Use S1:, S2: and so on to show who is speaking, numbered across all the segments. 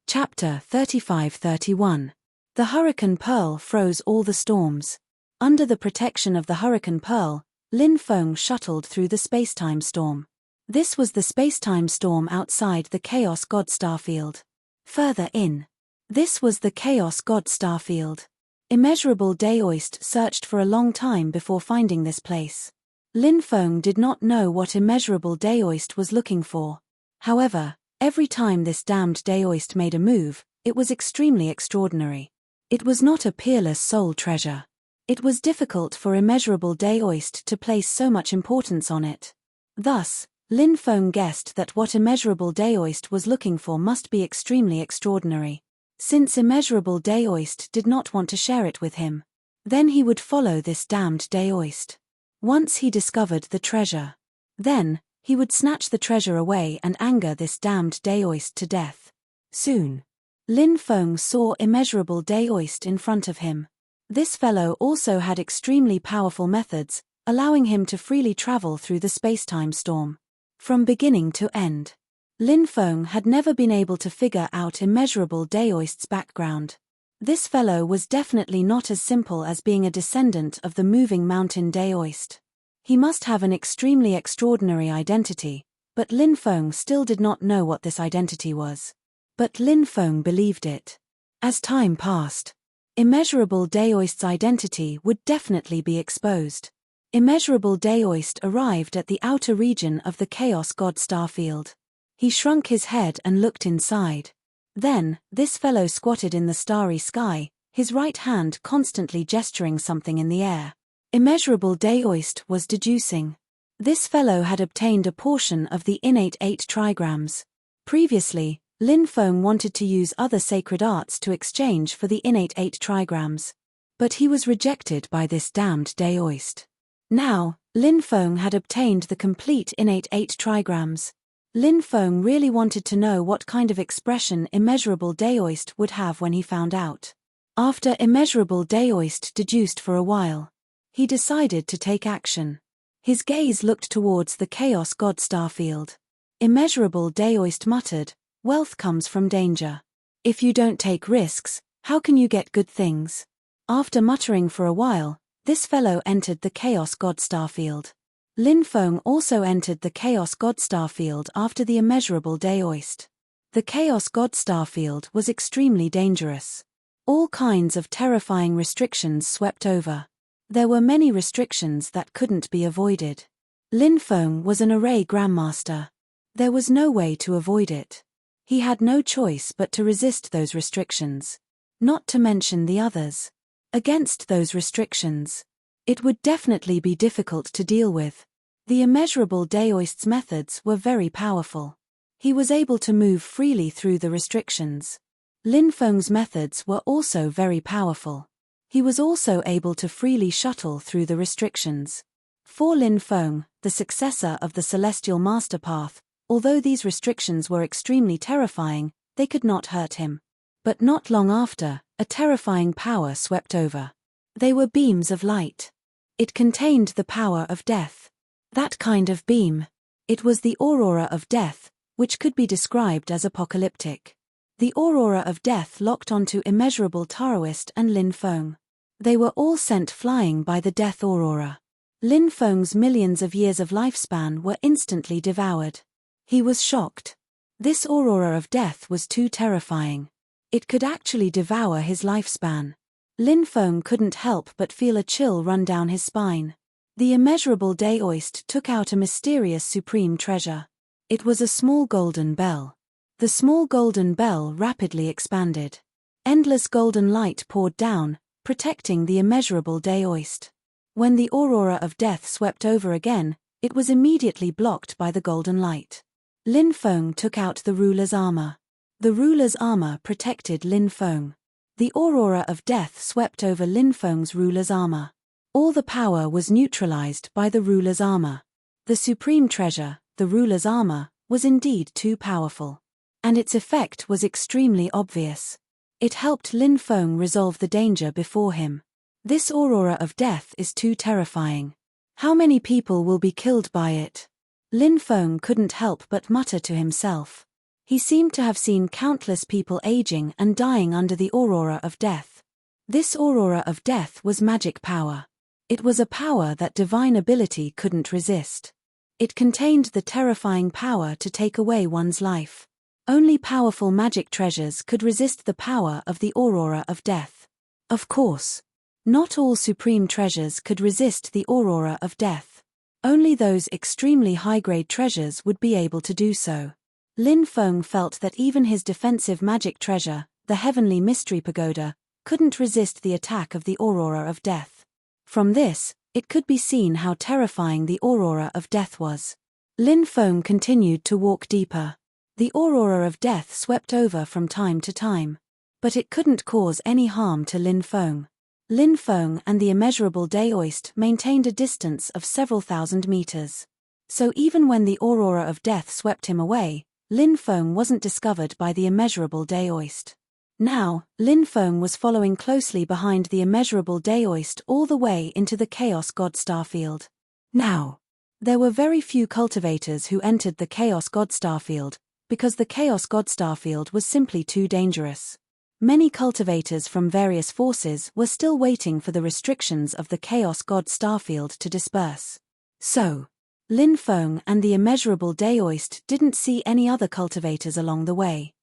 S1: Chapter 35-31. The Hurricane Pearl froze all the storms. Under the protection of the Hurricane Pearl, Lin Feng shuttled through the spacetime storm. This was the spacetime storm outside the Chaos God Starfield. Further in. This was the Chaos God Starfield. Immeasurable Daoist searched for a long time before finding this place. Lin Feng did not know what Immeasurable Daoist was looking for. However, every time this damned Daoist made a move, it was extremely extraordinary. It was not a peerless soul treasure. It was difficult for Immeasurable Daoist to place so much importance on it. Thus, Lin Feng guessed that what Immeasurable Daoist was looking for must be extremely extraordinary. Since Immeasurable Daoist did not want to share it with him, then he would follow this damned Daoist. Once he discovered the treasure, then he would snatch the treasure away and anger this damned Daoist to death. Soon, Lin Feng saw Immeasurable Daoist in front of him. This fellow also had extremely powerful methods, allowing him to freely travel through the spacetime storm. From beginning to end, Lin Feng had never been able to figure out Immeasurable Daoist's background. This fellow was definitely not as simple as being a descendant of the moving mountain Daoist. He must have an extremely extraordinary identity, but Lin Feng still did not know what this identity was. But Lin Feng believed it. As time passed, Immeasurable Daoist's identity would definitely be exposed. Immeasurable Daoist arrived at the outer region of the Chaos God Starfield. He shrunk his head and looked inside. Then, this fellow squatted in the starry sky, his right hand constantly gesturing something in the air. Immeasurable Daoist was deducing. This fellow had obtained a portion of the innate 8 trigrams. Previously, Lin Feng wanted to use other sacred arts to exchange for the innate 8 trigrams. But he was rejected by this damned Daoist. Now, Lin Feng had obtained the complete innate 8 trigrams. Lin Feng really wanted to know what kind of expression Immeasurable Daoist would have when he found out. After Immeasurable Daoist deduced for a while, he decided to take action. His gaze looked towards the Chaos God Starfield. Immeasurable Daoist muttered, "Wealth comes from danger. If you don't take risks, how can you get good things?" After muttering for a while, this fellow entered the Chaos God Starfield. Lin Feng also entered the Chaos God Starfield after the Immeasurable Daoist. The Chaos God Starfield was extremely dangerous. All kinds of terrifying restrictions swept over. There were many restrictions that couldn't be avoided. Lin Feng was an array grandmaster. There was no way to avoid it. He had no choice but to resist those restrictions. Not to mention the others. Against those restrictions, it would definitely be difficult to deal with. The Immeasurable Daoist's methods were very powerful. He was able to move freely through the restrictions. Lin Feng's methods were also very powerful. He was also able to freely shuttle through the restrictions. For Lin Feng, the successor of the Celestial Master Path, although these restrictions were extremely terrifying, they could not hurt him. But not long after, a terrifying power swept over. They were beams of light. It contained the power of death. That kind of beam. It was the aurora of death, which could be described as apocalyptic. The aurora of death locked onto Immeasurable Daoist and Lin Feng. They were all sent flying by the death aurora. Lin Feng's millions of years of lifespan were instantly devoured. He was shocked. This aurora of death was too terrifying. It could actually devour his lifespan. Lin Feng couldn't help but feel a chill run down his spine. The Immeasurable Daoist took out a mysterious supreme treasure. It was a small golden bell. The small golden bell rapidly expanded. Endless golden light poured down, protecting the Immeasurable Daoist. When the aurora of death swept over again, it was immediately blocked by the golden light. Lin Feng took out the ruler's armor. The ruler's armor protected Lin Feng. The aurora of death swept over Lin Feng's ruler's armor. All the power was neutralized by the ruler's armor. The supreme treasure, the ruler's armor, was indeed too powerful. And its effect was extremely obvious. It helped Lin Feng resolve the danger before him. This aurora of death is too terrifying. How many people will be killed by it? Lin Feng couldn't help but mutter to himself. He seemed to have seen countless people aging and dying under the aurora of death. This aurora of death was magic power. It was a power that divine ability couldn't resist. It contained the terrifying power to take away one's life. Only powerful magic treasures could resist the power of the aurora of death. Of course, not all supreme treasures could resist the aurora of death. Only those extremely high-grade treasures would be able to do so. Lin Feng felt that even his defensive magic treasure, the heavenly mystery pagoda, couldn't resist the attack of the aurora of death. From this, it could be seen how terrifying the aurora of death was. Lin Feng continued to walk deeper. The aurora of death swept over from time to time. But it couldn't cause any harm to Lin Feng. Lin Feng and the immeasurable Daoist maintained a distance of several thousand meters. So even when the aurora of death swept him away, Lin Feng wasn't discovered by the immeasurable Daoist. Now, Lin Feng was following closely behind the immeasurable Daoist all the way into the Chaos God Starfield. Now, there were very few cultivators who entered the Chaos God Starfield, because the Chaos God Starfield was simply too dangerous. Many cultivators from various forces were still waiting for the restrictions of the Chaos God Starfield to disperse. So, Lin Feng and the immeasurable Daoist didn't see any other cultivators along the way.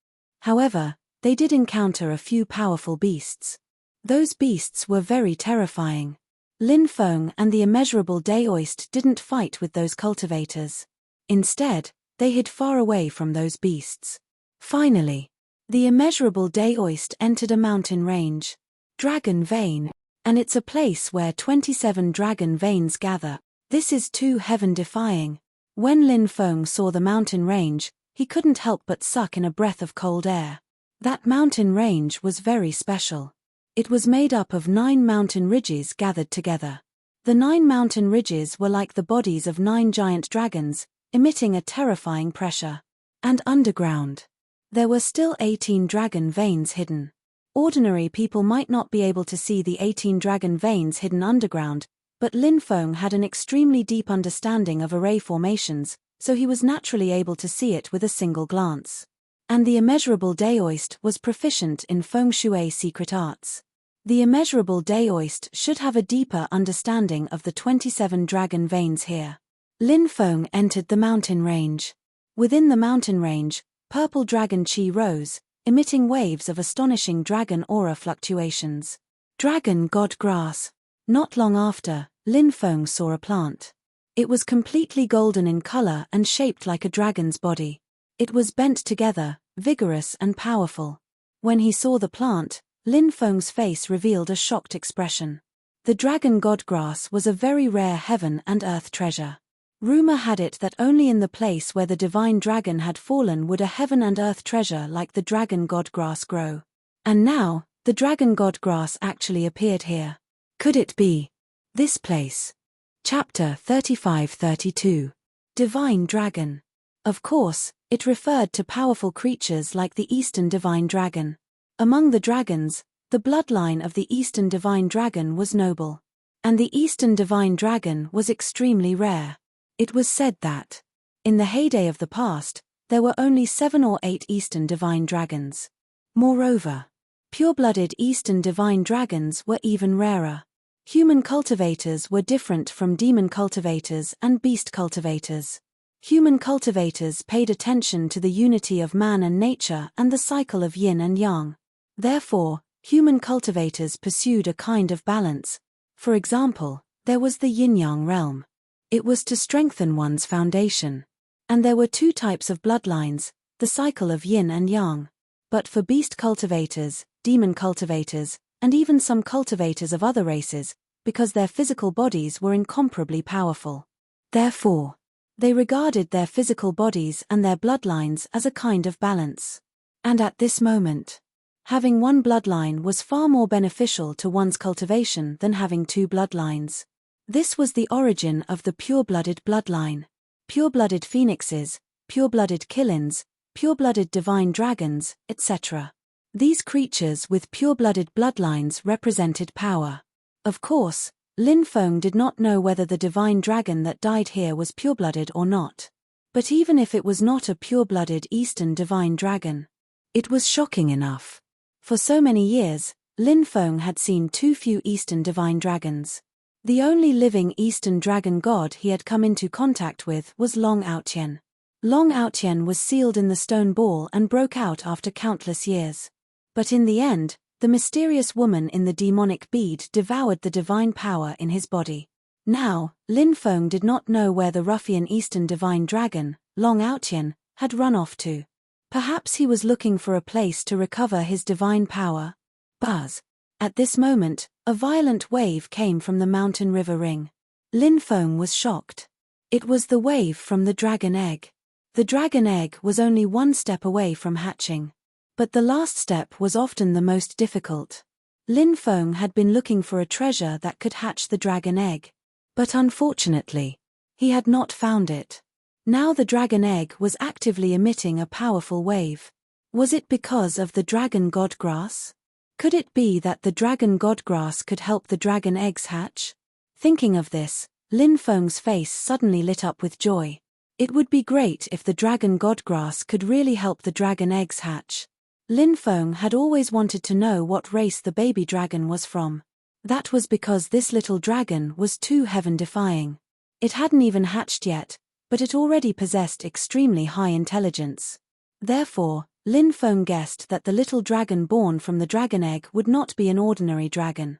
S1: However, they did encounter a few powerful beasts. Those beasts were very terrifying. Lin Feng and the immeasurable Daoist didn't fight with those cultivators. Instead, they hid far away from those beasts. Finally, the immeasurable Daoist entered a mountain range, Dragon Vein, and it's a place where 27 dragon veins gather. This is too heaven-defying. When Lin Feng saw the mountain range, he couldn't help but suck in a breath of cold air. That mountain range was very special. It was made up of 9 mountain ridges gathered together. The 9 mountain ridges were like the bodies of 9 giant dragons, emitting a terrifying pressure. And underground, there were still 18 dragon veins hidden. Ordinary people might not be able to see the 18 dragon veins hidden underground, but Lin Feng had an extremely deep understanding of array formations, so he was naturally able to see it with a single glance. And the immeasurable Daoist was proficient in feng shui secret arts. The immeasurable Daoist should have a deeper understanding of the 27 dragon veins here. Lin Feng entered the mountain range. Within the mountain range, purple dragon chi rose, emitting waves of astonishing dragon aura fluctuations. Dragon God Grass. Not long after, Lin Feng saw a plant. It was completely golden in color and shaped like a dragon's body. It was bent together, vigorous and powerful. When he saw the plant, Lin Feng's face revealed a shocked expression. The dragon god grass was a very rare heaven and earth treasure. Rumor had it that only in the place where the divine dragon had fallen would a heaven and earth treasure like the dragon god grass grow. And now, the dragon god grass actually appeared here. Could it be this place? Chapter 35-32. Divine Dragon. Of course, it referred to powerful creatures like the Eastern Divine Dragon. Among the dragons, the bloodline of the Eastern Divine Dragon was noble. And the Eastern Divine Dragon was extremely rare. It was said that, in the heyday of the past, there were only 7 or 8 Eastern Divine Dragons. Moreover, pure-blooded Eastern Divine Dragons were even rarer. Human cultivators were different from demon cultivators and beast cultivators. Human cultivators paid attention to the unity of man and nature and the cycle of yin and yang. Therefore, human cultivators pursued a kind of balance. For example, there was the yin-yang realm. It was to strengthen one's foundation. And there were 2 types of bloodlines, the cycle of yin and yang. But for beast cultivators, demon cultivators, and even some cultivators of other races, because their physical bodies were incomparably powerful. Therefore, they regarded their physical bodies and their bloodlines as a kind of balance. And at this moment, having one bloodline was far more beneficial to one's cultivation than having 2 bloodlines. This was the origin of the pure-blooded bloodline. Pure-blooded phoenixes, pure-blooded killins, pure-blooded divine dragons, etc. These creatures with pure-blooded bloodlines represented power. Of course, Lin Feng did not know whether the divine dragon that died here was pure-blooded or not. But even if it was not a pure-blooded Eastern divine dragon, it was shocking enough. For so many years, Lin Feng had seen too few Eastern divine dragons. The only living Eastern dragon god he had come into contact with was Long Outyen. Long Outyen was sealed in the stone ball and broke out after countless years. But in the end, the mysterious woman in the demonic bead devoured the divine power in his body. Now, Lin Feng did not know where the ruffian Eastern divine dragon, Long Outyen, had run off to. Perhaps he was looking for a place to recover his divine power. Buzz. At this moment, a violent wave came from the mountain river ring. Lin Feng was shocked. It was the wave from the dragon egg. The dragon egg was only one step away from hatching. But the last step was often the most difficult. Lin Feng had been looking for a treasure that could hatch the dragon egg. But unfortunately, he had not found it. Now the dragon egg was actively emitting a powerful wave. Was it because of the dragon god grass? Could it be that the dragon god grass could help the dragon eggs hatch? Thinking of this, Lin Feng's face suddenly lit up with joy. It would be great if the dragon god grass could really help the dragon eggs hatch. Lin Feng had always wanted to know what race the baby dragon was from. That was because this little dragon was too heaven-defying. It hadn't even hatched yet, but it already possessed extremely high intelligence. Therefore, Lin Feng guessed that the little dragon born from the dragon egg would not be an ordinary dragon.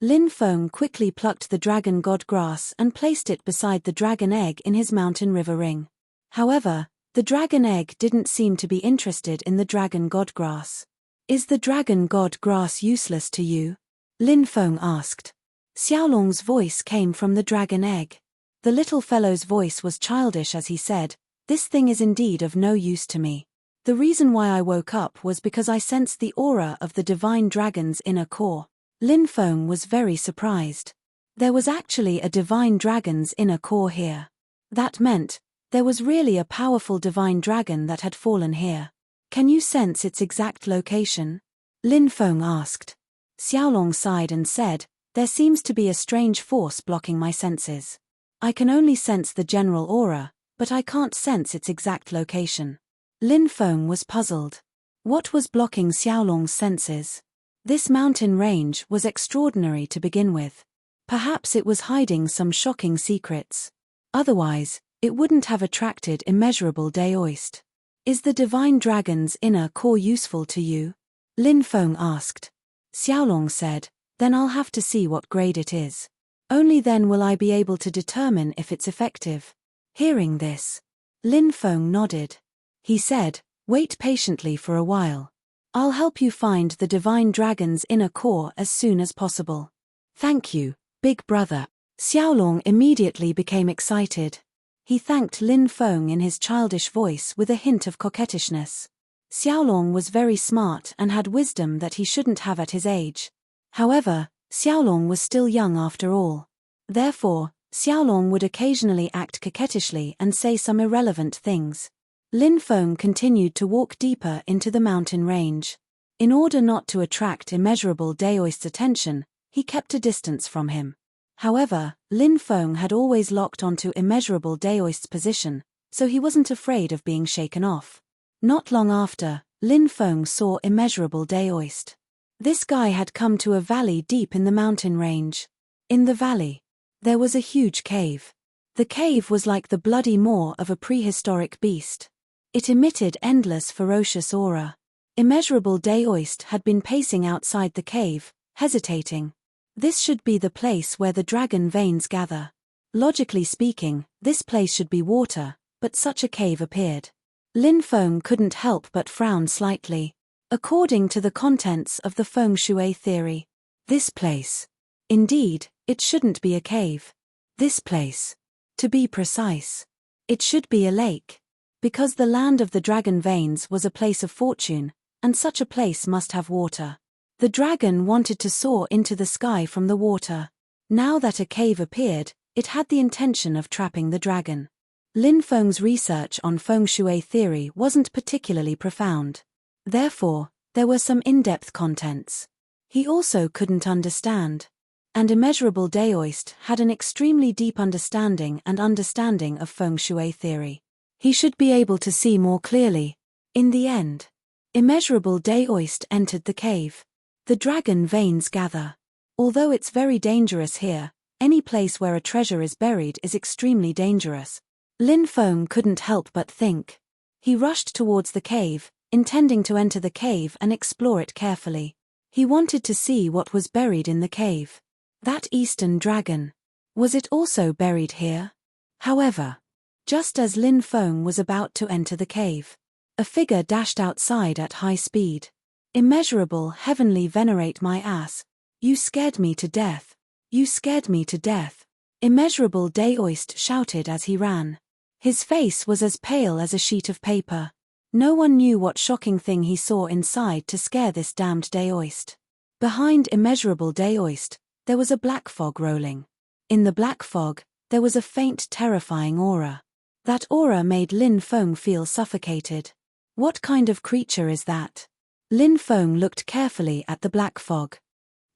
S1: Lin Feng quickly plucked the dragon god grass and placed it beside the dragon egg in his mountain river ring. However, the dragon egg didn't seem to be interested in the dragon god grass. Is the dragon god grass useless to you? Lin Feng asked. Xiaolong's voice came from the dragon egg. The little fellow's voice was childish as he said, "This thing is indeed of no use to me. The reason why I woke up was because I sensed the aura of the divine dragon's inner core." Lin Feng was very surprised. There was actually a divine dragon's inner core here. That meant, there was really a powerful divine dragon that had fallen here. Can you sense its exact location? Lin Feng asked. Xiaolong sighed and said, "There seems to be a strange force blocking my senses. I can only sense the general aura, but I can't sense its exact location." Lin Feng was puzzled. What was blocking Xiaolong's senses? This mountain range was extraordinary to begin with. Perhaps it was hiding some shocking secrets. Otherwise, it wouldn't have attracted immeasurable Daoist. Is the divine dragon's inner core useful to you? Lin Feng asked. Xiaolong said, "Then I'll have to see what grade it is. Only then will I be able to determine if it's effective." Hearing this, Lin Feng nodded. He said, "Wait patiently for a while. I'll help you find the divine dragon's inner core as soon as possible." "Thank you, big brother." Xiaolong immediately became excited. He thanked Lin Feng in his childish voice with a hint of coquettishness. Xiaolong was very smart and had wisdom that he shouldn't have at his age. However, Xiaolong was still young after all. Therefore, Xiaolong would occasionally act coquettishly and say some irrelevant things. Lin Feng continued to walk deeper into the mountain range. In order not to attract immeasurable Daoist's attention, he kept a distance from him. However, Lin Feng had always locked onto immeasurable Daoist's position, so he wasn't afraid of being shaken off. Not long after, Lin Feng saw immeasurable Daoist. This guy had come to a valley deep in the mountain range. In the valley, there was a huge cave. The cave was like the bloody maw of a prehistoric beast. It emitted endless ferocious aura. Immeasurable Daoist had been pacing outside the cave, hesitating. This should be the place where the dragon veins gather. Logically speaking, this place should be water, but such a cave appeared. Lin Feng couldn't help but frown slightly. According to the contents of the feng shui theory, this place. Indeed, it shouldn't be a cave. This place. To be precise, it should be a lake. Because the land of the dragon veins was a place of fortune, and such a place must have water. The dragon wanted to soar into the sky from the water. Now that a cave appeared, it had the intention of trapping the dragon. Lin Feng's research on feng shui theory wasn't particularly profound. Therefore, there were some in-depth contents he also couldn't understand. And immeasurable Daoist had an extremely deep understanding of feng shui theory. He should be able to see more clearly. In the end, immeasurable Daoist entered the cave. The dragon veins gather. Although it's very dangerous here, any place where a treasure is buried is extremely dangerous. Lin Feng couldn't help but think. He rushed towards the cave, intending to enter the cave and explore it carefully. He wanted to see what was buried in the cave. That eastern dragon. Was it also buried here? However, just as Lin Feng was about to enter the cave, a figure dashed outside at high speed. Immeasurable heavenly venerate my ass. You scared me to death. You scared me to death. Immeasurable Daoist shouted as he ran. His face was as pale as a sheet of paper. No one knew what shocking thing he saw inside to scare this damned Daoist. Behind immeasurable Daoist, there was a black fog rolling. In the black fog, there was a faint terrifying aura. That aura made Lin Feng feel suffocated. What kind of creature is that? Lin Feng looked carefully at the black fog.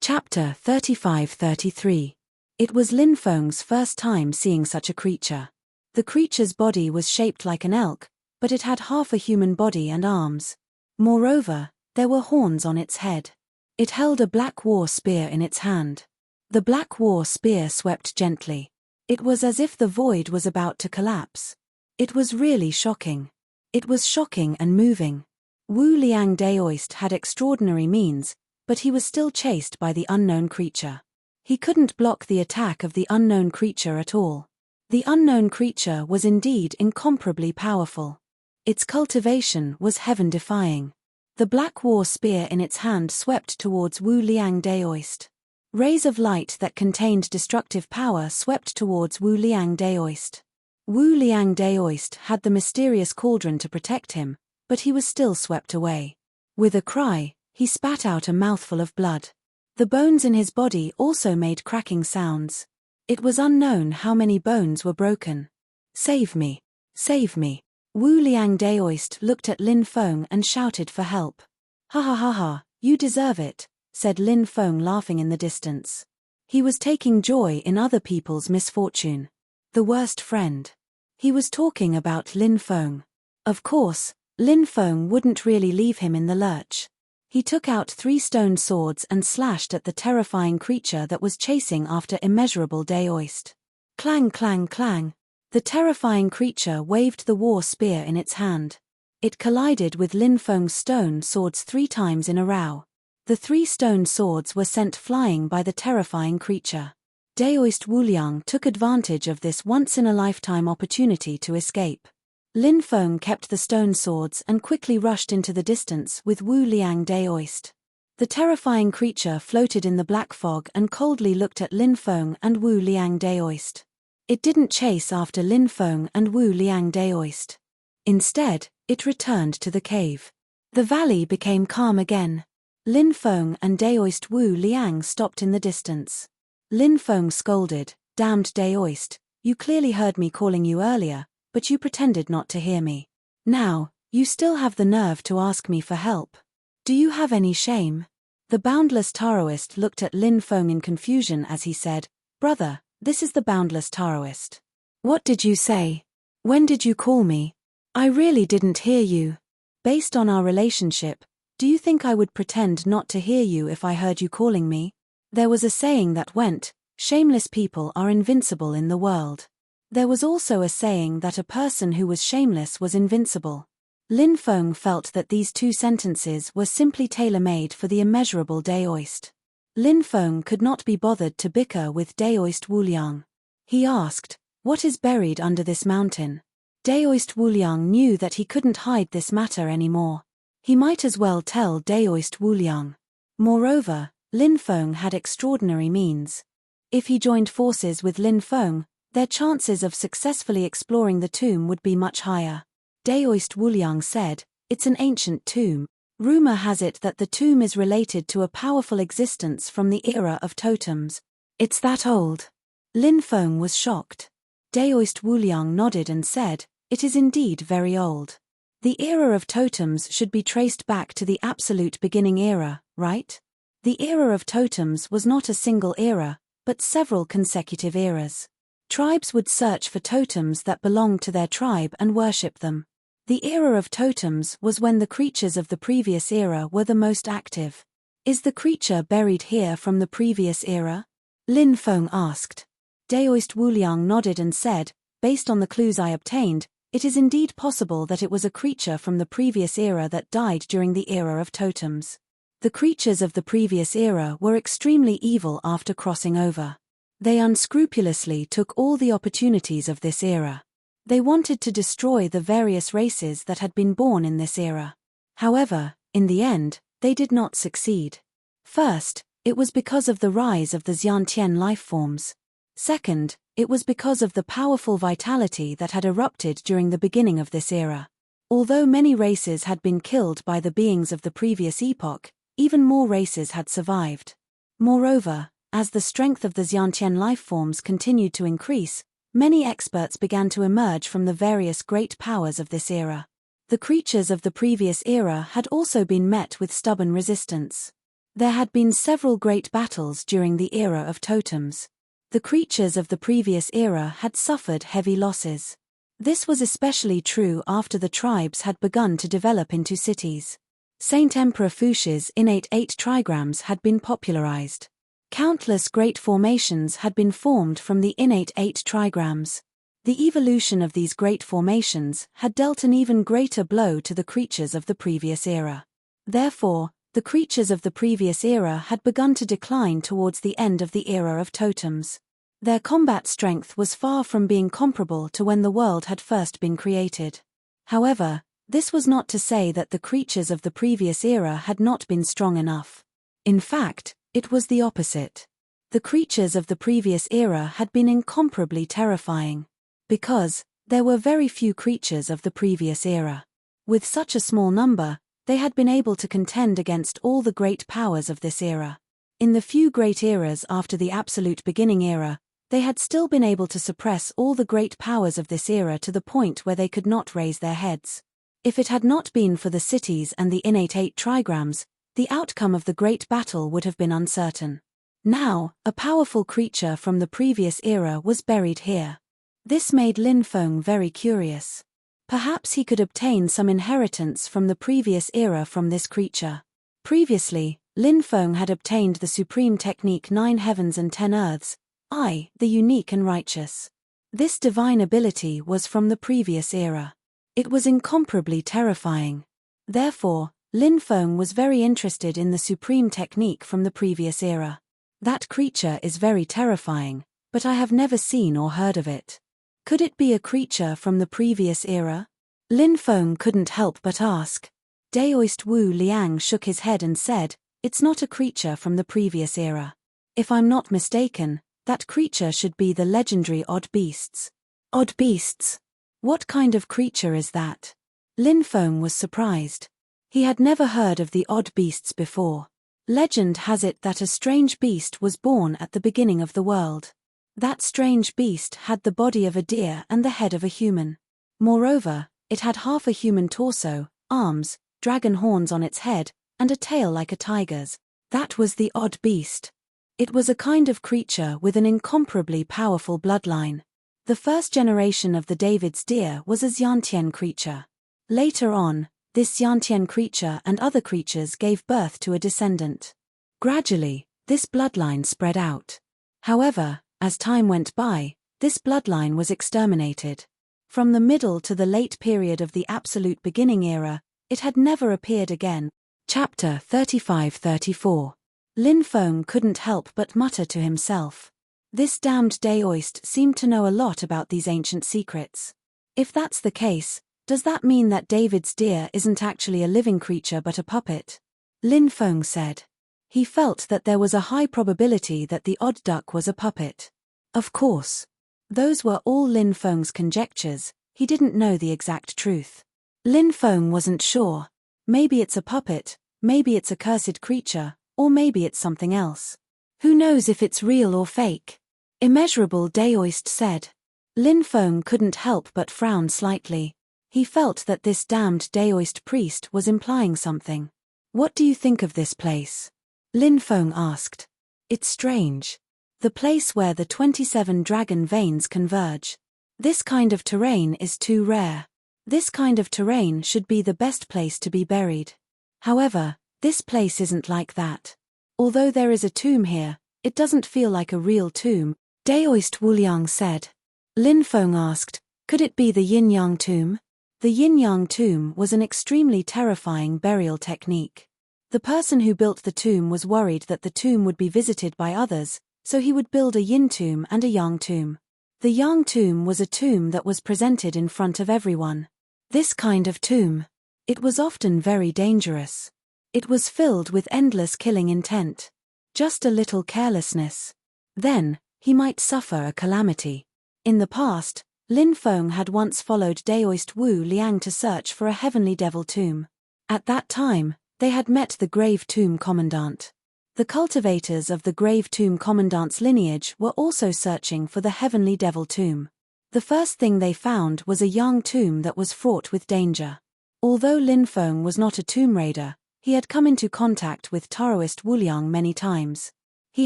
S1: Chapter 35-33. It was Lin Feng's first time seeing such a creature. The creature's body was shaped like an elk, but it had half a human body and arms. Moreover, there were horns on its head. It held a black war spear in its hand. The black war spear swept gently. It was as if the void was about to collapse. It was really shocking. It was shocking and moving. Wu Liang Daoist had extraordinary means, but he was still chased by the unknown creature. He couldn't block the attack of the unknown creature at all. The unknown creature was indeed incomparably powerful. Its cultivation was heaven-defying. The black war spear in its hand swept towards Wu Liang Daoist. Rays of light that contained destructive power swept towards Wu Liang Daoist. Wu Liang Daoist had the mysterious cauldron to protect him, but he was still swept away. With a cry, he spat out a mouthful of blood. The bones in his body also made cracking sounds. It was unknown how many bones were broken. Save me! Save me! Wu Liang Daoist looked at Lin Feng and shouted for help. Ha ha ha ha, you deserve it, said Lin Feng laughing in the distance. He was taking joy in other people's misfortune. The worst friend. He was talking about Lin Feng. Of course, Lin Feng wouldn't really leave him in the lurch. He took out 3 stone swords and slashed at the terrifying creature that was chasing after immeasurable Daoist. Clang clang clang. The terrifying creature waved the war spear in its hand. It collided with Lin Feng's stone swords 3 times in a row. The 3 stone swords were sent flying by the terrifying creature. Daoist Wuliang took advantage of this once-in-a-lifetime opportunity to escape. Lin Feng kept the stone swords and quickly rushed into the distance with Wu Liang Daoist. The terrifying creature floated in the black fog and coldly looked at Lin Feng and Wu Liang Daoist. It didn't chase after Lin Feng and Wu Liang Daoist. Instead, it returned to the cave. The valley became calm again. Lin Feng and Daoist Wu Liang stopped in the distance. Lin Feng scolded, "Damned Daoist, you clearly heard me calling you earlier, but you pretended not to hear me. Now, you still have the nerve to ask me for help. Do you have any shame?" The boundless Taoist looked at Lin Feng in confusion as he said, "Brother, this is the boundless Taoist. What did you say? When did you call me? I really didn't hear you. Based on our relationship, do you think I would pretend not to hear you if I heard you calling me?" There was a saying that went, "Shameless people are invincible in the world." There was also a saying that a person who was shameless was invincible. Lin Feng felt that these 2 sentences were simply tailor-made for the immeasurable Daoist. Lin Feng could not be bothered to bicker with Daoist Wuliang. He asked, "What is buried under this mountain?" Daoist Wuliang knew that he couldn't hide this matter anymore. He might as well tell Daoist Wuliang. Moreover, Lin Feng had extraordinary means. If he joined forces with Lin Feng, their chances of successfully exploring the tomb would be much higher. Daoist Wuliang said, "It's an ancient tomb. Rumor has it that the tomb is related to a powerful existence from the era of totems. It's that old." Lin Feng was shocked. Daoist Wuliang nodded and said, "It is indeed very old. The era of totems should be traced back to the absolute beginning era, right? The era of totems was not a single era, but several consecutive eras. Tribes would search for totems that belonged to their tribe and worship them. The era of totems was when the creatures of the previous era were the most active. Is the creature buried here from the previous era? Lin Feng asked. Daoist Wuliang nodded and said, based on the clues I obtained, it is indeed possible that it was a creature from the previous era that died during the era of totems. The creatures of the previous era were extremely evil after crossing over. They unscrupulously took all the opportunities of this era. They wanted to destroy the various races that had been born in this era. However, in the end, they did not succeed. First, it was because of the rise of the Xiantian lifeforms. Second, it was because of the powerful vitality that had erupted during the beginning of this era. Although many races had been killed by the beings of the previous epoch, even more races had survived. Moreover, as the strength of the Xiantian lifeforms continued to increase, many experts began to emerge from the various great powers of this era. The creatures of the previous era had also been met with stubborn resistance. There had been several great battles during the era of totems. The creatures of the previous era had suffered heavy losses. This was especially true after the tribes had begun to develop into cities. Saint Emperor Fuxi's innate 8 trigrams had been popularized. Countless great formations had been formed from the innate 8 trigrams. The evolution of these great formations had dealt an even greater blow to the creatures of the previous era. Therefore, the creatures of the previous era had begun to decline towards the end of the era of totems. Their combat strength was far from being comparable to when the world had first been created. However, this was not to say that the creatures of the previous era had not been strong enough. In fact, it was the opposite. The creatures of the previous era had been incomparably terrifying. Because there were very few creatures of the previous era. With such a small number, they had been able to contend against all the great powers of this era. In the few great eras after the absolute beginning era, they had still been able to suppress all the great powers of this era to the point where they could not raise their heads. If it had not been for the cities and the innate 8 trigrams, the outcome of the great battle would have been uncertain. Now, a powerful creature from the previous era was buried here. This made Lin Feng very curious. Perhaps he could obtain some inheritance from the previous era from this creature. Previously, Lin Feng had obtained the supreme technique 9 heavens and 10 earths, the unique and righteous. This divine ability was from the previous era. It was incomparably terrifying. Therefore, Lin Feng was very interested in the supreme technique from the previous era. That creature is very terrifying, but I have never seen or heard of it. Could it be a creature from the previous era? Lin Feng couldn't help but ask. Daoist Wu Liang shook his head and said, it's not a creature from the previous era. If I'm not mistaken, that creature should be the legendary odd beasts. Odd beasts? What kind of creature is that? Lin Feng was surprised. He had never heard of the odd beasts before. Legend has it that a strange beast was born at the beginning of the world. That strange beast had the body of a deer and the head of a human. Moreover, it had half a human torso, arms, dragon horns on its head, and a tail like a tiger's. That was the odd beast. It was a kind of creature with an incomparably powerful bloodline. The first generation of the David's deer was a Xiantian creature. Later on, this Xiantian creature and other creatures gave birth to a descendant. Gradually, this bloodline spread out. However, as time went by, this bloodline was exterminated. From the middle to the late period of the absolute beginning era, it had never appeared again. Chapter 35-34. Lin Feng couldn't help but mutter to himself. This damned Daoist seemed to know a lot about these ancient secrets. If that's the case, does that mean that David's deer isn't actually a living creature but a puppet? Lin Feng said. He felt that there was a high probability that the odd duck was a puppet. Of course. Those were all Lin Feng's conjectures, he didn't know the exact truth. Lin Feng wasn't sure. Maybe it's a puppet, maybe it's a cursed creature, or maybe it's something else. Who knows if it's real or fake? Immeasurable Daoist said. Lin Feng couldn't help but frown slightly. He felt that this damned Daoist priest was implying something. What do you think of this place? Lin Feng asked. It's strange. the place where the 27 dragon veins converge. This kind of terrain is too rare. This kind of terrain should be the best place to be buried. However, this place isn't like that. Although there is a tomb here, it doesn't feel like a real tomb, Daoist Wuliang said. Lin Feng asked, could it be the yin-yang tomb? The yin-yang tomb was an extremely terrifying burial technique. The person who built the tomb was worried that the tomb would be visited by others, so he would build a yin tomb and a yang tomb. The yang tomb was a tomb that was presented in front of everyone. This kind of tomb. It was often very dangerous. It was filled with endless killing intent. Just a little carelessness. Then, he might suffer a calamity. In the past, Lin Feng had once followed Daoist Wu Liang to search for a heavenly devil tomb. At that time, they had met the Grave Tomb Commandant. The cultivators of the Grave Tomb Commandant's lineage were also searching for the heavenly devil tomb. The first thing they found was a yang tomb that was fraught with danger. Although Lin Feng was not a tomb raider, he had come into contact with Taoist Wuliang many times. He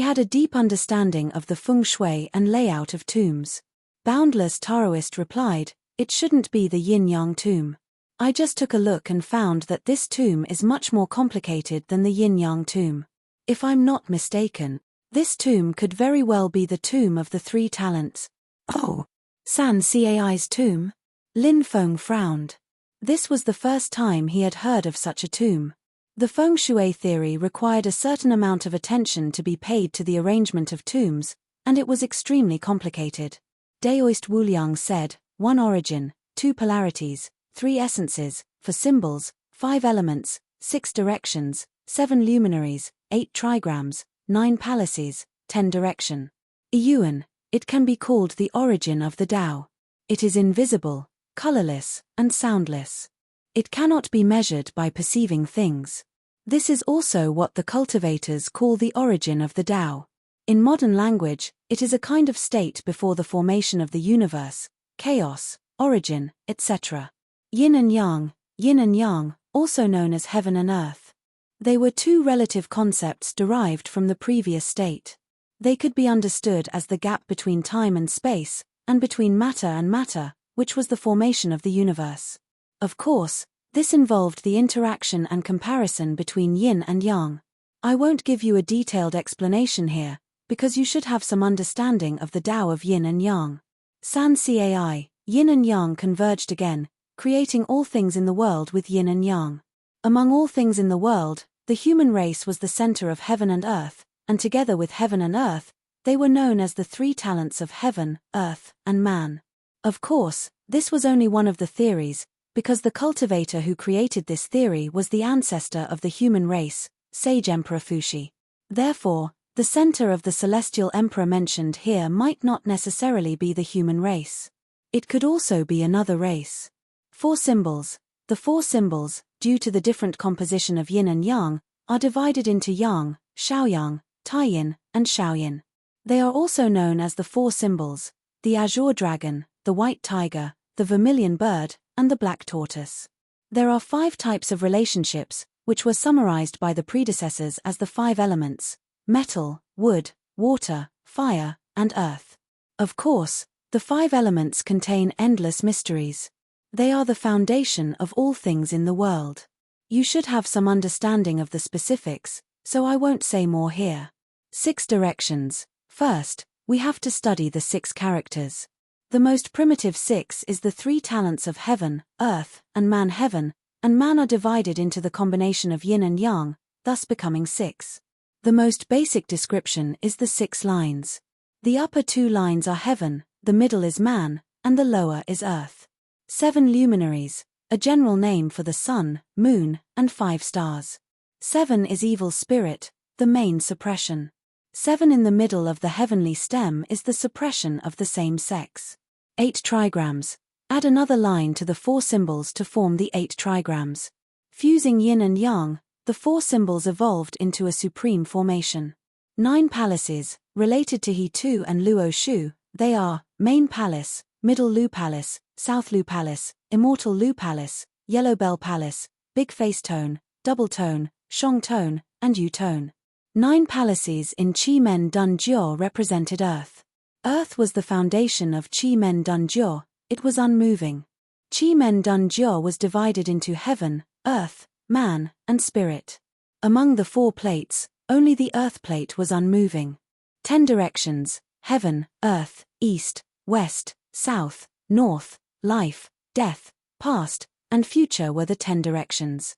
S1: had a deep understanding of the feng shui and layout of tombs. Boundless Taoist replied, it shouldn't be the yin-yang tomb. I just took a look and found that this tomb is much more complicated than the yin-yang tomb. If I'm not mistaken, this tomb could very well be the tomb of the 3 talents. Oh, San Cai's tomb? Lin Feng frowned. This was the first time he had heard of such a tomb. The feng shui theory required a certain amount of attention to be paid to the arrangement of tombs, and it was extremely complicated. Daoist Wuliang said, 1 origin, 2 polarities, 3 essences, 4 symbols, 5 elements, 6 directions, 7 luminaries, 8 trigrams, 9 palaces, 10 direction. Yuan, it can be called the origin of the Tao. It is invisible, colorless, and soundless. It cannot be measured by perceiving things. This is also what the cultivators call the origin of the Tao. In modern language, it is a kind of state before the formation of the universe, chaos, origin, etc. Yin and yang, also known as heaven and earth. They were 2 relative concepts derived from the previous state. They could be understood as the gap between time and space, and between matter and matter, which was the formation of the universe. Of course, this involved the interaction and comparison between yin and yang. I won't give you a detailed explanation here, because you should have some understanding of the Tao of yin and yang. San Cai, yin and yang converged again, creating all things in the world with yin and yang. Among all things in the world, the human race was the center of heaven and earth, and together with heaven and earth, they were known as the 3 talents of heaven, earth, and man. Of course, this was only one of the theories, because the cultivator who created this theory was the ancestor of the human race, Sage Emperor Fuxi. Therefore, the center of the celestial emperor mentioned here might not necessarily be the human race. It could also be another race. 4 symbols. The 4 symbols, due to the different composition of yin and yang, are divided into yang, shaoyang, taiyin, and shaoyin. They are also known as the 4 symbols, the azure dragon, the white tiger, the vermilion bird, and the black tortoise. There are 5 types of relationships, which were summarized by the predecessors as the 5 elements: metal, wood, water, fire, and earth. Of course, the 5 elements contain endless mysteries. They are the foundation of all things in the world. You should have some understanding of the specifics, so I won't say more here. 6 directions. First, we have to study the 6 characters. The most primitive 6 is the 3 talents of heaven, earth, and man. Heaven and man are divided into the combination of yin and yang, thus becoming 6. The most basic description is the 6 lines. The upper 2 lines are heaven, the middle is man, and the lower is earth. 7 luminaries, a general name for the sun, moon, and 5 stars. 7 is evil spirit, the main suppression. 7 in the middle of the heavenly stem is the suppression of the same sex. 8 trigrams. Add another line to the 4 symbols to form the 8 trigrams. Fusing yin and yang, the 4 symbols evolved into a supreme formation. 9 palaces, related to He Tu and Luo Shu, they are Main Palace, Middle Lu Palace, South Lu Palace, Immortal Lu Palace, Yellow Bell Palace, Big Face Tone, Double Tone, Shong Tone, and Yu Tone. 9 palaces in Chi Men Dun Jiao represented Earth. Earth was the foundation of Chi Men Dun Jiao, it was unmoving. Chi Men Dun Jiao was divided into heaven, earth, man, and spirit. Among the 4 plates, only the earth plate was unmoving. 10 directions, heaven, earth, east, west, south, north, life, death, past, and future were the 10 directions.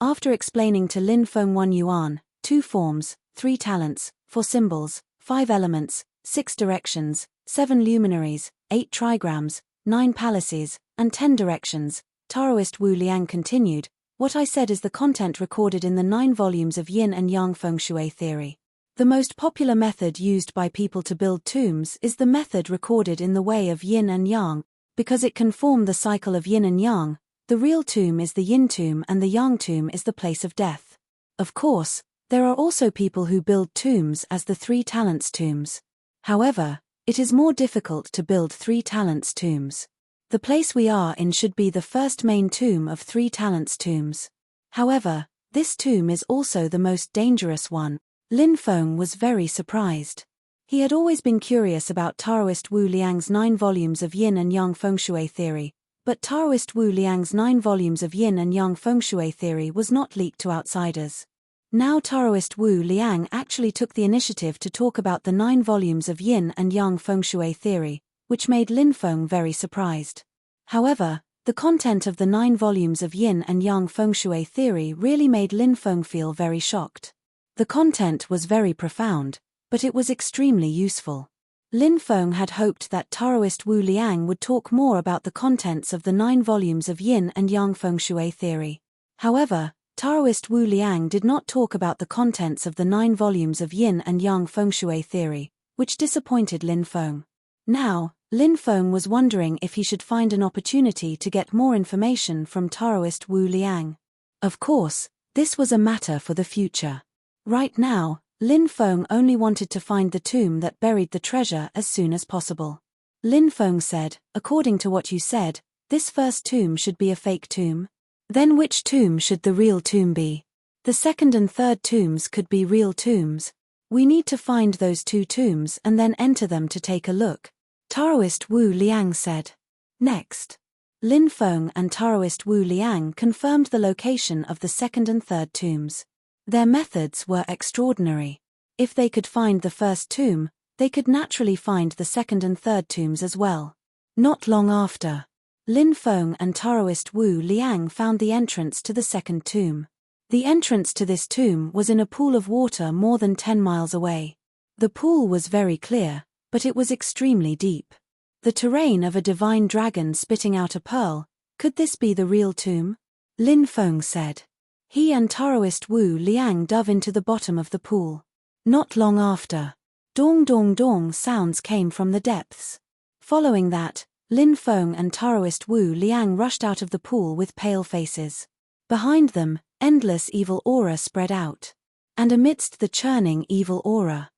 S1: After explaining to Lin Feng 1 yuan, 2 forms, 3 talents, 4 symbols, 5 elements, 6 directions, 7 luminaries, 8 trigrams, 9 palaces, and 10 directions, Taoist Wu Liang continued, what I said is the content recorded in the 9 volumes of Yin and Yang Feng Shui theory. The most popular method used by people to build tombs is the method recorded in the way of Yin and Yang, because it can form the cycle of Yin and Yang. The real tomb is the Yin tomb and the Yang tomb is the place of death. Of course, there are also people who build tombs as the 3 talents tombs. However, it is more difficult to build 3 talents tombs. The place we are in should be the first main tomb of 3 talents tombs. However, this tomb is also the most dangerous one. Lin Feng was very surprised. He had always been curious about Taoist Wu Liang's 9 volumes of Yin and Yang Feng Shui theory, but Taoist Wu Liang's 9 volumes of Yin and Yang Feng Shui theory was not leaked to outsiders. Now Taoist Wu Liang actually took the initiative to talk about the 9 volumes of Yin and Yang Feng Shui theory, which made Lin Feng very surprised. However, the content of the 9 volumes of Yin and Yang Feng Shui theory really made Lin Feng feel very shocked. The content was very profound, but it was extremely useful. Lin Feng had hoped that Taoist Wu Liang would talk more about the contents of the 9 volumes of Yin and Yang Feng Shui theory. However, Taoist Wu Liang did not talk about the contents of the 9 volumes of Yin and Yang Feng Shui theory, which disappointed Lin Feng. Now, Lin Feng was wondering if he should find an opportunity to get more information from Taoist Wu Liang. Of course, this was a matter for the future. Right now, Lin Feng only wanted to find the tomb that buried the treasure as soon as possible. Lin Feng said, according to what you said, this first tomb should be a fake tomb. Then which tomb should the real tomb be? The second and third tombs could be real tombs. We need to find those 2 tombs and then enter them to take a look. Taoist Wu Liang said. Next, Lin Feng and Taoist Wu Liang confirmed the location of the second and third tombs. Their methods were extraordinary. If they could find the first tomb, they could naturally find the second and third tombs as well. Not long after, Lin Feng and Taoist Wu Liang found the entrance to the second tomb. The entrance to this tomb was in a pool of water more than 10 miles away. The pool was very clear, but it was extremely deep. The terrain of a divine dragon spitting out a pearl, could this be the real tomb? Lin Feng said. He and Taoist Wu Liang dove into the bottom of the pool. Not long after, dong dong dong sounds came from the depths. Following that, Lin Feng and Taoist Wu Liang rushed out of the pool with pale faces. Behind them, endless evil aura spread out. And amidst the churning evil aura,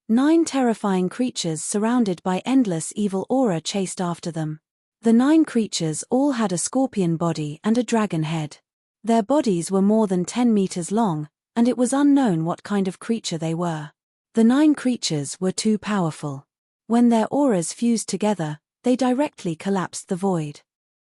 S1: 9 terrifying creatures surrounded by endless evil aura chased after them. The 9 creatures all had a scorpion body and a dragon head. Their bodies were more than 10 meters long, and it was unknown what kind of creature they were. The 9 creatures were too powerful. When their auras fused together, they directly collapsed the void.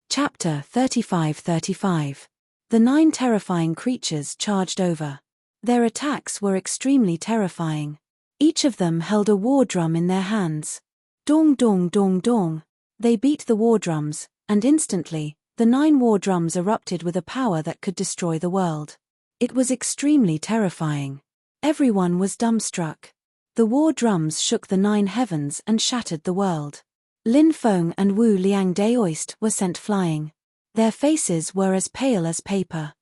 S1: Chapter 35-35. The 9 terrifying creatures charged over. Their attacks were extremely terrifying. Each of them held a war drum in their hands. Dong dong dong dong. They beat the war drums, and instantly, the 9 war drums erupted with a power that could destroy the world. It was extremely terrifying. Everyone was dumbstruck. The war drums shook the 9 heavens and shattered the world. Lin Feng and Wu Liang Daoist were sent flying. Their faces were as pale as paper.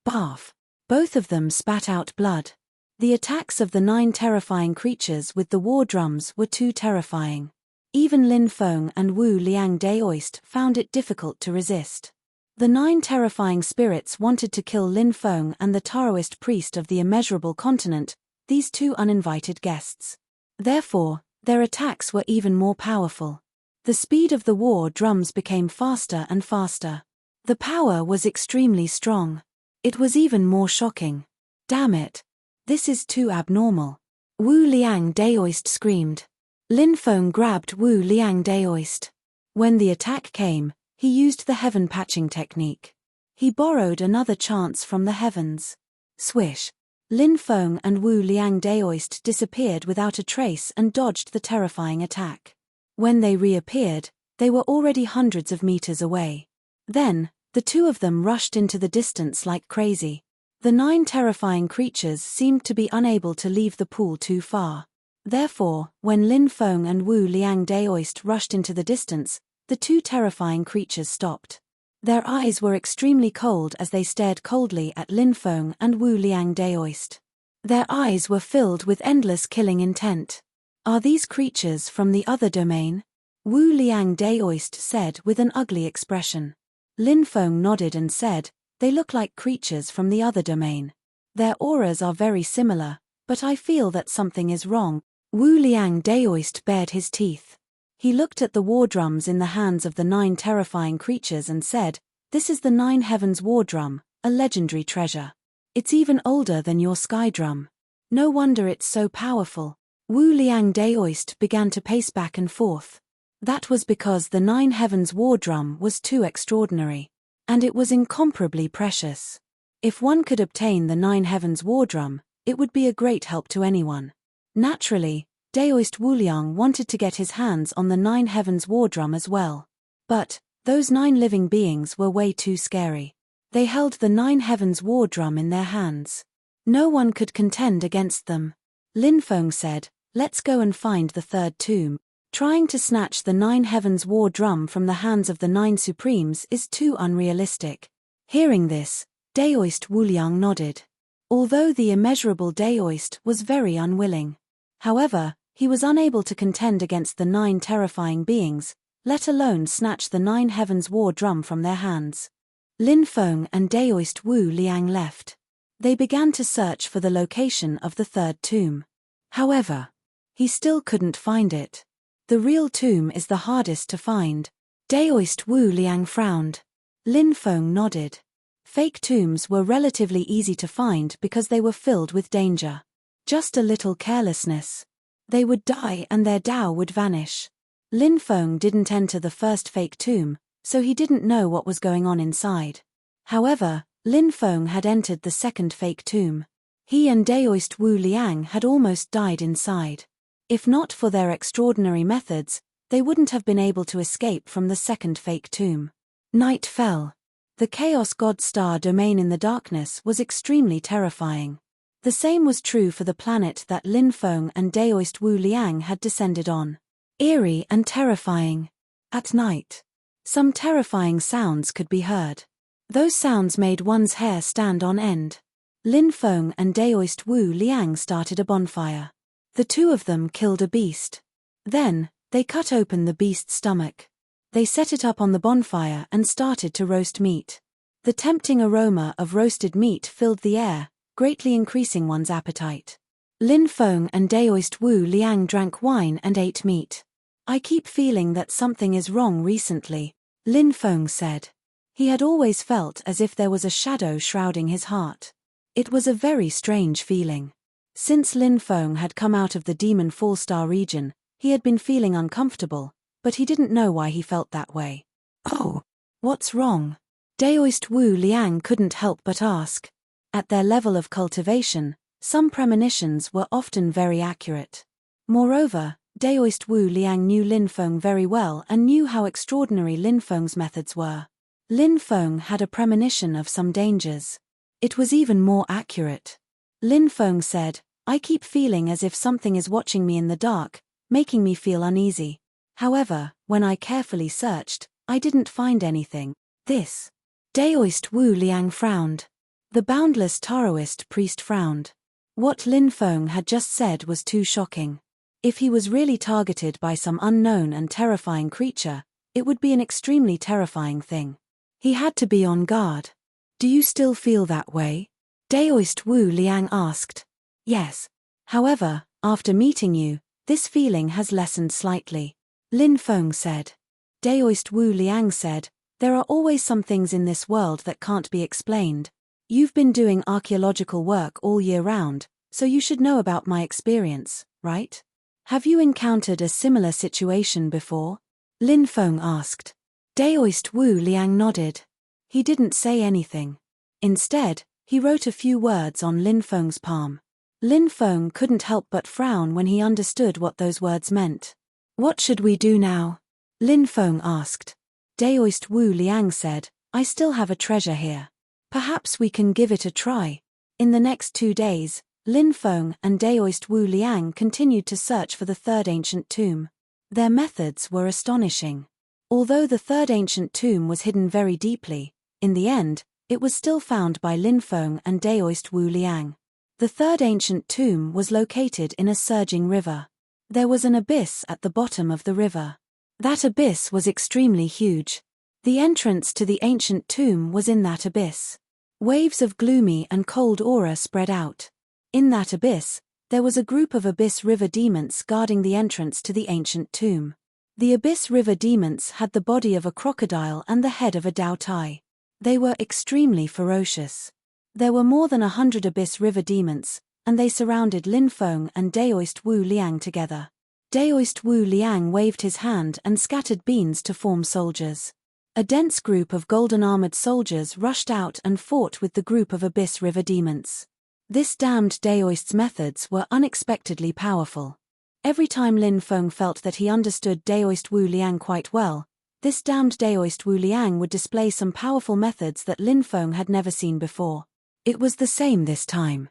S1: Barf. Both of them spat out blood. The attacks of the 9 terrifying creatures with the war drums were too terrifying. Even Lin Feng and Wu Liang Daoist found it difficult to resist. The 9 terrifying spirits wanted to kill Lin Feng and the Taoist priest of the immeasurable continent, these 2 uninvited guests. Therefore, their attacks were even more powerful. The speed of the war drums became faster and faster. The power was extremely strong. It was even more shocking. Damn it. This is too abnormal. Wu Liang Daoist screamed. Lin Feng grabbed Wu Liang Daoist. When the attack came, he used the heaven patching technique. He borrowed another chance from the heavens. Swish! Lin Feng and Wu Liang Daoist disappeared without a trace and dodged the terrifying attack. When they reappeared, they were already hundreds of meters away. Then, the two of them rushed into the distance like crazy. The 9 terrifying creatures seemed to be unable to leave the pool too far. Therefore, when Lin Feng and Wu Liang Daoist rushed into the distance, the 2 terrifying creatures stopped. Their eyes were extremely cold as they stared coldly at Lin Feng and Wu Liang Daoist. Their eyes were filled with endless killing intent. Are these creatures from the other domain? Wu Liang Daoist said with an ugly expression. Lin Feng nodded and said, they look like creatures from the other domain. Their auras are very similar, but I feel that something is wrong. Wu Liang Daoist bared his teeth. He looked at the war drums in the hands of the 9 terrifying creatures and said, this is the 9 Heavens war drum, a legendary treasure. It's even older than your sky drum. No wonder it's so powerful. Wu Liang Daoist began to pace back and forth. That was because the 9 Heavens war drum was too extraordinary. And it was incomparably precious. If one could obtain the 9 Heavens war drum, it would be a great help to anyone. Naturally, Daoist Wuliang wanted to get his hands on the 9 Heavens war drum as well. But, those 9 living beings were way too scary. They held the 9 Heavens war drum in their hands. No one could contend against them. Lin Feng said, let's go and find the 3rd tomb. Trying to snatch the 9 Heavens war drum from the hands of the 9 Supremes is too unrealistic. Hearing this, Daoist Wuliang nodded. Although the immeasurable Daoist was very unwilling. However, he was unable to contend against the 9 terrifying beings, let alone snatch the 9 Heavens war drum from their hands. Lin Feng and Daoist Wu Liang left. They began to search for the location of the 3rd tomb. However, he still couldn't find it. The real tomb is the hardest to find. Daoist Wu Liang frowned. Lin Feng nodded. Fake tombs were relatively easy to find because they were filled with danger. Just a little carelessness. They would die and their Tao would vanish. Lin Feng didn't enter the first fake tomb, so he didn't know what was going on inside. However, Lin Feng had entered the second fake tomb. He and Daoist Wu Liang had almost died inside. If not for their extraordinary methods, they wouldn't have been able to escape from the second fake tomb. Night fell. The Chaos God Star domain in the darkness was extremely terrifying. The same was true for the planet that Lin Feng and Daoist Wu Liang had descended on. Eerie and terrifying. At night, some terrifying sounds could be heard. Those sounds made one's hair stand on end. Lin Feng and Daoist Wu Liang started a bonfire. The 2 of them killed a beast. Then, they cut open the beast's stomach. They set it up on the bonfire and started to roast meat. The tempting aroma of roasted meat filled the air, greatly increasing one's appetite. Lin Feng and Daoist Wu Liang drank wine and ate meat. I keep feeling that something is wrong recently, Lin Feng said. He had always felt as if there was a shadow shrouding his heart. It was a very strange feeling. Since Lin Feng had come out of the Demon Fall Star region, he had been feeling uncomfortable, but he didn't know why he felt that way. Oh, what's wrong? Daoist Wu Liang couldn't help but ask. At their level of cultivation, some premonitions were often very accurate. Moreover, Daoist Wu Liang knew Lin Feng very well and knew how extraordinary Lin Feng's methods were. Lin Feng had a premonition of some dangers. It was even more accurate. Lin Feng said, I keep feeling as if something is watching me in the dark, making me feel uneasy. However, when I carefully searched, I didn't find anything. This. Daoist Wu Liang frowned. The boundless Taoist priest frowned. What Lin Feng had just said was too shocking. If he was really targeted by some unknown and terrifying creature, it would be an extremely terrifying thing. He had to be on guard. Do you still feel that way? Daoist Wu Liang asked. Yes. However, after meeting you, this feeling has lessened slightly, Lin Feng said. Daoist Wu Liang said, there are always some things in this world that can't be explained. You've been doing archaeological work all year round, so you should know about my experience, right? Have you encountered a similar situation before? Lin Feng asked. Daoist Wu Liang nodded. He didn't say anything. Instead, he wrote a few words on Lin Feng's palm. Lin Feng couldn't help but frown when he understood what those words meant. What should we do now? Lin Feng asked. Daoist Wu Liang said, I still have a treasure here. Perhaps we can give it a try. In the next 2 days, Lin Feng and Daoist Wu Liang continued to search for the third ancient tomb. Their methods were astonishing. Although the third ancient tomb was hidden very deeply, in the end, it was still found by Lin Feng and Daoist Wu Liang. The third ancient tomb was located in a surging river. There was an abyss at the bottom of the river. That abyss was extremely huge. The entrance to the ancient tomb was in that abyss. Waves of gloomy and cold aura spread out. In that abyss, there was a group of abyss river demons guarding the entrance to the ancient tomb. The abyss river demons had the body of a crocodile and the head of a Dao Tai. They were extremely ferocious. There were more than 100 abyss river demons, and they surrounded Lin Feng and Daoist Wu Liang together. Daoist Wu Liang waved his hand and scattered beans to form soldiers. A dense group of golden-armored soldiers rushed out and fought with the group of abyss river demons. This damned Daoist's methods were unexpectedly powerful. Every time Lin Feng felt that he understood Daoist Wu Liang quite well, this damned Daoist Wu Liang would display some powerful methods that Lin Feng had never seen before. It was the same this time.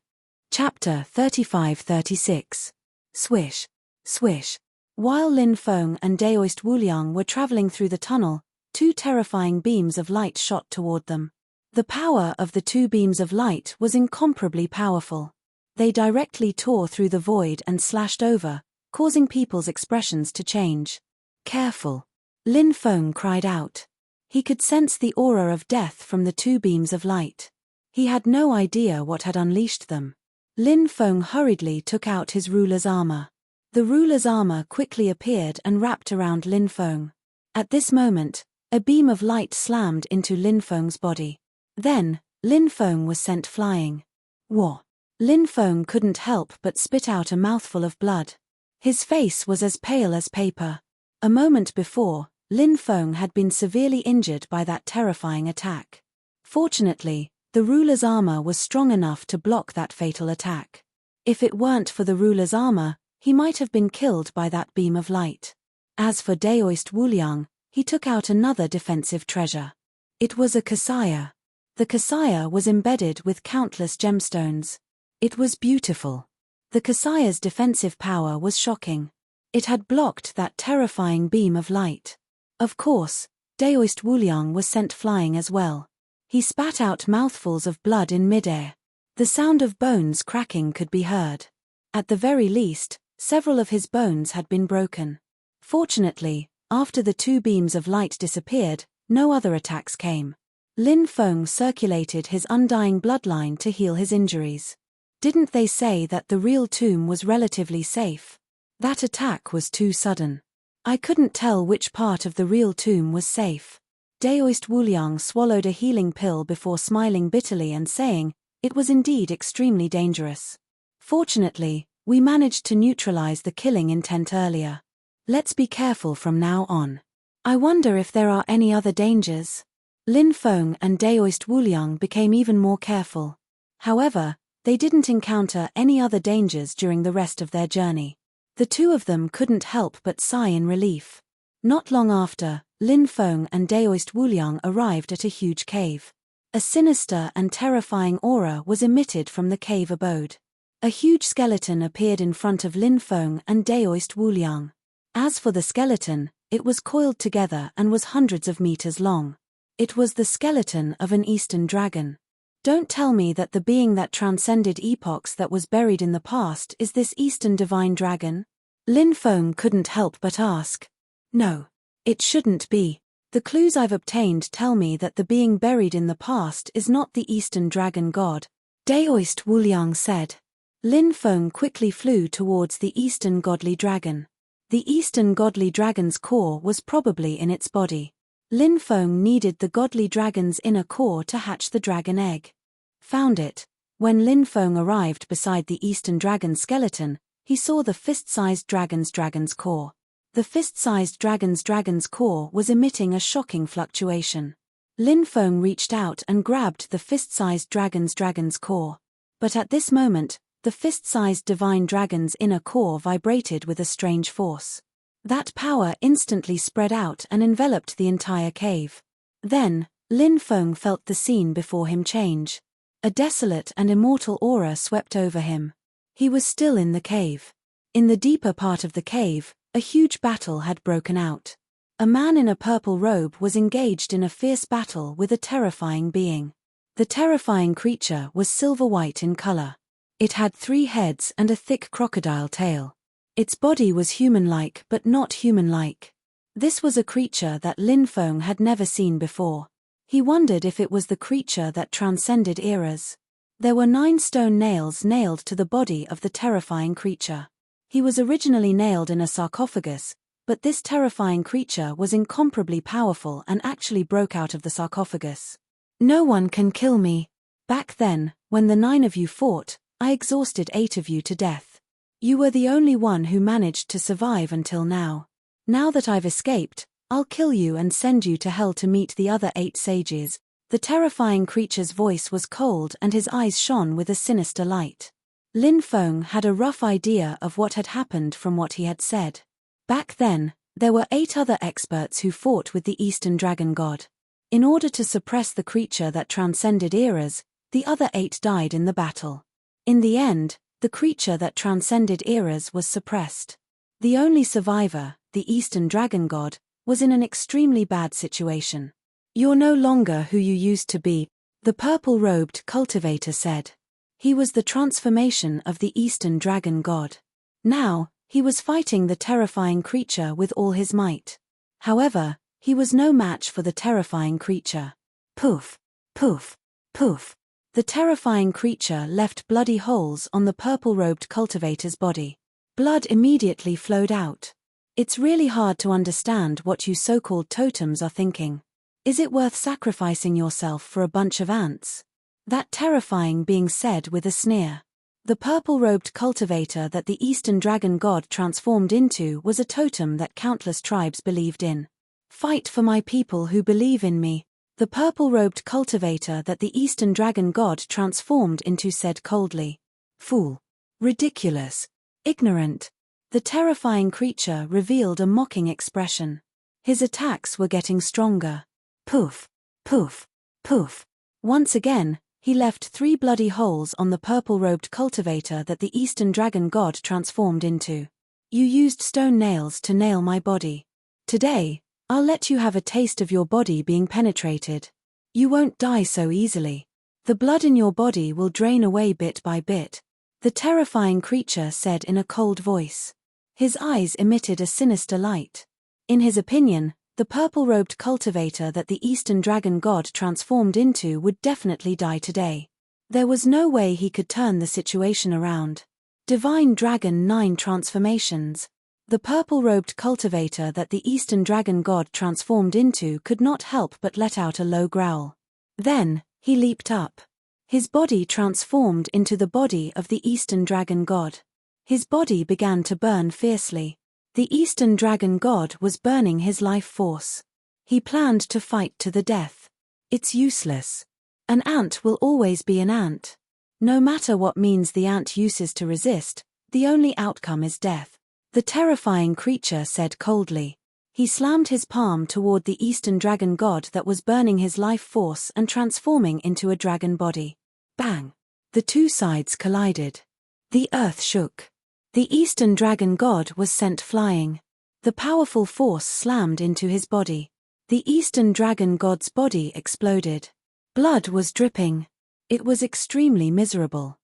S1: Chapter 35-36. Swish. Swish. While Lin Feng and Daoist Wu Liang were traveling through the tunnel, 2 terrifying beams of light shot toward them. The power of the 2 beams of light was incomparably powerful. They directly tore through the void and slashed over, causing people's expressions to change. Careful! Lin Feng cried out. He could sense the aura of death from the 2 beams of light. He had no idea what had unleashed them. Lin Feng hurriedly took out his ruler's armor. The ruler's armor quickly appeared and wrapped around Lin Feng. At this moment, a beam of light slammed into Lin Feng's body. Then, Lin Feng was sent flying. Whoa! Lin Feng couldn't help but spit out a mouthful of blood. His face was as pale as paper. A moment before, Lin Feng had been severely injured by that terrifying attack. Fortunately, the ruler's armor was strong enough to block that fatal attack. If it weren't for the ruler's armor, he might have been killed by that beam of light. As for Daoist Wu Liang, he took out another defensive treasure. It was a kasaya. The kasaya was embedded with countless gemstones. It was beautiful. The kasaya's defensive power was shocking. It had blocked that terrifying beam of light. Of course, Daoist Wu Liang was sent flying as well. He spat out mouthfuls of blood in midair. The sound of bones cracking could be heard. At the very least, several of his bones had been broken. Fortunately, after the 2 beams of light disappeared, no other attacks came. Lin Feng circulated his undying bloodline to heal his injuries. Didn't they say that the real tomb was relatively safe? That attack was too sudden. I couldn't tell which part of the real tomb was safe. Daoist Wu Liang swallowed a healing pill before smiling bitterly and saying, it was indeed extremely dangerous. Fortunately, we managed to neutralize the killing intent earlier. Let's be careful from now on. I wonder if there are any other dangers. Lin Feng and Daoist Wu Liang became even more careful. However, they didn't encounter any other dangers during the rest of their journey. The 2 of them couldn't help but sigh in relief. Not long after, Lin Feng and Daoist Wu Liang arrived at a huge cave. A sinister and terrifying aura was emitted from the cave abode. A huge skeleton appeared in front of Lin Feng and Daoist Wu Liang. As for the skeleton, it was coiled together and was hundreds of meters long. It was the skeleton of an Eastern dragon. Don't tell me that the being that transcended epochs that was buried in the past is this Eastern divine dragon? Lin Feng couldn't help but ask. No. It shouldn't be. The clues I've obtained tell me that the being buried in the past is not the Eastern dragon god. Daoist Wu Liang said. Lin Feng quickly flew towards the Eastern godly dragon. The Eastern godly dragon's core was probably in its body. Lin Feng needed the godly dragon's inner core to hatch the dragon egg. Found it. When Lin Feng arrived beside the Eastern Dragon's skeleton, he saw the fist-sized dragon's core. The fist-sized dragon's core was emitting a shocking fluctuation. Lin Feng reached out and grabbed the fist-sized dragon's core. But at this moment, the fist-sized divine dragon's inner core vibrated with a strange force. That power instantly spread out and enveloped the entire cave. Then, Lin Feng felt the scene before him change. A desolate and immortal aura swept over him. He was still in the cave. In the deeper part of the cave, a huge battle had broken out. A man in a purple robe was engaged in a fierce battle with a terrifying being. The terrifying creature was silver-white in color. It had 3 heads and a thick crocodile tail. Its body was human-like but not human-like. This was a creature that Lin Feng had never seen before. He wondered if it was the creature that transcended eras. There were 9 stone nails nailed to the body of the terrifying creature. He was originally nailed in a sarcophagus, but this terrifying creature was incomparably powerful and actually broke out of the sarcophagus. "No one can kill me. Back then, when the 9 of you fought, I exhausted 8 of you to death. You were the only one who managed to survive until now. Now that I've escaped, I'll kill you and send you to hell to meet the other 8 sages." The terrifying creature's voice was cold and his eyes shone with a sinister light. Lin Feng had a rough idea of what had happened from what he had said. Back then, there were 8 other experts who fought with the Eastern Dragon God. In order to suppress the creature that transcended eras, the other 8 died in the battle. In the end, the creature that transcended eras was suppressed. The only survivor, the Eastern Dragon God, was in an extremely bad situation. "You're no longer who you used to be," the purple-robed cultivator said. He was the transformation of the Eastern Dragon God. Now, he was fighting the terrifying creature with all his might. However, he was no match for the terrifying creature. Poof, poof, poof. The terrifying creature left bloody holes on the purple-robed cultivator's body. Blood immediately flowed out. It's really hard to understand what you so-called totems are thinking. Is it worth sacrificing yourself for a bunch of ants? That terrifying being said with a sneer. The purple-robed cultivator that the Eastern Dragon God transformed into was a totem that countless tribes believed in. "Fight for my people who believe in me," the purple-robed cultivator that the Eastern Dragon God transformed into said coldly. "Fool. Ridiculous. Ignorant." The terrifying creature revealed a mocking expression. His attacks were getting stronger. Poof, poof, poof. Once again, he left 3 bloody holes on the purple-robed cultivator that the Eastern Dragon God transformed into. "You used stone nails to nail my body. Today, I'll let you have a taste of your body being penetrated. You won't die so easily. The blood in your body will drain away bit by bit," the terrifying creature said in a cold voice. His eyes emitted a sinister light. In his opinion, the purple-robed cultivator that the Eastern Dragon God transformed into would definitely die today. There was no way he could turn the situation around. Divine Dragon 9 transformations. The purple-robed cultivator that the Eastern Dragon God transformed into could not help but let out a low growl. Then, he leaped up. His body transformed into the body of the Eastern Dragon God. His body began to burn fiercely. The Eastern Dragon God was burning his life force. He planned to fight to the death. It's useless. An ant will always be an ant. No matter what means the ant uses to resist, the only outcome is death, the terrifying creature said coldly. He slammed his palm toward the Eastern Dragon God that was burning his life force and transforming into a dragon body. Bang! The 2 sides collided. The earth shook. The Eastern Dragon God was sent flying. The powerful force slammed into his body. The Eastern Dragon God's body exploded. Blood was dripping. It was extremely miserable.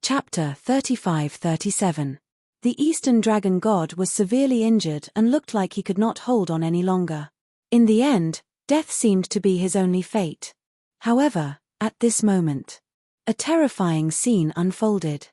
S1: Chapter 35-37. The Eastern Dragon God was severely injured and looked like he could not hold on any longer. In the end, death seemed to be his only fate. However, at this moment, a terrifying scene unfolded.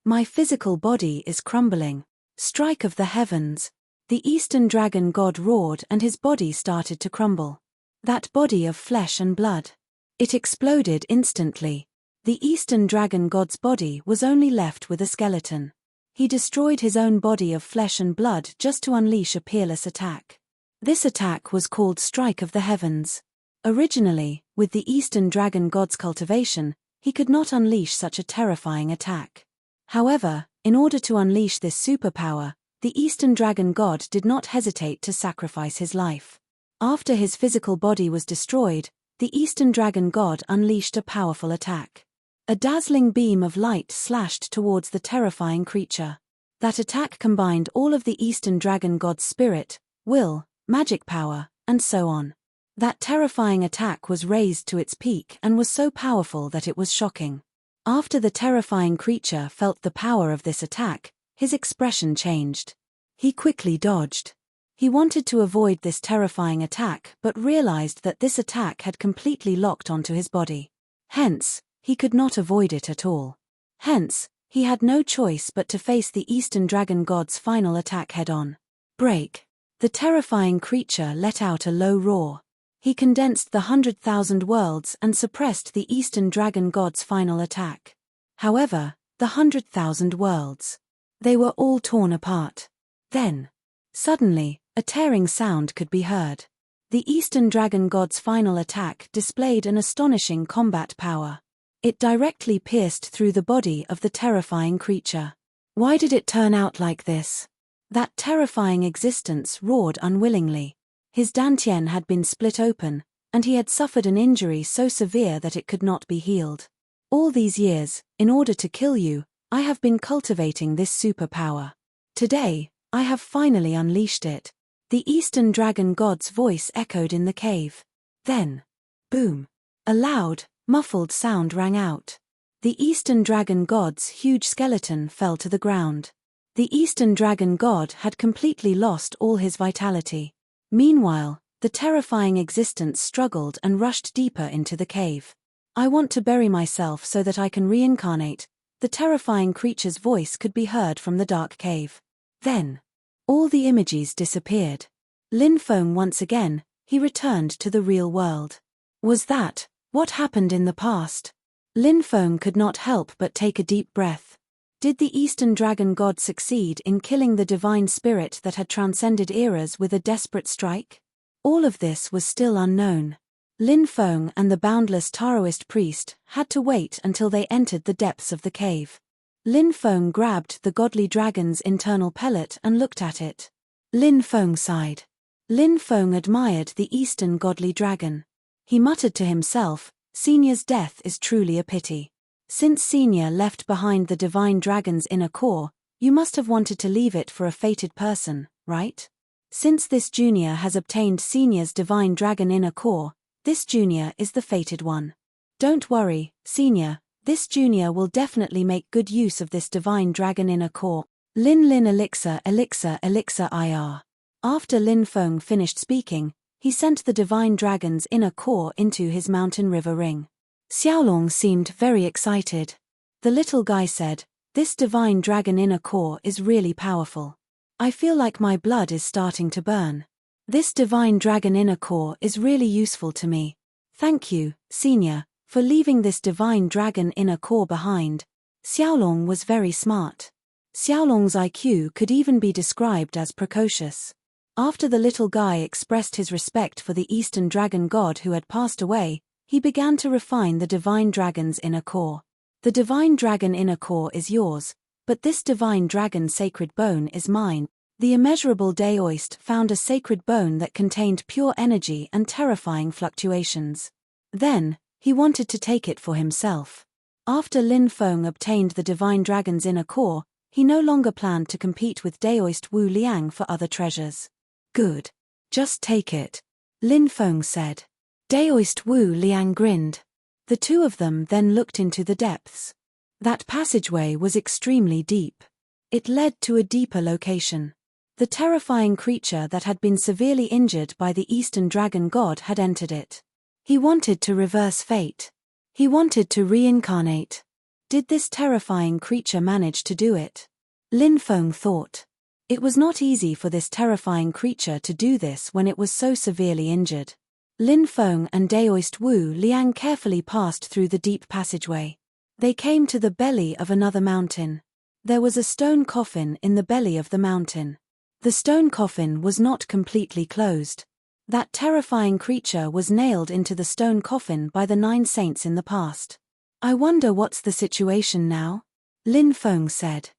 S1: "My physical body is crumbling. Strike of the heavens." The Eastern Dragon God roared and his body started to crumble. That body of flesh and blood. It exploded instantly. The Eastern Dragon God's body was only left with a skeleton. He destroyed his own body of flesh and blood just to unleash a peerless attack. This attack was called Strike of the Heavens. Originally, with the Eastern Dragon God's cultivation, he could not unleash such a terrifying attack. However, in order to unleash this superpower, the Eastern Dragon God did not hesitate to sacrifice his life. After his physical body was destroyed, the Eastern Dragon God unleashed a powerful attack. A dazzling beam of light slashed towards the terrifying creature. That attack combined all of the Eastern Dragon God's spirit, will, magic power, and so on. That terrifying attack was raised to its peak and was so powerful that it was shocking. After the terrifying creature felt the power of this attack, his expression changed. He quickly dodged. He wanted to avoid this terrifying attack but realized that this attack had completely locked onto his body. Hence, he could not avoid it at all. Hence, he had no choice but to face the Eastern Dragon God's final attack head-on. Break. The terrifying creature let out a low roar. He condensed the 100,000 worlds and suppressed the Eastern Dragon God's final attack. However, the 100,000 worlds. They were all torn apart. Then, suddenly, a tearing sound could be heard. The Eastern Dragon God's final attack displayed an astonishing combat power. It directly pierced through the body of the terrifying creature. Why did it turn out like this? That terrifying existence roared unwillingly. His dantian had been split open, and he had suffered an injury so severe that it could not be healed. All these years, in order to kill you, I have been cultivating this superpower. Today, I have finally unleashed it. The Eastern Dragon God's voice echoed in the cave. Then, boom! A loud, muffled sound rang out. The Eastern Dragon God's huge skeleton fell to the ground. The Eastern Dragon God had completely lost all his vitality. Meanwhile, the terrifying existence struggled and rushed deeper into the cave. I want to bury myself so that I can reincarnate. The terrifying creature's voice could be heard from the dark cave. Then, all the images disappeared. Lin Feng once again, he returned to the real world. Was that what happened in the past? Lin Feng could not help but take a deep breath. Did the Eastern Dragon God succeed in killing the divine spirit that had transcended eras with a desperate strike? All of this was still unknown. Lin Feng and the boundless Taoist priest had to wait until they entered the depths of the cave. Lin Feng grabbed the godly dragon's internal pellet and looked at it. Lin Feng sighed. Lin Feng admired the Eastern godly dragon. He muttered to himself, Senior's death is truly a pity. Since Senior left behind the divine dragon's inner core, you must have wanted to leave it for a fated person, right? Since this junior has obtained Senior's divine dragon inner core, this junior is the fated one. Don't worry, Senior, this junior will definitely make good use of this divine dragon inner core. Lin elixir IR. After Lin Feng finished speaking, he sent the divine dragon's inner core into his mountain river ring. Xiaolong seemed very excited. The little guy said, "This divine dragon inner core is really powerful. I feel like my blood is starting to burn. This divine dragon inner core is really useful to me. Thank you, Senior, for leaving this divine dragon inner core behind." Xiaolong was very smart. Xiaolong's IQ could even be described as precocious. After the little guy expressed his respect for the Eastern Dragon God who had passed away, he began to refine the divine dragon's inner core. The divine dragon inner core is yours, but this divine dragon sacred bone is mine. The immeasurable Daoist found a sacred bone that contained pure energy and terrifying fluctuations. Then, he wanted to take it for himself. After Lin Feng obtained the divine dragon's inner core, he no longer planned to compete with Daoist Wu Liang for other treasures. Good. Just take it, Lin Feng said. Daoist Wu Liang grinned. The two of them then looked into the depths. That passageway was extremely deep. It led to a deeper location. The terrifying creature that had been severely injured by the Eastern Dragon God had entered it. He wanted to reverse fate. He wanted to reincarnate. Did this terrifying creature manage to do it? Lin Feng thought. It was not easy for this terrifying creature to do this when it was so severely injured. Lin Feng and Daoist Wu Liang carefully passed through the deep passageway. They came to the belly of another mountain. There was a stone coffin in the belly of the mountain. The stone coffin was not completely closed. That terrifying creature was nailed into the stone coffin by the 9 saints in the past. I wonder what's the situation now? Lin Feng said.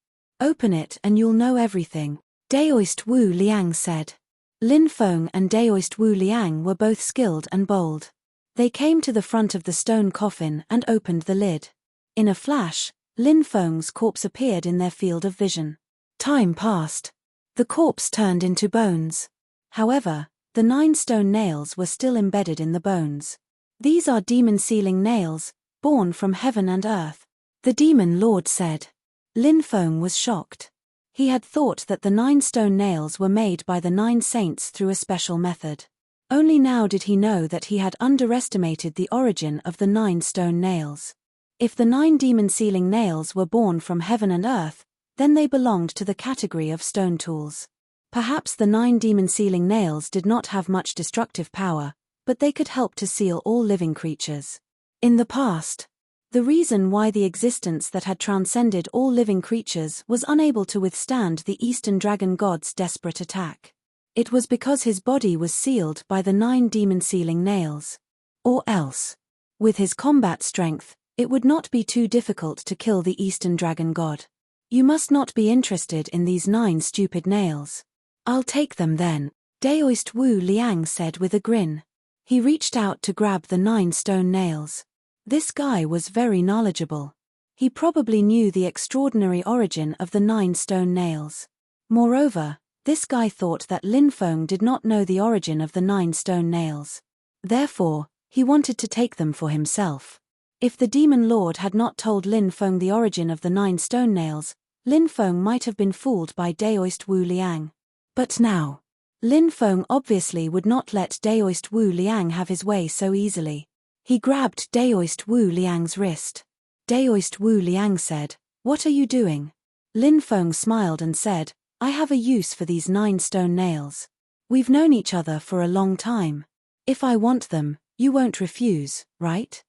S1: Open it and you'll know everything, Daoist Wu Liang said. Lin Feng and Daoist Wu Liang were both skilled and bold. They came to the front of the stone coffin and opened the lid. In a flash, Lin Feng's corpse appeared in their field of vision. Time passed. The corpse turned into bones. However, the 9 stone nails were still embedded in the bones. These are demon sealing nails, born from heaven and earth, the demon lord said. Lin Feng was shocked. He had thought that the 9 stone nails were made by the 9 saints through a special method. Only now did he know that he had underestimated the origin of the 9 stone nails. If the 9 demon sealing nails were born from heaven and earth, then they belonged to the category of stone tools. Perhaps the 9 demon sealing nails did not have much destructive power, but they could help to seal all living creatures. In the past, the reason why the existence that had transcended all living creatures was unable to withstand the Eastern Dragon God's desperate attack. It was because his body was sealed by the 9 demon sealing nails. Or else, with his combat strength, it would not be too difficult to kill the Eastern Dragon God. You must not be interested in these 9 stupid nails. I'll take them then, Daoist Wu Liang said with a grin. He reached out to grab the 9 stone nails. This guy was very knowledgeable. He probably knew the extraordinary origin of the 9 stone nails. Moreover, this guy thought that Lin Feng did not know the origin of the 9 stone nails. Therefore, he wanted to take them for himself. If the demon lord had not told Lin Feng the origin of the 9 stone nails, Lin Feng might have been fooled by Daoist Wu Liang. But now, Lin Feng obviously would not let Daoist Wu Liang have his way so easily. He grabbed Daoist Wu Liang's wrist. Daoist Wu Liang said, "What are you doing?" Lin Feng smiled and said, "I have a use for these 9 stone nails. We've known each other for a long time. If I want them, you won't refuse, right?"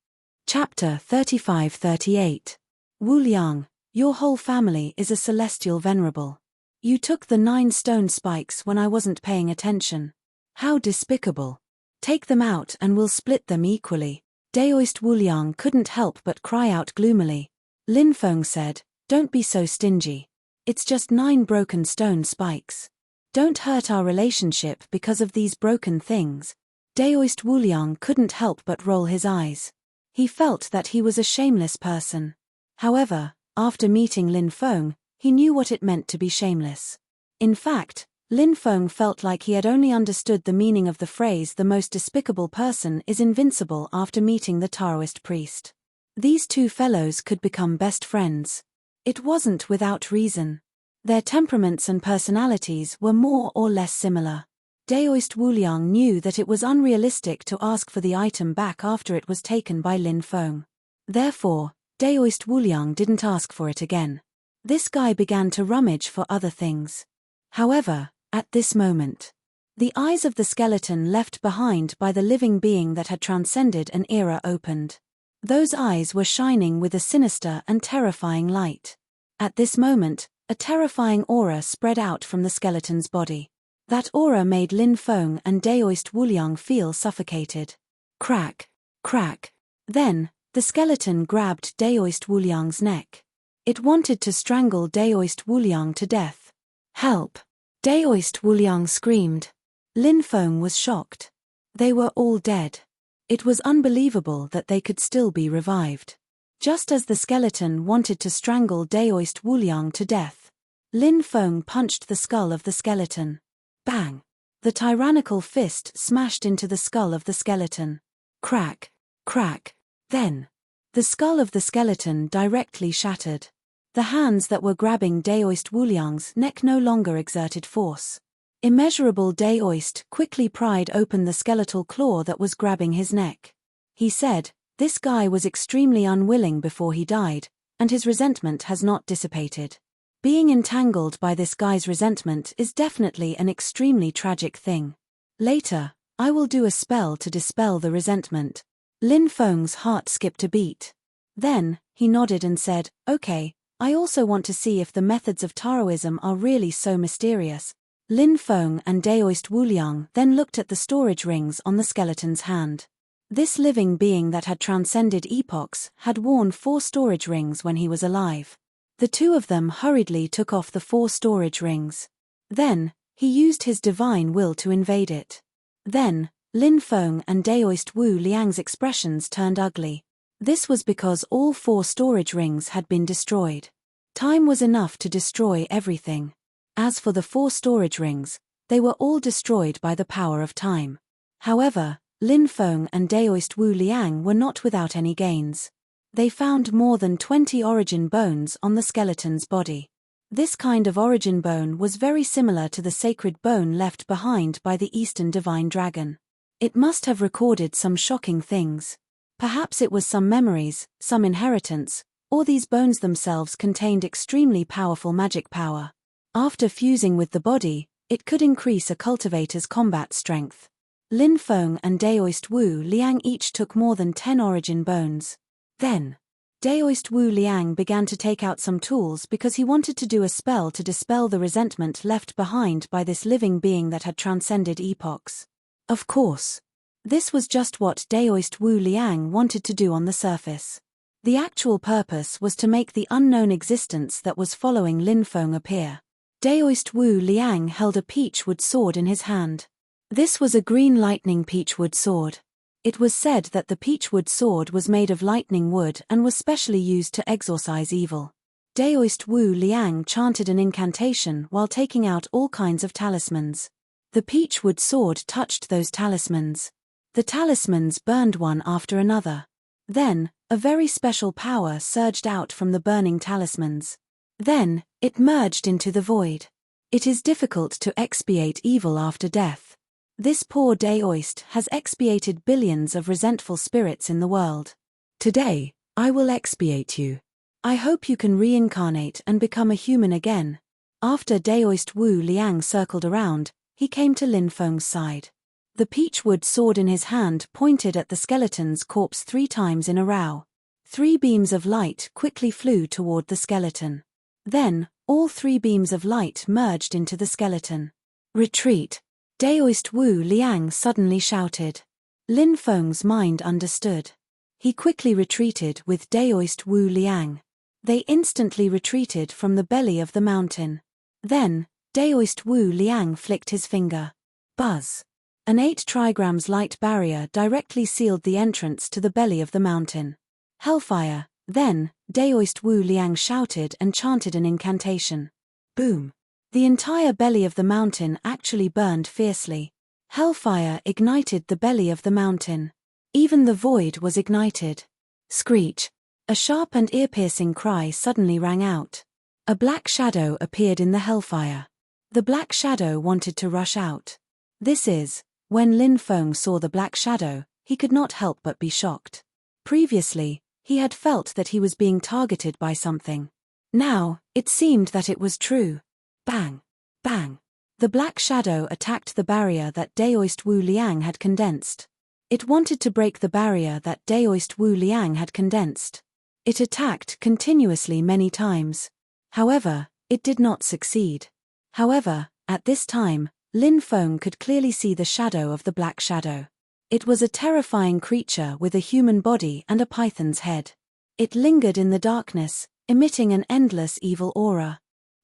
S1: Chapter 35-38. Wu Liang, your whole family is a celestial venerable. You took the 9 stone spikes when I wasn't paying attention. How despicable. Take them out and we'll split them equally. Daoist Wu Liang couldn't help but cry out gloomily. Lin Feng said, "Don't be so stingy. It's just 9 broken stone spikes. Don't hurt our relationship because of these broken things." Daoist Wu Liang couldn't help but roll his eyes. He felt that he was a shameless person. However, after meeting Lin Feng, he knew what it meant to be shameless. In fact, Lin Feng felt like he had only understood the meaning of the phrase "the most despicable person is invincible" after meeting the Taoist priest. These 2 fellows could become best friends. It wasn't without reason. Their temperaments and personalities were more or less similar. Daoist Wu Liang knew that it was unrealistic to ask for the item back after it was taken by Lin Feng. Therefore, Daoist Wu Liang didn't ask for it again. This guy began to rummage for other things. However, at this moment, the eyes of the skeleton left behind by the living being that had transcended an era opened. Those eyes were shining with a sinister and terrifying light. At this moment, a terrifying aura spread out from the skeleton's body. That aura made Lin Feng and Daoist Wu Liang feel suffocated. Crack, crack. Then, the skeleton grabbed Daoist Wu Liang's neck. It wanted to strangle Daoist Wu Liang to death. "Help!" Daoist Wu Liang screamed. Lin Feng was shocked. They were all dead. It was unbelievable that they could still be revived. Just as the skeleton wanted to strangle Daoist Wu Liang to death, Lin Feng punched the skull of the skeleton. Bang! The tyrannical fist smashed into the skull of the skeleton. Crack, crack. Then, the skull of the skeleton directly shattered. The hands that were grabbing Daoist Wu Liang's neck no longer exerted force. Immeasurable Daoist quickly pried open the skeletal claw that was grabbing his neck. He said, "This guy was extremely unwilling before he died, and his resentment has not dissipated. Being entangled by this guy's resentment is definitely an extremely tragic thing. Later, I will do a spell to dispel the resentment." Lin Feng's heart skipped a beat. Then, he nodded and said, "Okay, I also want to see if the methods of Taoism are really so mysterious." Lin Feng and Daoist Wuliang then looked at the storage rings on the skeleton's hand. This living being that had transcended epochs had worn 4 storage rings when he was alive. The two of them hurriedly took off the 4 storage rings. Then, he used his divine will to invade it. Then, Lin Feng and Daoist Wu Liang's expressions turned ugly. This was because all 4 storage rings had been destroyed. Time was enough to destroy everything. As for the 4 storage rings, they were all destroyed by the power of time. However, Lin Feng and Daoist Wu Liang were not without any gains. They found more than 20 origin bones on the skeleton's body. This kind of origin bone was very similar to the sacred bone left behind by the Eastern divine dragon. It must have recorded some shocking things. Perhaps it was some memories, some inheritance, or these bones themselves contained extremely powerful magic power. After fusing with the body, it could increase a cultivator's combat strength. Lin Feng and Daoist Wu Liang each took more than 10 origin bones. Then, Daoist Wu Liang began to take out some tools because he wanted to do a spell to dispel the resentment left behind by this living being that had transcended epochs. Of course, this was just what Daoist Wu Liang wanted to do on the surface. The actual purpose was to make the unknown existence that was following Lin Feng appear. Daoist Wu Liang held a peachwood sword in his hand. This was a green lightning peachwood sword. It was said that the peachwood sword was made of lightning wood and was specially used to exorcise evil. Daoist Wu Liang chanted an incantation while taking out all kinds of talismans. The peachwood sword touched those talismans. The talismans burned one after another. Then, a very special power surged out from the burning talismans. Then, it merged into the void. It is difficult to expiate evil after death. This poor Daoist has expiated billions of resentful spirits in the world. Today, I will expiate you. I hope you can reincarnate and become a human again. After Daoist Wu Liang circled around, he came to Lin Feng's side. The peachwood sword in his hand pointed at the skeleton's corpse 3 times in a row. 3 beams of light quickly flew toward the skeleton. Then, all 3 beams of light merged into the skeleton. "Retreat!" Daoist Wu Liang suddenly shouted. Lin Feng's mind understood. He quickly retreated with Daoist Wu Liang. They instantly retreated from the belly of the mountain. Then, Daoist Wu Liang flicked his finger. Buzz! An 8 trigrams light barrier directly sealed the entrance to the belly of the mountain. Hellfire! Then, Daoist Wu Liang shouted and chanted an incantation. Boom! The entire belly of the mountain actually burned fiercely. Hellfire ignited the belly of the mountain. Even the void was ignited. Screech! A sharp and ear-piercing cry suddenly rang out. A black shadow appeared in the hellfire. The black shadow wanted to rush out. This is, when Lin Feng saw the black shadow, he could not help but be shocked. Previously, he had felt that he was being targeted by something. Now, it seemed that it was true. Bang! Bang! The black shadow attacked the barrier that Daoist Wu Liang had condensed. It wanted to break the barrier that Daoist Wu Liang had condensed. It attacked continuously many times. However, it did not succeed. However, at this time, Lin Feng could clearly see the shadow of the black shadow. It was a terrifying creature with a human body and a python's head. It lingered in the darkness, emitting an endless evil aura.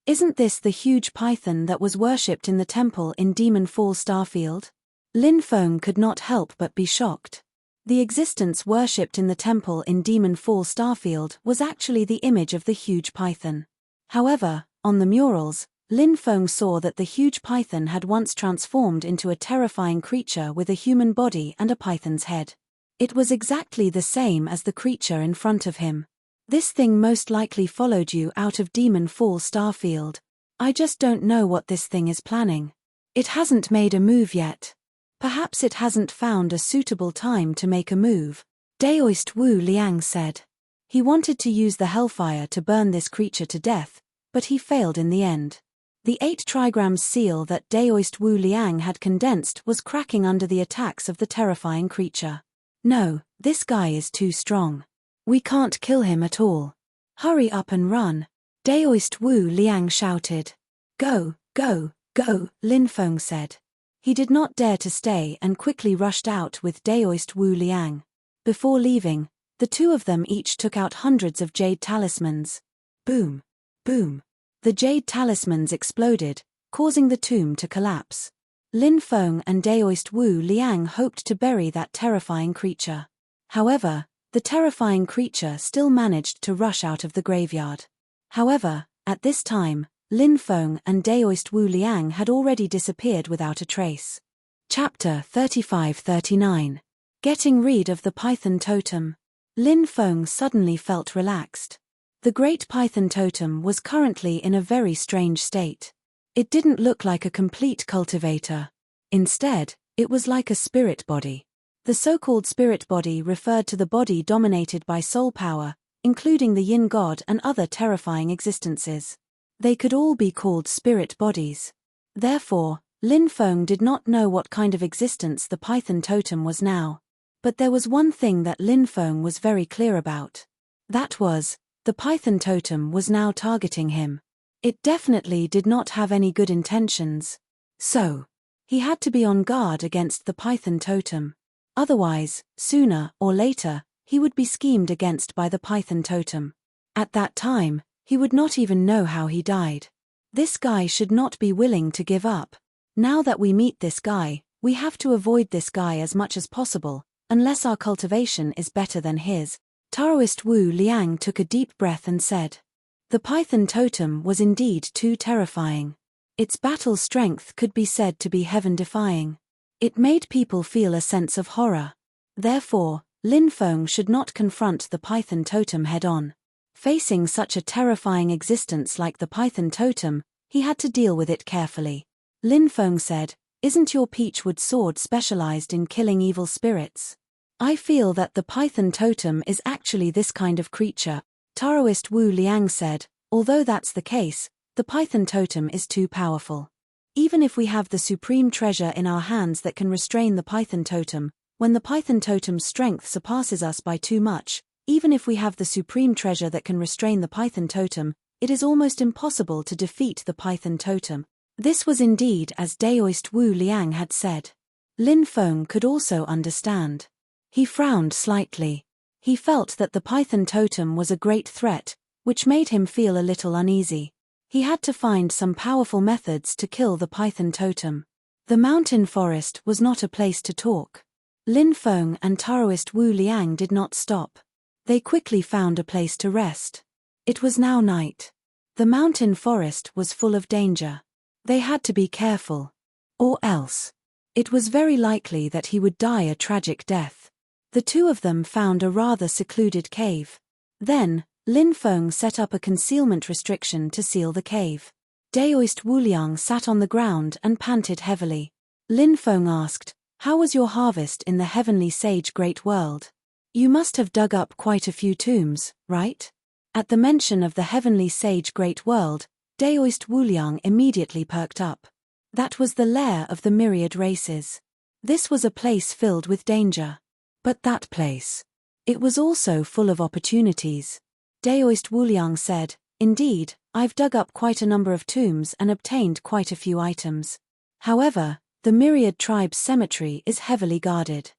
S1: Isn't this the huge python that was worshipped in the temple in Demon Fall Starfield? Lin Feng could not help but be shocked. The existence worshipped in the temple in Demon Fall Starfield was actually the image of the huge python. However, on the murals, Lin Feng saw that the huge python had once transformed into a terrifying creature with a human body and a python's head. It was exactly the same as the creature in front of him. This thing most likely followed you out of Demon Fall Starfield. I just don't know what this thing is planning. It hasn't made a move yet. Perhaps it hasn't found a suitable time to make a move, Daoist Wu Liang said. He wanted to use the hellfire to burn this creature to death, but he failed in the end. The 8 trigrams seal that Daoist Wu Liang had condensed was cracking under the attacks of the terrifying creature. No, this guy is too strong. We can't kill him at all. Hurry up and run, Daoist Wu Liang shouted. Go, go, go, Lin Feng said. He did not dare to stay and quickly rushed out with Daoist Wu Liang. Before leaving, the two of them each took out hundreds of jade talismans. Boom, boom. The jade talismans exploded, causing the tomb to collapse. Lin Feng and Daoist Wu Liang hoped to bury that terrifying creature. However, the terrifying creature still managed to rush out of the graveyard. However, at this time, Lin Feng and Daoist Wu Liang had already disappeared without a trace. Chapter 35-39. Getting rid of the Python Totem. Lin Feng suddenly felt relaxed. The Great Python Totem was currently in a very strange state. It didn't look like a complete cultivator. Instead, it was like a spirit body. The so-called spirit body referred to the body dominated by soul power, including the Yin God and other terrifying existences. They could all be called spirit bodies. Therefore, Lin Feng did not know what kind of existence the Python Totem was now. But there was one thing that Lin Feng was very clear about. That was, the Python Totem was now targeting him. It definitely did not have any good intentions. So, he had to be on guard against the Python Totem. Otherwise, sooner or later, he would be schemed against by the Python Totem. At that time, he would not even know how he died. This guy should not be willing to give up. Now that we meet this guy, we have to avoid this guy as much as possible, unless our cultivation is better than his. Taoist Wu Liang took a deep breath and said. The Python Totem was indeed too terrifying. Its battle strength could be said to be heaven-defying. It made people feel a sense of horror. Therefore, Lin Feng should not confront the Python Totem head-on. Facing such a terrifying existence like the Python Totem, he had to deal with it carefully. Lin Feng said, Isn't your peachwood sword specialized in killing evil spirits? I feel that the Python Totem is actually this kind of creature. Taoist Wu Liang said, although that's the case, the Python Totem is too powerful. Even if we have the supreme treasure in our hands that can restrain the Python Totem, when the Python Totem's strength surpasses us by too much, even if we have the supreme treasure that can restrain the Python Totem, it is almost impossible to defeat the Python Totem. This was indeed as Daoist Wu Liang had said. Lin Feng could also understand. He frowned slightly. He felt that the Python Totem was a great threat, which made him feel a little uneasy. He had to find some powerful methods to kill the Python Totem. The mountain forest was not a place to talk. Lin Feng and Taoist Wu Liang did not stop. They quickly found a place to rest. It was now night. The mountain forest was full of danger. They had to be careful. Or else. It was very likely that he would die a tragic death. The two of them found a rather secluded cave. Then, Lin Feng set up a concealment restriction to seal the cave. Daoist Wu Liang sat on the ground and panted heavily. Lin Feng asked, How was your harvest in the heavenly sage great world? You must have dug up quite a few tombs, right? At the mention of the heavenly sage great world, Daoist Wu Liang immediately perked up. That was the lair of the myriad races. This was a place filled with danger. But that place. It was also full of opportunities. Daoist Wu Liang said, Indeed, I've dug up quite a number of tombs and obtained quite a few items. However, the myriad tribe's cemetery is heavily guarded.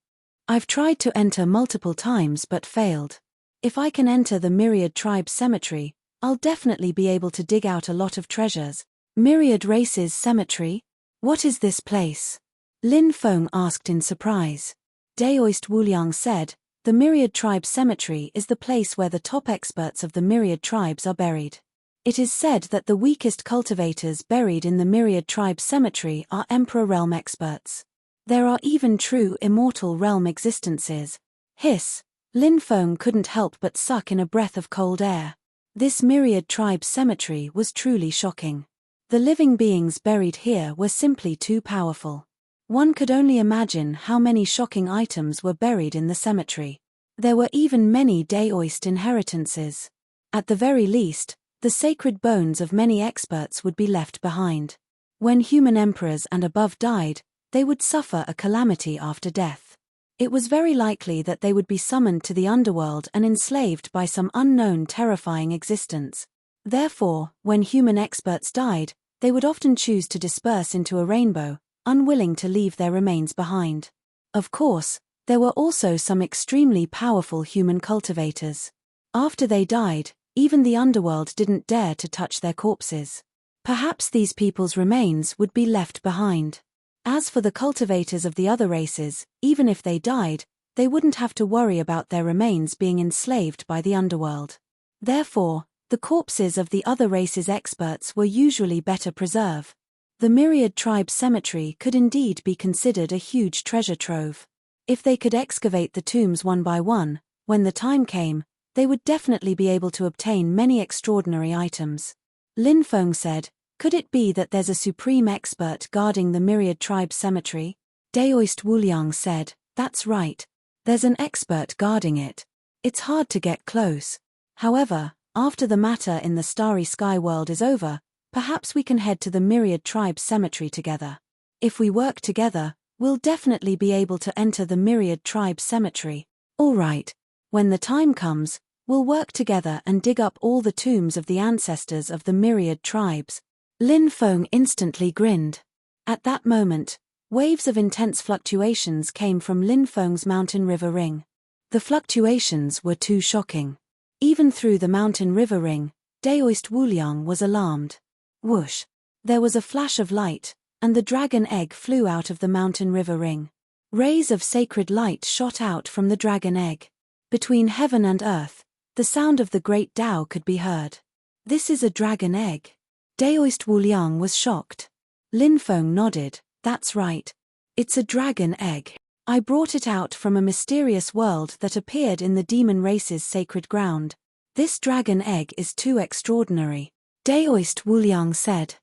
S1: I've tried to enter multiple times but failed. If I can enter the myriad tribe's cemetery, I'll definitely be able to dig out a lot of treasures. Myriad races cemetery? What is this place? Lin Feng asked in surprise. Daoist Wu Liang said, The myriad tribe cemetery is the place where the top experts of the myriad tribes are buried. It is said that the weakest cultivators buried in the myriad tribe cemetery are Emperor Realm experts. There are even true immortal realm existences. Hiss. Lin Feng couldn't help but suck in a breath of cold air. This myriad tribe cemetery was truly shocking. The living beings buried here were simply too powerful. One could only imagine how many shocking items were buried in the cemetery. There were even many Daoist inheritances. At the very least, the sacred bones of many experts would be left behind. When human emperors and above died, they would suffer a calamity after death. It was very likely that they would be summoned to the underworld and enslaved by some unknown terrifying existence. Therefore, when human experts died, they would often choose to disperse into a rainbow, unwilling to leave their remains behind. Of course, there were also some extremely powerful human cultivators. After they died, even the underworld didn't dare to touch their corpses. Perhaps these people's remains would be left behind. As for the cultivators of the other races, even if they died, they wouldn't have to worry about their remains being enslaved by the underworld. Therefore, the corpses of the other races' experts were usually better preserved. The myriad tribe cemetery could indeed be considered a huge treasure trove. If they could excavate the tombs one by one, when the time came, they would definitely be able to obtain many extraordinary items. Lin Feng said, "Could it be that there's a supreme expert guarding the myriad tribe cemetery?" Daoist Wuliang said, "That's right. There's an expert guarding it. It's hard to get close. However, after the matter in the Starry Sky world is over, perhaps we can head to the myriad tribe cemetery together. If we work together, we'll definitely be able to enter the myriad tribe cemetery." "All right. When the time comes, we'll work together and dig up all the tombs of the ancestors of the myriad tribes." Lin Feng instantly grinned. At that moment, waves of intense fluctuations came from Lin Feng's mountain river ring. The fluctuations were too shocking. Even through the mountain river ring, Daoist Wuliang was alarmed. Whoosh! There was a flash of light, and the dragon egg flew out of the mountain river ring. Rays of sacred light shot out from the dragon egg. Between heaven and earth, the sound of the great Tao could be heard. "This is a dragon egg." Daoist Wuliang was shocked. Lin Feng nodded, "That's right. It's a dragon egg. I brought it out from a mysterious world that appeared in the demon race's sacred ground. This dragon egg is too extraordinary," Daoist Wuliang said.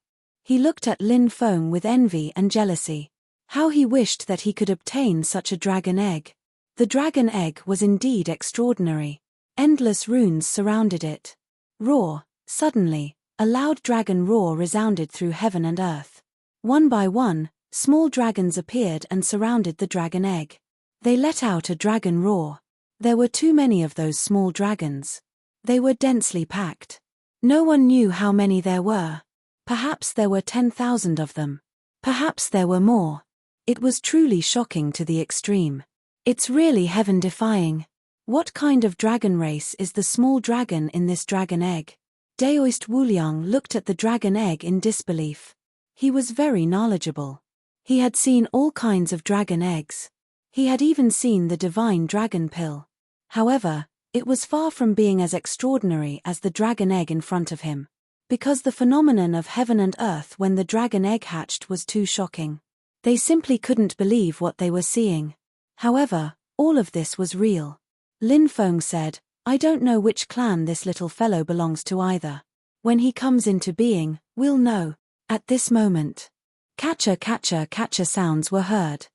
S1: He looked at Lin Feng with envy and jealousy. How he wished that he could obtain such a dragon egg. The dragon egg was indeed extraordinary. Endless runes surrounded it. Roar! Suddenly, a loud dragon roar resounded through heaven and earth. One by one, small dragons appeared and surrounded the dragon egg. They let out a dragon roar. There were too many of those small dragons. They were densely packed. No one knew how many there were. Perhaps there were 10,000 of them. Perhaps there were more. It was truly shocking to the extreme. It's really heaven-defying. What kind of dragon race is the small dragon in this dragon egg? Daoist Wuliang looked at the dragon egg in disbelief. He was very knowledgeable. He had seen all kinds of dragon eggs. He had even seen the divine dragon pill. However, it was far from being as extraordinary as the dragon egg in front of him. Because the phenomenon of heaven and earth when the dragon egg hatched was too shocking. They simply couldn't believe what they were seeing. However, all of this was real. Lin Feng said, "I don't know which clan this little fellow belongs to either. When he comes into being, we'll know." At this moment, catcher catcher catcher sounds were heard.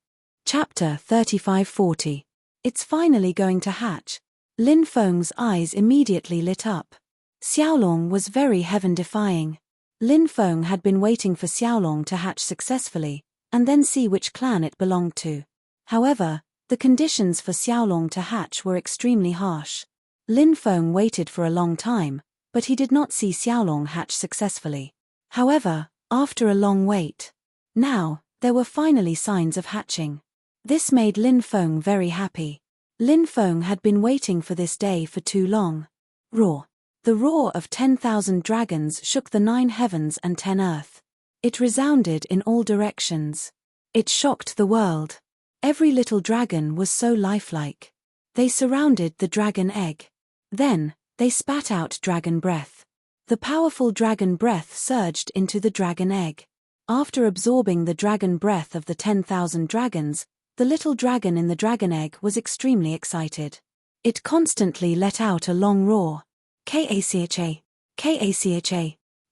S1: Chapter 3540. It's finally going to hatch. Lin Feng's eyes immediately lit up. Xiaolong was very heaven-defying. Lin Feng had been waiting for Xiaolong to hatch successfully, and then see which clan it belonged to. However, the conditions for Xiaolong to hatch were extremely harsh. Lin Feng waited for a long time, but he did not see Xiaolong hatch successfully. However, after a long wait, now, there were finally signs of hatching. This made Lin Feng very happy. Lin Feng had been waiting for this day for too long. Roar! The roar of 10,000 dragons shook the 9 heavens and 10 earth. It resounded in all directions. It shocked the world. Every little dragon was so lifelike. They surrounded the dragon egg. Then, they spat out dragon breath. The powerful dragon breath surged into the dragon egg. After absorbing the dragon breath of the 10,000 dragons, the little dragon in the dragon egg was extremely excited. It constantly let out a long roar. Kacha, kacha,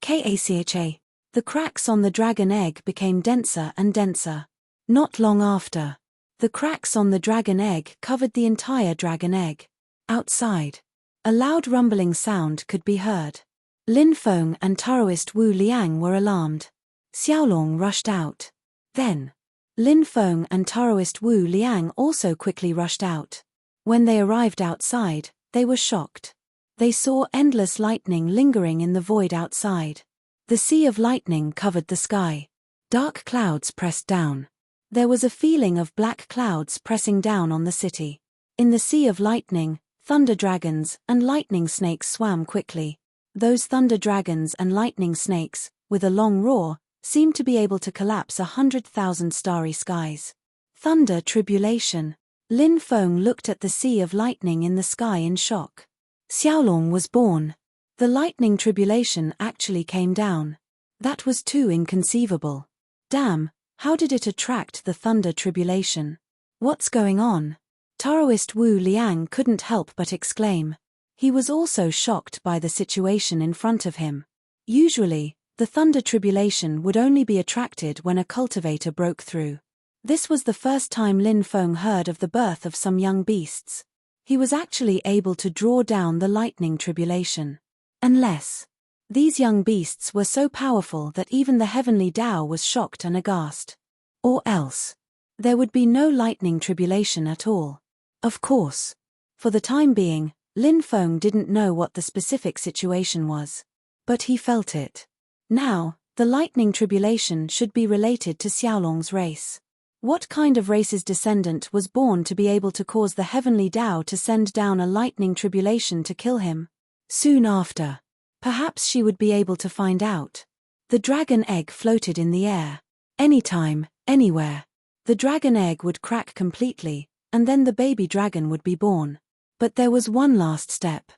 S1: kacha. The cracks on the dragon egg became denser and denser. Not long after, the cracks on the dragon egg covered the entire dragon egg. Outside, a loud rumbling sound could be heard. Lin Feng and Taoist Wu Liang were alarmed. Xiaolong rushed out. Then, Lin Feng and Taoist Wu Liang also quickly rushed out. When they arrived outside, they were shocked. They saw endless lightning lingering in the void outside. The sea of lightning covered the sky. Dark clouds pressed down. There was a feeling of black clouds pressing down on the city. In the sea of lightning, thunder dragons and lightning snakes swam quickly. Those thunder dragons and lightning snakes, with a long roar, seemed to be able to collapse 100,000 starry skies. Thunder tribulation. Lin Feng looked at the sea of lightning in the sky in shock. Xiaolong was born. The lightning tribulation actually came down. That was too inconceivable. Damn, how did it attract the thunder tribulation? What's going on? Taoist Wu Liang couldn't help but exclaim. He was also shocked by the situation in front of him. Usually, the thunder tribulation would only be attracted when a cultivator broke through. This was the first time Lin Feng heard of the birth of some young beasts. He was actually able to draw down the lightning tribulation. Unless these young beasts were so powerful that even the heavenly Tao was shocked and aghast. Or else, there would be no lightning tribulation at all. Of course. For the time being, Lin Feng didn't know what the specific situation was. But he felt it. Now, the lightning tribulation should be related to Xiaolong's race. What kind of race's descendant was born to be able to cause the heavenly Tao to send down a lightning tribulation to kill him? Soon after. Perhaps she would be able to find out. The dragon egg floated in the air. Anytime, anywhere. The dragon egg would crack completely, and then the baby dragon would be born. But there was one last step.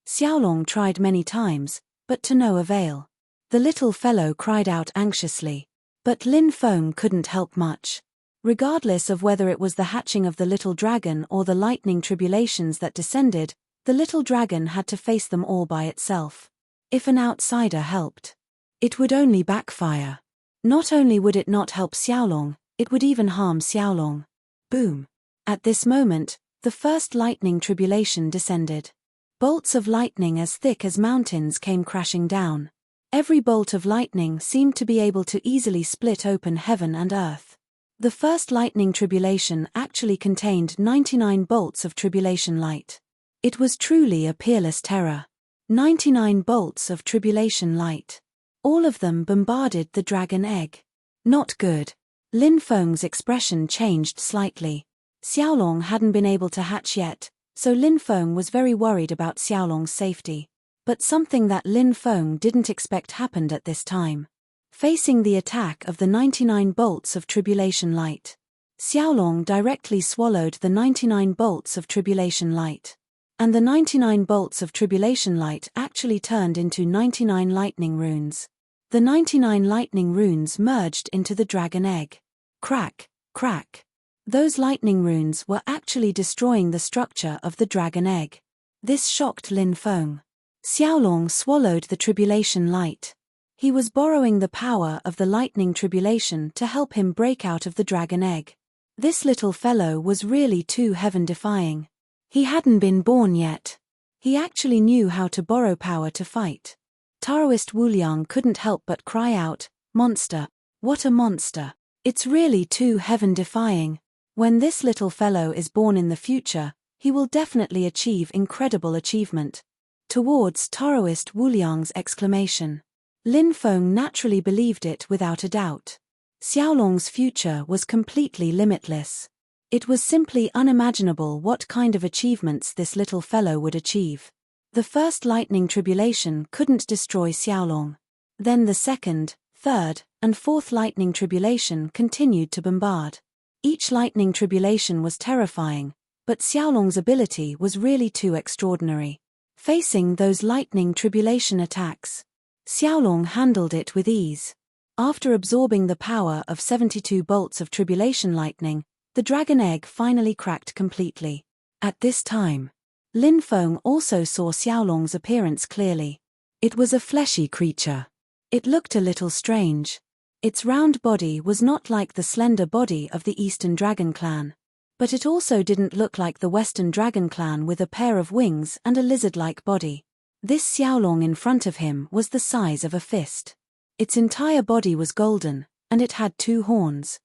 S1: Xiaolong tried many times, but to no avail. The little fellow cried out anxiously. But Lin Feng couldn't help much. Regardless of whether it was the hatching of the little dragon or the lightning tribulations that descended, the little dragon had to face them all by itself. If an outsider helped, it would only backfire. Not only would it not help Xiaolong, it would even harm Xiaolong. Boom. At this moment, the first lightning tribulation descended. Bolts of lightning as thick as mountains came crashing down. Every bolt of lightning seemed to be able to easily split open heaven and earth. The first lightning tribulation actually contained 99 bolts of tribulation light. It was truly a peerless terror. 99 bolts of tribulation light. All of them bombarded the dragon egg. Not good. Lin Feng's expression changed slightly. Xiaolong hadn't been able to hatch yet, so Lin Feng was very worried about Xiaolong's safety. But something that Lin Feng didn't expect happened at this time. Facing the attack of the 99 bolts of tribulation light, Xiaolong directly swallowed the 99 bolts of tribulation light. And the 99 bolts of tribulation light actually turned into 99 lightning runes. The 99 lightning runes merged into the dragon egg. Crack, crack. Those lightning runes were actually destroying the structure of the dragon egg. This shocked Lin Feng. Xiaolong swallowed the tribulation light. He was borrowing the power of the lightning tribulation to help him break out of the dragon egg. This little fellow was really too heaven-defying. He hadn't been born yet. He actually knew how to borrow power to fight. Taoist Wu Liang couldn't help but cry out, "Monster! What a monster! It's really too heaven-defying. When this little fellow is born in the future, he will definitely achieve incredible achievement." Towards Taoist Wu Liang's exclamation, Lin Feng naturally believed it without a doubt. Xiaolong's future was completely limitless. It was simply unimaginable what kind of achievements this little fellow would achieve. The first lightning tribulation couldn't destroy Xiaolong. Then the second, third, and fourth lightning tribulation continued to bombard. Each lightning tribulation was terrifying, but Xiaolong's ability was really too extraordinary. Facing those lightning tribulation attacks, Xiaolong handled it with ease. After absorbing the power of 72 bolts of tribulation lightning, the dragon egg finally cracked completely. At this time, Lin Feng also saw Xiaolong's appearance clearly. It was a fleshy creature. It looked a little strange. Its round body was not like the slender body of the Eastern Dragon Clan. But it also didn't look like the Western Dragon Clan with a pair of wings and a lizard-like body. This Xiaolong in front of him was the size of a fist. Its entire body was golden, and it had 2 horns.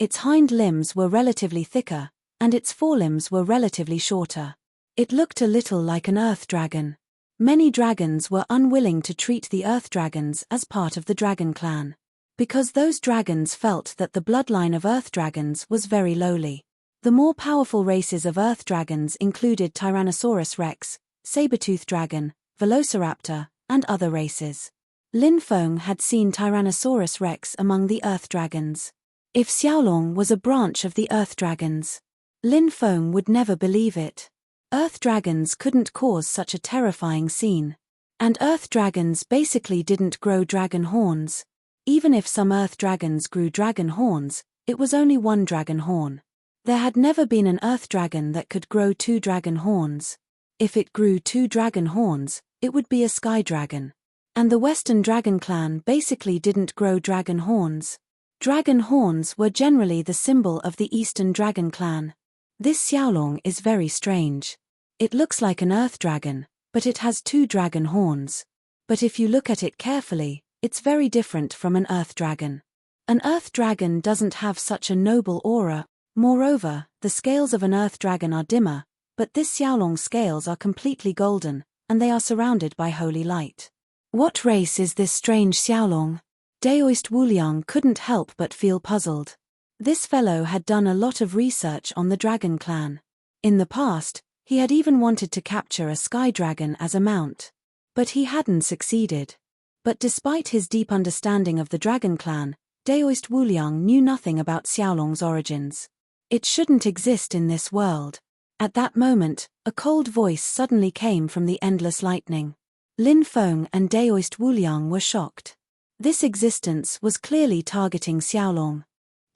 S1: Its hind limbs were relatively thicker, and its forelimbs were relatively shorter. It looked a little like an earth dragon. Many dragons were unwilling to treat the earth dragons as part of the dragon clan, because those dragons felt that the bloodline of earth dragons was very lowly. The more powerful races of earth dragons included Tyrannosaurus rex, saber-toothed dragon, velociraptor, and other races. Lin Feng had seen Tyrannosaurus rex among the earth dragons. If Xiaolong was a branch of the earth dragons, Lin Feng would never believe it. Earth dragons couldn't cause such a terrifying scene. And earth dragons basically didn't grow dragon horns. Even if some earth dragons grew dragon horns, it was only one dragon horn. There had never been an earth dragon that could grow 2 dragon horns. If it grew 2 dragon horns, it would be a sky dragon. And the Western Dragon Clan basically didn't grow dragon horns. Dragon horns were generally the symbol of the Eastern Dragon Clan. This Xiaolong is very strange. It looks like an earth dragon, but it has 2 dragon horns. But if you look at it carefully, it's very different from an earth dragon. An earth dragon doesn't have such a noble aura. Moreover, the scales of an earth dragon are dimmer, but this Xiaolong's scales are completely golden, and they are surrounded by holy light. What race is this strange Xiaolong? Daoist Wuliang couldn't help but feel puzzled. This fellow had done a lot of research on the dragon clan. In the past, he had even wanted to capture a sky dragon as a mount. But he hadn't succeeded. But despite his deep understanding of the dragon clan, Daoist Wuliang knew nothing about Xiaolong's origins. It shouldn't exist in this world. At that moment, a cold voice suddenly came from the endless lightning. Lin Feng and Daoist Wuliang were shocked. This existence was clearly targeting Xiaolong.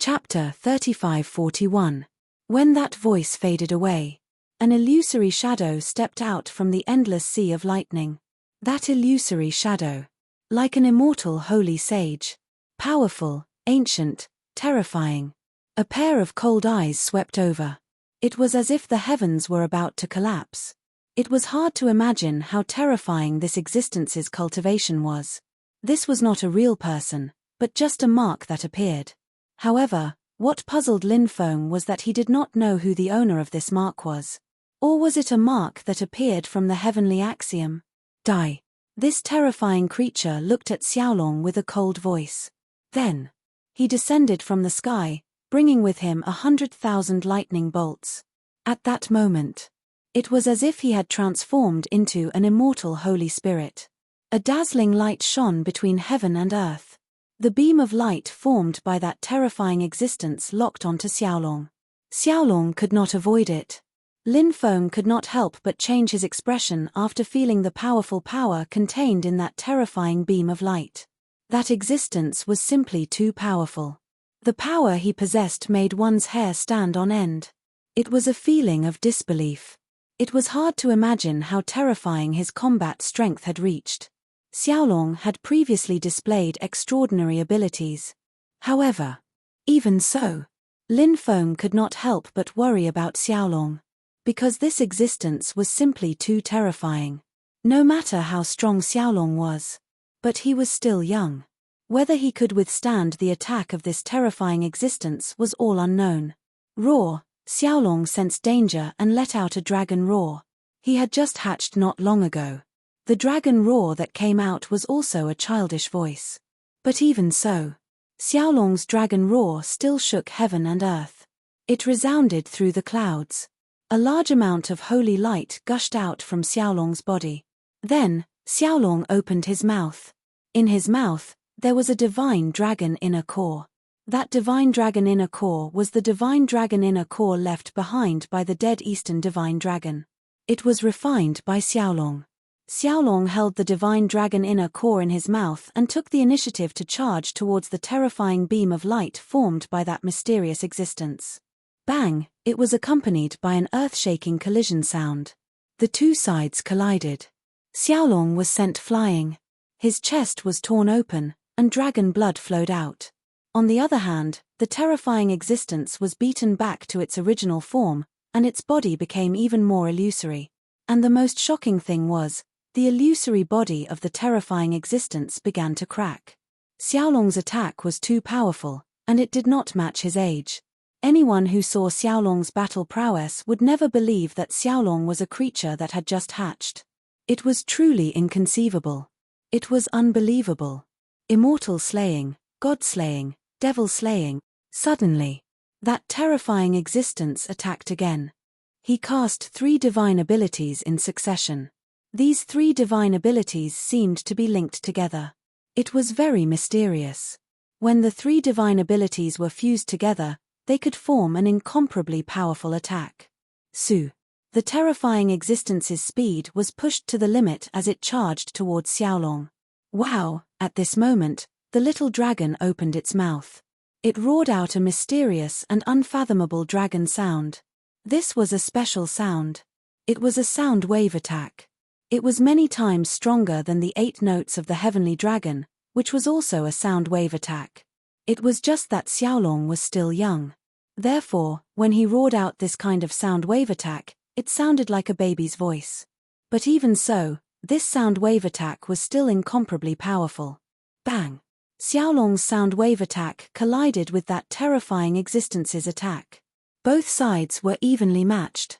S1: Chapter 3541. When that voice faded away, an illusory shadow stepped out from the endless sea of lightning. That illusory shadow, like an immortal holy sage. Powerful, ancient, terrifying. A pair of cold eyes swept over. It was as if the heavens were about to collapse. It was hard to imagine how terrifying this existence's cultivation was. This was not a real person, but just a mark that appeared. However, what puzzled Lin Feng was that he did not know who the owner of this mark was. Or was it a mark that appeared from the heavenly axiom? Die. This terrifying creature looked at Xiaolong with a cold voice. Then, he descended from the sky, bringing with him 100,000 lightning bolts. At that moment, it was as if he had transformed into an immortal Holy Spirit. A dazzling light shone between heaven and earth. The beam of light formed by that terrifying existence locked onto Xiaolong. Xiaolong could not avoid it. Lin Feng could not help but change his expression after feeling the powerful power contained in that terrifying beam of light. That existence was simply too powerful. The power he possessed made one's hair stand on end. It was a feeling of disbelief. It was hard to imagine how terrifying his combat strength had reached. Xiaolong had previously displayed extraordinary abilities. However, even so, Lin Feng could not help but worry about Xiaolong. Because this existence was simply too terrifying. No matter how strong Xiaolong was. But he was still young. Whether he could withstand the attack of this terrifying existence was all unknown. Roar! Xiaolong sensed danger and let out a dragon roar. He had just hatched not long ago. The dragon roar that came out was also a childish voice. But even so, Xiaolong's dragon roar still shook heaven and earth. It resounded through the clouds. A large amount of holy light gushed out from Xiaolong's body. Then, Xiaolong opened his mouth. In his mouth, there was a divine dragon inner core. That divine dragon inner core was the divine dragon inner core left behind by the dead Eastern divine dragon. It was refined by Xiaolong. Xiaolong held the divine dragon inner core in his mouth and took the initiative to charge towards the terrifying beam of light formed by that mysterious existence. Bang! It was accompanied by an earth-shaking collision sound. The two sides collided. Xiaolong was sent flying. His chest was torn open, and dragon blood flowed out. On the other hand, the terrifying existence was beaten back to its original form, and its body became even more illusory. And the most shocking thing was, the illusory body of the terrifying existence began to crack. Xiaolong's attack was too powerful, and it did not match his age. Anyone who saw Xiaolong's battle prowess would never believe that Xiaolong was a creature that had just hatched. It was truly inconceivable. It was unbelievable. Immortal slaying, god slaying, devil slaying. Suddenly, that terrifying existence attacked again. He cast 3 divine abilities in succession. These 3 divine abilities seemed to be linked together. It was very mysterious. When the 3 divine abilities were fused together, they could form an incomparably powerful attack. Su. The terrifying existence's speed was pushed to the limit as it charged towards Xiaolong. Wow! At this moment, the little dragon opened its mouth. It roared out a mysterious and unfathomable dragon sound. This was a special sound. It was a sound wave attack. It was many times stronger than the 8 notes of the heavenly dragon, which was also a sound wave attack. It was just that Xiaolong was still young. Therefore, when he roared out this kind of sound wave attack, it sounded like a baby's voice. But even so, this sound wave attack was still incomparably powerful. Bang! Xiaolong's sound wave attack collided with that terrifying existence's attack. Both sides were evenly matched.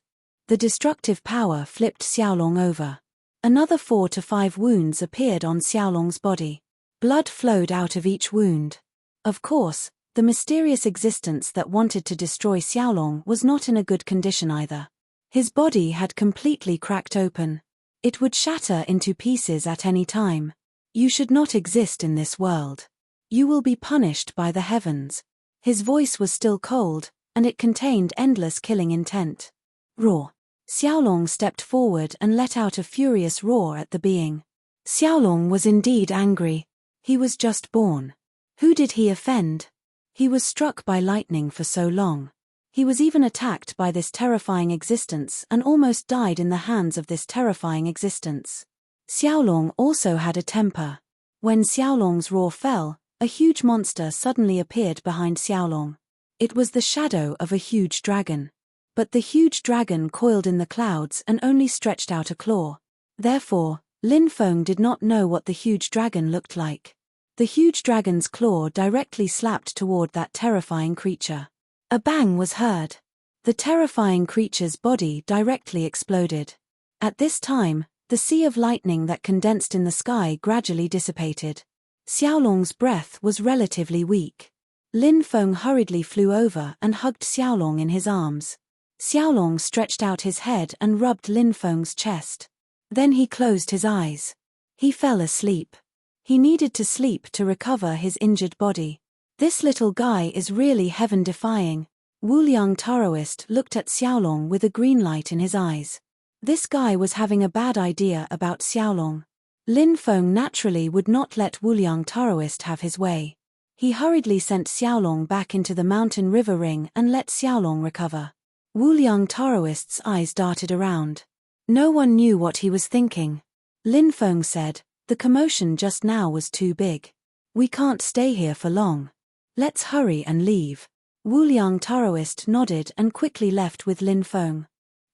S1: The destructive power flipped Xiaolong over. Another 4 to 5 wounds appeared on Xiaolong's body. Blood flowed out of each wound. Of course, the mysterious existence that wanted to destroy Xiaolong was not in a good condition either. His body had completely cracked open. It would shatter into pieces at any time. You should not exist in this world. You will be punished by the heavens. His voice was still cold, and it contained endless killing intent. Roar. Xiaolong stepped forward and let out a furious roar at the being. Xiaolong was indeed angry. He was just born. Who did he offend? He was struck by lightning for so long. He was even attacked by this terrifying existence and almost died in the hands of this terrifying existence. Xiaolong also had a temper. When Xiaolong's roar fell, a huge monster suddenly appeared behind Xiaolong. It was the shadow of a huge dragon. But the huge dragon coiled in the clouds and only stretched out a claw. Therefore, Lin Feng did not know what the huge dragon looked like. The huge dragon's claw directly slapped toward that terrifying creature. A bang was heard. The terrifying creature's body directly exploded. At this time, the sea of lightning that condensed in the sky gradually dissipated. Xiaolong's breath was relatively weak. Lin Feng hurriedly flew over and hugged Xiaolong in his arms. Xiaolong stretched out his head and rubbed Lin Feng's chest. Then he closed his eyes. He fell asleep. He needed to sleep to recover his injured body. This little guy is really heaven-defying. Wu Liang Taoist looked at Xiaolong with a green light in his eyes. This guy was having a bad idea about Xiaolong. Lin Feng naturally would not let Wu Liang Taoist have his way. He hurriedly sent Xiaolong back into the mountain river ring and let Xiaolong recover. Wu Liang Taoist's eyes darted around. No one knew what he was thinking. Lin Feng said, "The commotion just now was too big. We can't stay here for long. Let's hurry and leave." Wu Liang Taoist nodded and quickly left with Lin Feng.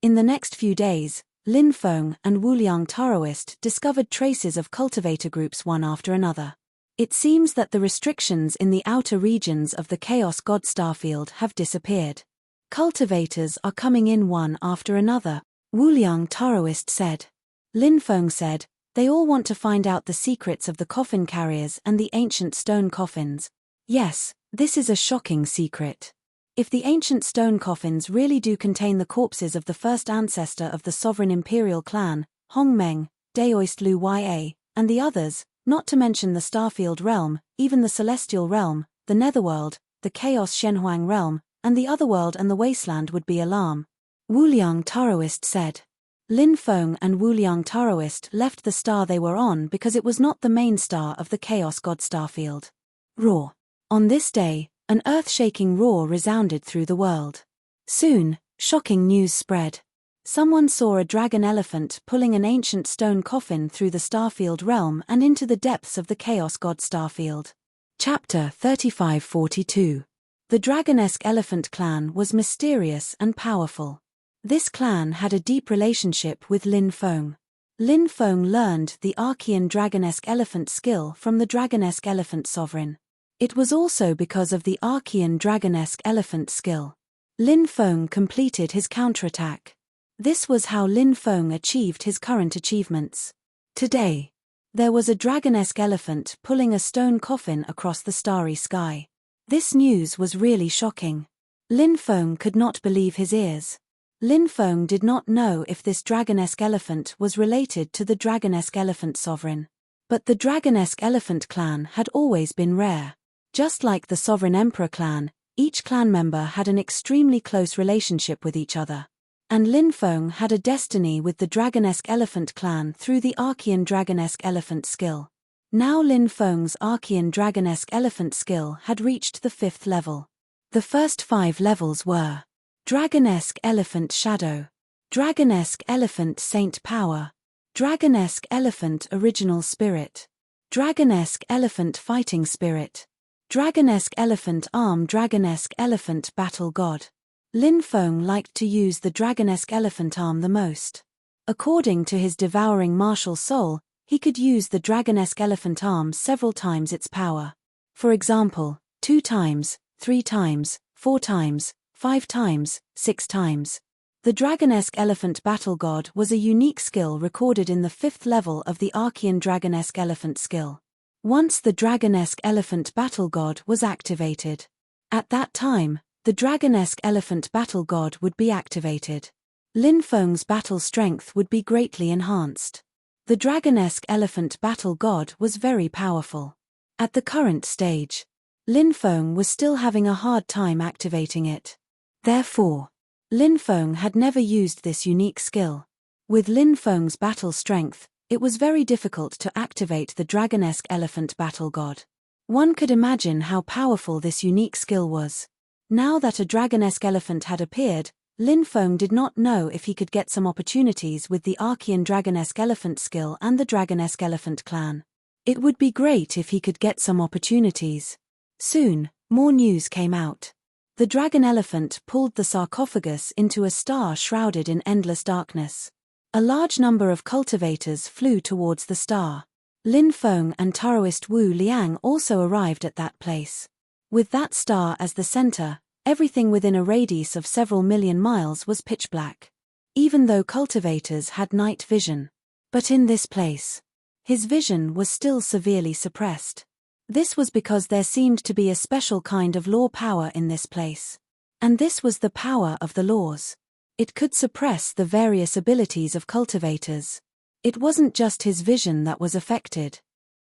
S1: In the next few days, Lin Feng and Wu Liang Taoist discovered traces of cultivator groups one after another. It seems that the restrictions in the outer regions of the Chaos God Starfield have disappeared. Cultivators are coming in one after another, Wu Liang Taoist said. Lin Feng said, "They all want to find out the secrets of the coffin carriers and the ancient stone coffins. Yes, this is a shocking secret. If the ancient stone coffins really do contain the corpses of the first ancestor of the sovereign imperial clan, Hong Meng, Daoist Lu Ya, and the others, not to mention the Starfield realm, even the Celestial realm, the Netherworld, the Chaos Shenhuang realm, and the Otherworld and the Wasteland would be alarm," Wu Liang Taoist said. Lin Feng and Wu Liang Taoist left the star they were on because it was not the main star of the Chaos God Starfield. Roar. On this day, an earth-shaking roar resounded through the world. Soon, shocking news spread. Someone saw a dragon elephant pulling an ancient stone coffin through the Starfield realm and into the depths of the Chaos God Starfield. Chapter 3542. The dragonesque elephant clan was mysterious and powerful. This clan had a deep relationship with Lin Feng. Lin Feng learned the Archean dragonesque elephant skill from the dragonesque elephant sovereign. It was also because of the Archean dragonesque elephant skill. Lin Feng completed his counterattack. This was how Lin Feng achieved his current achievements. Today, there was a dragonesque elephant pulling a stone coffin across the starry sky. This news was really shocking. Lin Feng could not believe his ears. Lin Feng did not know if this dragonesque elephant was related to the dragonesque elephant sovereign. But the dragonesque elephant clan had always been rare. Just like the sovereign emperor clan, each clan member had an extremely close relationship with each other. And Lin Feng had a destiny with the dragonesque elephant clan through the Archean dragonesque elephant skill. Now Lin Feng's Archean dragonesque elephant skill had reached the 5th level. The first 5 levels were Dragonesque Elephant Shadow, Dragonesque Elephant Saint Power, Dragonesque Elephant Original Spirit, Dragonesque Elephant Fighting Spirit, Dragonesque Elephant Arm, Dragonesque Elephant Battle God. Lin Feng liked to use the Dragonesque Elephant Arm the most. According to his devouring martial soul, he could use the Dragonesque Elephant Arm several times its power. For example, 2 times, 3 times, 4 times, 5 times, 6 times. The Dragonesque Elephant Battle God was a unique skill recorded in the 5th level of the Archean Dragonesque Elephant skill. Once the Dragonesque Elephant Battle God was activated. At that time, the Dragonesque Elephant Battle God would be activated. Lin Feng's battle strength would be greatly enhanced. The Dragonesque Elephant Battle God was very powerful. At the current stage, Lin Feng was still having a hard time activating it. Therefore, Lin Feng had never used this unique skill. With Lin Feng's battle strength, it was very difficult to activate the Dragonesque Elephant Battle God. One could imagine how powerful this unique skill was. Now that a dragonesque elephant had appeared, Lin Feng did not know if he could get some opportunities with the Archean dragonesque elephant skill and the dragonesque elephant clan. It would be great if he could get some opportunities. Soon, more news came out. The dragon elephant pulled the sarcophagus into a star shrouded in endless darkness. A large number of cultivators flew towards the star. Lin Feng and Taoist Wu Liang also arrived at that place. With that star as the center, everything within a radius of several million miles was pitch black. Even though cultivators had night vision. But in this place, his vision was still severely suppressed. This was because there seemed to be a special kind of law power in this place. And this was the power of the laws. It could suppress the various abilities of cultivators. It wasn't just his vision that was affected.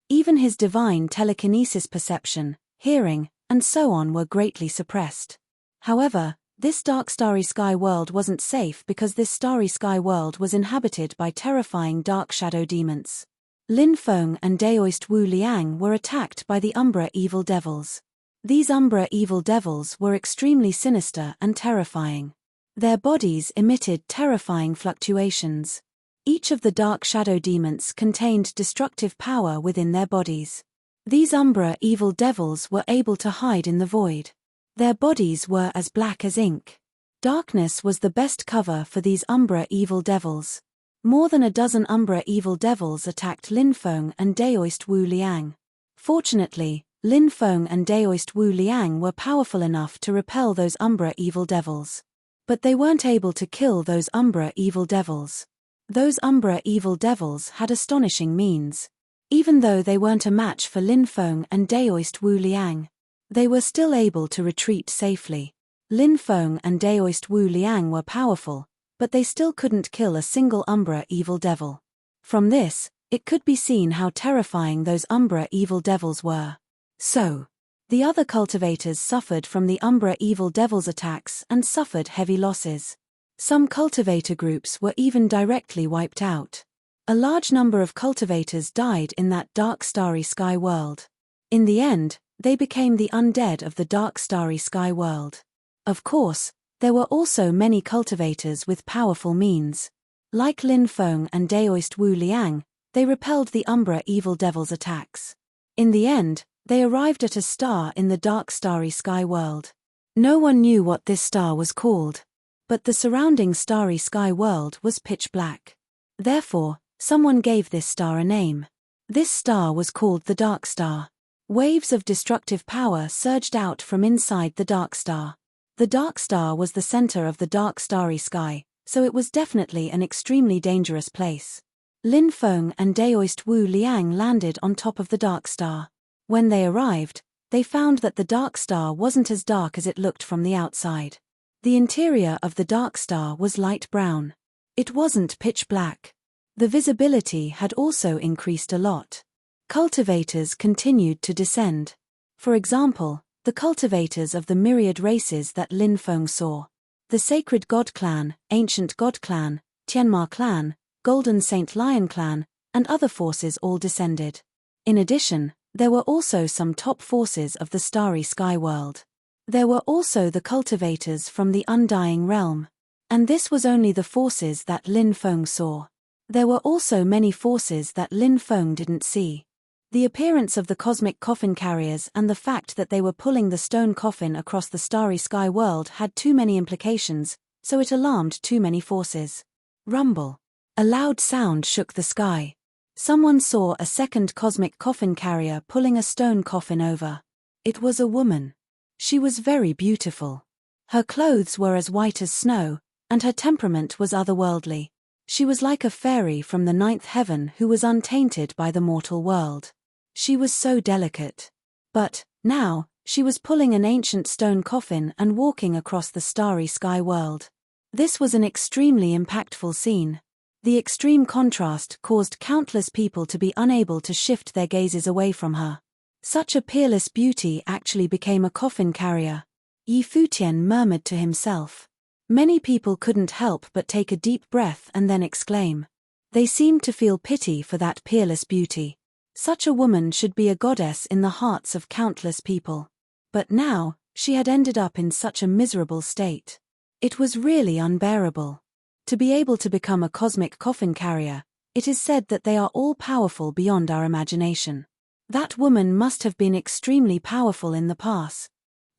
S1: Even his divine telekinesis perception, hearing, and so on were greatly suppressed. However, this dark starry sky world wasn't safe because this starry sky world was inhabited by terrifying dark shadow demons. Lin Feng and Daoist Wu Liang were attacked by the Umbra evil devils. These Umbra evil devils were extremely sinister and terrifying. Their bodies emitted terrifying fluctuations. Each of the dark shadow demons contained destructive power within their bodies. These Umbra evil devils were able to hide in the void. Their bodies were as black as ink. Darkness was the best cover for these Umbra evil devils. More than a dozen Umbra evil devils attacked Lin Feng and Daoist Wu Liang. Fortunately, Lin Feng and Daoist Wu Liang were powerful enough to repel those Umbra evil devils. But they weren't able to kill those Umbra evil devils. Those Umbra evil devils had astonishing means. Even though they weren't a match for Lin Feng and Daoist Wu Liang, they were still able to retreat safely. Lin Feng and Daoist Wu Liang were powerful, but they still couldn't kill a single Umbra evil devil. From this, it could be seen how terrifying those Umbra evil devils were. So, the other cultivators suffered from the Umbra evil devils' attacks and suffered heavy losses. Some cultivator groups were even directly wiped out. A large number of cultivators died in that dark starry sky world. In the end, they became the undead of the dark starry sky world. Of course, there were also many cultivators with powerful means. Like Lin Feng and Daoist Wu Liang, they repelled the Umbra evil devils' attacks. In the end, they arrived at a star in the dark starry sky world. No one knew what this star was called. But the surrounding starry sky world was pitch black. Therefore, someone gave this star a name. This star was called the Dark Star. Waves of destructive power surged out from inside the dark star. The dark star was the center of the dark starry sky, so it was definitely an extremely dangerous place. Lin Feng and Daoist Wu Liang landed on top of the dark star. When they arrived, they found that the dark star wasn't as dark as it looked from the outside. The interior of the dark star was light brown. It wasn't pitch black. The visibility had also increased a lot. Cultivators continued to descend. For example, the cultivators of the myriad races that Lin Feng saw. The Sacred God Clan, Ancient God Clan, Tianma Clan, Golden Saint Lion Clan, and other forces all descended. In addition, there were also some top forces of the Starry Sky World. There were also the cultivators from the Undying Realm. And this was only the forces that Lin Feng saw. There were also many forces that Lin Feng didn't see. The appearance of the cosmic coffin carriers and the fact that they were pulling the stone coffin across the Starry Sky World had too many implications, so it alarmed too many forces. Rumble. A loud sound shook the sky. Someone saw a second cosmic coffin carrier pulling a stone coffin over. It was a woman. She was very beautiful. Her clothes were as white as snow, and her temperament was otherworldly. She was like a fairy from the ninth heaven who was untainted by the mortal world. She was so delicate. But, now, she was pulling an ancient stone coffin and walking across the Starry Sky World. This was an extremely impactful scene. The extreme contrast caused countless people to be unable to shift their gazes away from her. Such a peerless beauty actually became a coffin carrier. Yi Futian murmured to himself. Many people couldn't help but take a deep breath and then exclaim. They seemed to feel pity for that peerless beauty. Such a woman should be a goddess in the hearts of countless people. But now, she had ended up in such a miserable state. It was really unbearable. To be able to become a cosmic coffin carrier, it is said that they are all powerful beyond our imagination. That woman must have been extremely powerful in the past.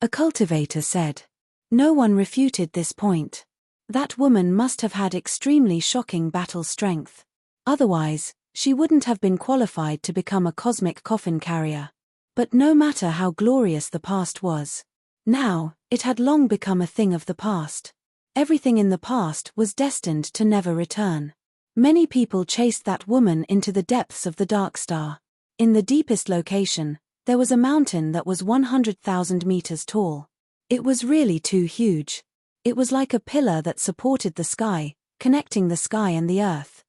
S1: A cultivator said. No one refuted this point. That woman must have had extremely shocking battle strength. Otherwise, she wouldn't have been qualified to become a cosmic coffin carrier. But no matter how glorious the past was, now, it had long become a thing of the past. Everything in the past was destined to never return. Many people chased that woman into the depths of the dark star. In the deepest location, there was a mountain that was 100,000 meters tall. It was really too huge. It was like a pillar that supported the sky, connecting the sky and the earth.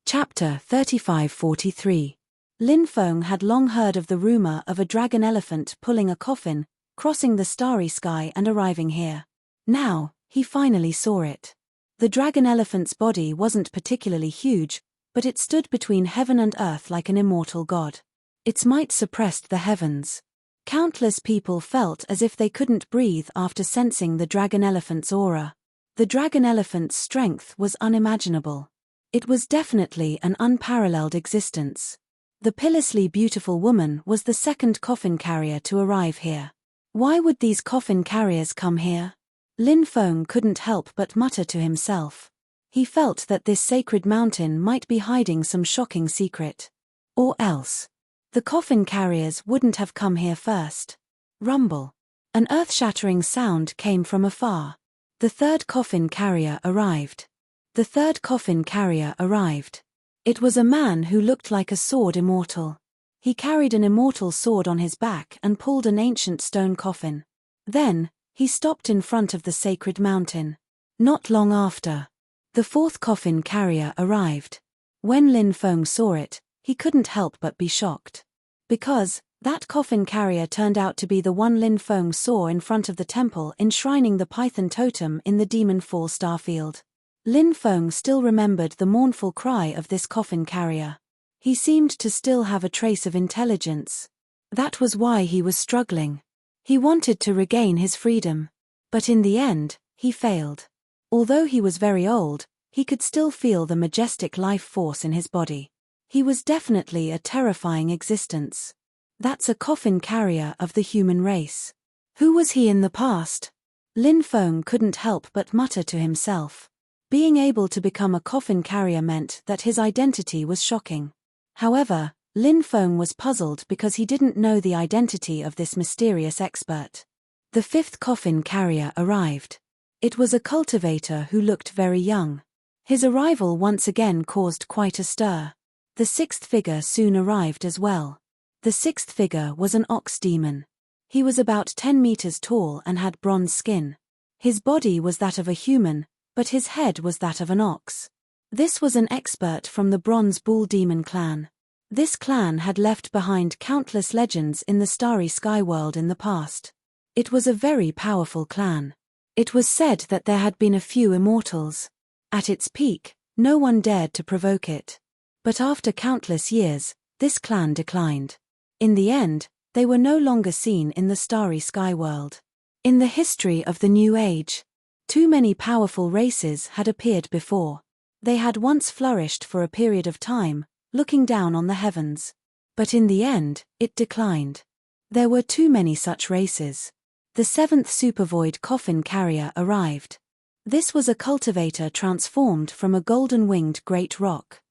S1: Chapter 3543. Lin Feng had long heard of the rumor of a dragon elephant pulling a coffin, crossing the starry sky and arriving here. Now, he finally saw it. The dragon elephant's body wasn't particularly huge, but it stood between heaven and earth like an immortal god. Its might suppressed the heavens. Countless people felt as if they couldn't breathe after sensing the dragon elephant's aura. The dragon elephant's strength was unimaginable. It was definitely an unparalleled existence. The pitilessly beautiful woman was the second coffin carrier to arrive here. Why would these coffin carriers come here? Lin Feng couldn't help but mutter to himself. He felt that this sacred mountain might be hiding some shocking secret. Or else, the coffin carriers wouldn't have come here first. Rumble. An earth-shattering sound came from afar. The third coffin carrier arrived. The third coffin carrier arrived. It was a man who looked like a sword immortal. He carried an immortal sword on his back and pulled an ancient stone coffin. Then, he stopped in front of the sacred mountain. Not long after, the fourth coffin carrier arrived. When Lin Feng saw it, he couldn't help but be shocked. Because, that coffin carrier turned out to be the one Lin Feng saw in front of the temple enshrining the Python totem in the Demon Fall starfield. Lin Feng still remembered the mournful cry of this coffin carrier. He seemed to still have a trace of intelligence. That was why he was struggling. He wanted to regain his freedom. But in the end, he failed. Although he was very old, he could still feel the majestic life force in his body. He was definitely a terrifying existence. That's a coffin carrier of the human race. Who was he in the past? Lin Feng couldn't help but mutter to himself. Being able to become a coffin carrier meant that his identity was shocking. However, Lin Feng was puzzled because he didn't know the identity of this mysterious expert. The fifth coffin carrier arrived. It was a cultivator who looked very young. His arrival once again caused quite a stir. The sixth figure soon arrived as well. The sixth figure was an ox demon. He was about 10 meters tall and had bronze skin. His body was that of a human, but his head was that of an ox. This was an expert from the Bronze Bull Demon clan. This clan had left behind countless legends in the starry sky world in the past. It was a very powerful clan. It was said that there had been a few immortals. At its peak, no one dared to provoke it. But after countless years, this clan declined. In the end, they were no longer seen in the starry sky world. In the history of the New Age, too many powerful races had appeared before. They had once flourished for a period of time, looking down on the heavens. But in the end, it declined. There were too many such races. The seventh supervoid coffin carrier arrived. This was a cultivator transformed from a golden-winged great rock.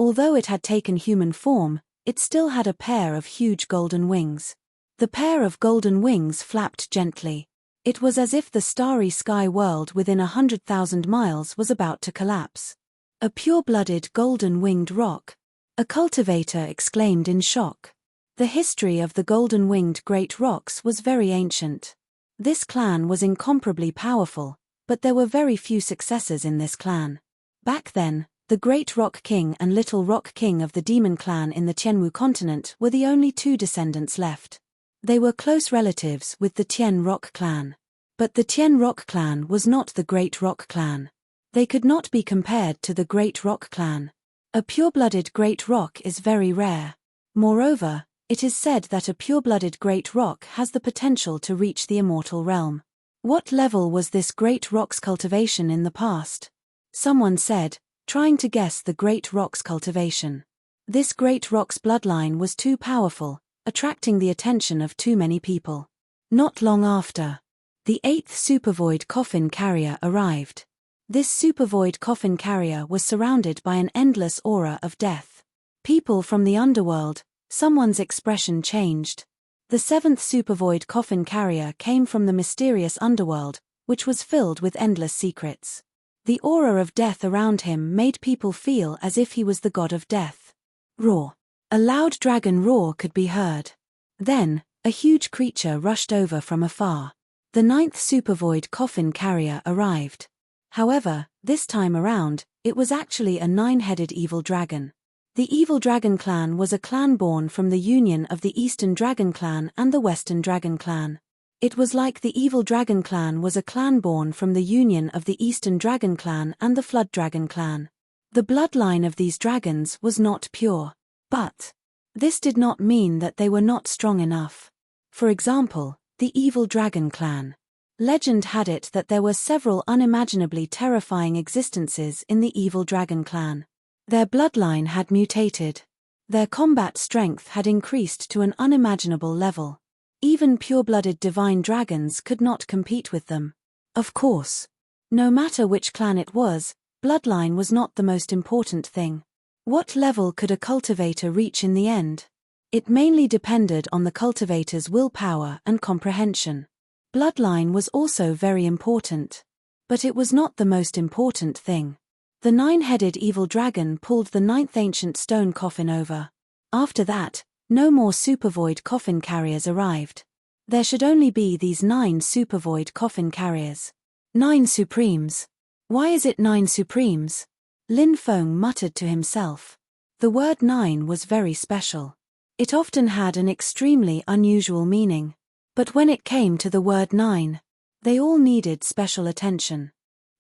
S1: Although it had taken human form, it still had a pair of huge golden wings. The pair of golden wings flapped gently. It was as if the starry sky world within 100,000 miles was about to collapse. A pure-blooded golden-winged rock. A cultivator exclaimed in shock. The history of the golden-winged great rocks was very ancient. This clan was incomparably powerful, but there were very few successors in this clan. Back then, the Great Rock King and Little Rock King of the Demon Clan in the Tianwu continent were the only two descendants left. They were close relatives with the Tian Rock clan. But the Tian Rock clan was not the Great Rock clan. They could not be compared to the Great Rock clan. A pure-blooded Great Rock is very rare. Moreover, it is said that a pure-blooded Great Rock has the potential to reach the immortal realm. What level was this Great Rock's cultivation in the past? Someone said, trying to guess the Great Rock's cultivation. This Great Rock's bloodline was too powerful, attracting the attention of too many people. Not long after, the eighth supervoid coffin carrier arrived. This supervoid coffin carrier was surrounded by an endless aura of death. People from the underworld, someone's expression changed. The seventh supervoid coffin carrier came from the mysterious underworld, which was filled with endless secrets. The aura of death around him made people feel as if he was the god of death. Roar. A loud dragon roar could be heard. Then, a huge creature rushed over from afar. The ninth supervoid coffin carrier arrived. However, this time around, it was actually a nine-headed evil dragon. The Evil Dragon Clan was a clan born from the union of the Eastern Dragon Clan and the Western Dragon Clan. It was like the Evil Dragon Clan was a clan born from the union of the Eastern Dragon Clan and the Flood Dragon Clan. The bloodline of these dragons was not pure. But this did not mean that they were not strong enough. For example, the Evil Dragon Clan. Legend had it that there were several unimaginably terrifying existences in the Evil Dragon Clan. Their bloodline had mutated. Their combat strength had increased to an unimaginable level. Even pure-blooded divine dragons could not compete with them. Of course. No matter which clan it was, bloodline was not the most important thing. What level could a cultivator reach in the end? It mainly depended on the cultivator's willpower and comprehension. Bloodline was also very important. But it was not the most important thing. The nine-headed evil dragon pulled the ninth ancient stone coffin over. After that, no more supervoid coffin carriers arrived. There should only be these 9 supervoid coffin carriers. 9 supremes. Why is it 9 supremes? Lin Feng muttered to himself. The word 9 was very special. It often had an extremely unusual meaning. But when it came to the word 9, they all needed special attention.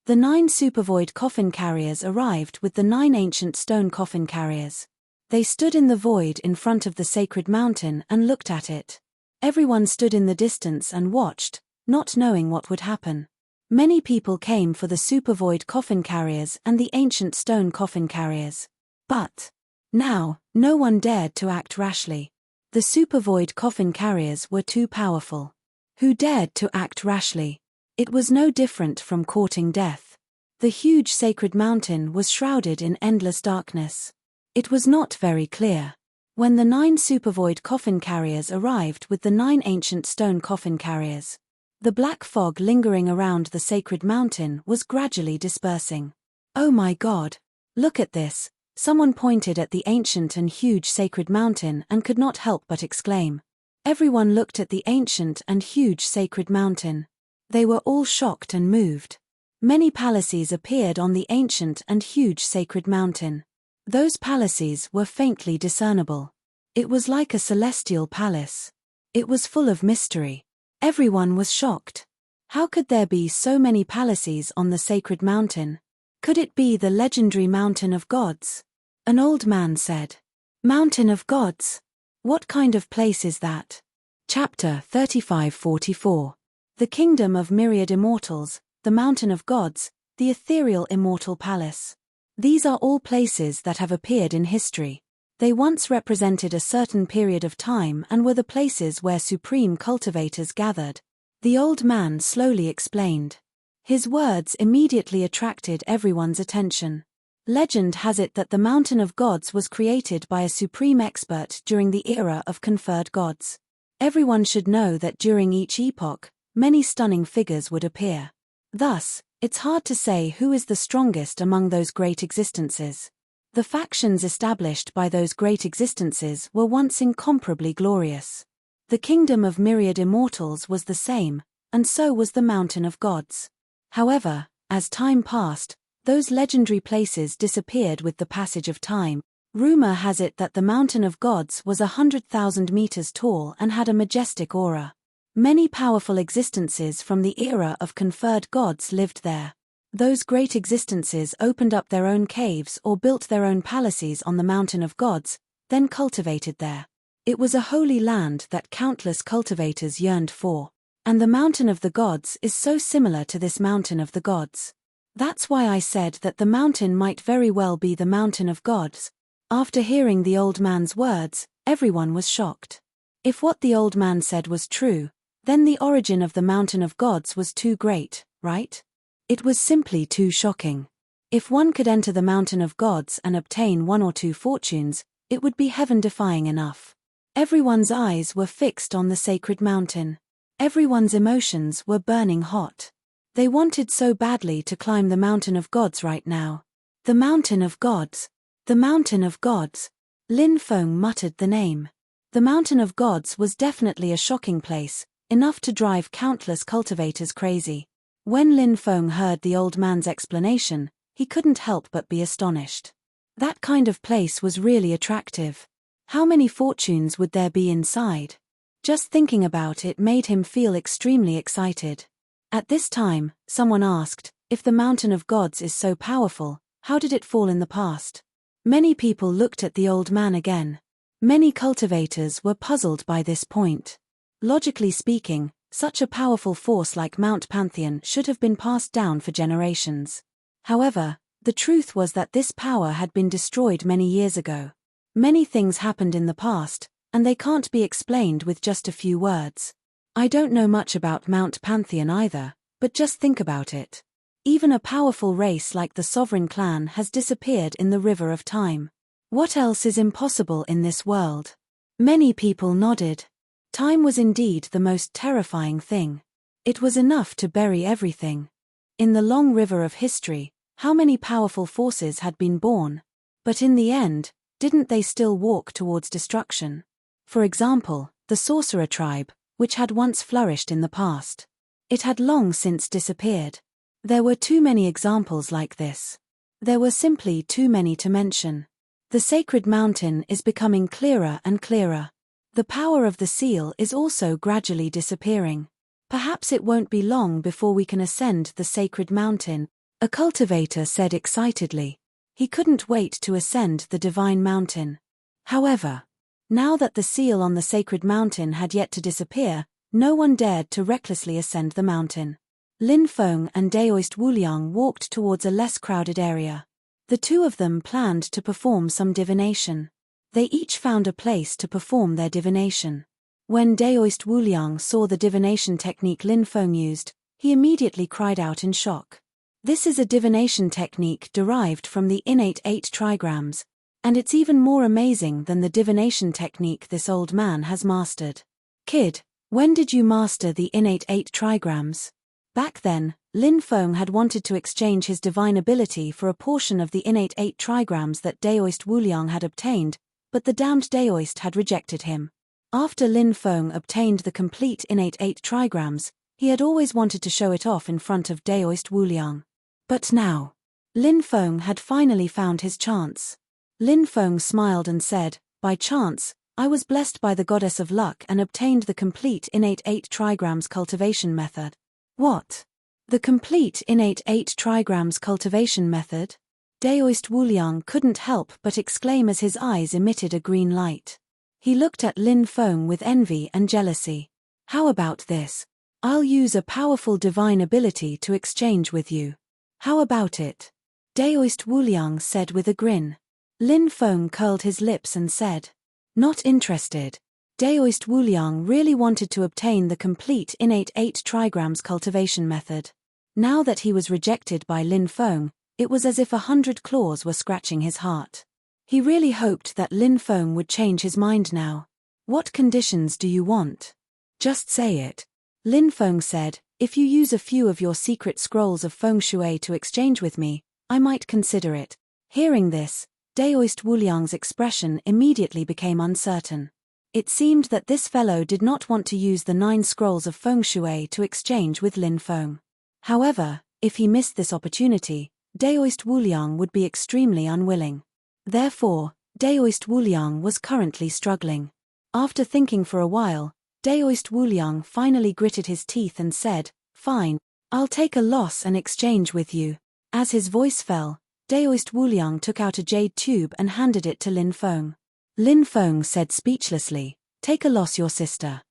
S1: The 9 supervoid coffin carriers arrived with the 9 ancient stone coffin carriers. They stood in the void in front of the sacred mountain and looked at it. Everyone stood in the distance and watched, not knowing what would happen. Many people came for the supervoid coffin carriers and the ancient stone coffin carriers. But now, no one dared to act rashly. The supervoid coffin carriers were too powerful. Who dared to act rashly? It was no different from courting death. The huge sacred mountain was shrouded in endless darkness. It was not very clear. When the 9 supervoid coffin carriers arrived with the 9 ancient stone coffin carriers, the black fog lingering around the sacred mountain was gradually dispersing. "Oh my God! Look at this!" Someone pointed at the ancient and huge sacred mountain and could not help but exclaim. Everyone looked at the ancient and huge sacred mountain. They were all shocked and moved. Many palaces appeared on the ancient and huge sacred mountain. Those palaces were faintly discernible. It was like a celestial palace. It was full of mystery. Everyone was shocked. How could there be so many palaces on the sacred mountain? Could it be the legendary Mountain of Gods? An old man said. "Mountain of Gods? What kind of place is that?" Chapter 35-44. The Kingdom of Myriad Immortals, the Mountain of Gods, the Ethereal Immortal Palace. These are all places that have appeared in history. They once represented a certain period of time and were the places where supreme cultivators gathered. The old man slowly explained. His words immediately attracted everyone's attention. Legend has it that the Mountain of Gods was created by a supreme expert during the era of conferred gods. Everyone should know that during each epoch, many stunning figures would appear. Thus, it's hard to say who is the strongest among those great existences. The factions established by those great existences were once incomparably glorious. The Kingdom of Myriad Immortals was the same, and so was the Mountain of Gods. However, as time passed, those legendary places disappeared with the passage of time. Rumor has it that the Mountain of Gods was 100,000 meters tall and had a majestic aura. Many powerful existences from the era of conferred gods lived there. Those great existences opened up their own caves or built their own palaces on the Mountain of Gods, then cultivated there. It was a holy land that countless cultivators yearned for. And the Mountain of the Gods is so similar to this Mountain of the Gods. That's why I said that the mountain might very well be the Mountain of Gods. After hearing the old man's words, everyone was shocked. If what the old man said was true, then the origin of the Mountain of Gods was too great, right? It was simply too shocking. If one could enter the Mountain of Gods and obtain 1 or 2 fortunes, it would be heaven-defying enough. Everyone's eyes were fixed on the sacred mountain. Everyone's emotions were burning hot. They wanted so badly to climb the Mountain of Gods right now. The Mountain of Gods. The Mountain of Gods. Lin Feng muttered the name. The Mountain of Gods was definitely a shocking place, enough to drive countless cultivators crazy. When Lin Feng heard the old man's explanation, he couldn't help but be astonished. That kind of place was really attractive. How many fortunes would there be inside? Just thinking about it made him feel extremely excited. At this time, someone asked, if the Mountain of Gods is so powerful, how did it fall in the past? Many people looked at the old man again. Many cultivators were puzzled by this point. Logically speaking, such a powerful force like Mount Pantheon should have been passed down for generations. However, the truth was that this power had been destroyed many years ago. Many things happened in the past, and they can't be explained with just a few words. I don't know much about Mount Pantheon either, but just think about it. Even a powerful race like the Sovereign Clan has disappeared in the river of time. What else is impossible in this world? Many people nodded. Time was indeed the most terrifying thing. It was enough to bury everything. In the long river of history, how many powerful forces had been born? But in the end, didn't they still walk towards destruction? For example, the sorcerer tribe, which had once flourished in the past. It had long since disappeared. There were too many examples like this. There were simply too many to mention. The sacred mountain is becoming clearer and clearer. The power of the seal is also gradually disappearing. Perhaps it won't be long before we can ascend the sacred mountain, a cultivator said excitedly. He couldn't wait to ascend the divine mountain. However, now that the seal on the sacred mountain had yet to disappear, no one dared to recklessly ascend the mountain. Lin Feng and Daoist Wuliang walked towards a less crowded area. The two of them planned to perform some divination. They each found a place to perform their divination. When Daoist Wuliang saw the divination technique Lin Feng used, he immediately cried out in shock. This is a divination technique derived from the innate 8 trigrams. And it's even more amazing than the divination technique this old man has mastered. Kid, when did you master the innate 8 trigrams? Back then, Lin Feng had wanted to exchange his divine ability for a portion of the innate 8 trigrams that Daoist Wuliang had obtained, but the damned Daoist had rejected him. After Lin Feng obtained the complete innate 8 trigrams, he had always wanted to show it off in front of Daoist Wuliang. But now, Lin Feng had finally found his chance. Lin Feng smiled and said, "By chance, I was blessed by the goddess of luck and obtained the complete innate 8 trigrams cultivation method." What? The complete innate 8 trigrams cultivation method? Daoist Wuliang couldn't help but exclaim as his eyes emitted a green light. He looked at Lin Feng with envy and jealousy. "How about this? I'll use a powerful divine ability to exchange with you. How about it?" Daoist Wuliang said with a grin. Lin Feng curled his lips and said, "Not interested." Daoist Wuliang really wanted to obtain the complete innate 8 trigrams cultivation method. Now that he was rejected by Lin Feng, it was as if 100 claws were scratching his heart. He really hoped that Lin Feng would change his mind now. "What conditions do you want? Just say it." Lin Feng said, "If you use a few of your secret scrolls of feng shui to exchange with me, I might consider it." Hearing this, Daoist Wuliang's expression immediately became uncertain. It seemed that this fellow did not want to use the 9 scrolls of feng shui to exchange with Lin Feng. However, if he missed this opportunity, Daoist Wuliang would be extremely unwilling. Therefore, Daoist Wuliang was currently struggling. After thinking for a while, Daoist Wuliang finally gritted his teeth and said, "Fine, I'll take a loss and exchange with you." As his voice fell, Daoist Wuliang took out a jade tube and handed it to Lin Feng. Lin Feng said speechlessly, "Take a loss, your sister."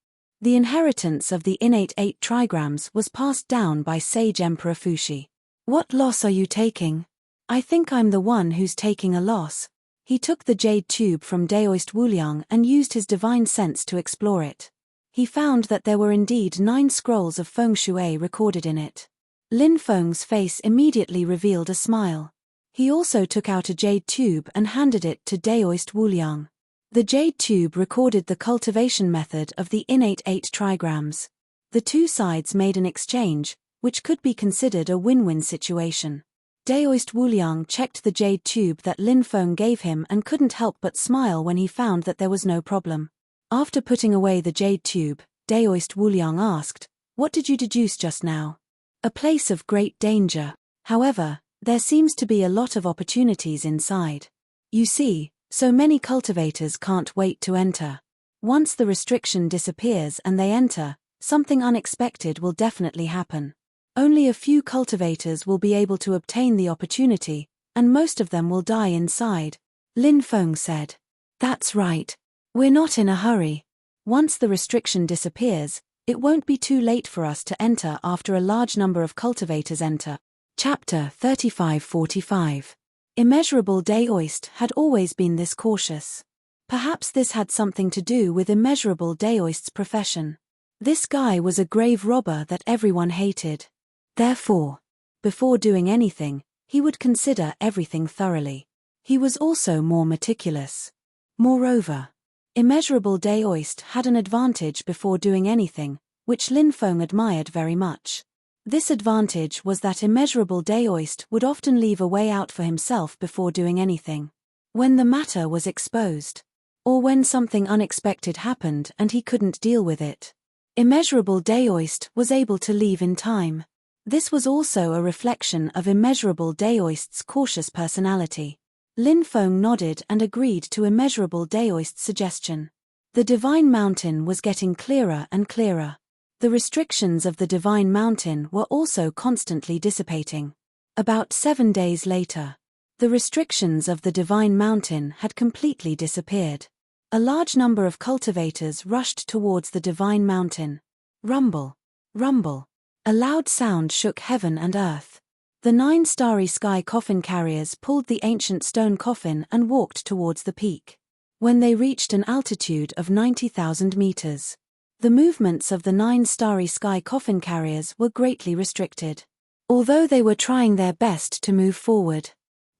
S1: The inheritance of the innate 8 trigrams was passed down by sage Emperor Fuxi. "What loss are you taking?" "I think I'm the one who's taking a loss." He took the jade tube from Daoist Wuliang and used his divine sense to explore it. He found that there were indeed 9 scrolls of feng shui recorded in it. Lin Feng's face immediately revealed a smile. He also took out a jade tube and handed it to Daoist Wuliang. The jade tube recorded the cultivation method of the innate 8 trigrams. The two sides made an exchange, which could be considered a win-win situation. Daoist Wuliang checked the jade tube that Lin Feng gave him and couldn't help but smile when he found that there was no problem. After putting away the jade tube, Daoist Wuliang asked, "What did you deduce just now?" "A place of great danger. However, there seems to be a lot of opportunities inside. You see, so many cultivators can't wait to enter. Once the restriction disappears and they enter, something unexpected will definitely happen. Only a few cultivators will be able to obtain the opportunity, and most of them will die inside," Lin Feng said. "That's right. We're not in a hurry. Once the restriction disappears, it won't be too late for us to enter after a large number of cultivators enter." Chapter 35-45. Immeasurable Daoist had always been this cautious. Perhaps this had something to do with Immeasurable Daoist's profession. This guy was a grave robber that everyone hated. Therefore, before doing anything, he would consider everything thoroughly. He was also more meticulous. Moreover, Immeasurable Daoist had an advantage before doing anything, which Lin Feng admired very much. This advantage was that Immeasurable Daoist would often leave a way out for himself before doing anything. When the matter was exposed, or when something unexpected happened and he couldn't deal with it, Immeasurable Daoist was able to leave in time. This was also a reflection of Immeasurable Daoist's cautious personality. Lin Feng nodded and agreed to Immeasurable Daoist's suggestion. The Divine Mountain was getting clearer and clearer. The restrictions of the Divine Mountain were also constantly dissipating. About 7 days later, the restrictions of the Divine Mountain had completely disappeared. A large number of cultivators rushed towards the Divine Mountain. Rumble, rumble. A loud sound shook heaven and earth. The 9 starry sky coffin carriers pulled the ancient stone coffin and walked towards the peak. When they reached an altitude of 90,000 meters, the movements of the 9 starry sky coffin carriers were greatly restricted. Although they were trying their best to move forward.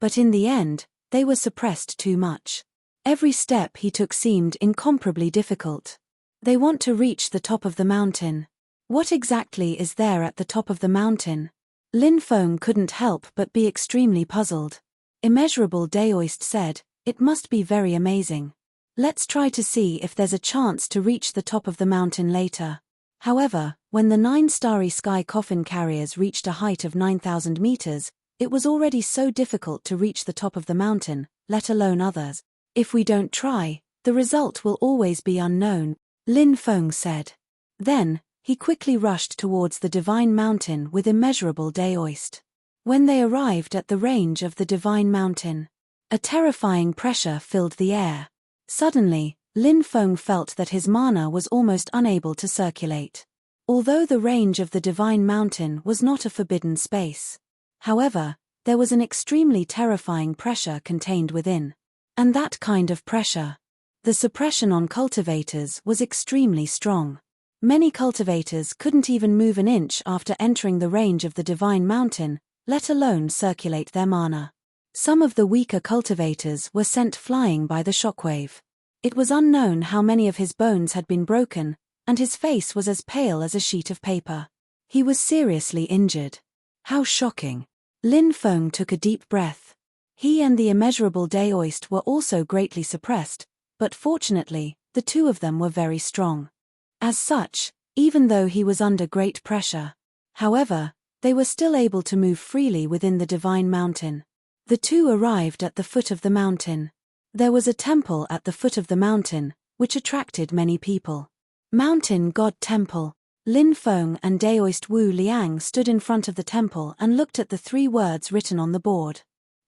S1: But in the end, They were suppressed too much. Every step he took seemed incomparably difficult. They want to reach the top of the mountain. What exactly is there at the top of the mountain? Lin Feng couldn't help but be extremely puzzled. Immeasurable Daoist said, "It must be very amazing. Let's try to see if there's a chance to reach the top of the mountain later." However, when the 9 starry sky coffin carriers reached a height of 9,000 meters, it was already so difficult to reach the top of the mountain, let alone others. "If we don't try, the result will always be unknown," Lin Feng said. Then, he quickly rushed towards the divine mountain with immeasurable Daoist. When they arrived at the range of the divine mountain, a terrifying pressure filled the air. Suddenly, Lin Feng felt that his mana was almost unable to circulate. Although the range of the divine mountain was not a forbidden space. However, there was an extremely terrifying pressure contained within. And that kind of pressure. The suppression on cultivators was extremely strong. Many cultivators couldn't even move an inch after entering the range of the divine mountain, let alone circulate their mana. Some of the weaker cultivators were sent flying by the shockwave. It was unknown how many of his bones had been broken, and his face was as pale as a sheet of paper. He was seriously injured. How shocking. Lin Feng took a deep breath. He and the immeasurable Daoist were also greatly suppressed, but fortunately, the two of them were very strong. As such, even though he was under great pressure, however, they were still able to move freely within the divine mountain. The two arrived at the foot of the mountain. There was a temple at the foot of the mountain, which attracted many people. Mountain God Temple. Lin Feng and Daoist Wu Liang stood in front of the temple and looked at the 3 words written on the board.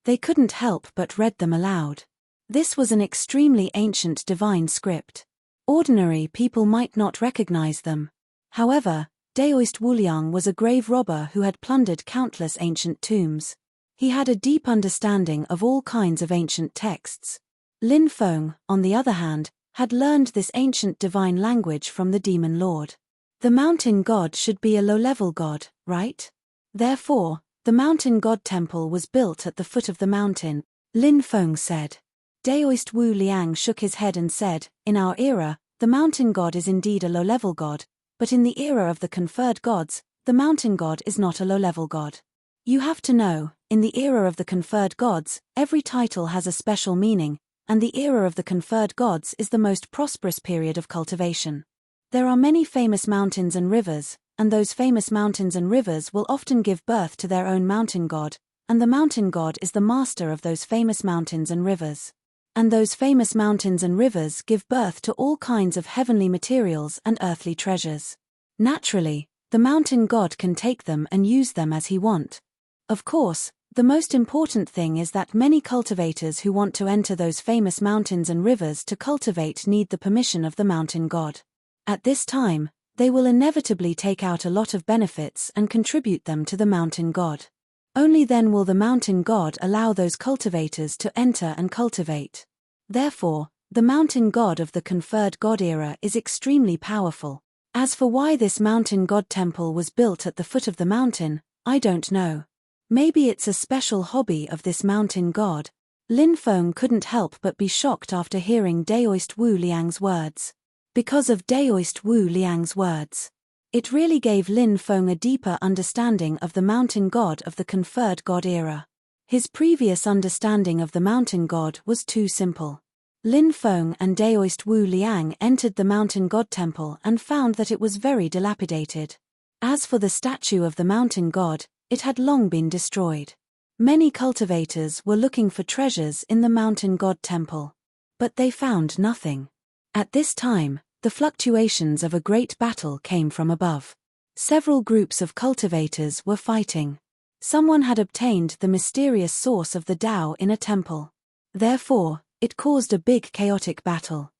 S1: They couldn't help but read them aloud. This was an extremely ancient divine script. Ordinary people might not recognize them. However, Daoist Wu Liang was a grave robber who had plundered countless ancient tombs. He had a deep understanding of all kinds of ancient texts. Lin Feng, on the other hand, had learned this ancient divine language from the demon lord. The mountain god should be a low-level god, right? Therefore, the mountain god temple was built at the foot of the mountain, Lin Feng said. Daoist Wu Liang shook his head and said, "In our era, the mountain god is indeed a low-level god, but in the era of the conferred gods, the mountain god is not a low-level god. You have to know, in the era of the conferred gods, every title has a special meaning, and the era of the conferred gods is the most prosperous period of cultivation. There are many famous mountains and rivers, and those famous mountains and rivers will often give birth to their own mountain god, and the mountain god is the master of those famous mountains and rivers. And those famous mountains and rivers give birth to all kinds of heavenly materials and earthly treasures. Naturally, the mountain god can take them and use them as he wants. Of course, the most important thing is that many cultivators who want to enter those famous mountains and rivers to cultivate need the permission of the mountain god. At this time, they will inevitably take out a lot of benefits and contribute them to the mountain god. Only then will the mountain god allow those cultivators to enter and cultivate. Therefore, the mountain god of the conferred god era is extremely powerful. As for why this mountain god temple was built at the foot of the mountain, I don't know. Maybe it's a special hobby of this mountain god. Lin Feng couldn't help but be shocked after hearing Daoist Wu Liang's words. Because of Daoist Wu Liang's words, it really gave Lin Feng a deeper understanding of the mountain god of the conferred god era. His previous understanding of the mountain god was too simple. Lin Feng and Daoist Wu Liang entered the mountain god temple and found that it was very dilapidated. As for the statue of the mountain god, it had long been destroyed. Many cultivators were looking for treasures in the mountain god temple. But they found nothing. At this time, the fluctuations of a great battle came from above. Several groups of cultivators were fighting. Someone had obtained the mysterious source of the Tao in a temple. Therefore, it caused a big chaotic battle.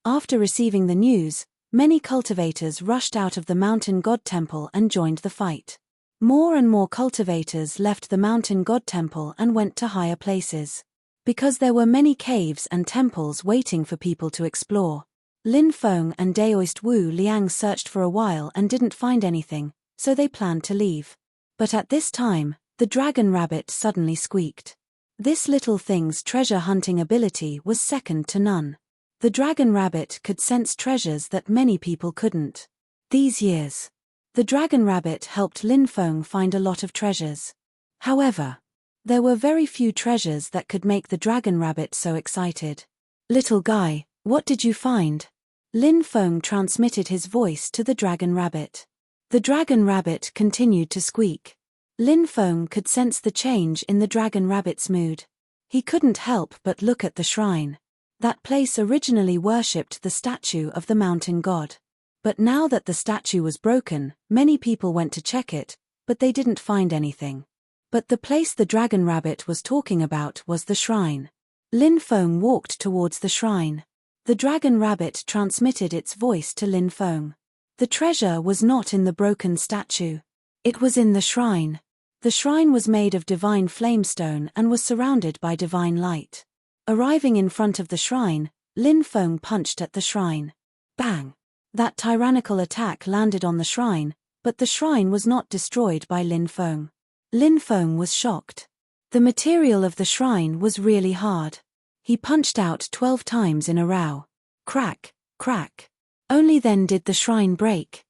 S1: After receiving the news, many cultivators rushed out of the mountain god temple and joined the fight. More and more cultivators left the mountain god temple and went to higher places. Because there were many caves and temples waiting for people to explore. Lin Feng and Daoist Wu Liang searched for a while and didn't find anything, so they planned to leave. But at this time, the dragon rabbit suddenly squeaked. This little thing's treasure hunting ability was second to none. The dragon rabbit could sense treasures that many people couldn't. These years, the dragon rabbit helped Lin Feng find a lot of treasures. However, there were very few treasures that could make the dragon rabbit so excited. "Little guy, what did you find?" Lin Feng transmitted his voice to the dragon rabbit. The dragon rabbit continued to squeak. Lin Feng could sense the change in the dragon rabbit's mood. He couldn't help but look at the shrine. That place originally worshipped the statue of the mountain god. But now that the statue was broken, many people went to check it, but they didn't find anything. But the place the dragon rabbit was talking about was the shrine. Lin Feng walked towards the shrine. The dragon rabbit transmitted its voice to Lin Feng. The treasure was not in the broken statue. It was in the shrine. The shrine was made of divine flamestone and was surrounded by divine light. Arriving in front of the shrine, Lin Feng punched at the shrine. Bang! That tyrannical attack landed on the shrine, but the shrine was not destroyed by Lin Feng. Lin Feng was shocked. The material of the shrine was really hard. He punched out 12 times in a row. Crack, crack. Only then did the shrine break.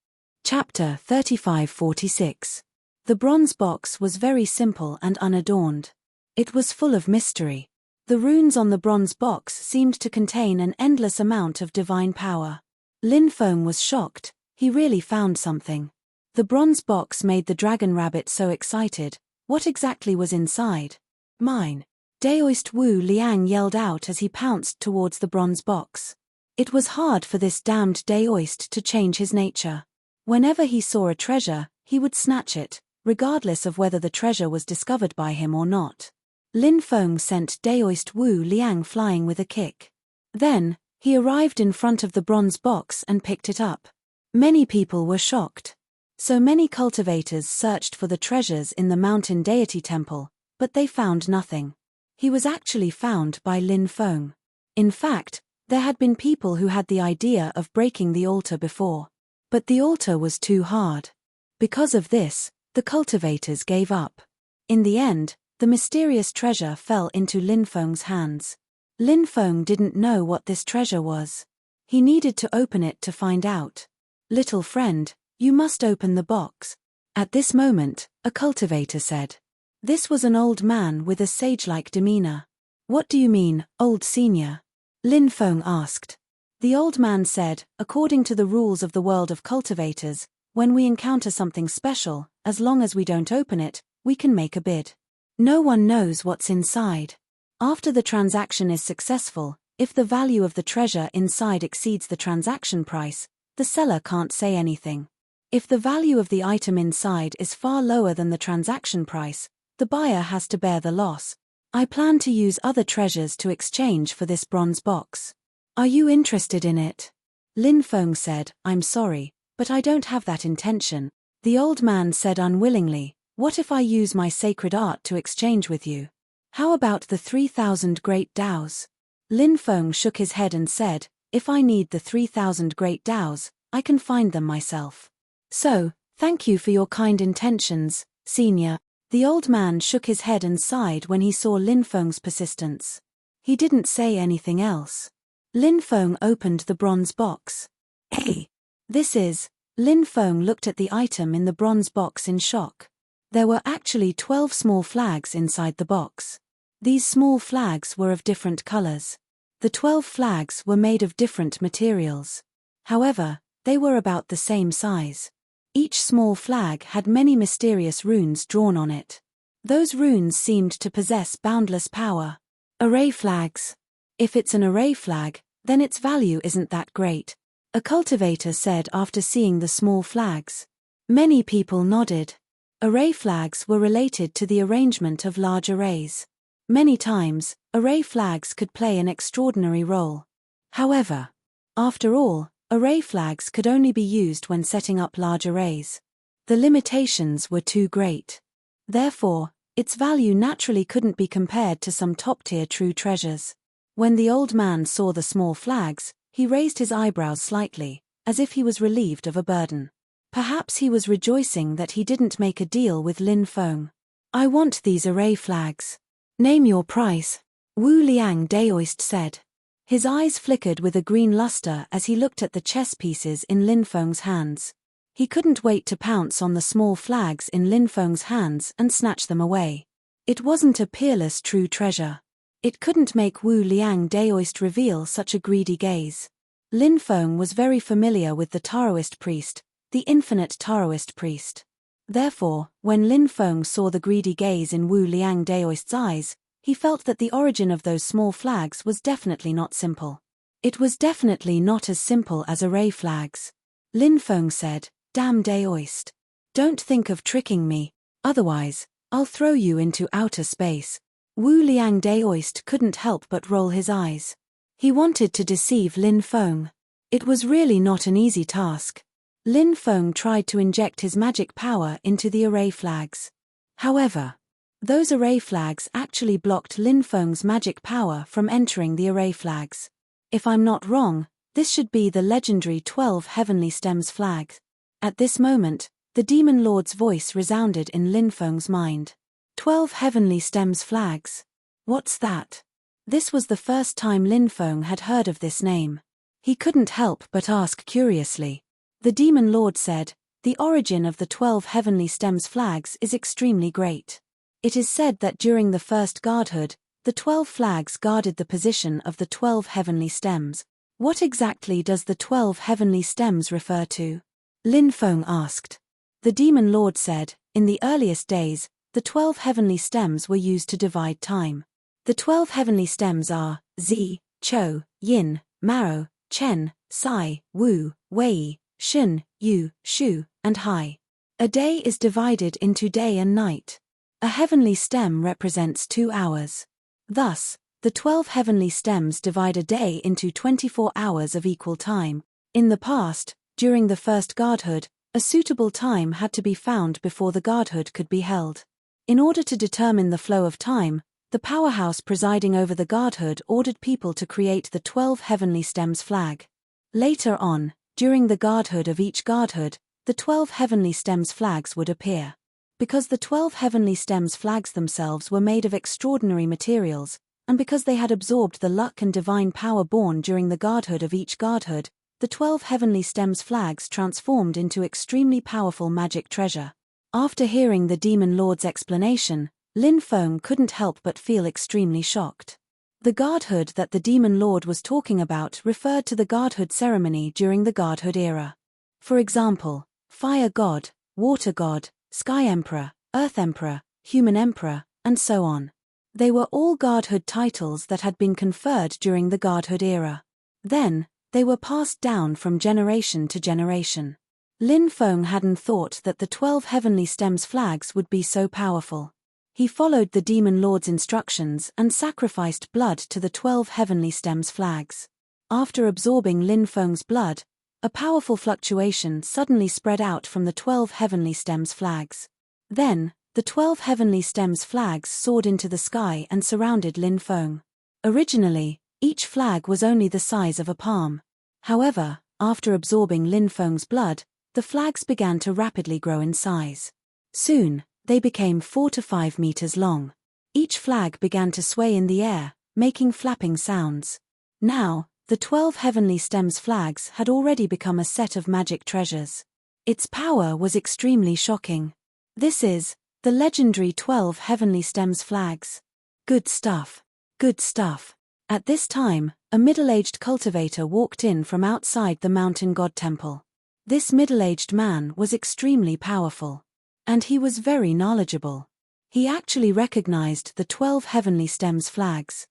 S1: Chapter 35-46. The bronze box was very simple and unadorned. It was full of mystery. The runes on the bronze box seemed to contain an endless amount of divine power. Lin Feng was shocked. He really found something. The bronze box made the dragon rabbit so excited. What exactly was inside? Mine. Daoist Wu Liang yelled out as he pounced towards the bronze box. It was hard for this damned Daoist to change his nature. Whenever he saw a treasure, he would snatch it, regardless of whether the treasure was discovered by him or not. Lin Feng sent Daoist Wu Liang flying with a kick. Then, he arrived in front of the bronze box and picked it up. Many people were shocked. So many cultivators searched for the treasures in the mountain deity temple, but they found nothing. He was actually found by Lin Feng. In fact, there had been people who had the idea of breaking the altar before. But the altar was too hard. Because of this, the cultivators gave up. In the end, the mysterious treasure fell into Lin Feng's hands. Lin Feng didn't know what this treasure was. He needed to open it to find out. "Little friend, you must open the box." At this moment, a cultivator said. This was an old man with a sage-like demeanor. "What do you mean, old senior?" Lin Feng asked. The old man said, "According to the rules of the world of cultivators, when we encounter something special, as long as we don't open it, we can make a bid. No one knows what's inside. After the transaction is successful, if the value of the treasure inside exceeds the transaction price, the seller can't say anything. If the value of the item inside is far lower than the transaction price, the buyer has to bear the loss. I plan to use other treasures to exchange for this bronze box. Are you interested in it?" Lin Feng said, "I'm sorry, but I don't have that intention." The old man said unwillingly, "What if I use my sacred art to exchange with you? How about the 3,000 great Daos?" Lin Feng shook his head and said, "If I need the 3,000 great Daos, I can find them myself. So, thank you for your kind intentions, senior." The old man shook his head and sighed when he saw Lin Feng's persistence. He didn't say anything else. Lin Feng opened the bronze box. "Hey! This is..." Lin Feng looked at the item in the bronze box in shock. There were actually 12 small flags inside the box. These small flags were of different colors. The 12 flags were made of different materials. However, they were about the same size. Each small flag had many mysterious runes drawn on it. Those runes seemed to possess boundless power. Array flags. If it's an array flag, then its value isn't that great, a cultivator said after seeing the small flags. Many people nodded. Array flags were related to the arrangement of large arrays. Many times, array flags could play an extraordinary role. However, after all, array flags could only be used when setting up large arrays. The limitations were too great. Therefore, its value naturally couldn't be compared to some top-tier true treasures. When the old man saw the small flags, he raised his eyebrows slightly, as if he was relieved of a burden. Perhaps he was rejoicing that he didn't make a deal with Lin Feng. "I want these array flags." Name your price, Wu Liang Daoist said. His eyes flickered with a green luster as he looked at the chess pieces in Lin Feng's hands. He couldn't wait to pounce on the small flags in Lin Feng's hands and snatch them away. It wasn't a peerless true treasure. It couldn't make Wu Liang Daoist reveal such a greedy gaze. Lin Feng was very familiar with the Taoist priest, the infinite Taoist priest. Therefore, when Lin Feng saw the greedy gaze in Wu Liang Daoist's eyes, he felt that the origin of those small flags was definitely not simple. It was definitely not as simple as array flags. Lin Feng said, "Damn Daoist. Don't think of tricking me, otherwise, I'll throw you into outer space." Wu Liang Daoist couldn't help but roll his eyes. He wanted to deceive Lin Feng. It was really not an easy task. Lin Feng tried to inject his magic power into the array flags. However, those array flags actually blocked Lin Feng's magic power from entering the array flags. If I'm not wrong, this should be the legendary 12 Heavenly Stems flag. At this moment, the Demon Lord's voice resounded in Lin Feng's mind. 12 Heavenly Stems flags. What's that? This was the first time Lin Feng had heard of this name. He couldn't help but ask curiously. The Demon Lord said, "The origin of the 12 Heavenly Stems flags is extremely great. It is said that during the first godhood, the 12 flags guarded the position of the 12 heavenly stems. What exactly does the 12 heavenly stems refer to?" Lin Feng asked. The Demon Lord said, "In the earliest days, the 12 heavenly stems were used to divide time. The 12 heavenly stems are Zi, Chou, Yin, Mao, Chen, Sai, Wu, Wei, Shun, Yu, Shu, and Hai. A day is divided into day and night. A heavenly stem represents 2 hours. Thus, the 12 heavenly stems divide a day into 24 hours of equal time. In the past, during the first godhood, a suitable time had to be found before the godhood could be held. In order to determine the flow of time, the powerhouse presiding over the godhood ordered people to create the 12 heavenly stems flag. Later on, during the godhood of each godhood, the 12 heavenly stems flags would appear. Because the 12 heavenly stems flags themselves were made of extraordinary materials, and because they had absorbed the luck and divine power born during the godhood of each godhood, the 12 heavenly stems flags transformed into extremely powerful magic treasure. After hearing the Demon Lord's explanation, Lin Feng couldn't help but feel extremely shocked. The godhood that the Demon Lord was talking about referred to the godhood ceremony during the godhood era. For example, Fire God, Water God, Sky Emperor, Earth Emperor, Human Emperor, and so on. They were all godhood titles that had been conferred during the godhood era. Then, they were passed down from generation to generation. Lin Feng hadn't thought that the 12 heavenly stems flags would be so powerful. He followed the Demon Lord's instructions and sacrificed blood to the 12 heavenly stems flags. After absorbing Lin Feng's blood, a powerful fluctuation suddenly spread out from the 12 heavenly stems flags. Then, the 12 heavenly stems flags soared into the sky and surrounded Lin Feng. Originally, each flag was only the size of a palm. However, after absorbing Lin Feng's blood, the flags began to rapidly grow in size. Soon, they became 4 to 5 meters long. Each flag began to sway in the air, making flapping sounds. Now, the 12 heavenly stems flags had already become a set of magic treasures. Its power was extremely shocking. This is the legendary 12 heavenly stems flags. Good stuff. Good stuff. At this time, a middle-aged cultivator walked in from outside the mountain god temple. This middle-aged man was extremely powerful. And he was very knowledgeable. He actually recognized the 12 heavenly stems flags.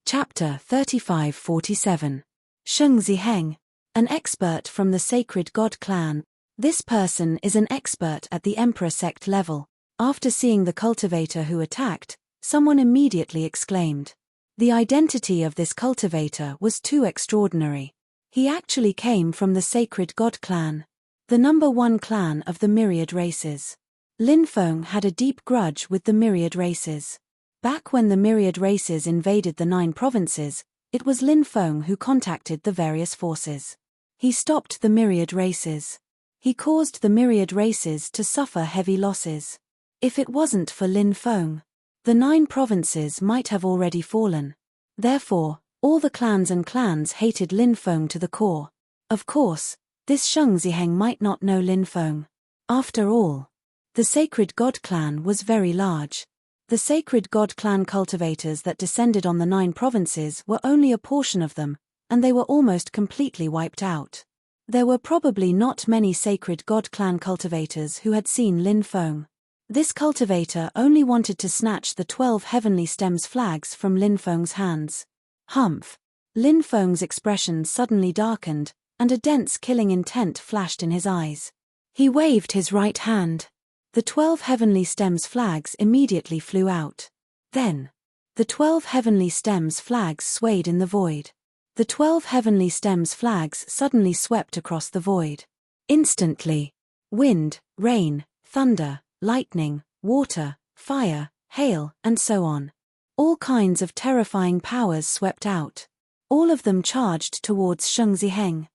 S1: Chapter 3547. Sheng Ziheng, an expert from the sacred god clan. This person is an expert at the emperor sect level. After seeing the cultivator who attacked, someone immediately exclaimed. The identity of this cultivator was too extraordinary. He actually came from the sacred god clan, the #1 clan of the myriad races. Lin Feng had a deep grudge with the myriad races. Back when the myriad races invaded the 9 provinces, it was Lin Feng who contacted the various forces. He stopped the myriad races. He caused the myriad races to suffer heavy losses. If it wasn't for Lin Feng, The 9 provinces might have already fallen. Therefore, all the clans and clans hated Lin Feng to the core. Of course, this Sheng Ziheng might not know Lin Feng. After all, the Sacred God clan was very large. The Sacred God clan cultivators that descended on the 9 provinces were only a portion of them, and they were almost completely wiped out. There were probably not many Sacred God clan cultivators who had seen Lin Feng. This cultivator only wanted to snatch the 12 heavenly stems flags from Lin Feng's hands. Humph! Lin Feng's expression suddenly darkened, and a dense killing intent flashed in his eyes. He waved his right hand. The 12 heavenly stems flags immediately flew out. Then, the 12 heavenly stems flags swayed in the void. The 12 heavenly stems flags suddenly swept across the void. Instantly, wind, rain, thunder, lightning, water, fire, hail, and so on. All kinds of terrifying powers swept out. All of them charged towards Sheng Ziheng.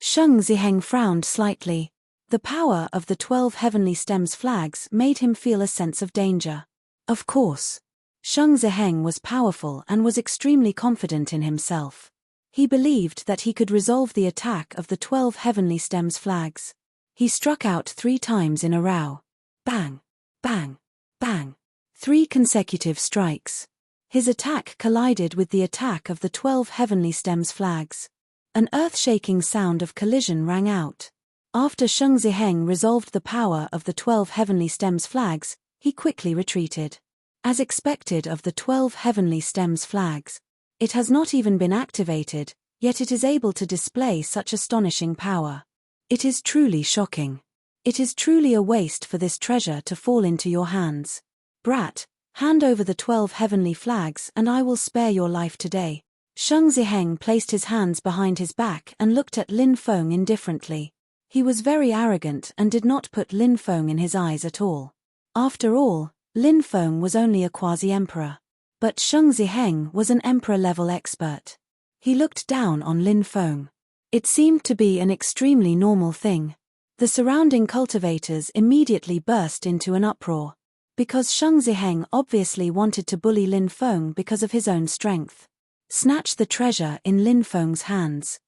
S1: Sheng Ziheng frowned slightly. The power of the 12 heavenly stems flags made him feel a sense of danger. Of course, Sheng Ziheng was powerful and was extremely confident in himself. He believed that he could resolve the attack of the 12 heavenly stems flags. He struck out 3 times in a row. Bang! Bang! Bang! 3 consecutive strikes. His attack collided with the attack of the 12 heavenly stems flags. An earth-shaking sound of collision rang out. After Sheng Ziheng resolved the power of the 12 heavenly stems flags, he quickly retreated. As expected of the 12 heavenly stems flags, it has not even been activated, yet it is able to display such astonishing power. It is truly shocking. It is truly a waste for this treasure to fall into your hands. Brat, hand over the 12 heavenly flags and I will spare your life today. Sheng Ziheng placed his hands behind his back and looked at Lin Feng indifferently. He was very arrogant and did not put Lin Feng in his eyes at all. After all, Lin Feng was only a quasi-emperor. But Sheng Ziheng was an emperor-level expert. He looked down on Lin Feng. It seemed to be an extremely normal thing. The surrounding cultivators immediately burst into an uproar. Because Sheng Ziheng obviously wanted to bully Lin Feng because of his own strength. Snatch the treasure in Lin Feng's hands.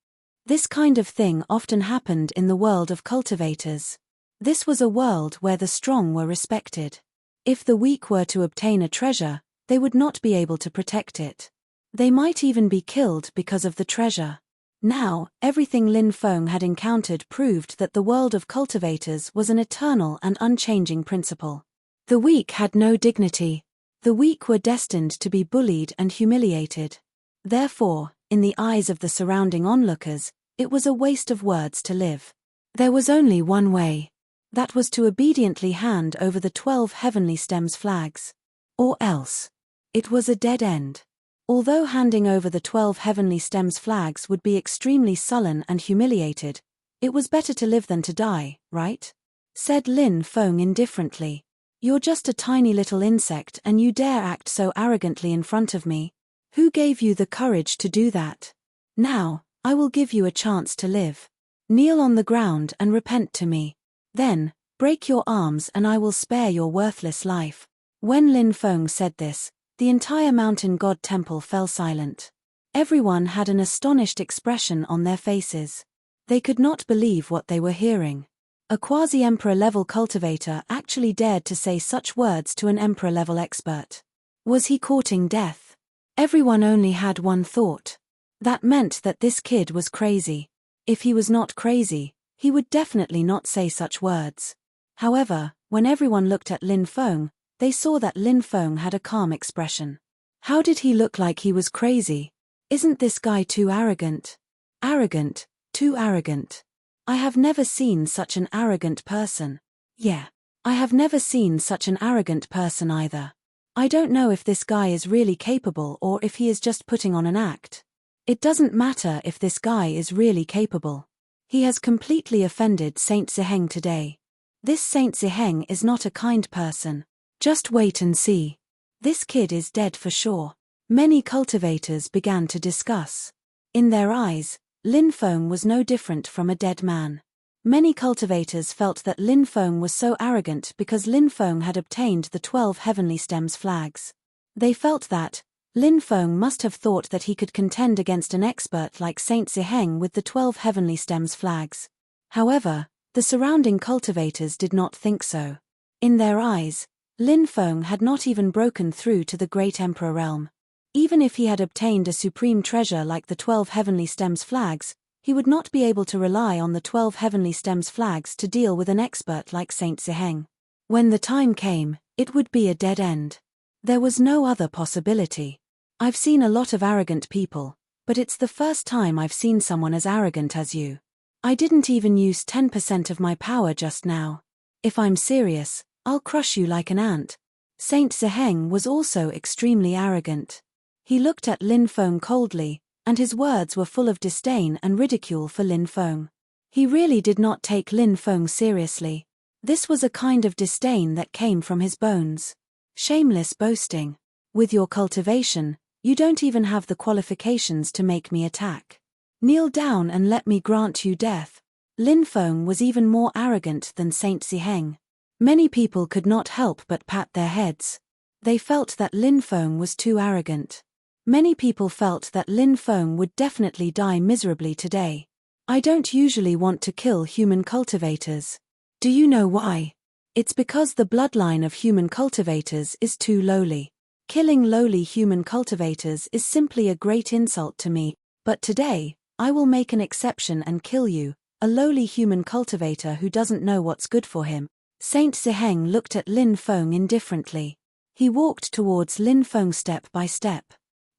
S1: This kind of thing often happened in the world of cultivators. This was a world where the strong were respected. If the weak were to obtain a treasure, they would not be able to protect it. They might even be killed because of the treasure. Now, everything Lin Feng had encountered proved that the world of cultivators was an eternal and unchanging principle. The weak had no dignity. The weak were destined to be bullied and humiliated. Therefore, in the eyes of the surrounding onlookers, it was a waste of words to live. There was only one way. That was to obediently hand over the 12 heavenly stems flags. Or else. It was a dead end. Although handing over the 12 heavenly stems flags would be extremely sullen and humiliated, it was better to live than to die, right? Said Lin Feng indifferently. You're just a tiny little insect and you dare act so arrogantly in front of me. Who gave you the courage to do that? Now, I will give you a chance to live. Kneel on the ground and repent to me. Then, break your arms and I will spare your worthless life. When Lin Feng said this, the entire mountain god temple fell silent. Everyone had an astonished expression on their faces. They could not believe what they were hearing. A quasi-emperor-level cultivator actually dared to say such words to an emperor-level expert. Was he courting death? Everyone only had one thought. That meant that this kid was crazy. If he was not crazy, he would definitely not say such words. However, when everyone looked at Lin Feng, they saw that Lin Feng had a calm expression. How did he look like he was crazy? Isn't this guy too arrogant? Arrogant, too arrogant. I have never seen such an arrogant person. Yeah, I have never seen such an arrogant person either. I don't know if this guy is really capable or if he is just putting on an act. It doesn't matter if this guy is really capable. He has completely offended Saint Ziheng today. This Saint Ziheng is not a kind person. Just wait and see. This kid is dead for sure. Many cultivators began to discuss. In their eyes, Lin Feng was no different from a dead man. Many cultivators felt that Lin Feng was so arrogant because Lin Feng had obtained the 12 heavenly stems flags. They felt that Lin Feng must have thought that he could contend against an expert like Saint Ziheng with the 12 heavenly stems flags. However, the surrounding cultivators did not think so. In their eyes, Lin Feng had not even broken through to the Great Emperor realm. Even if he had obtained a supreme treasure like the 12 heavenly stems flags, he would not be able to rely on the 12 heavenly stems flags to deal with an expert like Saint Ziheng. When the time came, it would be a dead end. There was no other possibility. I've seen a lot of arrogant people, but it's the first time I've seen someone as arrogant as you. I didn't even use 10% of my power just now. If I'm serious, I'll crush you like an ant. Saint Ziheng was also extremely arrogant. He looked at Lin Feng coldly, and his words were full of disdain and ridicule for Lin Feng. He really did not take Lin Feng seriously. This was a kind of disdain that came from his bones. Shameless boasting. With your cultivation, you don't even have the qualifications to make me attack. Kneel down and let me grant you death. Lin Feng was even more arrogant than Saint Ziheng. Many people could not help but pat their heads. They felt that Lin Feng was too arrogant. Many people felt that Lin Feng would definitely die miserably today. I don't usually want to kill human cultivators. Do you know why? It's because the bloodline of human cultivators is too lowly. Killing lowly human cultivators is simply a great insult to me, but today, I will make an exception and kill you, a lowly human cultivator who doesn't know what's good for him. Saint Ziheng looked at Lin Feng indifferently. He walked towards Lin Feng step by step.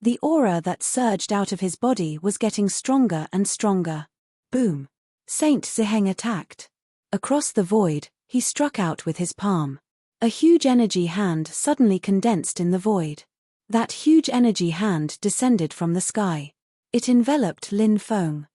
S1: The aura that surged out of his body was getting stronger and stronger. Boom! Saint Ziheng attacked. Across the void, he struck out with his palm. A huge energy hand suddenly condensed in the void. That huge energy hand descended from the sky. It enveloped Lin Feng.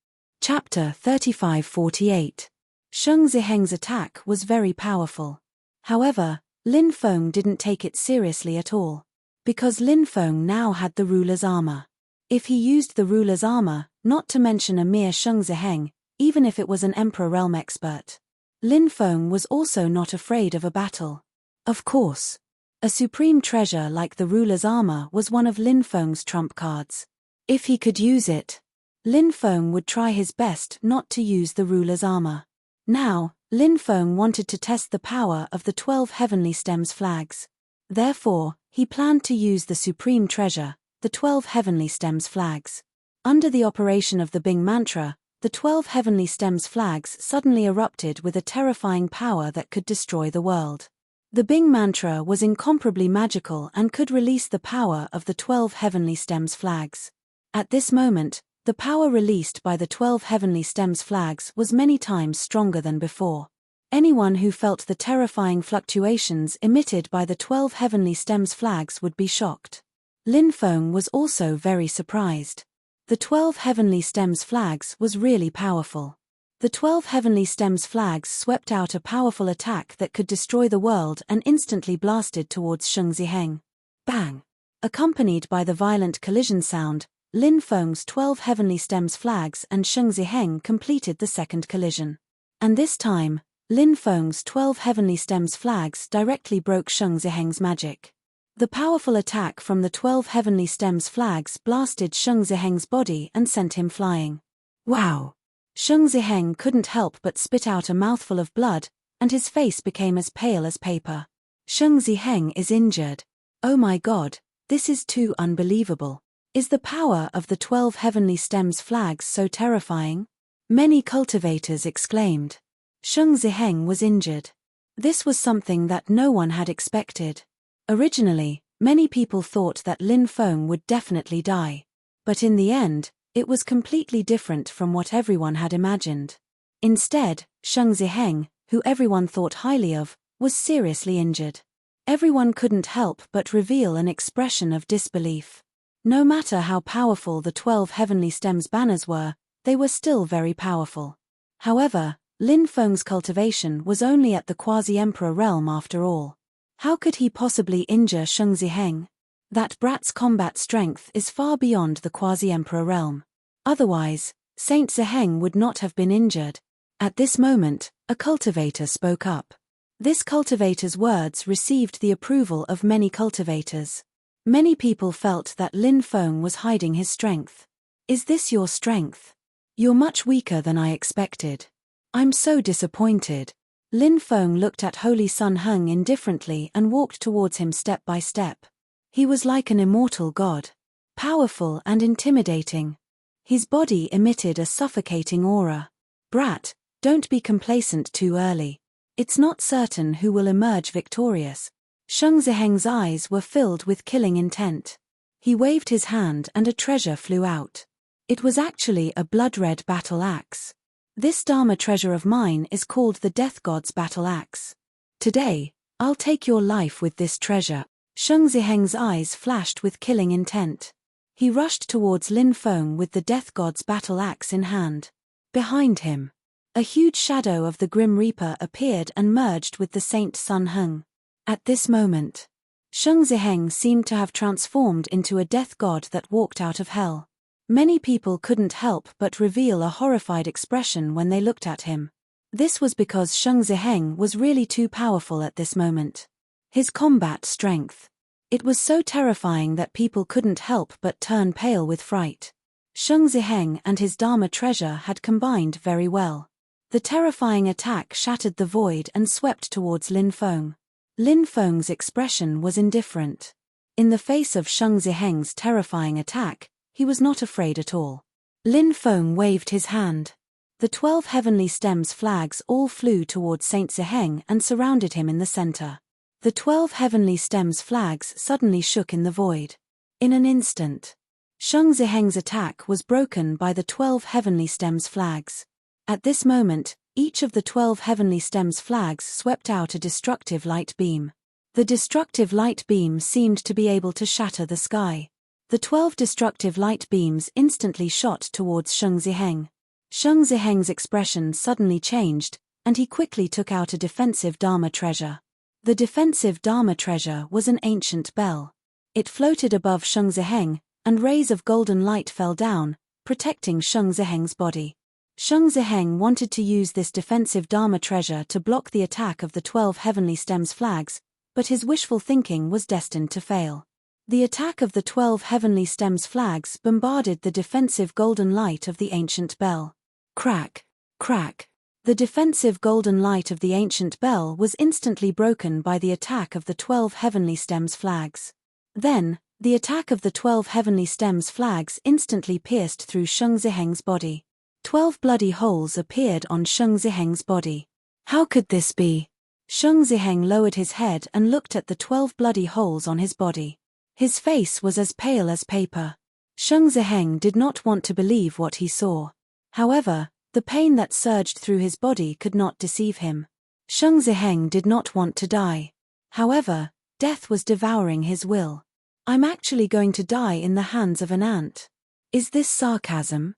S1: Chapter 35-48. Sheng Ziheng's attack was very powerful. However, Lin Feng didn't take it seriously at all. Because Lin Feng now had the ruler's armor. If he used the ruler's armor, not to mention a mere Sheng Ziheng, even if it was an Emperor realm expert, Lin Feng was also not afraid of a battle. Of course. A supreme treasure like the ruler's armor was one of Lin Feng's trump cards. If he could use it, Lin Feng would try his best not to use the ruler's armor. Now, Lin Feng wanted to test the power of the 12 heavenly stems flags. Therefore, he planned to use the supreme treasure, the 12 heavenly stems flags. Under the operation of the Bing mantra, the 12 heavenly stems flags suddenly erupted with a terrifying power that could destroy the world. The Bing mantra was incomparably magical and could release the power of the 12 heavenly stems flags. At this moment, the power released by the 12 heavenly stems flags was many times stronger than before. Anyone who felt the terrifying fluctuations emitted by the 12 heavenly stems flags would be shocked. Lin Feng was also very surprised. The 12 heavenly stems flags was really powerful. The 12 heavenly stems flags swept out a powerful attack that could destroy the world and instantly blasted towards Sheng Ziheng. Bang! Accompanied by the violent collision sound, Lin Feng's 12 heavenly stems flags and Sheng Ziheng completed the second collision. And this time, Lin Feng's 12 heavenly stems flags directly broke Sheng Ziheng's magic. The powerful attack from the 12 heavenly stems flags blasted Sheng Ziheng's body and sent him flying. Wow! Sheng Ziheng couldn't help but spit out a mouthful of blood, and his face became as pale as paper. Sheng Ziheng is injured. Oh my god, this is too unbelievable. Is the power of the 12 heavenly stems flags so terrifying? Many cultivators exclaimed. Sheng Ziheng was injured. This was something that no one had expected. Originally, many people thought that Lin Feng would definitely die. But in the end, it was completely different from what everyone had imagined. Instead, Sheng Ziheng, who everyone thought highly of, was seriously injured. Everyone couldn't help but reveal an expression of disbelief. No matter how powerful the 12 heavenly stems banners were, they were still very powerful. However, Lin Feng's cultivation was only at the quasi-emperor realm after all. How could he possibly injure Sheng Ziheng? That brat's combat strength is far beyond the quasi-emperor realm. Otherwise, Saint Ziheng would not have been injured. At this moment, a cultivator spoke up. This cultivator's words received the approval of many cultivators. Many people felt that Lin Feng was hiding his strength. Is this your strength? You're much weaker than I expected. I'm so disappointed. Lin Feng looked at Holy Sun Heng indifferently and walked towards him step by step. He was like an immortal god. Powerful and intimidating. His body emitted a suffocating aura. Brat, don't be complacent too early. It's not certain who will emerge victorious. Sheng Ziheng's eyes were filled with killing intent. He waved his hand and a treasure flew out. It was actually a blood-red battle axe. This Dharma treasure of mine is called the Death God's battle axe. Today, I'll take your life with this treasure. Sheng Ziheng's eyes flashed with killing intent. He rushed towards Lin Feng with the Death God's battle axe in hand. Behind him, a huge shadow of the Grim Reaper appeared and merged with the Saint Sun Heng. At this moment, Sheng Ziheng seemed to have transformed into a death god that walked out of hell. Many people couldn't help but reveal a horrified expression when they looked at him. This was because Sheng Ziheng was really too powerful at this moment. His combat strength. It was so terrifying that people couldn't help but turn pale with fright. Sheng Ziheng and his Dharma treasure had combined very well. The terrifying attack shattered the void and swept towards Lin Feng. Lin Feng's expression was indifferent. In the face of Sheng Ziheng's terrifying attack, he was not afraid at all. Lin Feng waved his hand. The 12 heavenly stems flags all flew towards Saint Ziheng and surrounded him in the center. The 12 heavenly stems flags suddenly shook in the void. In an instant, Sheng Ziheng's attack was broken by the 12 heavenly stems flags. At this moment, each of the 12 heavenly stems flags swept out a destructive light beam. The destructive light beam seemed to be able to shatter the sky. The 12 destructive light beams instantly shot towards Sheng Ziheng. Sheng Ziheng's expression suddenly changed, and he quickly took out a defensive Dharma treasure. The defensive Dharma treasure was an ancient bell. It floated above Sheng Ziheng, and rays of golden light fell down, protecting Sheng Ziheng's body. Sheng Ziheng wanted to use this defensive Dharma treasure to block the attack of the 12 heavenly stems flags, but his wishful thinking was destined to fail. The attack of the 12 heavenly stems flags bombarded the defensive golden light of the ancient bell. Crack, crack. The defensive golden light of the ancient bell was instantly broken by the attack of the 12 heavenly stems flags. Then, the attack of the 12 heavenly stems flags instantly pierced through Sheng Ziheng's body. 12 bloody holes appeared on Sheng Ziheng's body. How could this be? Sheng Ziheng lowered his head and looked at the 12 bloody holes on his body. His face was as pale as paper. Sheng Ziheng did not want to believe what he saw. However, the pain that surged through his body could not deceive him. Sheng Ziheng did not want to die. However, death was devouring his will. I'm actually going to die in the hands of an ant. Is this sarcasm?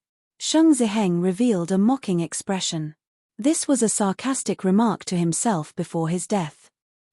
S1: Sheng Ziheng revealed a mocking expression. This was a sarcastic remark to himself before his death.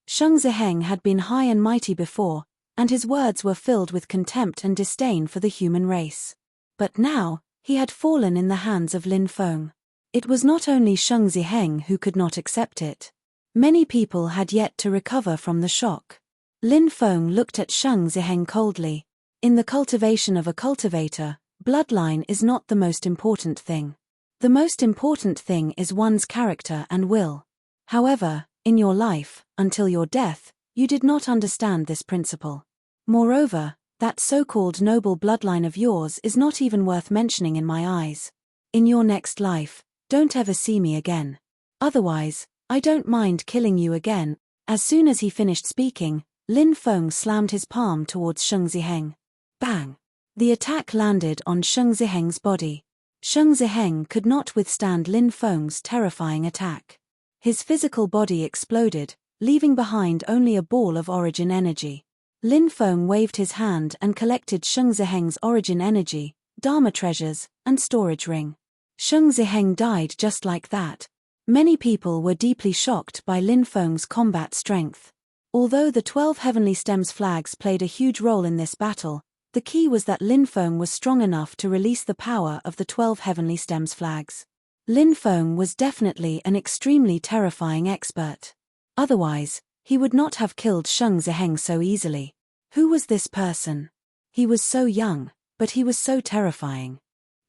S1: Sheng Ziheng had been high and mighty before, and his words were filled with contempt and disdain for the human race. But now, he had fallen in the hands of Lin Feng. It was not only Sheng Ziheng who could not accept it. Many people had yet to recover from the shock. Lin Feng looked at Sheng Ziheng coldly. In the cultivation of a cultivator, bloodline is not the most important thing. The most important thing is one's character and will. However, in your life, until your death, you did not understand this principle. Moreover, that so-called noble bloodline of yours is not even worth mentioning in my eyes. In your next life, don't ever see me again. Otherwise, I don't mind killing you again. As soon as he finished speaking, Lin Feng slammed his palm towards Sheng Ziheng. Bang! The attack landed on Sheng Ziheng's body. Sheng Ziheng could not withstand Lin Feng's terrifying attack. His physical body exploded, leaving behind only a ball of origin energy. Lin Feng waved his hand and collected Sheng Ziheng's origin energy, Dharma treasures, and storage ring. Sheng Ziheng died just like that. Many people were deeply shocked by Lin Feng's combat strength. Although the 12 heavenly stems flags played a huge role in this battle, the key was that Lin Feng was strong enough to release the power of the 12 heavenly stems flags. Lin Feng was definitely an extremely terrifying expert. Otherwise, he would not have killed Sheng Ziheng so easily. Who was this person? He was so young, but he was so terrifying.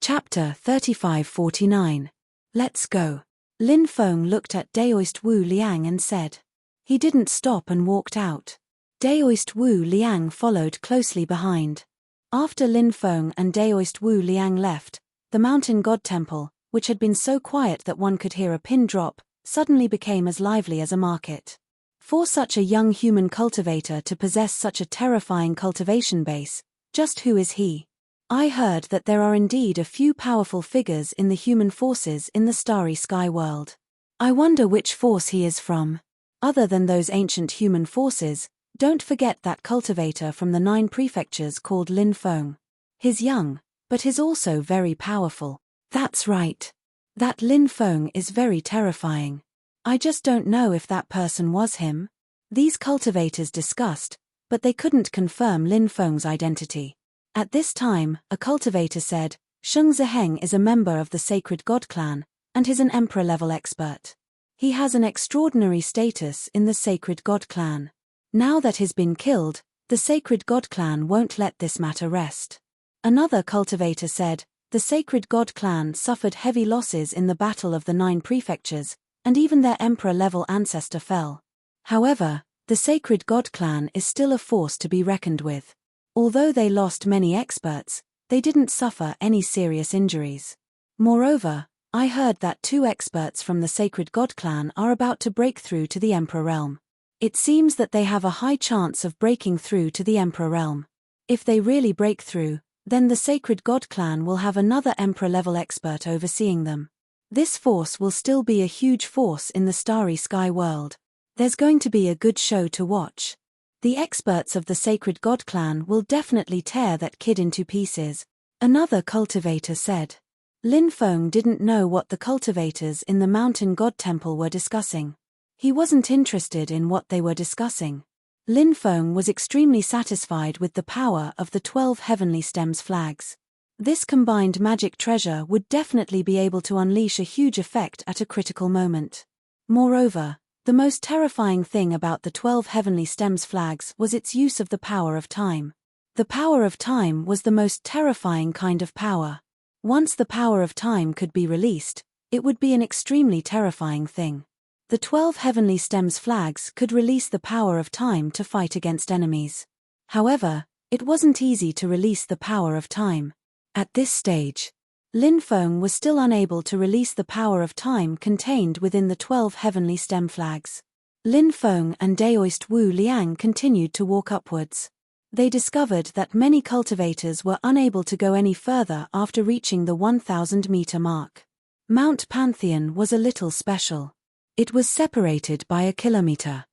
S1: Chapter 3549. Let's go. Lin Feng looked at Daoist Wu Liang and said. He didn't stop and walked out. Daoist Wu Liang followed closely behind. After Lin Feng and Daoist Wu Liang left, the mountain god temple, which had been so quiet that one could hear a pin drop, suddenly became as lively as a market. For such a young human cultivator to possess such a terrifying cultivation base, just who is he? I heard that there are indeed a few powerful figures in the human forces in the starry sky world. I wonder which force he is from. Other than those ancient human forces, don't forget that cultivator from the 9 prefectures called Lin Feng. He's young, but he's also very powerful. That's right. That Lin Feng is very terrifying. I just don't know if that person was him. These cultivators discussed, but they couldn't confirm Lin Feng's identity. At this time, a cultivator said, Sheng Ziheng is a member of the Sacred God clan, and he's an emperor-level expert. He has an extraordinary status in the Sacred God clan. Now that he's been killed, the Sacred God clan won't let this matter rest. Another cultivator said, the Sacred God clan suffered heavy losses in the Battle of the 9 Prefectures, and even their emperor-level ancestor fell. However, the Sacred God clan is still a force to be reckoned with. Although they lost many experts, they didn't suffer any serious injuries. Moreover, I heard that 2 experts from the Sacred God clan are about to break through to the Emperor realm. It seems that they have a high chance of breaking through to the Emperor realm. If they really break through, then the Sacred God clan will have another Emperor-level expert overseeing them. This force will still be a huge force in the starry sky world. There's going to be a good show to watch. The experts of the Sacred God clan will definitely tear that kid into pieces, another cultivator said. Lin Feng didn't know what the cultivators in the mountain god temple were discussing. He wasn't interested in what they were discussing. Lin Feng was extremely satisfied with the power of the 12 heavenly stems flags. This combined magic treasure would definitely be able to unleash a huge effect at a critical moment. Moreover, the most terrifying thing about the 12 heavenly stems flags was its use of the power of time. The power of time was the most terrifying kind of power. Once the power of time could be released, it would be an extremely terrifying thing. The 12 heavenly stems flags could release the power of time to fight against enemies. However, it wasn't easy to release the power of time. At this stage, Lin Feng was still unable to release the power of time contained within the 12 heavenly stem flags. Lin Feng and Daoist Wu Liang continued to walk upwards. They discovered that many cultivators were unable to go any further after reaching the 1,000-meter mark. Mount Pantheon was a little special. It was separated by a kilometer.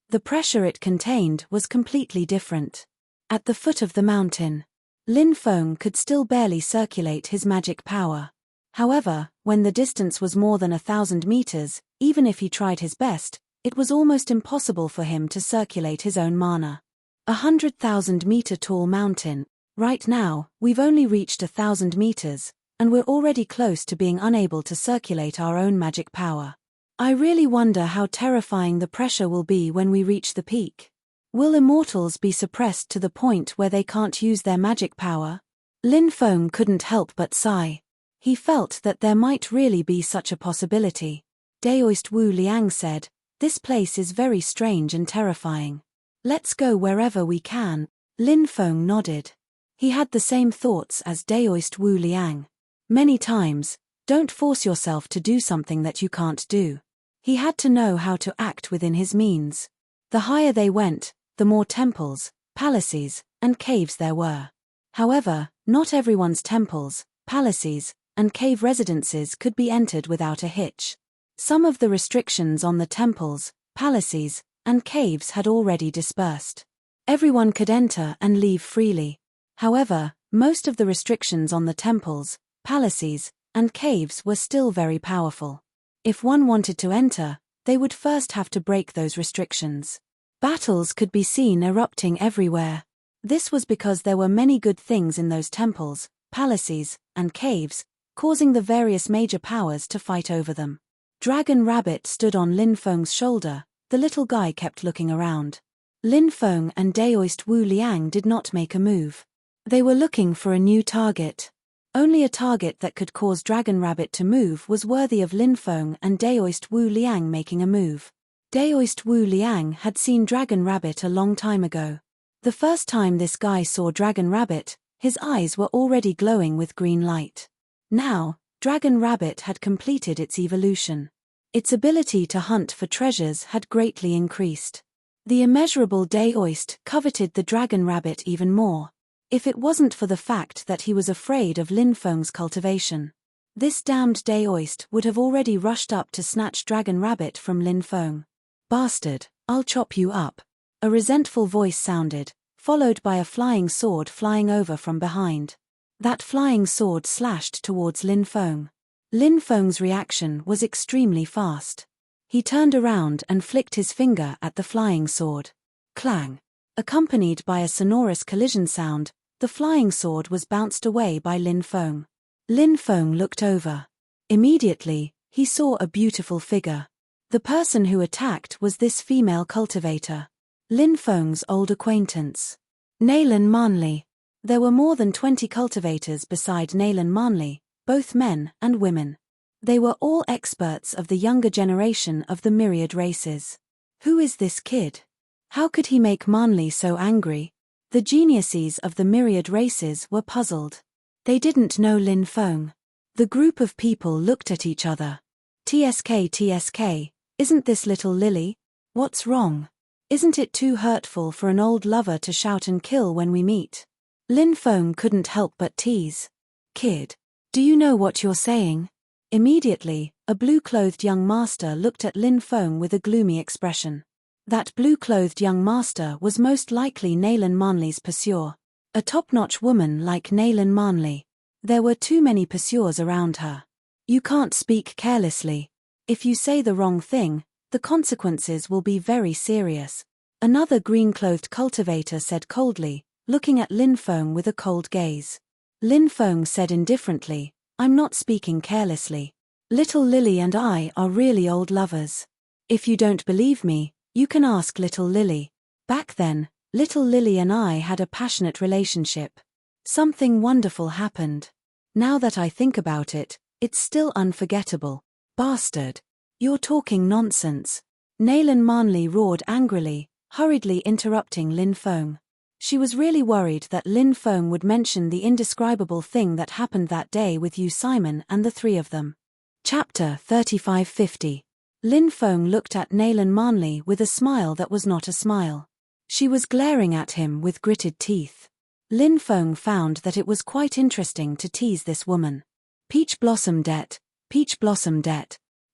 S1: The pressure it contained was completely different. At the foot of the mountain, Lin Feng could still barely circulate his magic power. However, when the distance was more than 1,000 meters, even if he tried his best, it was almost impossible for him to circulate his own mana. 100,000-meter tall mountain. Right now, we've only reached 1,000 meters, and we're already close to being unable to circulate our own magic power. I really wonder how terrifying the pressure will be when we reach the peak. Will immortals be suppressed to the point where they can't use their magic power? Lin Feng couldn't help but sigh. He felt that there might really be such a possibility. Daoist Wu Liang said, "This place is very strange and terrifying. Let's go wherever we can." Lin Feng nodded. He had the same thoughts as Daoist Wu Liang. Many times, don't force yourself to do something that you can't do. He had to know how to act within his means. The higher they went, the more temples, palaces, and caves there were. However, not everyone's temples, palaces, and cave residences could be entered without a hitch. Some of the restrictions on the temples, palaces, and caves had already dispersed. Everyone could enter and leave freely. However, most of the restrictions on the temples, palaces, and caves were still very powerful. If one wanted to enter, they would first have to break those restrictions. Battles could be seen erupting everywhere. This was because there were many good things in those temples, palaces, and caves, causing the various major powers to fight over them. Dragon Rabbit stood on Lin Feng's shoulder. The little guy kept looking around. Lin Feng and Daoist Wu Liang did not make a move. They were looking for a new target. Only a target that could cause Dragon Rabbit to move was worthy of Lin Feng and Daoist Wu Liang making a move. Daoist Wu Liang had seen Dragon Rabbit a long time ago. The first time this guy saw Dragon Rabbit, his eyes were already glowing with green light. Now, Dragon Rabbit had completed its evolution. Its ability to hunt for treasures had greatly increased. The immeasurable Daoist coveted the Dragon Rabbit even more. If it wasn't for the fact that he was afraid of Lin Feng's cultivation, this damned Daoist would have already rushed up to snatch Dragon Rabbit from Lin Feng. "Bastard, I'll chop you up." A resentful voice sounded, followed by a flying sword flying over from behind. That flying sword slashed towards Lin Feng. Lin Feng's reaction was extremely fast. He turned around and flicked his finger at the flying sword. Clang! Accompanied by a sonorous collision sound, the flying sword was bounced away by Lin Feng. Lin Feng looked over. Immediately, he saw a beautiful figure. The person who attacked was this female cultivator, Lin Feng's old acquaintance, Naylan Manli. There were more than 20 cultivators beside Naylan Manli, both men and women. They were all experts of the younger generation of the myriad races. Who is this kid? How could he make Manli so angry? The geniuses of the myriad races were puzzled. They didn't know Lin Feng. The group of people looked at each other. TSK, isn't this little Lily? What's wrong? Isn't it too hurtful for an old lover to shout and kill when we meet? Lin Feng couldn't help but tease. Kid, do you know what you're saying? Immediately, a blue-clothed young master looked at Lin Feng with a gloomy expression. That blue-clothed young master was most likely Naylan Manli's pursuer. A top-notch woman like Naylan Manli. There were too many pursuers around her. You can't speak carelessly. If you say the wrong thing, the consequences will be very serious. Another green-clothed cultivator said coldly, looking at Lin Feng with a cold gaze. Lin Feng said indifferently, "I'm not speaking carelessly. Little Lily and I are really old lovers. If you don't believe me, you can ask Little Lily. Back then, Little Lily and I had a passionate relationship. Something wonderful happened. Now that I think about it, it's still unforgettable." "Bastard! You're talking nonsense." Naylan Manli roared angrily, hurriedly interrupting Lin Feng. She was really worried that Lin Feng would mention the indescribable thing that happened that day with Yu Simon and the three of them. Chapter 3550. Lin Feng looked at Naylan Manli with a smile that was not a smile. She was glaring at him with gritted teeth. Lin Feng found that it was quite interesting to tease this woman. Peach Blossom Det,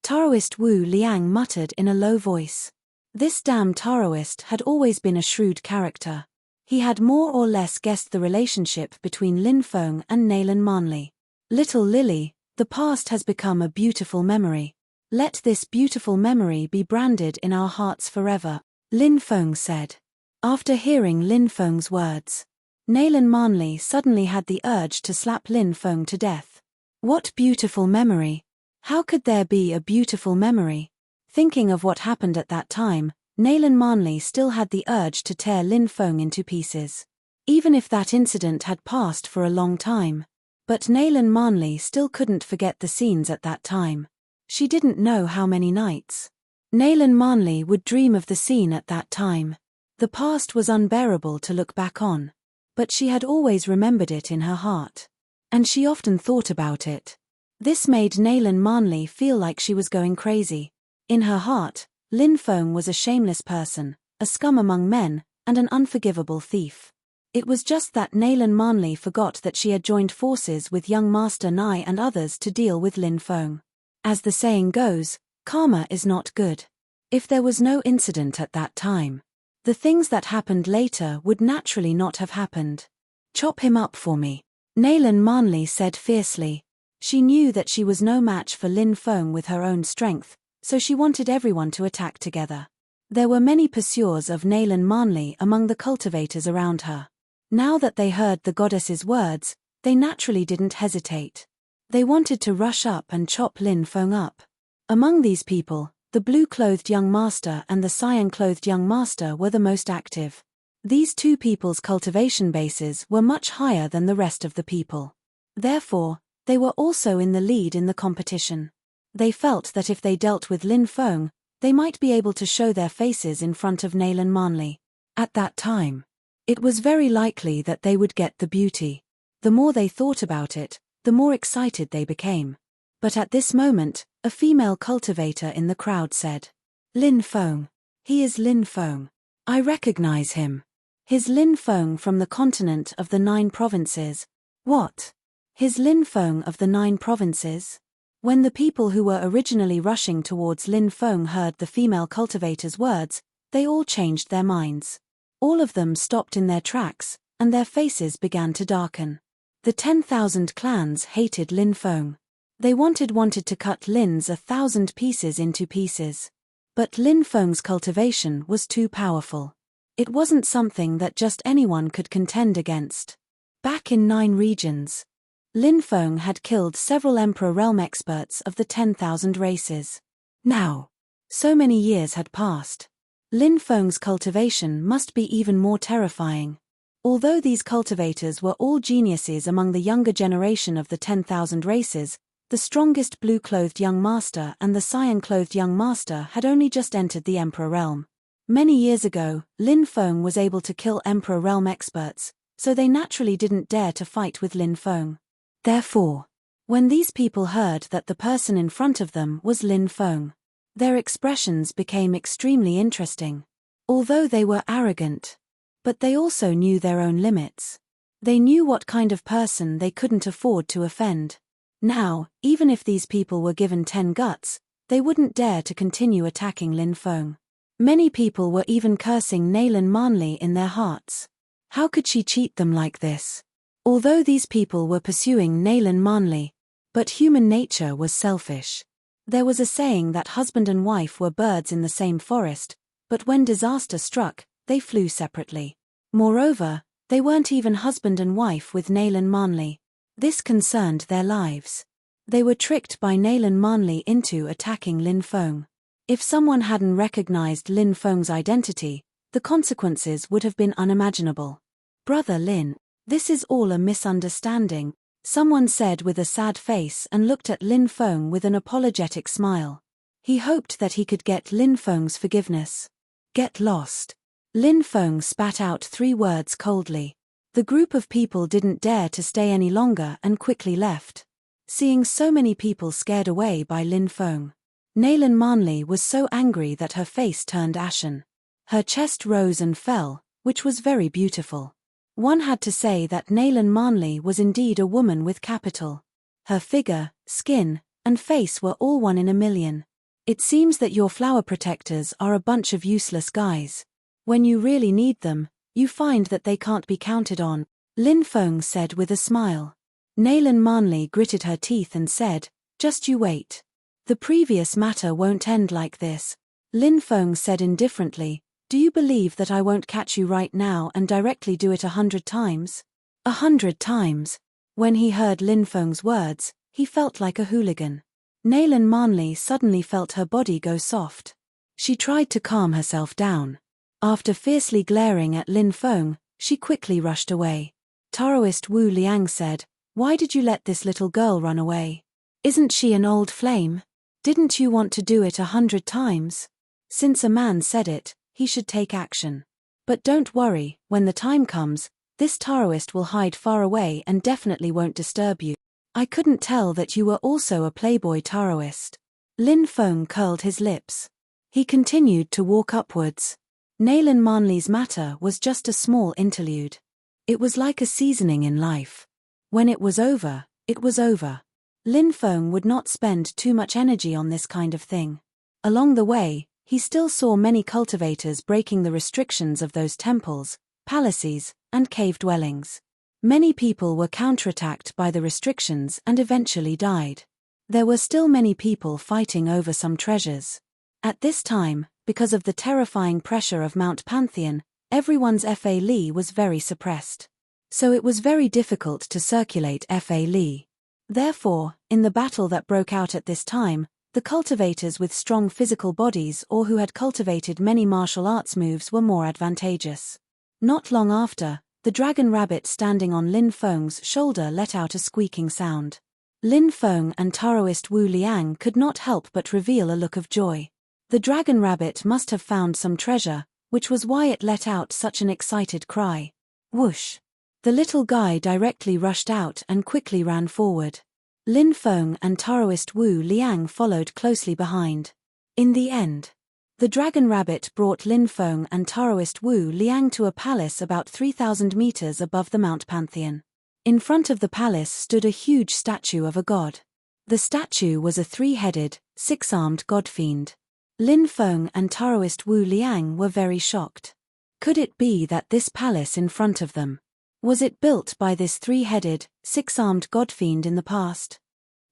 S1: Taoist Wu Liang muttered in a low voice. This damn Taoist had always been a shrewd character. He had more or less guessed the relationship between Lin Feng and Naylan Manli. "Little Lily, the past has become a beautiful memory. Let this beautiful memory be branded in our hearts forever," Lin Feng said. After hearing Lin Feng's words, Naylan Manli suddenly had the urge to slap Lin Feng to death. What beautiful memory! How could there be a beautiful memory? Thinking of what happened at that time, Naylan Manli still had the urge to tear Lin Feng into pieces. Even if that incident had passed for a long time. But Naylan Manli still couldn't forget the scenes at that time. She didn't know how many nights Naylan Manli would dream of the scene at that time. The past was unbearable to look back on. But she had always remembered it in her heart. And she often thought about it. This made Naylan Manli feel like she was going crazy. In her heart, Lin Feng was a shameless person, a scum among men, and an unforgivable thief. It was just that Naylan Manli forgot that she had joined forces with young Master Nai and others to deal with Lin Feng. As the saying goes, karma is not good. If there was no incident at that time, the things that happened later would naturally not have happened. "Chop him up for me," Naylan Manli said fiercely. She knew that she was no match for Lin Feng with her own strength, so she wanted everyone to attack together. There were many pursuers of Naylan Manli among the cultivators around her. Now that they heard the goddess's words, they naturally didn't hesitate. They wanted to rush up and chop Lin Feng up. Among these people, the blue-clothed young master and the cyan-clothed young master were the most active. These two people's cultivation bases were much higher than the rest of the people. Therefore, they were also in the lead in the competition. They felt that if they dealt with Lin Feng, they might be able to show their faces in front of Nayland Manley. At that time, it was very likely that they would get the beauty. The more they thought about it, the more excited they became. But at this moment, a female cultivator in the crowd said, "Lin Feng. He is Lin Feng. I recognize him. His Lin Feng from the continent of the 9 provinces." What? His Lin Feng of the 9 provinces? When the people who were originally rushing towards Lin Feng heard the female cultivator's words, they all changed their minds. All of them stopped in their tracks, and their faces began to darken. The 10,000 clans hated Lin Feng. They wanted to cut Lin's 1,000 pieces into pieces. But Lin Feng's cultivation was too powerful. It wasn't something that just anyone could contend against. Back in 9 regions, Lin Feng had killed several Emperor Realm experts of the 10,000 races. Now, so many years had passed. Lin Feng's cultivation must be even more terrifying. Although these cultivators were all geniuses among the younger generation of the 10,000 races, the strongest blue-clothed young master and the cyan-clothed young master had only just entered the Emperor Realm. Many years ago, Lin Feng was able to kill Emperor Realm experts, so they naturally didn't dare to fight with Lin Feng. Therefore, when these people heard that the person in front of them was Lin Feng, their expressions became extremely interesting. Although they were arrogant, but they also knew their own limits. They knew what kind of person they couldn't afford to offend. Now, even if these people were given 10 guts, they wouldn't dare to continue attacking Lin Feng. Many people were even cursing Nayland Manley in their hearts. How could she cheat them like this? Although these people were pursuing Nayland Manley, but human nature was selfish. There was a saying that husband and wife were birds in the same forest, but when disaster struck, they flew separately. Moreover, they weren't even husband and wife with Nayland Manley. This concerned their lives. They were tricked by Nayland Manley into attacking Lin Feng. If someone hadn't recognized Lin Feng's identity, the consequences would have been unimaginable. "Brother Lin, this is all a misunderstanding," someone said with a sad face and looked at Lin Feng with an apologetic smile. He hoped that he could get Lin Feng's forgiveness. "Get lost." Lin Feng spat out 3 words coldly. The group of people didn't dare to stay any longer and quickly left. Seeing so many people scared away by Lin Feng, Nayland Manley was so angry that her face turned ashen. Her chest rose and fell, which was very beautiful. One had to say that Nayland Manley was indeed a woman with capital. Her figure, skin, and face were all 1 in a million. "It seems that your flower protectors are a bunch of useless guys. When you really need them, you find that they can't be counted on," Lin Feng said with a smile. Nayland Manley gritted her teeth and said, "Just you wait. The previous matter won't end like this." Lin Feng said indifferently, "Do you believe that I won't catch you right now and directly do it 100 times? 100 times? When he heard Lin Feng's words, he felt like a hooligan. Nayland Manley suddenly felt her body go soft. She tried to calm herself down. After fiercely glaring at Lin Feng, she quickly rushed away. Taoist Wu Liang said, "Why did you let this little girl run away? Isn't she an old flame? Didn't you want to do it 100 times? Since a man said it, he should take action. But don't worry, when the time comes, this Taoist will hide far away and definitely won't disturb you." "I couldn't tell that you were also a playboy Taoist." Lin Feng curled his lips. He continued to walk upwards. Nayland Manley's matter was just a small interlude. It was like a seasoning in life. When it was over, it was over. Lin Feng would not spend too much energy on this kind of thing. Along the way, he still saw many cultivators breaking the restrictions of those temples, palaces, and cave dwellings. Many people were counterattacked by the restrictions and eventually died. There were still many people fighting over some treasures. At this time, because of the terrifying pressure of Mount Pantheon, everyone's Fa Li was very suppressed. So it was very difficult to circulate Fa Li. Therefore, in the battle that broke out at this time, the cultivators with strong physical bodies or who had cultivated many martial arts moves were more advantageous. Not long after, the dragon rabbit standing on Lin Feng's shoulder let out a squeaking sound. Lin Feng and Taoist Wu Liang could not help but reveal a look of joy. The dragon rabbit must have found some treasure, which was why it let out such an excited cry. Whoosh! The little guy directly rushed out and quickly ran forward. Lin Feng and Taoist Wu Liang followed closely behind. In the end, the dragon rabbit brought Lin Feng and Taoist Wu Liang to a palace about 3,000 meters above the Mount Pantheon. In front of the palace stood a huge statue of a god. The statue was a three-headed, six-armed god-fiend. Lin Feng and Taoist Wu Liang were very shocked. Could it be that this palace in front of them, was it built by this three-headed, six-armed god-fiend in the past?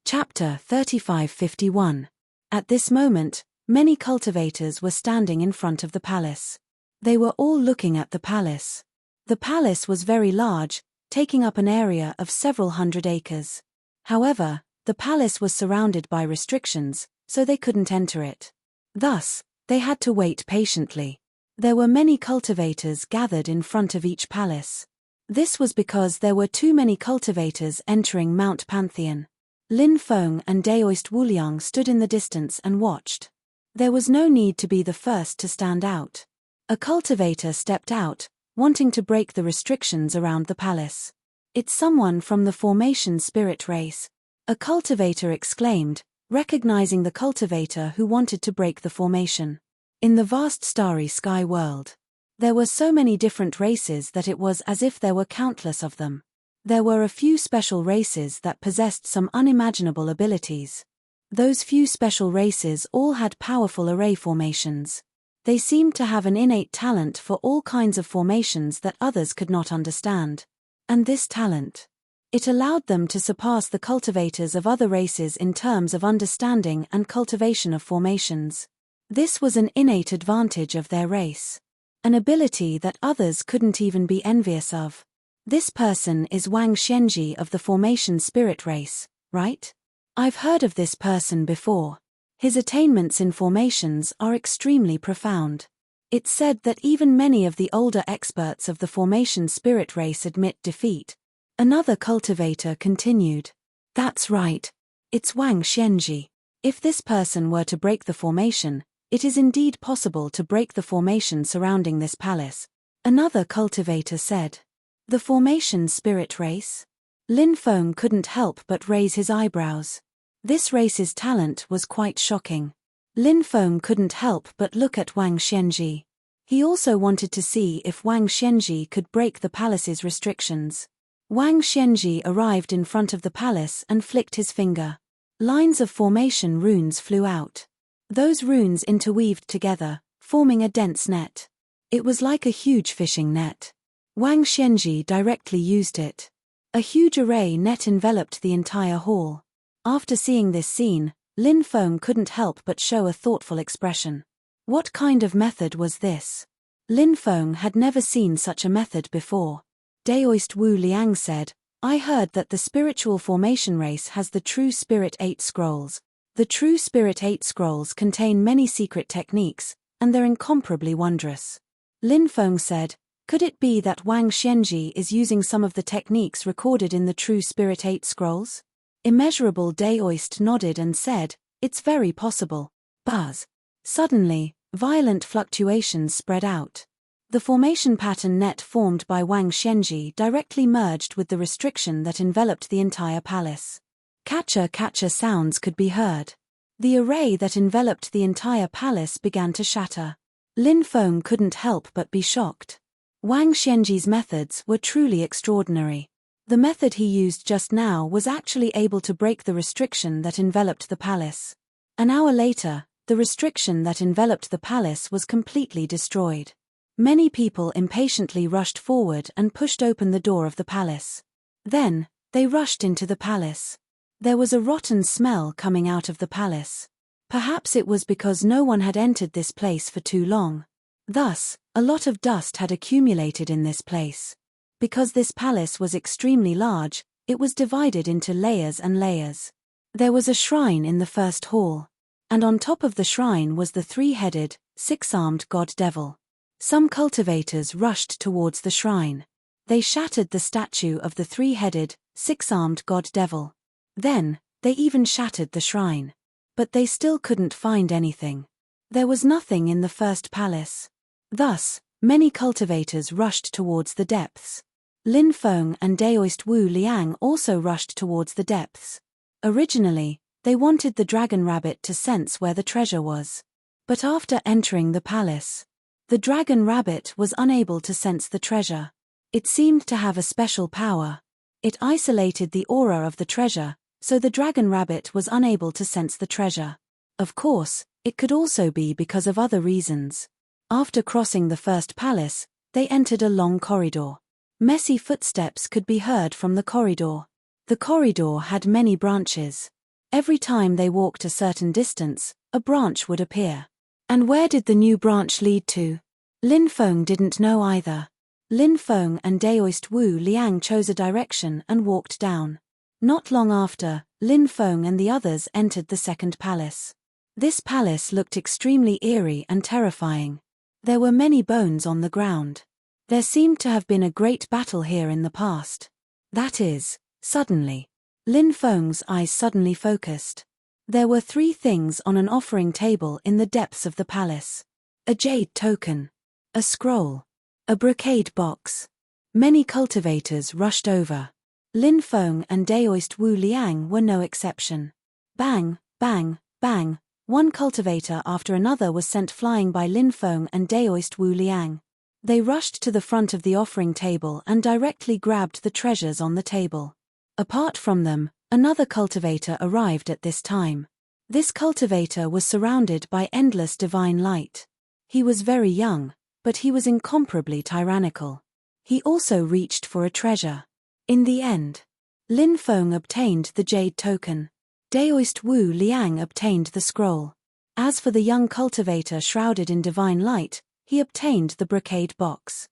S1: Chapter 3551. At this moment, many cultivators were standing in front of the palace. They were all looking at the palace. The palace was very large, taking up an area of several hundred acres. However, the palace was surrounded by restrictions, so they couldn't enter it. Thus, they had to wait patiently. There were many cultivators gathered in front of each palace. This was because there were too many cultivators entering Mount Pantheon. Lin Feng and Taoist Wu Liang stood in the distance and watched. There was no need to be the first to stand out. A cultivator stepped out, wanting to break the restrictions around the palace. "It's someone from the formation spirit race," a cultivator exclaimed, recognizing the cultivator who wanted to break the formation. In the vast starry sky world, there were so many different races that it was as if there were countless of them. There were a few special races that possessed some unimaginable abilities. Those few special races all had powerful array formations. They seemed to have an innate talent for all kinds of formations that others could not understand. And this talent, it allowed them to surpass the cultivators of other races in terms of understanding and cultivation of formations. This was an innate advantage of their race. An ability that others couldn't even be envious of. This person is Wang Xianji of the formation spirit race, right? I've heard of this person before. His attainments in formations are extremely profound. It's said that even many of the older experts of the formation spirit race admit defeat. Another cultivator continued. That's right. It's Wang Xianji. If this person were to break the formation, it is indeed possible to break the formation surrounding this palace. Another cultivator said. The formation spirit race? Lin Feng couldn't help but raise his eyebrows. This race's talent was quite shocking. Lin Feng couldn't help but look at Wang Xianji. He also wanted to see if Wang Xianji could break the palace's restrictions. Wang Xianji arrived in front of the palace and flicked his finger. Lines of formation runes flew out. Those runes interweaved together, forming a dense net. It was like a huge fishing net. Wang Xianji directly used it. A huge array net enveloped the entire hall. After seeing this scene, Lin Feng couldn't help but show a thoughtful expression. What kind of method was this? Lin Feng had never seen such a method before. Taoist Wu Liang said, I heard that the spiritual formation race has the True Spirit 8 scrolls. The True Spirit 8 scrolls contain many secret techniques, and they're incomparably wondrous. Lin Feng said, could it be that Wang Xianji is using some of the techniques recorded in the True Spirit 8 scrolls? Immeasurable Daoist nodded and said, it's very possible. Buzz. Suddenly, violent fluctuations spread out. The formation pattern net formed by Wang Xianji directly merged with the restriction that enveloped the entire palace. Catcher sounds could be heard. The array that enveloped the entire palace began to shatter. Lin Feng couldn't help but be shocked. Wang Xianji's methods were truly extraordinary. The method he used just now was actually able to break the restriction that enveloped the palace. An hour later, the restriction that enveloped the palace was completely destroyed. Many people impatiently rushed forward and pushed open the door of the palace. Then, they rushed into the palace. There was a rotten smell coming out of the palace. Perhaps it was because no one had entered this place for too long. Thus, a lot of dust had accumulated in this place. Because this palace was extremely large, It was divided into layers and layers. There was a shrine in the first hall. And on top of the shrine was the three-headed, six-armed god-devil. Some cultivators rushed towards the shrine. They shattered the statue of the three-headed, six-armed god-devil. Then, they even shattered the shrine. But they still couldn't find anything. There was nothing in the first palace. Thus, many cultivators rushed towards the depths. Lin Feng and Daoist Wu Liang also rushed towards the depths. Originally, they wanted the dragon rabbit to sense where the treasure was. But after entering the palace, the dragon rabbit was unable to sense the treasure. It seemed to have a special power. It isolated the aura of the treasure, so the dragon rabbit was unable to sense the treasure. Of course, it could also be because of other reasons. After crossing the first palace, they entered a long corridor. Messy footsteps could be heard from the corridor. The corridor had many branches. Every time they walked a certain distance, a branch would appear. And where did the new branch lead to? Lin Feng didn't know either. Lin Feng and Daoist Wu Liang chose a direction and walked down. Not long after, Lin Feng and the others entered the second palace. This palace looked extremely eerie and terrifying. There were many bones on the ground. There seemed to have been a great battle here in the past. That is, suddenly. Lin Feng's eyes suddenly focused. There were three things on an offering table in the depths of the palace. A jade token. A scroll. A brocade box. Many cultivators rushed over. Lin Feng and Daoist Wu Liang were no exception. Bang, bang, bang, one cultivator after another was sent flying by Lin Feng and Daoist Wu Liang. They rushed to the front of the offering table and directly grabbed the treasures on the table. Apart from them, another cultivator arrived at this time. This cultivator was surrounded by endless divine light. He was very young, but he was incomparably tyrannical. He also reached for a treasure. In the end, Lin Feng obtained the jade token. Daoist Wu Liang obtained the scroll. As for the young cultivator shrouded in divine light, he obtained the brocade box.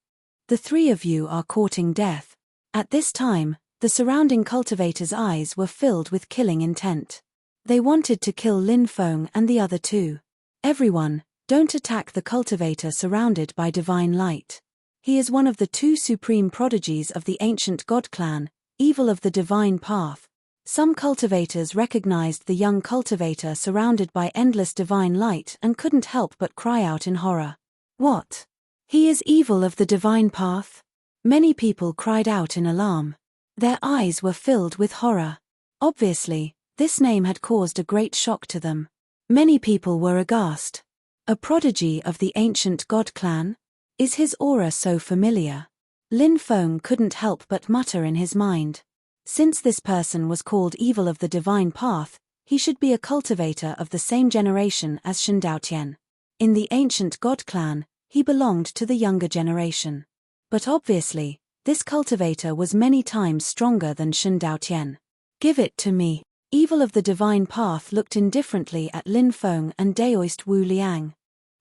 S1: The three of you are courting death. At this time, the surrounding cultivators' eyes were filled with killing intent. They wanted to kill Lin Feng and the other two. Everyone, don't attack the cultivator surrounded by divine light. He is one of the two supreme prodigies of the ancient god clan, evil of the divine path. Some cultivators recognized the young cultivator surrounded by endless divine light and couldn't help but cry out in horror. What? He is evil of the divine path? Many people cried out in alarm. Their eyes were filled with horror. Obviously, this name had caused a great shock to them. Many people were aghast. A prodigy of the ancient god clan? Is his aura so familiar? Lin Feng couldn't help but mutter in his mind. Since this person was called evil of the divine path, he should be a cultivator of the same generation as Shen Daotian. In the ancient god clan, he belonged to the younger generation. But obviously, this cultivator was many times stronger than Shen Daotian. Give it to me. Evil of the divine path looked indifferently at Lin Feng and Daoist Wu Liang.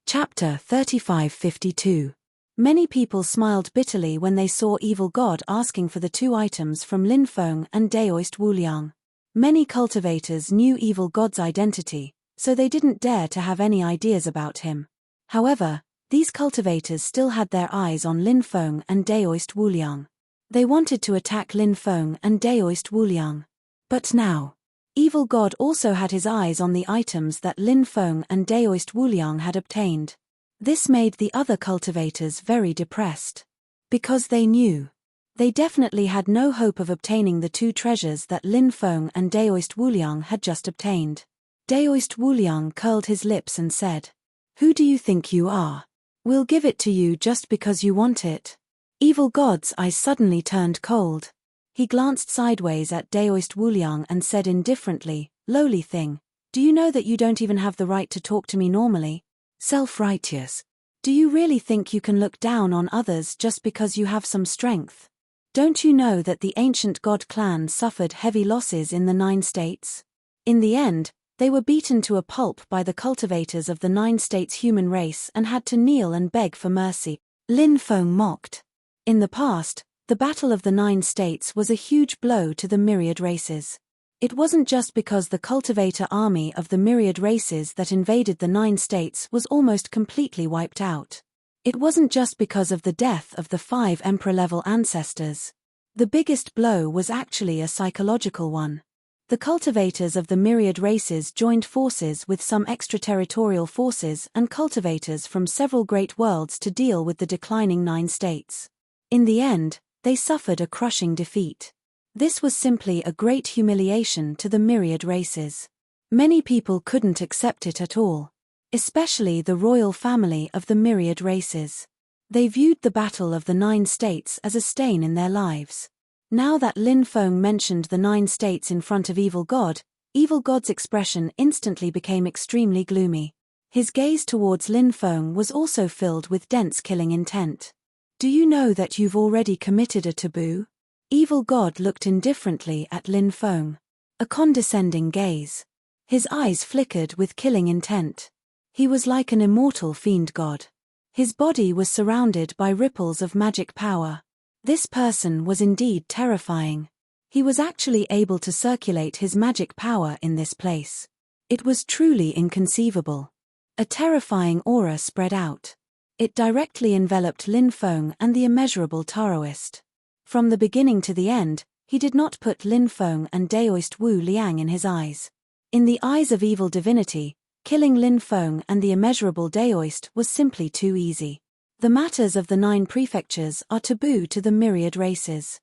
S1: Chapter 3552. Many people smiled bitterly when they saw Evil God asking for the two items from Lin Feng and Daoist Wu Liang. Many cultivators knew Evil God's identity, so they didn't dare to have any ideas about him. However, these cultivators still had their eyes on Lin Feng and Daoist Wu Liang. They wanted to attack Lin Feng and Daoist Wu Liang. But now, Evil God also had his eyes on the items that Lin Feng and Daoist Wu Liang had obtained. This made the other cultivators very depressed. Because they knew. They definitely had no hope of obtaining the two treasures that Lin Feng and Daoist Wu Liang had just obtained. Daoist Wu Liang curled his lips and said, "Who do you think you are? We'll give it to you just because you want it." Evil God's eyes suddenly turned cold. He glanced sideways at Daoist Wu Liang and said indifferently, "Lowly thing, do you know that you don't even have the right to talk to me normally? Self-righteous. Do you really think you can look down on others just because you have some strength? Don't you know that the ancient god clan suffered heavy losses in the 9 states? In the end, they were beaten to a pulp by the cultivators of the 9 states human race and had to kneel and beg for mercy." Lin Feng mocked. In the past, The Battle of the Nine States was a huge blow to the myriad races. It wasn't just because the cultivator army of the myriad races that invaded the Nine States was almost completely wiped out. It wasn't just because of the death of the 5 emperor-level ancestors. The biggest blow was actually a psychological one. The cultivators of the myriad races joined forces with some extraterritorial forces and cultivators from several great worlds to deal with the declining Nine States. In the end, they suffered a crushing defeat. This was simply a great humiliation to the myriad races. Many people couldn't accept it at all, especially the royal family of the myriad races. They viewed the Battle of the Nine States as a stain in their lives. Now that Lin Feng mentioned the Nine States in front of Evil God's expression instantly became extremely gloomy. His gaze towards Lin Feng was also filled with dense killing intent. Do you know that you've already committed a taboo? Evil God looked indifferently at Lin Feng. A condescending gaze. His eyes flickered with killing intent. He was like an immortal fiend god. His body was surrounded by ripples of magic power. This person was indeed terrifying. He was actually able to circulate his magic power in this place. It was truly inconceivable. A terrifying aura spread out. It directly enveloped Lin Feng and the immeasurable Taoist. From the beginning to the end, he did not put Lin Feng and Daoist Wu Liang in his eyes. In the eyes of evil divinity, killing Lin Feng and the immeasurable Daoist was simply too easy. The matters of the 9 prefectures are taboo to the myriad races.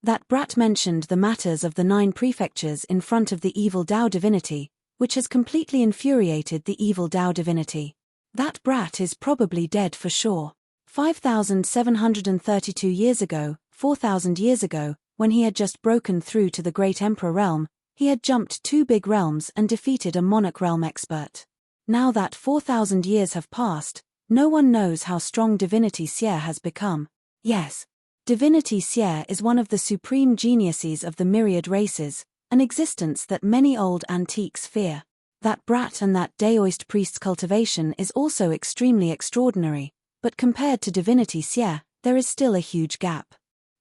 S1: That brat mentioned the matters of the 9 prefectures in front of the evil Dao divinity, which has completely infuriated the evil Dao divinity. That brat is probably dead for sure. 5,732 years ago, 4,000 years ago, when he had just broken through to the Great Emperor realm, he had jumped 2 big realms and defeated a monarch realm expert. Now that 4,000 years have passed, no one knows how strong Divinity Xie has become. Yes, Divinity Xie is one of the supreme geniuses of the myriad races, an existence that many old antiques fear. That brat and that Daoist priest's cultivation is also extremely extraordinary, but compared to Divinity Xie, there is still a huge gap.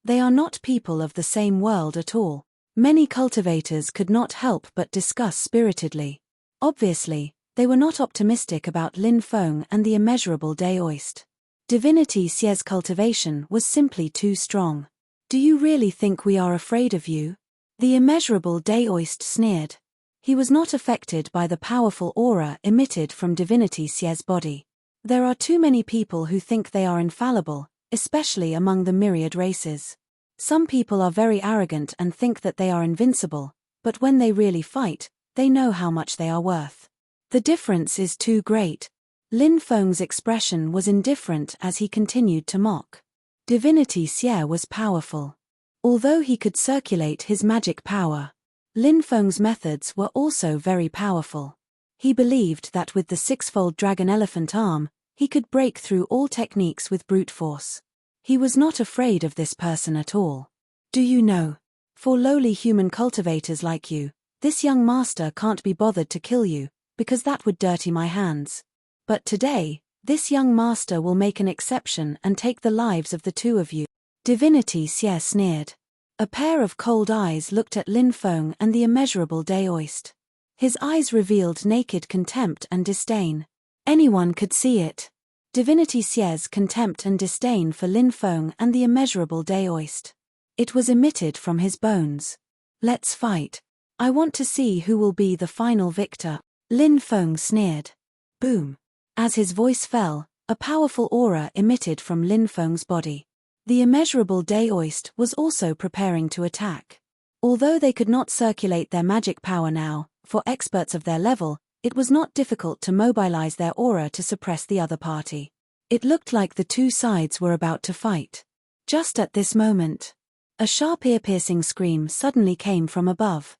S1: They are not people of the same world at all. Many cultivators could not help but discuss spiritedly. Obviously, they were not optimistic about Lin Feng and the immeasurable Daoist. Divinity Xie's cultivation was simply too strong. Do you really think we are afraid of you? The immeasurable Daoist sneered. He was not affected by the powerful aura emitted from Divinity Xie's body. There are too many people who think they are infallible, especially among the myriad races. Some people are very arrogant and think that they are invincible, but when they really fight, they know how much they are worth. The difference is too great. Lin Feng's expression was indifferent as he continued to mock. Divinity Xie was powerful. Although he could circulate his magic power, Lin Feng's methods were also very powerful. He believed that with the 6-fold dragon elephant arm, he could break through all techniques with brute force. He was not afraid of this person at all. Do you know? For lowly human cultivators like you, this young master can't be bothered to kill you, because that would dirty my hands. But today, this young master will make an exception and take the lives of the 2 of you. Divinity Xie sneered. A pair of cold eyes looked at Lin Feng and the immeasurable Daoist. His eyes revealed naked contempt and disdain. Anyone could see it. Divinity Xie's contempt and disdain for Lin Feng and the immeasurable Daoist. It was emitted from his bones. Let's fight. I want to see who will be the final victor. Lin Feng sneered. Boom. As his voice fell, a powerful aura emitted from Lin Feng's body. The immeasurable Daoist was also preparing to attack. Although they could not circulate their magic power now, for experts of their level, it was not difficult to mobilize their aura to suppress the other party. It looked like the 2 sides were about to fight. Just at this moment, a sharp ear-piercing scream suddenly came from above.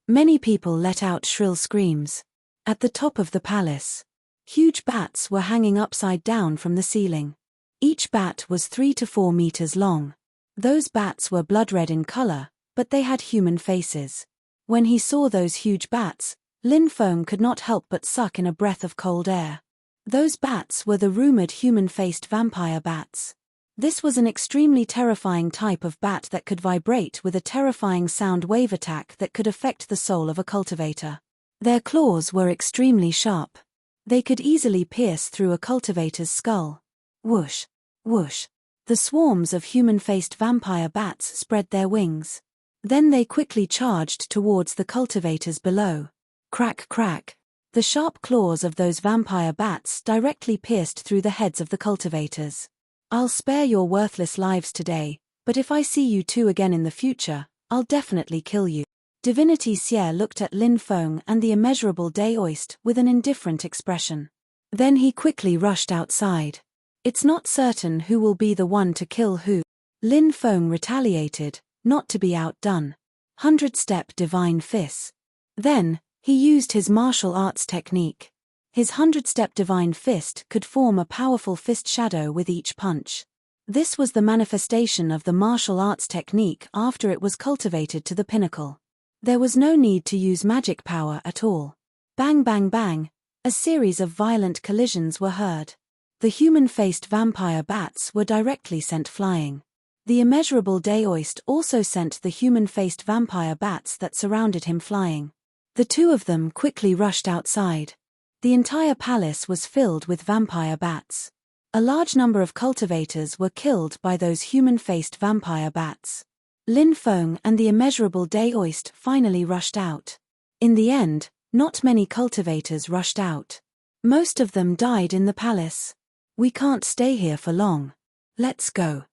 S1: Many people let out shrill screams. At the top of the palace, huge bats were hanging upside down from the ceiling. Each bat was 3 to 4 meters long. Those bats were blood red in color, but they had human faces. When he saw those huge bats, Lin Feng could not help but suck in a breath of cold air. Those bats were the rumored human-faced vampire bats. This was an extremely terrifying type of bat that could vibrate with a terrifying sound wave attack that could affect the soul of a cultivator. Their claws were extremely sharp. They could easily pierce through a cultivator's skull. Whoosh! Whoosh! The swarms of human-faced vampire bats spread their wings. Then they quickly charged towards the cultivators below. Crack, crack! The sharp claws of those vampire bats directly pierced through the heads of the cultivators. I'll spare your worthless lives today, but if I see you two again in the future, I'll definitely kill you. Divinity Xie looked at Lin Feng and the immeasurable Daoist with an indifferent expression. Then he quickly rushed outside. It's not certain who will be the one to kill who. Lin Feng retaliated, not to be outdone. 100-step divine fist. Then, he used his martial arts technique. His 100-step divine fist could form a powerful fist shadow with each punch. This was the manifestation of the martial arts technique after it was cultivated to the pinnacle. There was no need to use magic power at all. Bang bang bang, a series of violent collisions were heard. The human-faced vampire bats were directly sent flying. The immeasurable Daoist also sent the human-faced vampire bats that surrounded him flying. The two of them quickly rushed outside. The entire palace was filled with vampire bats. A large number of cultivators were killed by those human-faced vampire bats. Lin Feng and the immeasurable Daoist finally rushed out. In the end, not many cultivators rushed out. Most of them died in the palace. We can't stay here for long. Let's go.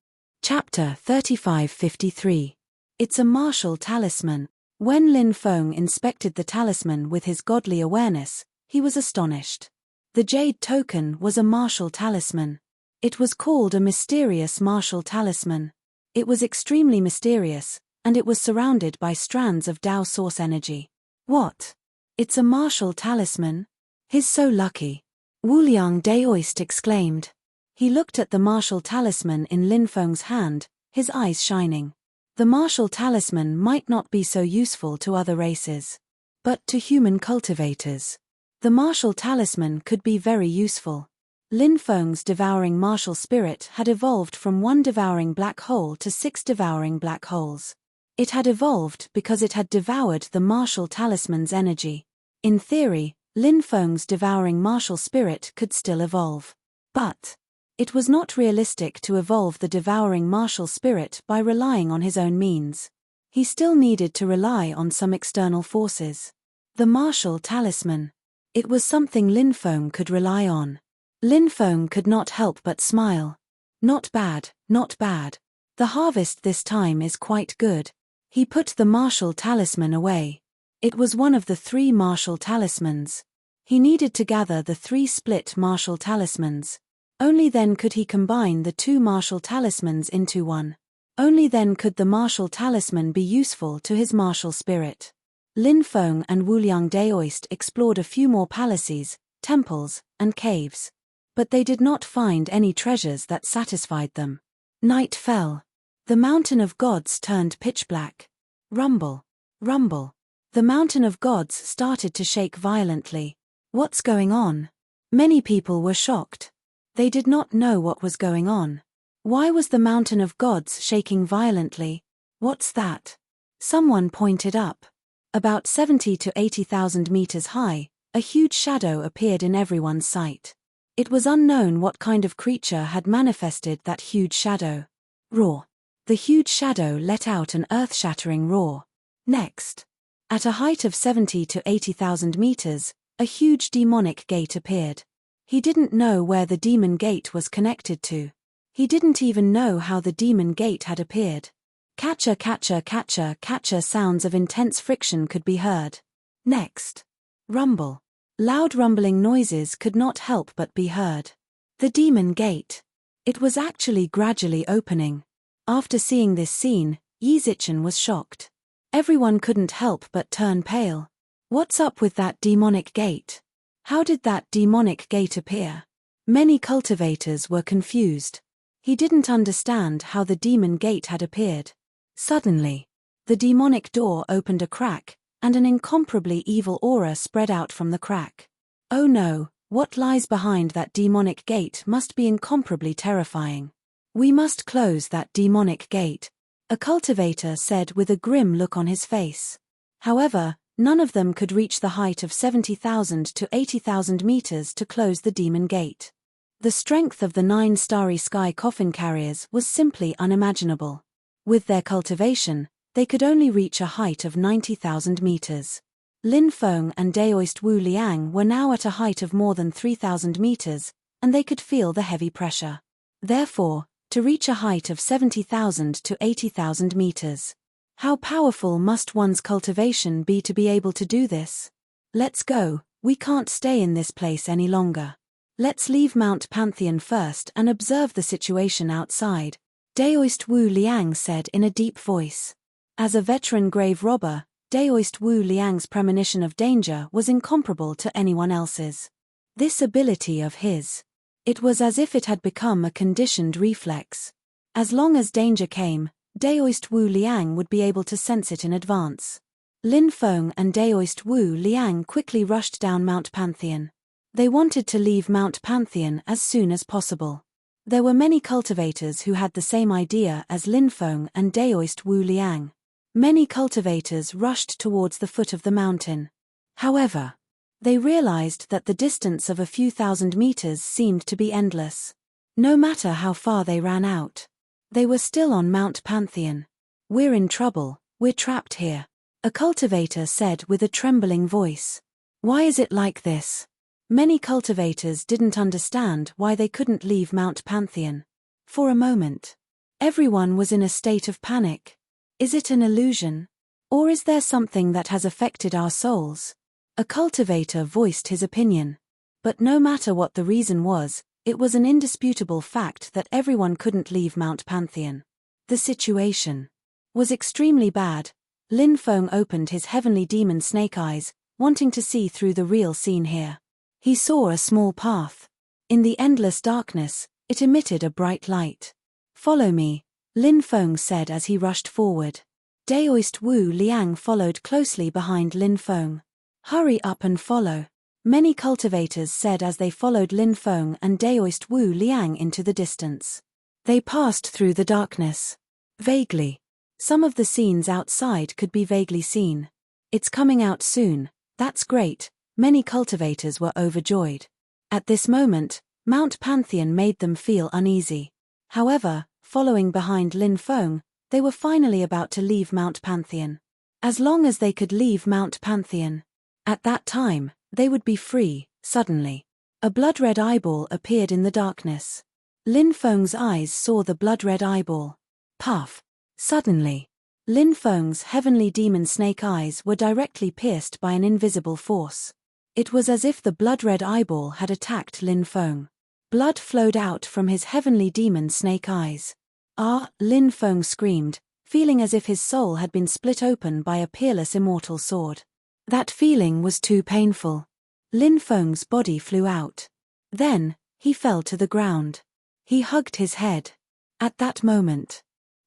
S1: Chapter 3553. It's a martial talisman. When Lin Feng inspected the talisman with his godly awareness, he was astonished. The jade token was a martial talisman. It was called a mysterious martial talisman. It was extremely mysterious, and it was surrounded by strands of Tao source energy. What? It's a martial talisman? He's so lucky. Wuliang Daoist exclaimed. He looked at the martial talisman in Lin Feng's hand, his eyes shining. The martial talisman might not be so useful to other races. But to human cultivators, the martial talisman could be very useful. Lin Feng's devouring martial spirit had evolved from 1 devouring black hole to 6 devouring black holes. It had evolved because it had devoured the martial talisman's energy. In theory, Lin Feng's devouring martial spirit could still evolve. But it was not realistic to evolve the devouring martial spirit by relying on his own means. He still needed to rely on some external forces. The martial talisman. It was something Lin Feng could rely on. Lin Feng could not help but smile. Not bad, not bad. The harvest this time is quite good. He put the martial talisman away. It was one of the 3 martial talismans. He needed to gather the 3 split martial talismans. Only then could he combine the 2 martial talismans into one. Only then could the martial talisman be useful to his martial spirit. Lin Feng and Wuliang Daoist explored a few more palaces, temples, and caves. But they did not find any treasures that satisfied them. Night fell. The mountain of gods turned pitch black. Rumble. Rumble. The mountain of gods started to shake violently. What's going on? Many people were shocked. They did not know what was going on. Why was the mountain of gods shaking violently? What's that? Someone pointed up. About 70 to 80,000 meters high, a huge shadow appeared in everyone's sight. It was unknown what kind of creature had manifested that huge shadow. Roar. The huge shadow let out an earth-shattering roar. Next, at a height of 70 to 80,000 meters, a huge demonic gate appeared. He didn't know where the demon gate was connected to. He didn't even know how the demon gate had appeared. Catcher, catcher, catcher, catcher sounds of intense friction could be heard. Next. Rumble. Loud rumbling noises could not help but be heard. The demon gate. It was actually gradually opening. After seeing this scene, Yi Zichen was shocked. Everyone couldn't help but turn pale. What's up with that demonic gate? How did that demonic gate appear? Many cultivators were confused. He didn't understand how the demon gate had appeared. Suddenly, the demonic door opened a crack, and an incomparably evil aura spread out from the crack. Oh no, what lies behind that demonic gate must be incomparably terrifying. We must close that demonic gate, a cultivator said with a grim look on his face. However, none of them could reach the height of 70,000 to 80,000 meters to close the demon gate. The strength of the 9 starry sky coffin carriers was simply unimaginable. With their cultivation, they could only reach a height of 90,000 meters. Lin Feng and Daoist Wu Liang were now at a height of more than 3,000 meters, and they could feel the heavy pressure. Therefore, to reach a height of 70,000 to 80,000 meters. How powerful must one's cultivation be to be able to do this? Let's go, we can't stay in this place any longer. Let's leave Mount Pantheon first and observe the situation outside, Daoist Wu Liang said in a deep voice. As a veteran grave robber, Daoist Wu Liang's premonition of danger was incomparable to anyone else's. This ability of his. It was as if it had become a conditioned reflex. As long as danger came, Daoist Wu Liang would be able to sense it in advance. Lin Feng and Daoist Wu Liang quickly rushed down Mount Pantheon. They wanted to leave Mount Pantheon as soon as possible. There were many cultivators who had the same idea as Lin Feng and Daoist Wu Liang. Many cultivators rushed towards the foot of the mountain. However, they realized that the distance of a few thousand meters seemed to be endless. No matter how far they ran out, they were still on Mount Pantheon. We're in trouble, we're trapped here, a cultivator said with a trembling voice. Why is it like this? Many cultivators didn't understand why they couldn't leave Mount Pantheon. For a moment, everyone was in a state of panic. Is it an illusion? Or is there something that has affected our souls? A cultivator voiced his opinion. But no matter what the reason was, it was an indisputable fact that everyone couldn't leave Mount Pantheon. The situation was extremely bad. Lin Feng opened his heavenly demon snake eyes, wanting to see through the real scene here. He saw a small path. In the endless darkness, it emitted a bright light. Follow me, Lin Feng said as he rushed forward. Daoist Wu Liang followed closely behind Lin Feng. Hurry up and follow, many cultivators said as they followed Lin Feng and Daoist Wu Liang into the distance. They passed through the darkness. Vaguely. Some of the scenes outside could be vaguely seen. It's coming out soon, that's great, many cultivators were overjoyed. At this moment, Mount Pantheon made them feel uneasy. However, following behind Lin Feng, they were finally about to leave Mount Pantheon. As long as they could leave Mount Pantheon, at that time, they would be free. Suddenly, a blood-red eyeball appeared in the darkness. Lin Feng's eyes saw the blood-red eyeball. Puff. Suddenly, Lin Feng's heavenly demon snake eyes were directly pierced by an invisible force. It was as if the blood-red eyeball had attacked Lin Feng. Blood flowed out from his heavenly demon snake eyes. Ah! Lin Feng screamed, feeling as if his soul had been split open by a peerless immortal sword. That feeling was too painful. Lin Feng's body flew out. Then, he fell to the ground. He hugged his head. At that moment,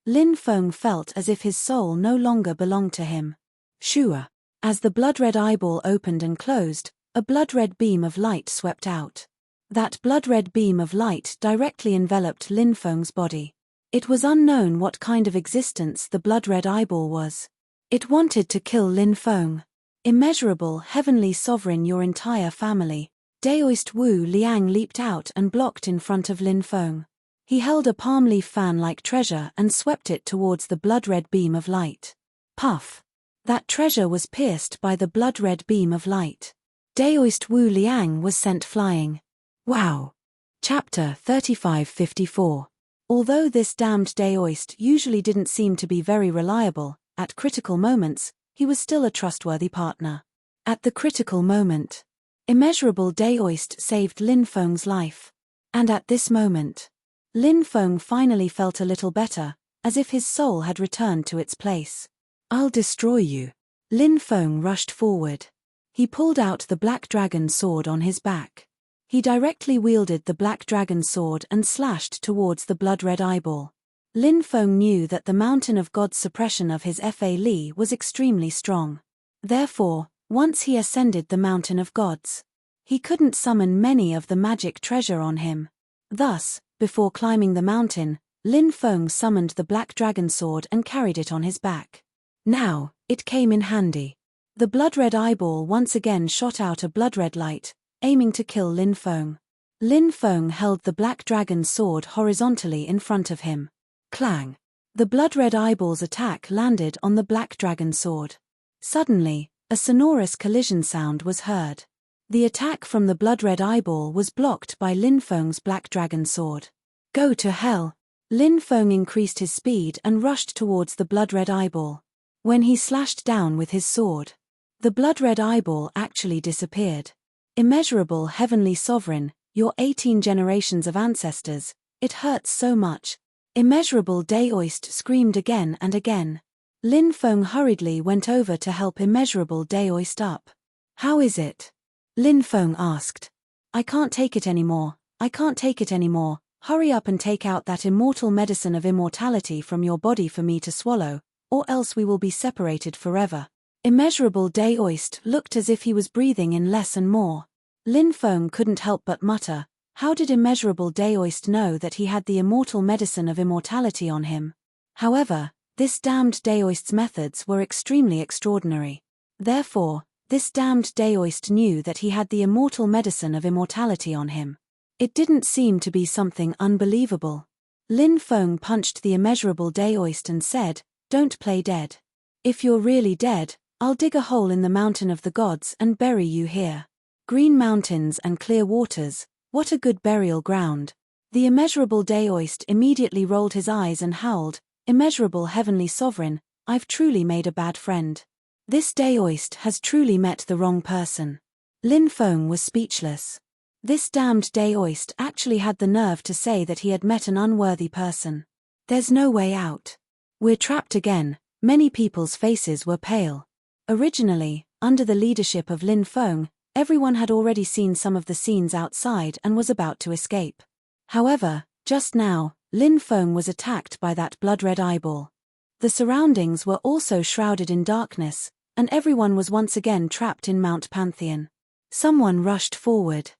S1: Lin Feng felt as if his soul no longer belonged to him. Shua. As the blood-red eyeball opened and closed, a blood-red beam of light swept out. That blood-red beam of light directly enveloped Lin Feng's body. It was unknown what kind of existence the blood-red eyeball was. It wanted to kill Lin Feng. Immeasurable heavenly sovereign, your entire family. Daoist Wu Liang leaped out and blocked in front of Lin Feng. He held a palm leaf fan like treasure and swept it towards the blood-red beam of light. Puff. That treasure was pierced by the blood-red beam of light. Daoist Wu Liang was sent flying. Wow. Chapter 3554. Although this damned Daoist usually didn't seem to be very reliable, at critical moments, he was still a trustworthy partner. At the critical moment, immeasurable Daoist saved Lin Feng's life. And at this moment, Lin Feng finally felt a little better, as if his soul had returned to its place. I'll destroy you. Lin Feng rushed forward. He pulled out the black dragon sword on his back. He directly wielded the black dragon sword and slashed towards the blood-red eyeball. Lin Feng knew that the mountain of God's suppression of his Fa Li was extremely strong. Therefore, once he ascended the mountain of gods, he couldn't summon many of the magic treasure on him. Thus, before climbing the mountain, Lin Feng summoned the black dragon sword and carried it on his back. Now, it came in handy. The blood-red eyeball once again shot out a blood-red light, aiming to kill Lin Feng. Lin Feng held the black dragon's sword horizontally in front of him. Clang! The blood-red eyeball's attack landed on the black dragon sword. Suddenly, a sonorous collision sound was heard. The attack from the blood-red eyeball was blocked by Lin Feng's black dragon sword. Go to hell! Lin Feng increased his speed and rushed towards the blood-red eyeball. When he slashed down with his sword, the blood-red eyeball actually disappeared. Immeasurable heavenly sovereign, your 18 generations of ancestors, it hurts so much. Immeasurable Daoist screamed again and again. Lin Feng hurriedly went over to help Immeasurable Daoist up. How is it? Lin Feng asked. I can't take it anymore, I can't take it anymore. Hurry up and take out that immortal medicine of immortality from your body for me to swallow, or else we will be separated forever. Immeasurable Daoist looked as if he was breathing in less and more. Lin Feng couldn't help but mutter, how did Immeasurable Daoist know that he had the immortal medicine of immortality on him? However, this damned Daoist's methods were extremely extraordinary. Therefore, this damned Daoist knew that he had the immortal medicine of immortality on him. It didn't seem to be something unbelievable. Lin Feng punched the Immeasurable Daoist and said, don't play dead. If you're really dead, I'll dig a hole in the mountain of the gods and bury you here. Green mountains and clear waters, what a good burial ground. The Immeasurable Daoist immediately rolled his eyes and howled, Immeasurable heavenly sovereign, I've truly made a bad friend. This Daoist has truly met the wrong person. Lin Feng was speechless. This damned Daoist actually had the nerve to say that he had met an unworthy person. There's no way out. We're trapped again. Many people's faces were pale. Originally, under the leadership of Lin Feng, everyone had already seen some of the scenes outside and was about to escape. However, just now, Lin Feng was attacked by that blood-red eyeball. The surroundings were also shrouded in darkness, and everyone was once again trapped in Mount Pantheon. Someone rushed forward.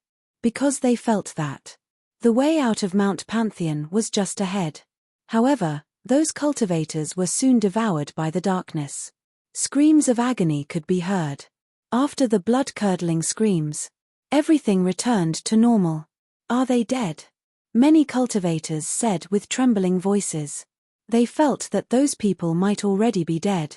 S1: Because they felt that the way out of Mount Pantheon was just ahead. However, those cultivators were soon devoured by the darkness. Screams of agony could be heard. After the blood-curdling screams, everything returned to normal. Are they dead? Many cultivators said with trembling voices. They felt that those people might already be dead.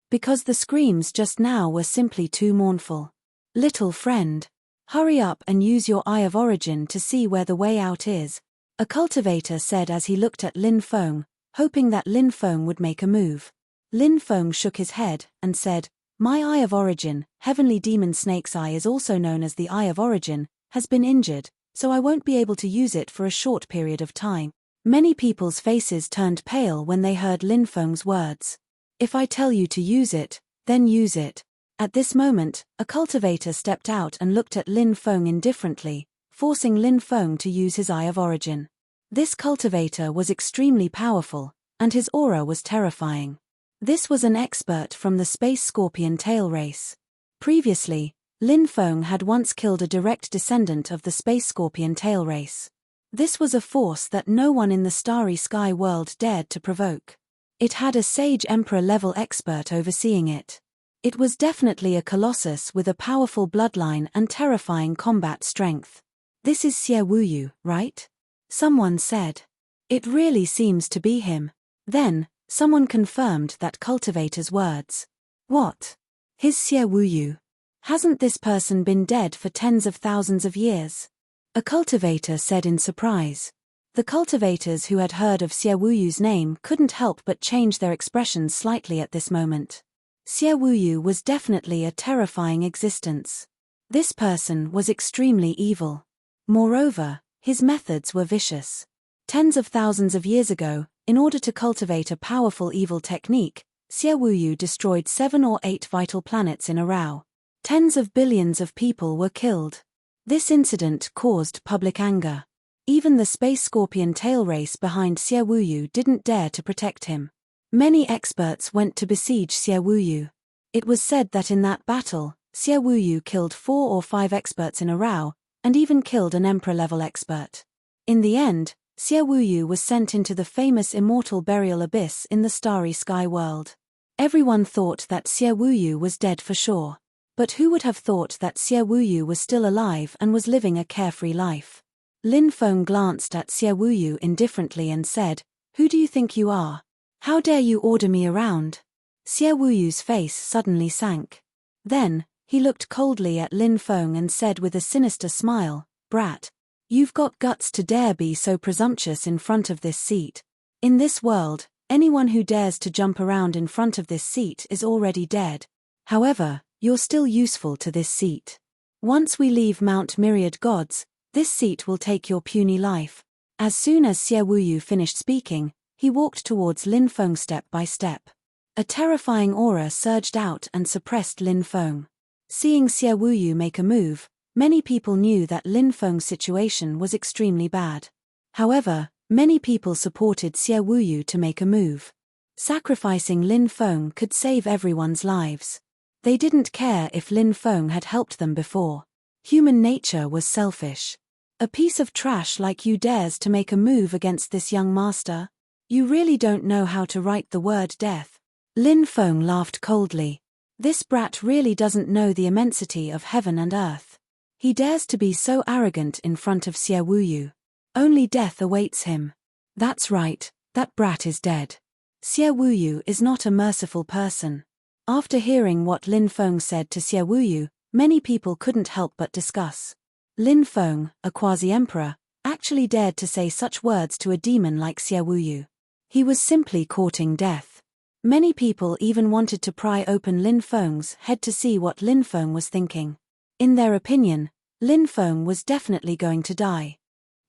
S1: Because the screams just now were simply too mournful. Little friend, hurry up and use your Eye of Origin to see where the way out is, a cultivator said as he looked at Lin Feng, hoping that Lin Feng would make a move. Lin Feng shook his head and said, my Eye of Origin, Heavenly Demon Snake's Eye is also known as the Eye of Origin, has been injured, so I won't be able to use it for a short period of time. Many people's faces turned pale when they heard Lin Feng's words. If I tell you to use it, then use it. At this moment, a cultivator stepped out and looked at Lin Feng indifferently, forcing Lin Feng to use his Eye of Origin. This cultivator was extremely powerful, and his aura was terrifying. This was an expert from the Space Scorpion tail race. Previously, Lin Feng had once killed a direct descendant of the Space Scorpion tail race. This was a force that no one in the starry sky world dared to provoke. It had a Sage Emperor-level expert overseeing it. It was definitely a colossus with a powerful bloodline and terrifying combat strength. This is Xie Wuyu, right? Someone said. It really seems to be him. Then, someone confirmed that cultivator's words. What? His Xie Wuyu? Hasn't this person been dead for tens of thousands of years? A cultivator said in surprise. The cultivators who had heard of Xie Wuyu's name couldn't help but change their expressions slightly at this moment. Xie Wuyu was definitely a terrifying existence. This person was extremely evil. Moreover, his methods were vicious. Tens of thousands of years ago, in order to cultivate a powerful evil technique, Xie Wuyu destroyed 7 or 8 vital planets in a row. Tens of billions of people were killed. This incident caused public anger. Even the Space Scorpion tail race behind Xie Wuyu didn't dare to protect him. Many experts went to besiege Xie Wuyu. It was said that in that battle, Xie Wuyu killed 4 or 5 experts in a row, and even killed an emperor-level expert. In the end, Xie Wuyu was sent into the famous immortal burial abyss in the starry sky world. Everyone thought that Xie Wuyu was dead for sure. But who would have thought that Xie Wuyu was still alive and was living a carefree life? Lin Feng glanced at Xie Wuyu indifferently and said, "Who do you think you are? How dare you order me around?" Xie Wuyu's face suddenly sank. Then, he looked coldly at Lin Feng and said with a sinister smile, "Brat. You've got guts to dare be so presumptuous in front of this seat. In this world, anyone who dares to jump around in front of this seat is already dead. However, you're still useful to this seat. Once we leave Mount Myriad Gods, this seat will take your puny life." As soon as Xie Wuyu finished speaking, he walked towards Lin Feng step by step. A terrifying aura surged out and suppressed Lin Feng. Seeing Xie Wuyu make a move, many people knew that Lin Feng's situation was extremely bad. However, many people supported Xie Wuyu to make a move. Sacrificing Lin Feng could save everyone's lives. They didn't care if Lin Feng had helped them before. Human nature was selfish. "A piece of trash like you dares to make a move against this young master? You really don't know how to write the word death." Lin Feng laughed coldly. This brat really doesn't know the immensity of heaven and earth. He dares to be so arrogant in front of Xie Wuyu. Only death awaits him. That's right, that brat is dead. Xie Wuyu is not a merciful person. After hearing what Lin Feng said to Xie Wuyu, many people couldn't help but discuss. Lin Feng, a quasi-emperor, actually dared to say such words to a demon like Xie Wuyu. He was simply courting death. Many people even wanted to pry open Lin Feng's head to see what Lin Feng was thinking. In their opinion, Lin Feng was definitely going to die.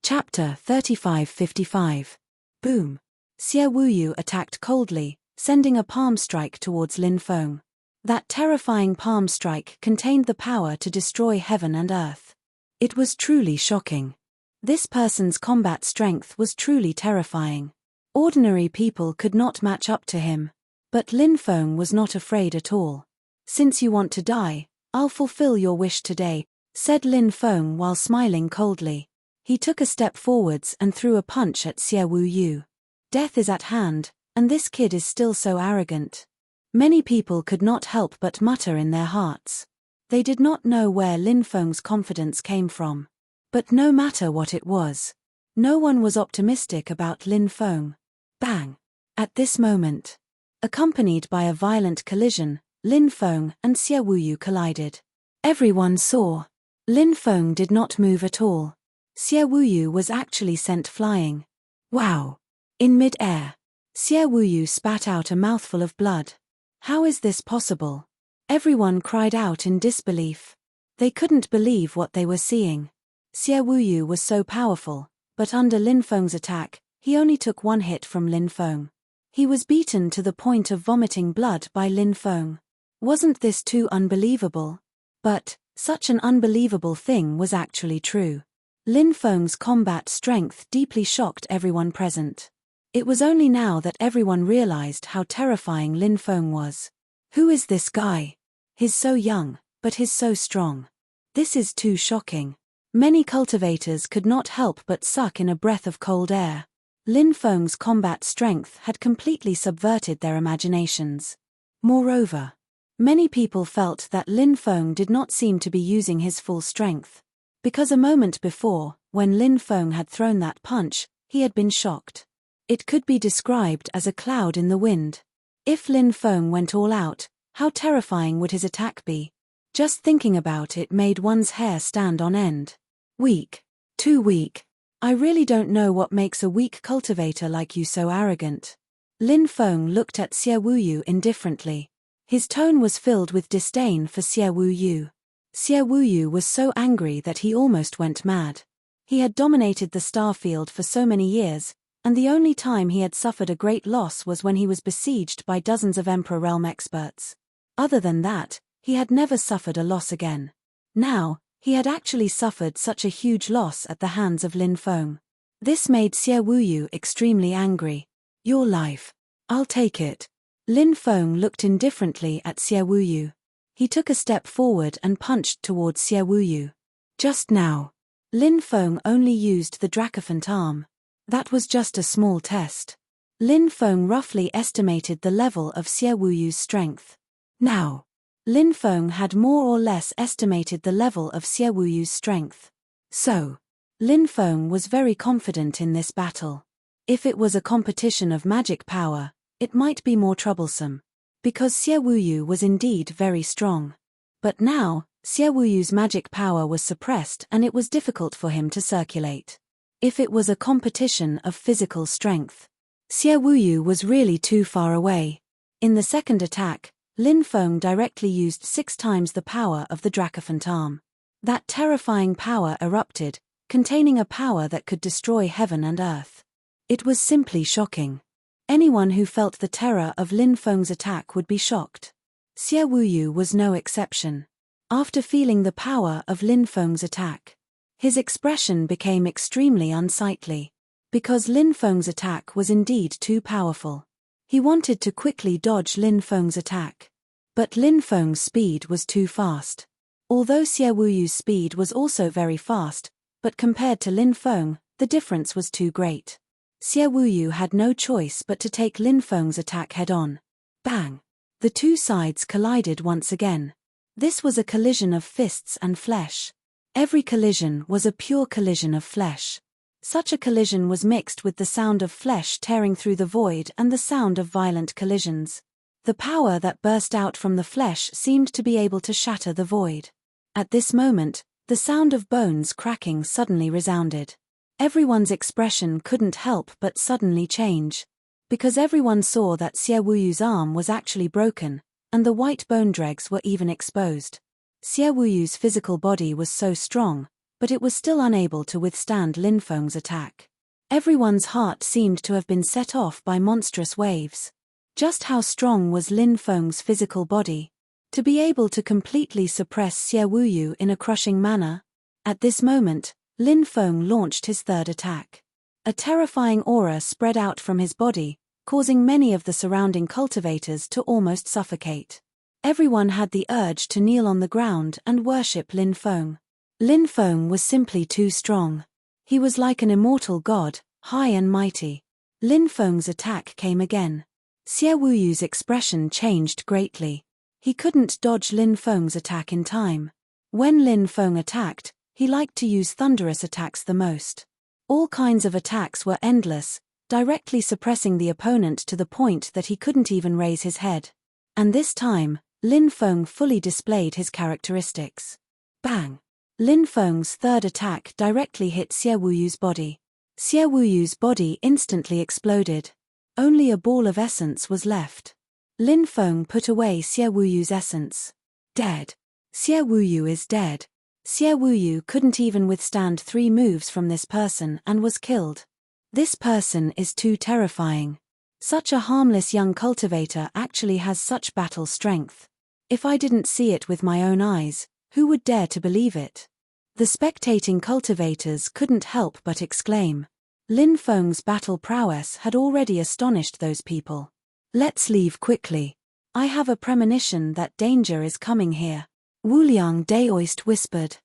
S1: Chapter 3555. Boom. Xie Wuyu attacked coldly, sending a palm strike towards Lin Feng. That terrifying palm strike contained the power to destroy heaven and earth. It was truly shocking. This person's combat strength was truly terrifying. Ordinary people could not match up to him. But Lin Feng was not afraid at all. "Since you want to die, I'll fulfill your wish today," said Lin Feng while smiling coldly. He took a step forwards and threw a punch at Xie Wuyu. Death is at hand, and this kid is still so arrogant. Many people could not help but mutter in their hearts. They did not know where Lin Feng's confidence came from. But no matter what it was, no one was optimistic about Lin Feng. Bang! At this moment, accompanied by a violent collision, Lin Feng and Xie Wuyu collided. Everyone saw. Lin Feng did not move at all. Xie Wuyu was actually sent flying. Wow! In mid-air, Xie Wuyu spat out a mouthful of blood. How is this possible? Everyone cried out in disbelief. They couldn't believe what they were seeing. Xie Wuyu was so powerful, but under Lin Feng's attack, he only took one hit from Lin Feng. He was beaten to the point of vomiting blood by Lin Feng. Wasn't this too unbelievable? But, such an unbelievable thing was actually true. Lin Feng's combat strength deeply shocked everyone present. It was only now that everyone realized how terrifying Lin Feng was. Who is this guy? He's so young, but he's so strong. This is too shocking. Many cultivators could not help but suck in a breath of cold air. Lin Feng's combat strength had completely subverted their imaginations. Moreover, many people felt that Lin Feng did not seem to be using his full strength. Because a moment before, when Lin Feng had thrown that punch, he had been shocked. It could be described as a cloud in the wind. If Lin Feng went all out, how terrifying would his attack be? Just thinking about it made one's hair stand on end. Weak. Too weak. I really don't know what makes a weak cultivator like you so arrogant. Lin Feng looked at Xie Wuyu indifferently. His tone was filled with disdain for Xie Wuyu. Xie Wuyu was so angry that he almost went mad. He had dominated the star field for so many years, and the only time he had suffered a great loss was when he was besieged by dozens of Emperor Realm experts. Other than that, he had never suffered a loss again. Now, he had actually suffered such a huge loss at the hands of Lin Feng. This made Xie Wuyu extremely angry. Your life. I'll take it. Lin Feng looked indifferently at Xie Wuyu. He took a step forward and punched towards Xie Wuyu. Just now, Lin Feng only used the Dracophant arm. That was just a small test. Lin Feng roughly estimated the level of Xie Wuyu's strength. Now, Lin Feng had more or less estimated the level of Xie Wuyu's strength. So, Lin Feng was very confident in this battle. If it was a competition of magic power, it might be more troublesome, because Xie Wuyu was indeed very strong. But now, Xie Wuyu's magic power was suppressed and it was difficult for him to circulate. If it was a competition of physical strength, Xie Wuyu was really too far away. In the second attack, Lin Feng directly used 6 times the power of the Dracophant arm. That terrifying power erupted, containing a power that could destroy heaven and earth. It was simply shocking. Anyone who felt the terror of Lin Feng's attack would be shocked. Xie Wuyu was no exception. After feeling the power of Lin Feng's attack, his expression became extremely unsightly. Because Lin Feng's attack was indeed too powerful. He wanted to quickly dodge Lin Feng's attack. But Lin Feng's speed was too fast. Although Xie Wuyu's speed was also very fast, but compared to Lin Feng, the difference was too great. Xie Wuyu had no choice but to take Lin Feng's attack head-on. Bang! The two sides collided once again. This was a collision of fists and flesh. Every collision was a pure collision of flesh. Such a collision was mixed with the sound of flesh tearing through the void and the sound of violent collisions. The power that burst out from the flesh seemed to be able to shatter the void. At this moment, the sound of bones cracking suddenly resounded. Everyone's expression couldn't help but suddenly change. Because everyone saw that Xie Wuyu's arm was actually broken, and the white bone dregs were even exposed. Xie Wuyu's physical body was so strong, but it was still unable to withstand Lin Feng's attack. Everyone's heart seemed to have been set off by monstrous waves. Just how strong was Lin Feng's physical body? To be able to completely suppress Xie Wuyu in a crushing manner? At this moment, Lin Feng launched his third attack. A terrifying aura spread out from his body, causing many of the surrounding cultivators to almost suffocate. Everyone had the urge to kneel on the ground and worship Lin Feng. Lin Feng was simply too strong. He was like an immortal god, high and mighty. Lin Feng's attack came again. Xie Wuyu's expression changed greatly. He couldn't dodge Lin Feng's attack in time. When Lin Feng attacked, he liked to use thunderous attacks the most. All kinds of attacks were endless, directly suppressing the opponent to the point that he couldn't even raise his head. And this time, Lin Feng fully displayed his characteristics. Bang! Lin Feng's third attack directly hit Xie Wuyu's body. Xie Wuyu's body instantly exploded. Only a ball of essence was left. Lin Feng put away Xie Wuyu's essence. Dead. Xie Wuyu is dead. Xie Wuyu couldn't even withstand 3 moves from this person and was killed. This person is too terrifying. Such a harmless young cultivator actually has such battle strength. If I didn't see it with my own eyes, who would dare to believe it? The spectating cultivators couldn't help but exclaim. Lin Feng's battle prowess had already astonished those people. Let's leave quickly. I have a premonition that danger is coming here. Wuliang Daoist whispered.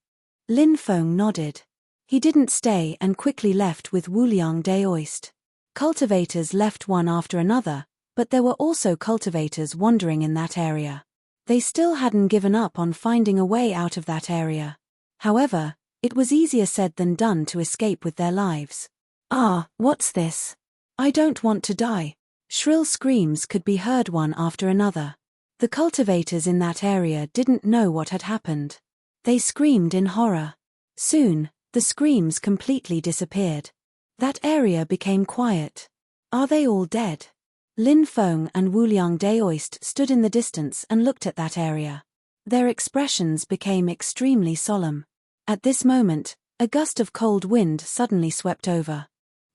S1: Lin Feng nodded. He didn't stay and quickly left with Wuliang Daoist. Cultivators left one after another, but there were also cultivators wandering in that area. They still hadn't given up on finding a way out of that area. However, it was easier said than done to escape with their lives. Ah, what's this? I don't want to die. Shrill screams could be heard one after another. The cultivators in that area didn't know what had happened. They screamed in horror. Soon, the screams completely disappeared. That area became quiet. Are they all dead? Lin Feng and Wuliang Daoist stood in the distance and looked at that area. Their expressions became extremely solemn. At this moment, a gust of cold wind suddenly swept over.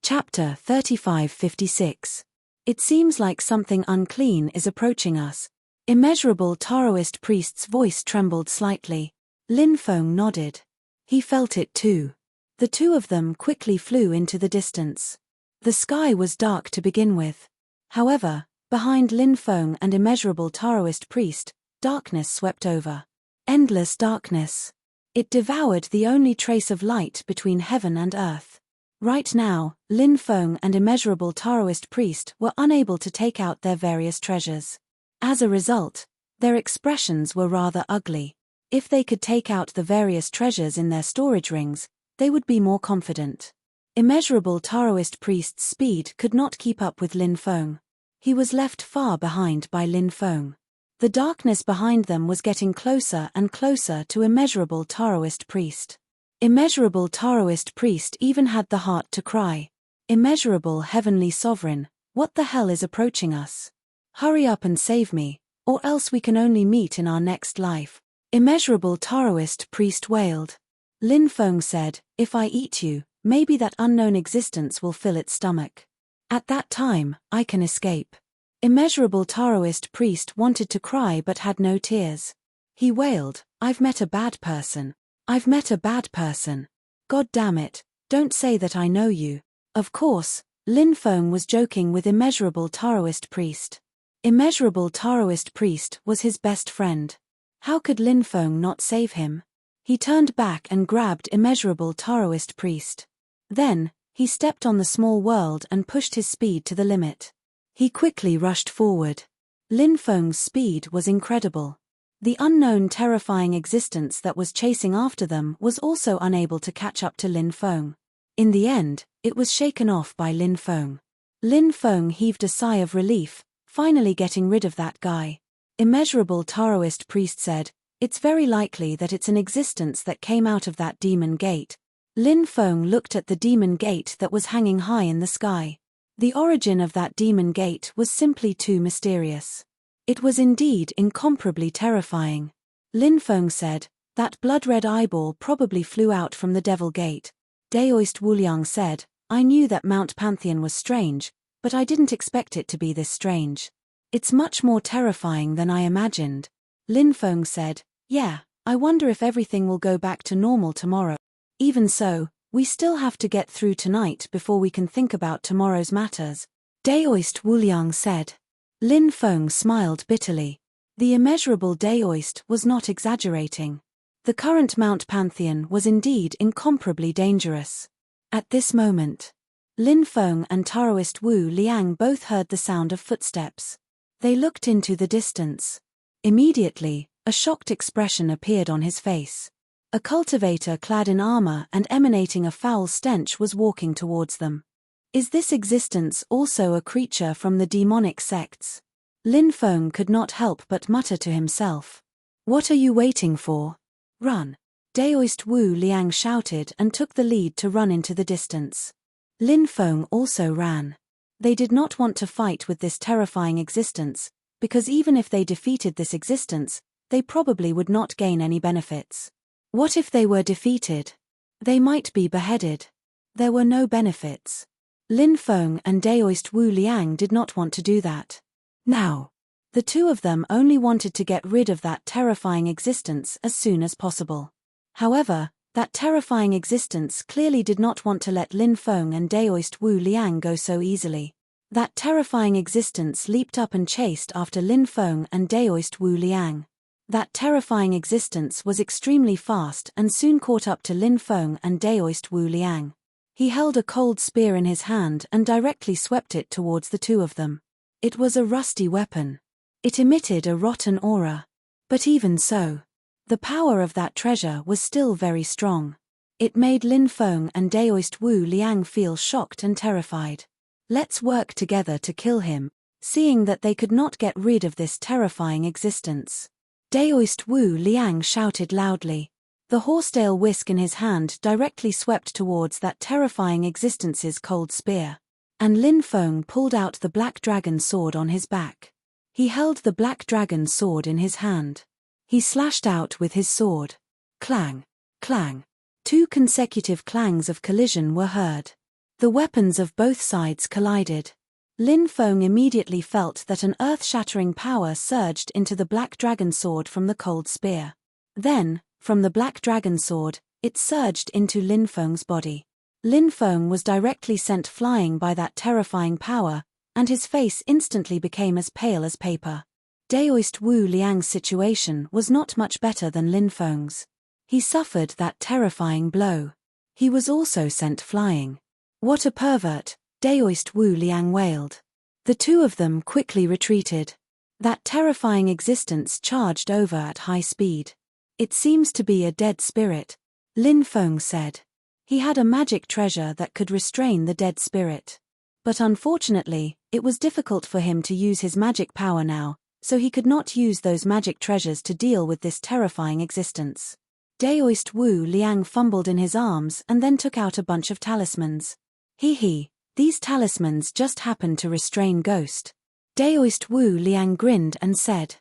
S1: Chapter 3556. It seems like something unclean is approaching us. Immeasurable Taoist priest's voice trembled slightly. Lin Feng nodded. He felt it too. The two of them quickly flew into the distance. The sky was dark to begin with. However, behind Lin Feng and immeasurable Taoist priest, darkness swept over. Endless darkness. It devoured the only trace of light between heaven and earth. Right now, Lin Feng and immeasurable Taoist priest were unable to take out their various treasures. As a result, their expressions were rather ugly. If they could take out the various treasures in their storage rings, they would be more confident. Immeasurable Taoist priest's speed could not keep up with Lin Feng. He was left far behind by Lin Feng. The darkness behind them was getting closer and closer to immeasurable Taoist priest. Immeasurable Taoist priest even had the heart to cry. Immeasurable heavenly sovereign, what the hell is approaching us? Hurry up and save me, or else we can only meet in our next life. Immeasurable Taoist priest wailed. Lin Feng said, if I eat you, maybe that unknown existence will fill its stomach. At that time, I can escape. Immeasurable Taoist priest wanted to cry but had no tears. He wailed, I've met a bad person. I've met a bad person. God damn it, don't say that I know you. Of course, Lin Feng was joking with immeasurable Taoist priest. Immeasurable Taoist priest was his best friend. How could Lin Feng not save him? He turned back and grabbed immeasurable Taoist priest. Then, he stepped on the small world and pushed his speed to the limit. He quickly rushed forward. Lin Feng's speed was incredible. The unknown terrifying existence that was chasing after them was also unable to catch up to Lin Feng. In the end, it was shaken off by Lin Feng. Lin Feng heaved a sigh of relief, finally getting rid of that guy. Immeasurable Taoist priest said, it's very likely that it's an existence that came out of that demon gate. Lin Feng looked at the demon gate that was hanging high in the sky. The origin of that demon gate was simply too mysterious. It was indeed incomparably terrifying. Lin Feng said, that blood-red eyeball probably flew out from the devil gate. Daoist Wuliang said, I knew that Mount Pantheon was strange, but I didn't expect it to be this strange. It's much more terrifying than I imagined. Lin Feng said, yeah, I wonder if everything will go back to normal tomorrow. Even so, we still have to get through tonight before we can think about tomorrow's matters. Daoist Wuliang said. Lin Feng smiled bitterly. The immeasurable Daoist was not exaggerating. The current Mount Pantheon was indeed incomparably dangerous. At this moment, Lin Feng and Taoist Wu Liang both heard the sound of footsteps. They looked into the distance. Immediately, a shocked expression appeared on his face. A cultivator clad in armor and emanating a foul stench was walking towards them. Is this existence also a creature from the demonic sects? Lin Feng could not help but mutter to himself. What are you waiting for? Run! Daoist Wu Liang shouted and took the lead to run into the distance. Lin Feng also ran. They did not want to fight with this terrifying existence, because even if they defeated this existence, they probably would not gain any benefits. What if they were defeated? They might be beheaded. There were no benefits. Lin Feng and Daoist Wu Liang did not want to do that. Now, the two of them only wanted to get rid of that terrifying existence as soon as possible. However, that terrifying existence clearly did not want to let Lin Feng and Daoist Wu Liang go so easily. That terrifying existence leaped up and chased after Lin Feng and Daoist Wu Liang. That terrifying existence was extremely fast and soon caught up to Lin Feng and Daoist Wu Liang. He held a cold spear in his hand and directly swept it towards the two of them. It was a rusty weapon. It emitted a rotten aura. But even so, the power of that treasure was still very strong. It made Lin Feng and Daoist Wu Liang feel shocked and terrified. Let's work together to kill him, seeing that they could not get rid of this terrifying existence. Daoist Wu Liang shouted loudly. The horsetail whisk in his hand directly swept towards that terrifying existence's cold spear. And Lin Feng pulled out the black dragon sword on his back. He held the black dragon sword in his hand. He slashed out with his sword. Clang, clang. 2 consecutive clangs of collision were heard. The weapons of both sides collided. Lin Feng immediately felt that an earth-shattering power surged into the black dragon sword from the cold spear. Then, from the black dragon sword, it surged into Lin Feng's body. Lin Feng was directly sent flying by that terrifying power, and his face instantly became as pale as paper. Daoist Wu Liang's situation was not much better than Lin Feng's. He suffered that terrifying blow. He was also sent flying. What a pervert, Daoist Wu Liang wailed. The two of them quickly retreated. That terrifying existence charged over at high speed. It seems to be a dead spirit, Lin Feng said. He had a magic treasure that could restrain the dead spirit. But unfortunately, it was difficult for him to use his magic power now, so he could not use those magic treasures to deal with this terrifying existence. Daoist Wu Liang fumbled in his arms and then took out a bunch of talismans. These talismans just happened to restrain Ghost. Daoist Wu Liang grinned and said,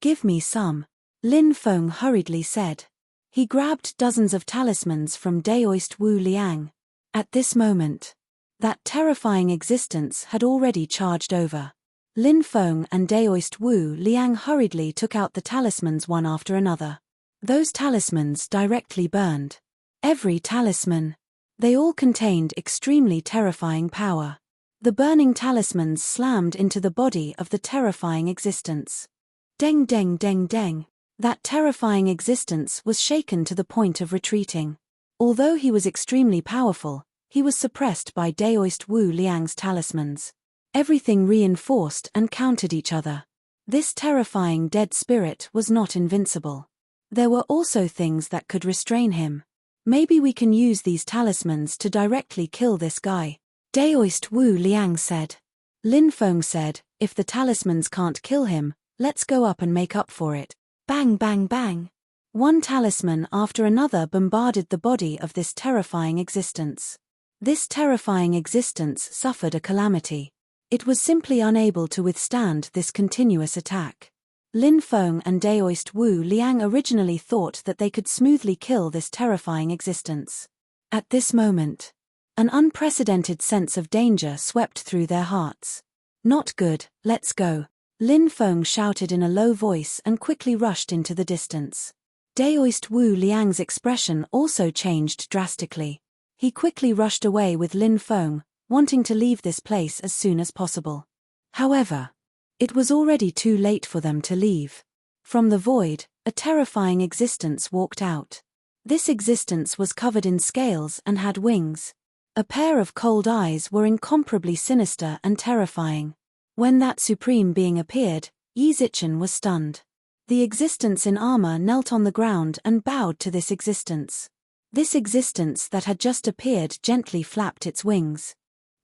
S1: "Give me some," Lin Feng hurriedly said. He grabbed dozens of talismans from Daoist Wu Liang. At this moment, that terrifying existence had already charged over. Lin Feng and Daoist Wu Liang hurriedly took out the talismans one after another. Those talismans directly burned. Every talisman. They all contained extremely terrifying power. The burning talismans slammed into the body of the terrifying existence. Deng deng deng deng. That terrifying existence was shaken to the point of retreating. Although he was extremely powerful, he was suppressed by Daoist Wu Liang's talismans. Everything reinforced and countered each other. This terrifying dead spirit was not invincible. There were also things that could restrain him. Maybe we can use these talismans to directly kill this guy, Daoist Wu Liang said. Lin Feng said, if the talismans can't kill him, let's go up and make up for it. Bang bang bang. One talisman after another bombarded the body of this terrifying existence. This terrifying existence suffered a calamity. It was simply unable to withstand this continuous attack. Lin Feng and Daoist Wu Liang originally thought that they could smoothly kill this terrifying existence. At this moment, an unprecedented sense of danger swept through their hearts. Not good, let's go, Lin Feng shouted in a low voice and quickly rushed into the distance. Daoist Wu Liang's expression also changed drastically. He quickly rushed away with Lin Feng, wanting to leave this place as soon as possible. However, it was already too late for them to leave. From the void, a terrifying existence walked out. This existence was covered in scales and had wings. A pair of cold eyes were incomparably sinister and terrifying. When that supreme being appeared, Yi Zichen was stunned. The existence in armor knelt on the ground and bowed to this existence. This existence that had just appeared gently flapped its wings.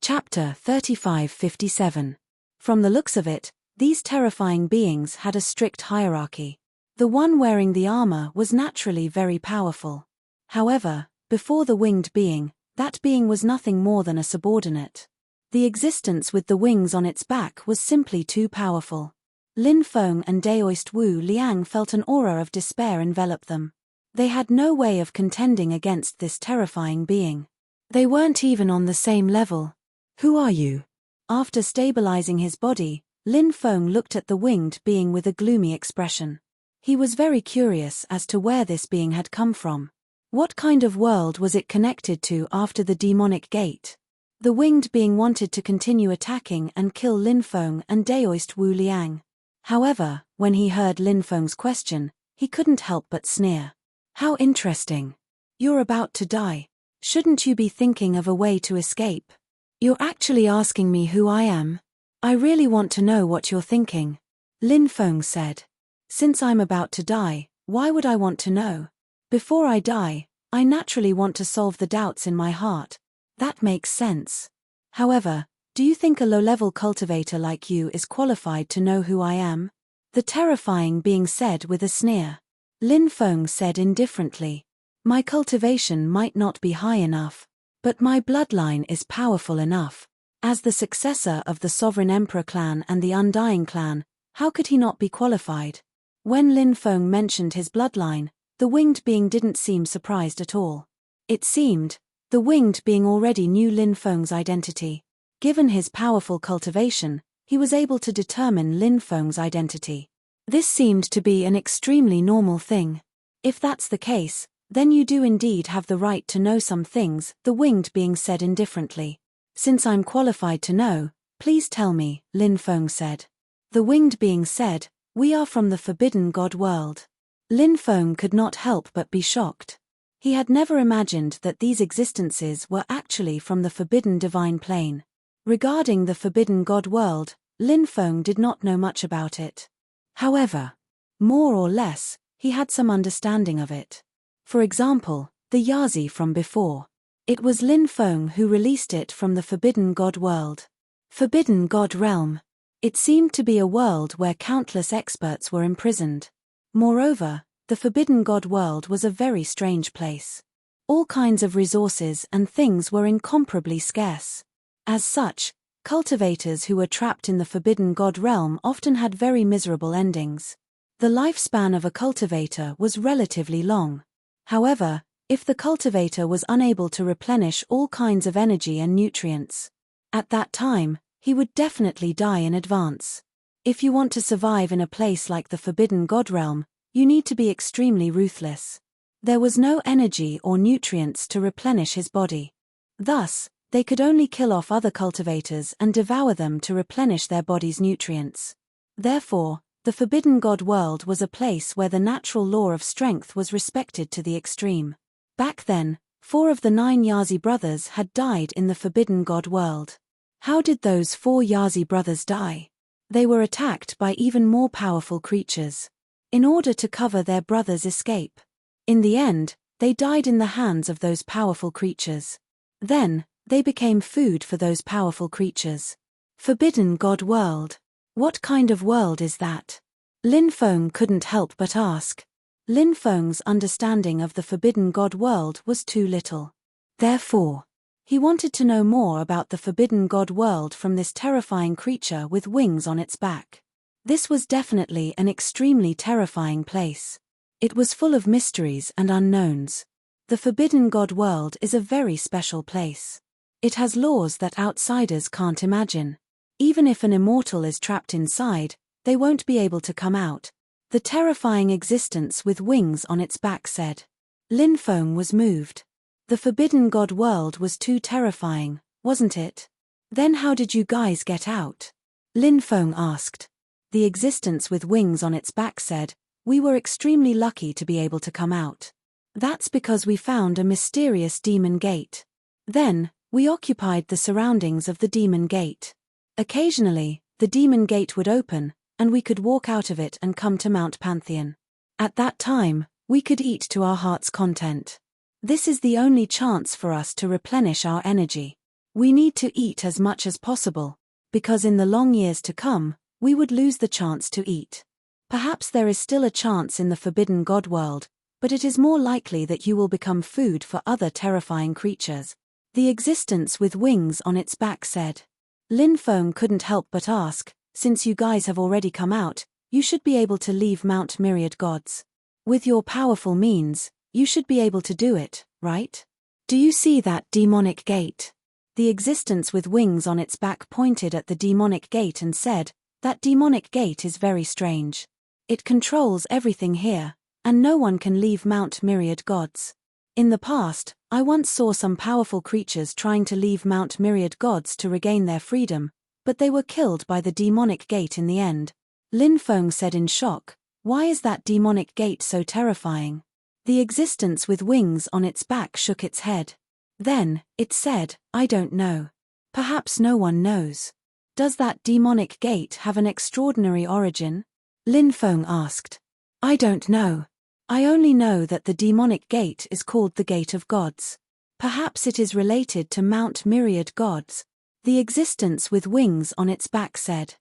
S1: Chapter 3557. From the looks of it, these terrifying beings had a strict hierarchy. The one wearing the armor was naturally very powerful. However, before the winged being, that being was nothing more than a subordinate. The existence with the wings on its back was simply too powerful. Lin Feng and Daoist Wu Liang felt an aura of despair envelop them. They had no way of contending against this terrifying being. They weren't even on the same level. Who are you? After stabilizing his body, Lin Feng looked at the winged being with a gloomy expression. He was very curious as to where this being had come from. What kind of world was it connected to after the demonic gate? The winged being wanted to continue attacking and kill Lin Feng and Daoist Wu Liang. However, when he heard Lin Feng's question, he couldn't help but sneer. How interesting. You're about to die. Shouldn't you be thinking of a way to escape? You're actually asking me who I am? I really want to know what you're thinking, Lin Feng said. Since I'm about to die, why would I want to know? Before I die, I naturally want to solve the doubts in my heart. That makes sense. However, do you think a low-level cultivator like you is qualified to know who I am? The terrifying being said with a sneer. Lin Feng said indifferently. My cultivation might not be high enough, but my bloodline is powerful enough. As the successor of the Sovereign Emperor clan and the Undying clan, how could he not be qualified? When Lin Feng mentioned his bloodline, the winged being didn't seem surprised at all. It seemed, the winged being already knew Lin Feng's identity. Given his powerful cultivation, he was able to determine Lin Feng's identity. This seemed to be an extremely normal thing. If that's the case, then you do indeed have the right to know some things, the winged being said indifferently. Since I'm qualified to know, please tell me, Lin Feng said. The winged being said, we are from the Forbidden God world. Lin Feng could not help but be shocked. He had never imagined that these existences were actually from the forbidden divine plane. Regarding the forbidden God world, Lin Feng did not know much about it. However, more or less, he had some understanding of it. For example, the Yazi from before. It was Lin Feng who released it from the forbidden God world. Forbidden God realm. It seemed to be a world where countless experts were imprisoned. Moreover, the forbidden God world was a very strange place. All kinds of resources and things were incomparably scarce. As such, cultivators who were trapped in the forbidden God realm often had very miserable endings. The lifespan of a cultivator was relatively long. However, if the cultivator was unable to replenish all kinds of energy and nutrients, at that time, he would definitely die in advance. If you want to survive in a place like the forbidden God realm, you need to be extremely ruthless. There was no energy or nutrients to replenish his body. Thus, they could only kill off other cultivators and devour them to replenish their body's nutrients. Therefore, the forbidden God world was a place where the natural law of strength was respected to the extreme. Back then, 4 of the 9 Yazi brothers had died in the forbidden God world. How did those 4 Yazi brothers die? They were attacked by even more powerful creatures. In order to cover their brothers' escape. In the end, they died in the hands of those powerful creatures. Then, they became food for those powerful creatures. Forbidden God world. What kind of world is that? Lin Feng couldn't help but ask. Lin Feng's understanding of the forbidden God world was too little. Therefore, he wanted to know more about the forbidden God world from this terrifying creature with wings on its back. This was definitely an extremely terrifying place. It was full of mysteries and unknowns. The forbidden God world is a very special place. It has laws that outsiders can't imagine. Even if an immortal is trapped inside, they won't be able to come out. The terrifying existence with wings on its back said. Lin Feng was moved. The forbidden God world was too terrifying, wasn't it? Then how did you guys get out? Lin Feng asked. The existence with wings on its back said, we were extremely lucky to be able to come out. That's because we found a mysterious demon gate. Then, we occupied the surroundings of the demon gate. Occasionally, the demon gate would open, and we could walk out of it and come to Mount Pantheon. At that time, we could eat to our heart's content. This is the only chance for us to replenish our energy. We need to eat as much as possible, because in the long years to come, we would lose the chance to eat. Perhaps there is still a chance in the forbidden God world, but it is more likely that you will become food for other terrifying creatures. The existence with wings on its back said. Lin Feng couldn't help but ask, since you guys have already come out, you should be able to leave Mount Myriad Gods. With your powerful means, you should be able to do it, right? Do you see that demonic gate? The existence with wings on its back pointed at the demonic gate and said, that demonic gate is very strange. It controls everything here, and no one can leave Mount Myriad Gods. In the past, I once saw some powerful creatures trying to leave Mount Myriad Gods to regain their freedom, but they were killed by the demonic gate in the end. Lin Feng said in shock, why is that demonic gate so terrifying? The existence with wings on its back shook its head. Then, it said, I don't know. Perhaps no one knows. Does that demonic gate have an extraordinary origin? Lin Feng asked. I don't know. I only know that the demonic gate is called the Gate of Gods. Perhaps it is related to Mount Myriad Gods. The existence with wings on its back said.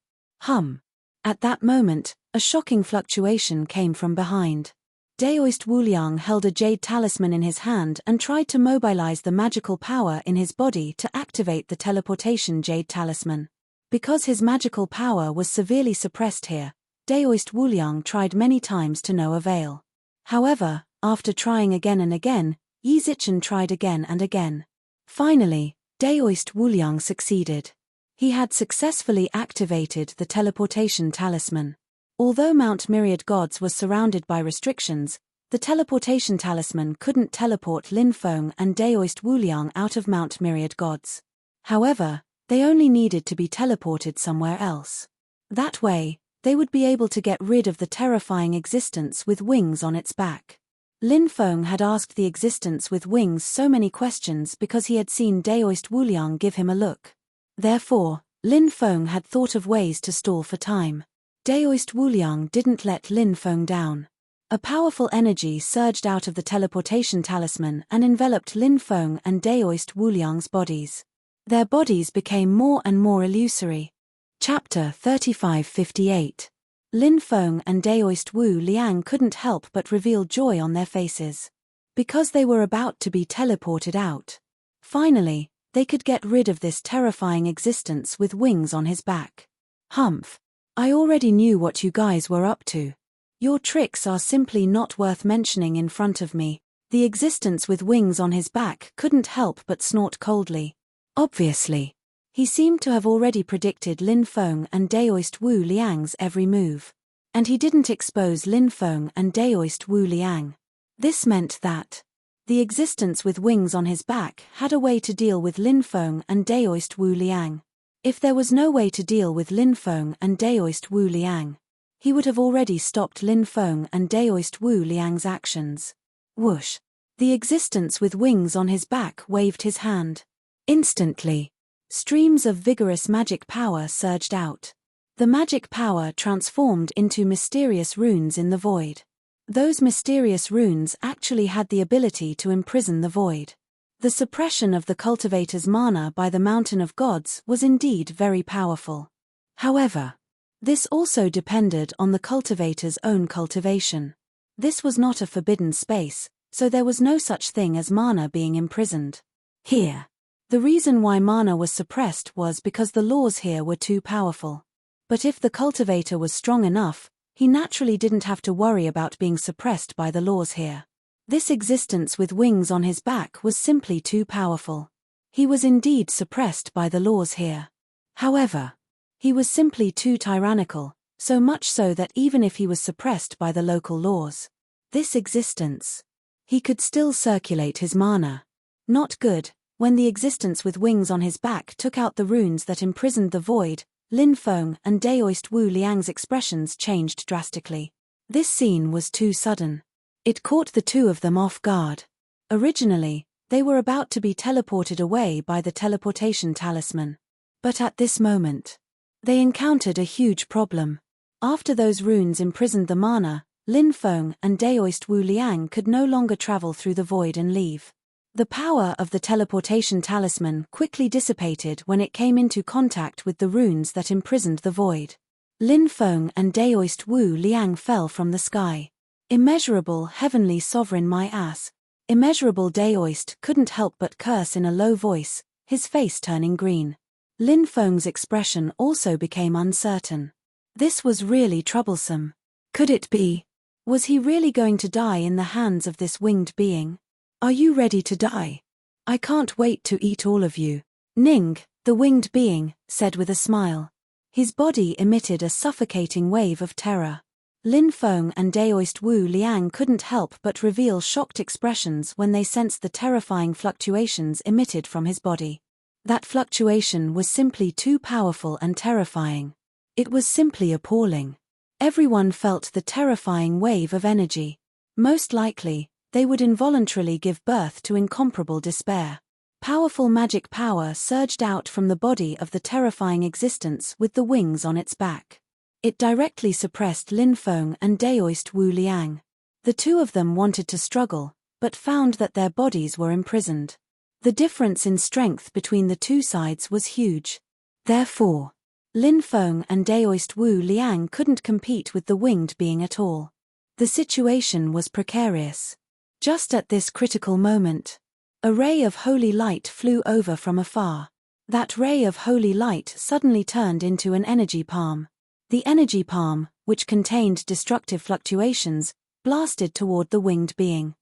S1: At that moment, a shocking fluctuation came from behind. Daoist Wuliang held a jade talisman in his hand and tried to mobilize the magical power in his body to activate the teleportation jade talisman. Because his magical power was severely suppressed here, Daoist Wuliang tried many times to no avail. However, after trying again and again, Yi Zichen tried again and again. Finally, Daoist Wuliang succeeded. He had successfully activated the teleportation talisman. Although Mount Myriad Gods was surrounded by restrictions, the teleportation talisman couldn't teleport Lin Feng and Daoist Wuliang out of Mount Myriad Gods. However, they only needed to be teleported somewhere else. That way, they would be able to get rid of the terrifying existence with wings on its back. Lin Feng had asked the existence with wings so many questions because he had seen Daoist Wuliang give him a look. Therefore, Lin Feng had thought of ways to stall for time. Daoist Wuliang didn't let Lin Feng down. A powerful energy surged out of the teleportation talisman and enveloped Lin Feng and Daoist Wuliang's bodies. Their bodies became more and more illusory. Chapter 3558. Lin Feng and Daoist Wu Liang couldn't help but reveal joy on their faces. Because they were about to be teleported out. Finally, they could get rid of this terrifying existence with wings on his back. Humph. I already knew what you guys were up to. Your tricks are simply not worth mentioning in front of me. The existence with wings on his back couldn't help but snort coldly. Obviously. He seemed to have already predicted Lin Feng and Daoist Wu Liang's every move. And he didn't expose Lin Feng and Daoist Wu Liang. This meant that the existence with wings on his back had a way to deal with Lin Feng and Daoist Wu Liang. If there was no way to deal with Lin Feng and Daoist Wu Liang, he would have already stopped Lin Feng and Daoist Wu Liang's actions. Whoosh! The existence with wings on his back waved his hand. Instantly, streams of vigorous magic power surged out. The magic power transformed into mysterious runes in the void. Those mysterious runes actually had the ability to imprison the void. The suppression of the cultivator's mana by the Mountain of Gods was indeed very powerful. However, this also depended on the cultivator's own cultivation. This was not a forbidden space, so there was no such thing as mana being imprisoned. Here, the reason why mana was suppressed was because the laws here were too powerful. But if the cultivator was strong enough, he naturally didn't have to worry about being suppressed by the laws here. This existence with wings on his back was simply too powerful. He was indeed suppressed by the laws here. However, he was simply too tyrannical, so much so that even if he was suppressed by the local laws, this existence, he could still circulate his mana. Not good. When the existence with wings on his back took out the runes that imprisoned the void, Lin Feng and Daoist Wu Liang's expressions changed drastically. This scene was too sudden. It caught the two of them off guard. Originally, they were about to be teleported away by the teleportation talisman. But at this moment, they encountered a huge problem. After those runes imprisoned the mana, Lin Feng and Daoist Wu Liang could no longer travel through the void and leave. The power of the teleportation talisman quickly dissipated when it came into contact with the runes that imprisoned the void. Lin Feng and Daoist Wu Liang fell from the sky. Immeasurable heavenly sovereign my ass. Immeasurable Daoist couldn't help but curse in a low voice, his face turning green. Lin Feng's expression also became uncertain. This was really troublesome. Could it be? Was he really going to die in the hands of this winged being? Are you ready to die? I can't wait to eat all of you. Ning, the winged being, said with a smile. His body emitted a suffocating wave of terror. Lin Feng and Daoist Wu Liang couldn't help but reveal shocked expressions when they sensed the terrifying fluctuations emitted from his body. That fluctuation was simply too powerful and terrifying. It was simply appalling. Everyone felt the terrifying wave of energy. Most likely, they would involuntarily give birth to incomparable despair. Powerful magic power surged out from the body of the terrifying existence with the wings on its back. It directly suppressed Lin Feng and Daoist Wu Liang. The two of them wanted to struggle, but found that their bodies were imprisoned. The difference in strength between the two sides was huge. Therefore, Lin Feng and Daoist Wu Liang couldn't compete with the winged being at all. The situation was precarious. Just at this critical moment, a ray of holy light flew over from afar. That ray of holy light suddenly turned into an energy palm. The energy palm, which contained destructive fluctuations, blasted toward the winged being.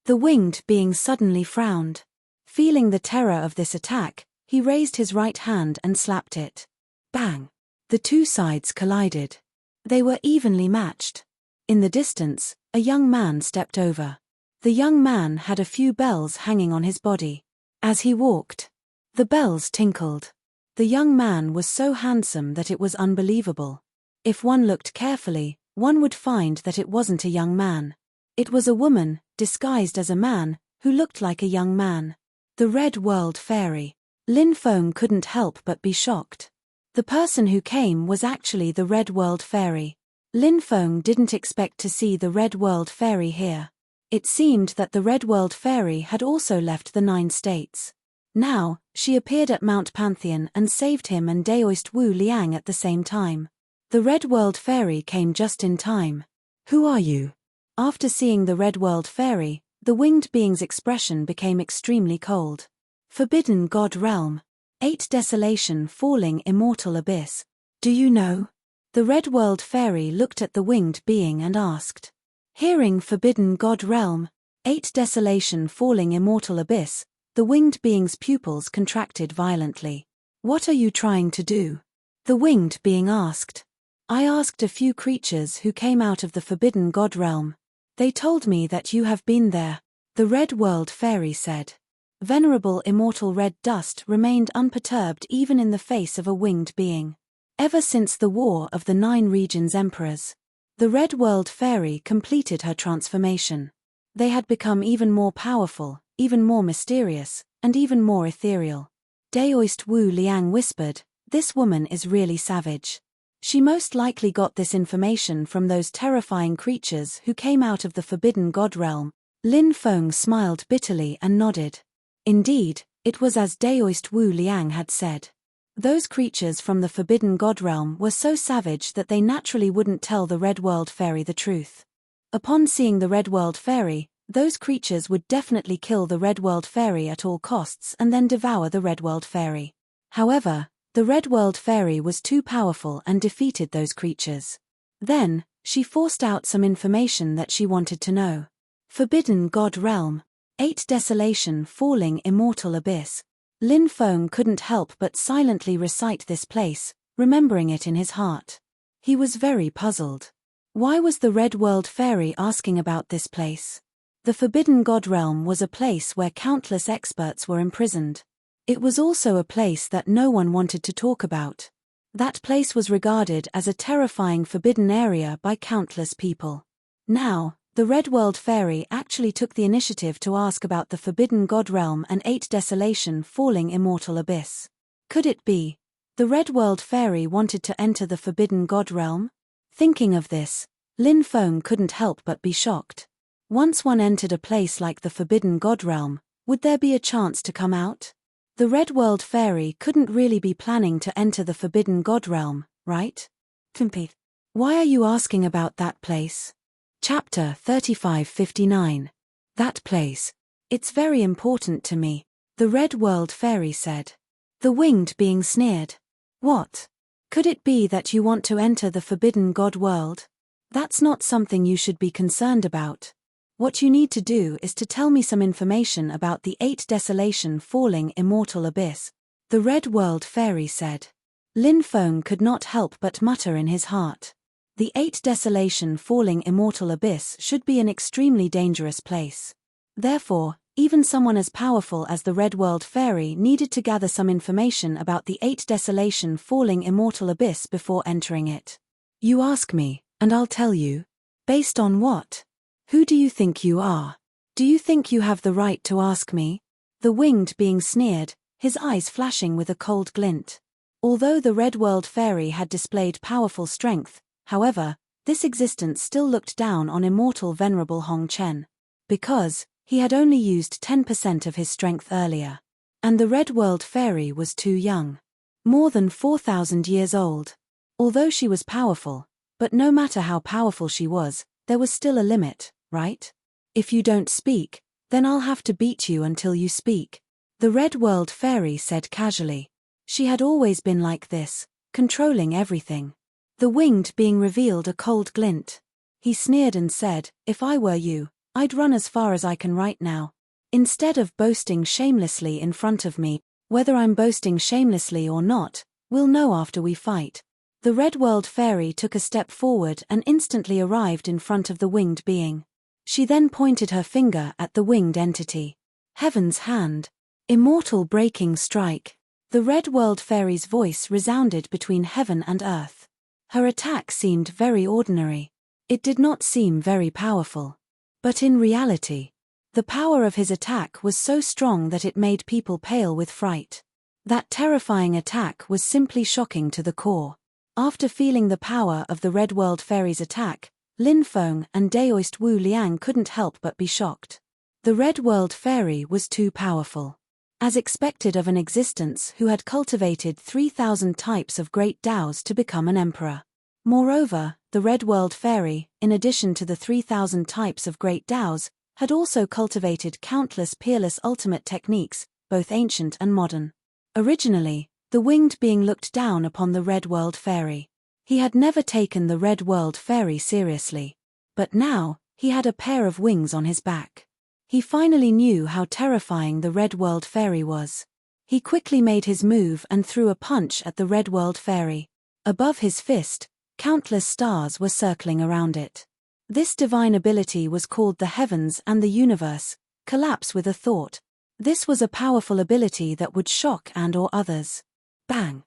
S1: The winged being suddenly frowned. Feeling the terror of this attack, he raised his right hand and slapped it. Bang! The two sides collided. They were evenly matched. In the distance, a young man stepped over. The young man had a few bells hanging on his body. As he walked, the bells tinkled. The young man was so handsome that it was unbelievable. If one looked carefully, one would find that it wasn't a young man. It was a woman, disguised as a man, who looked like a young man. The Red World Fairy. Lin Feng couldn't help but be shocked. The person who came was actually the Red World Fairy. Lin Feng didn't expect to see the Red World Fairy here. It seemed that the Red World Fairy had also left the 9 states. Now, she appeared at Mount Pantheon and saved him and Daoist Wu Liang at the same time. The Red World Fairy came just in time. Who are you? After seeing the Red World Fairy, the winged being's expression became extremely cold. Forbidden God Realm. 8 Desolation Falling Immortal Abyss. Do you know? The Red World Fairy looked at the winged being and asked. Hearing Forbidden God Realm, 8 Desolation Falling Immortal Abyss, the winged being's pupils contracted violently. What are you trying to do? The winged being asked. I asked a few creatures who came out of the Forbidden God Realm. They told me that you have been there, the Red World Fairy said. Venerable immortal red dust remained unperturbed even in the face of a winged being. Ever since the War of the 9 Regions Emperors, the Red World Fairy completed her transformation. They had become even more powerful, even more mysterious, and even more ethereal. Daoist Wu Liang whispered, "This woman is really savage. She most likely got this information from those terrifying creatures who came out of the Forbidden God Realm." Lin Feng smiled bitterly and nodded. Indeed, it was as Daoist Wu Liang had said. Those creatures from the Forbidden God Realm were so savage that they naturally wouldn't tell the Red World Fairy the truth. Upon seeing the Red World Fairy, those creatures would definitely kill the Red World Fairy at all costs and then devour the Red World Fairy. However, the Red World Fairy was too powerful and defeated those creatures. Then, she forced out some information that she wanted to know. Forbidden God Realm. 8 Desolation Falling Immortal Abyss. Lin Feng couldn't help but silently recite this place, remembering it in his heart. He was very puzzled. Why was the Red World Fairy asking about this place? The Forbidden God Realm was a place where countless experts were imprisoned. It was also a place that no one wanted to talk about. That place was regarded as a terrifying forbidden area by countless people. Now, the Red World Fairy actually took the initiative to ask about the Forbidden God Realm and 8 Desolation Falling Immortal Abyss. Could it be the Red World Fairy wanted to enter the Forbidden God Realm? Thinking of this, Lin Feng couldn't help but be shocked. Once one entered a place like the Forbidden God Realm, would there be a chance to come out? The Red World Fairy couldn't really be planning to enter the Forbidden God Realm, right? Compete. Why are you asking about that place? Chapter 3559. That place. It's very important to me, the Red World Fairy said. The winged being sneered. What? Could it be that you want to enter the Forbidden God World? That's not something you should be concerned about. What you need to do is to tell me some information about the 8 Desolation Falling Immortal Abyss, the Red World Fairy said. Lin Feng could not help but mutter in his heart. The 8 Desolation Falling Immortal Abyss should be an extremely dangerous place. Therefore, even someone as powerful as the Red World Fairy needed to gather some information about the 8 Desolation Falling Immortal Abyss before entering it. You ask me, and I'll tell you. Based on what? Who do you think you are? Do you think you have the right to ask me? The winged being sneered, his eyes flashing with a cold glint. Although the Red World Fairy had displayed powerful strength, however, this existence still looked down on immortal venerable Hong Chen. Because he had only used 10% of his strength earlier. And the Red World Fairy was too young. More than 4,000 years old. Although she was powerful, but no matter how powerful she was, there was still a limit, right? If you don't speak, then I'll have to beat you until you speak. The Red World Fairy said casually. She had always been like this, controlling everything. The winged being revealed a cold glint. He sneered and said, "If I were you, I'd run as far as I can right now. Instead of boasting shamelessly in front of me, whether I'm boasting shamelessly or not, we'll know after we fight." The Red World Fairy took a step forward and instantly arrived in front of the winged being. She then pointed her finger at the winged entity. Heaven's Hand. Immortal Breaking Strike. The Red World Fairy's voice resounded between heaven and earth. Her attack seemed very ordinary. It did not seem very powerful. But in reality, the power of his attack was so strong that it made people pale with fright. That terrifying attack was simply shocking to the core. After feeling the power of the Red World Fairy's attack, Lin Feng and Daoist Wu Liang couldn't help but be shocked. The Red World Fairy was too powerful. As expected of an existence who had cultivated 3,000 types of great Daos to become an emperor. Moreover, the Red World Fairy, in addition to the 3,000 types of great Daos, had also cultivated countless peerless ultimate techniques, both ancient and modern. Originally, the winged being looked down upon the Red World Fairy. He had never taken the Red World Fairy seriously. But now, he had a pair of wings on his back. He finally knew how terrifying the Red World Fairy was. He quickly made his move and threw a punch at the Red World Fairy. Above his fist, countless stars were circling around it. This divine ability was called the heavens and the universe, collapse with a thought. This was a powerful ability that would shock and/or others. Bang!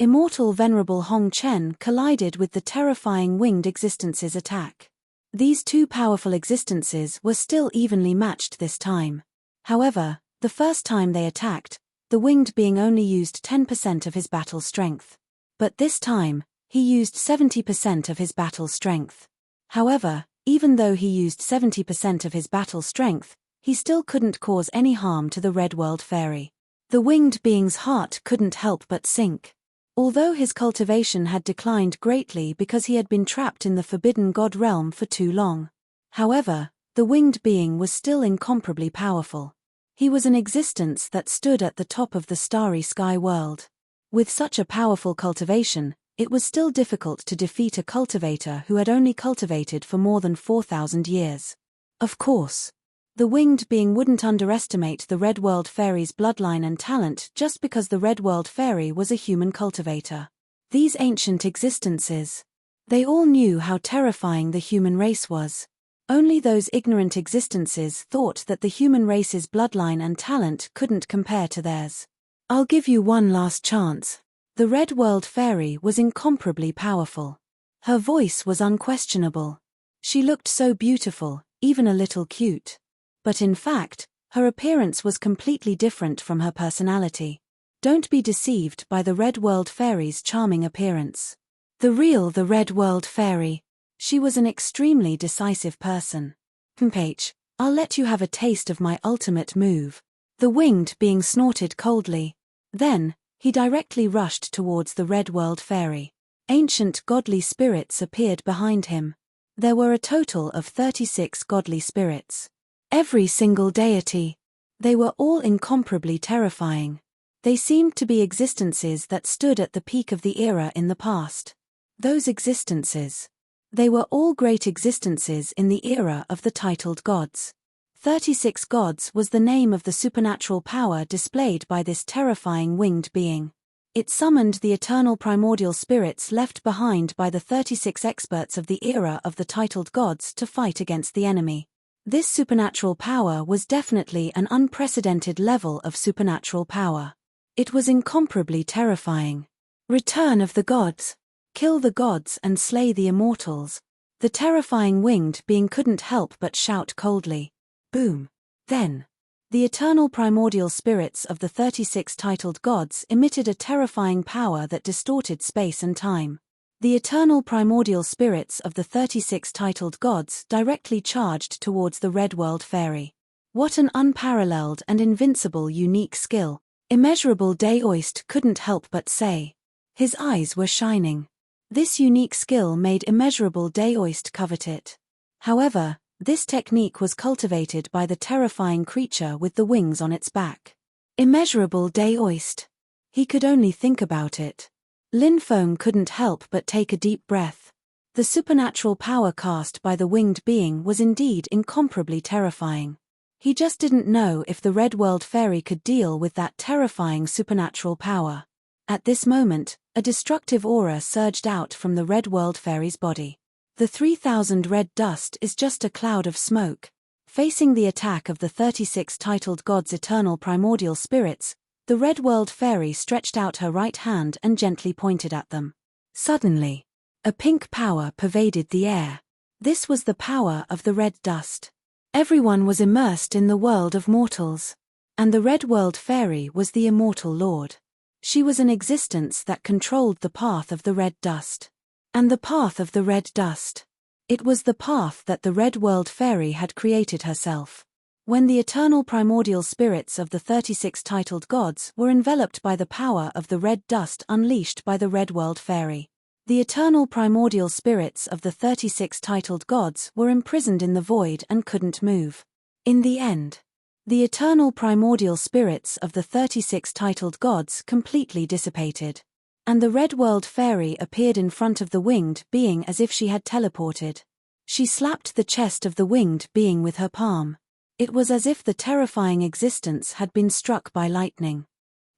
S1: Immortal Venerable Hong Chen collided with the terrifying winged existence's attack. These two powerful existences were still evenly matched this time. However, the first time they attacked, the winged being only used 10% of his battle strength. But this time, he used 70% of his battle strength. However, even though he used 70% of his battle strength, he still couldn't cause any harm to the Red World Fairy. The winged being's heart couldn't help but sink. Although his cultivation had declined greatly because he had been trapped in the Forbidden God realm for too long. However, the winged being was still incomparably powerful. He was an existence that stood at the top of the starry sky world. With such a powerful cultivation, it was still difficult to defeat a cultivator who had only cultivated for more than 4,000 years. Of course, the winged being wouldn't underestimate the Red World Fairy's bloodline and talent just because the Red World Fairy was a human cultivator. These ancient existences, they all knew how terrifying the human race was. Only those ignorant existences thought that the human race's bloodline and talent couldn't compare to theirs. I'll give you one last chance. The Red World Fairy was incomparably powerful. Her voice was unquestionable. She looked so beautiful, even a little cute. But in fact, her appearance was completely different from her personality. Don't be deceived by the Red World Fairy's charming appearance. The Red World Fairy. She was an extremely decisive person. H, I'll let you have a taste of my ultimate move. The winged being snorted coldly. Then, he directly rushed towards the Red World Fairy. Ancient godly spirits appeared behind him. There were a total of 36 godly spirits. Every single deity. They were all incomparably terrifying. They seemed to be existences that stood at the peak of the era in the past. Those existences. They were all great existences in the era of the titled gods. 36 gods was the name of the supernatural power displayed by this terrifying winged being. It summoned the eternal primordial spirits left behind by the 36 experts of the era of the titled gods to fight against the enemy. This supernatural power was definitely an unprecedented level of supernatural power. It was incomparably terrifying. Return of the gods. Kill the gods and slay the immortals. The terrifying winged being couldn't help but shout coldly. Boom. Then, the eternal primordial spirits of the 36 titled gods emitted a terrifying power that distorted space and time. The eternal primordial spirits of the 36 titled gods directly charged towards the Red World Fairy. What an unparalleled and invincible unique skill, Immeasurable Daoist couldn't help but say. His eyes were shining. This unique skill made Immeasurable Daoist covet it. However, this technique was cultivated by the terrifying creature with the wings on its back. Immeasurable Daoist. He could only think about it. Lin Feng couldn't help but take a deep breath. The supernatural power cast by the winged being was indeed incomparably terrifying. He just didn't know if the Red World Fairy could deal with that terrifying supernatural power. At this moment, a destructive aura surged out from the Red World Fairy's body. The 3,000 red dust is just a cloud of smoke. Facing the attack of the 36 titled gods' eternal primordial spirits, the Red World Fairy stretched out her right hand and gently pointed at them. Suddenly, a pink power pervaded the air. This was the power of the red dust. Everyone was immersed in the world of mortals. And the Red World Fairy was the immortal lord. She was an existence that controlled the path of the red dust. And the path of the red dust. It was the path that the Red World Fairy had created herself. When the eternal primordial spirits of the 36 titled gods were enveloped by the power of the red dust unleashed by the Red World Fairy. The eternal primordial spirits of the 36 titled gods were imprisoned in the void and couldn't move. In the end, the eternal primordial spirits of the 36 titled gods completely dissipated. And the Red World Fairy appeared in front of the winged being as if she had teleported. She slapped the chest of the winged being with her palm. It was as if the terrifying existence had been struck by lightning.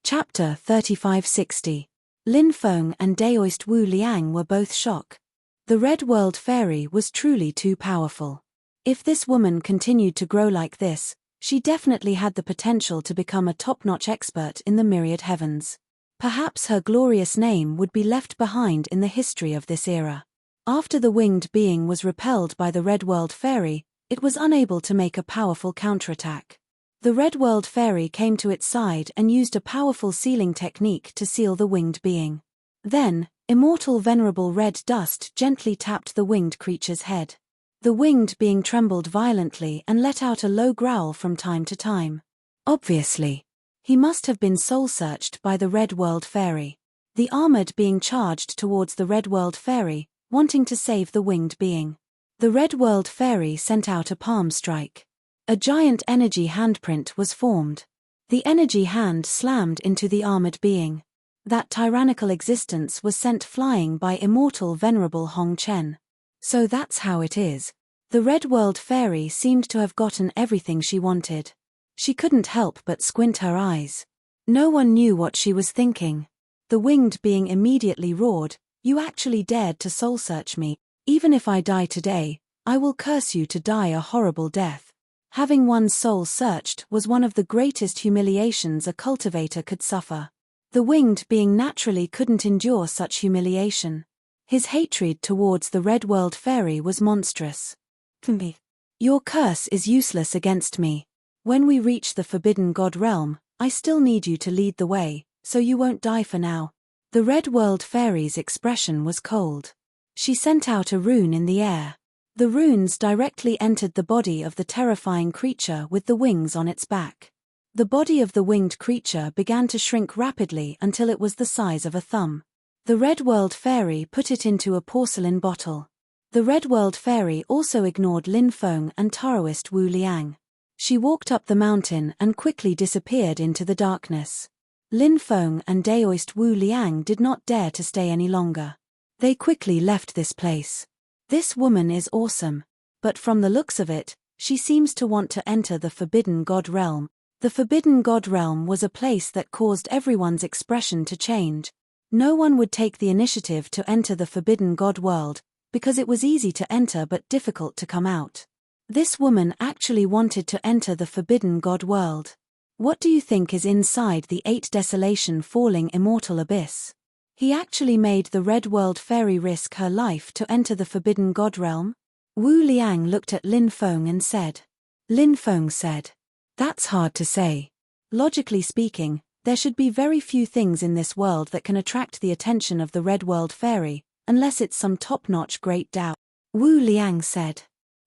S1: Chapter 3560. Lin Feng and Daoist Wu Liang were both shocked. The Red World Fairy was truly too powerful. If this woman continued to grow like this, she definitely had the potential to become a top-notch expert in the myriad heavens. Perhaps her glorious name would be left behind in the history of this era. After the winged being was repelled by the Red World Fairy, it was unable to make a powerful counterattack. The Red World Fairy came to its side and used a powerful sealing technique to seal the winged being. Then, immortal venerable red dust gently tapped the winged creature's head. The winged being trembled violently and let out a low growl from time to time. Obviously, he must have been soul-searched by the Red World Fairy. The armored being charged towards the Red World Fairy, wanting to save the winged being. The Red World Fairy sent out a palm strike. A giant energy handprint was formed. The energy hand slammed into the armored being. That tyrannical existence was sent flying by immortal venerable Hong Chen. So that's how it is. The Red World Fairy seemed to have gotten everything she wanted. She couldn't help but squint her eyes. No one knew what she was thinking. The winged being immediately roared, "You actually dared to soul-search me. Even if I die today, I will curse you to die a horrible death." Having one's soul searched was one of the greatest humiliations a cultivator could suffer. The winged being naturally couldn't endure such humiliation. His hatred towards the Red World Fairy was monstrous. "Your curse is useless against me. When we reach the Forbidden God realm, I still need you to lead the way, so you won't die for now." The Red World Fairy's expression was cold. She sent out a rune in the air. The runes directly entered the body of the terrifying creature with the wings on its back. The body of the winged creature began to shrink rapidly until it was the size of a thumb. The Red World Fairy put it into a porcelain bottle. The Red World Fairy also ignored Lin Feng and Taoist Wu Liang. She walked up the mountain and quickly disappeared into the darkness. Lin Feng and Daoist Wu Liang did not dare to stay any longer. They quickly left this place. This woman is awesome. But from the looks of it, she seems to want to enter the Forbidden God realm. The Forbidden God realm was a place that caused everyone's expression to change. No one would take the initiative to enter the Forbidden God world, because it was easy to enter but difficult to come out. This woman actually wanted to enter the Forbidden God world. What do you think is inside the 8 desolation falling immortal abyss? He actually made the Red World Fairy risk her life to enter the Forbidden God realm? Wu Liang looked at Lin Feng and said. Lin Feng said, "That's hard to say. Logically speaking, there should be very few things in this world that can attract the attention of the Red World Fairy, unless it's some top-notch great Tao." Wu Liang said,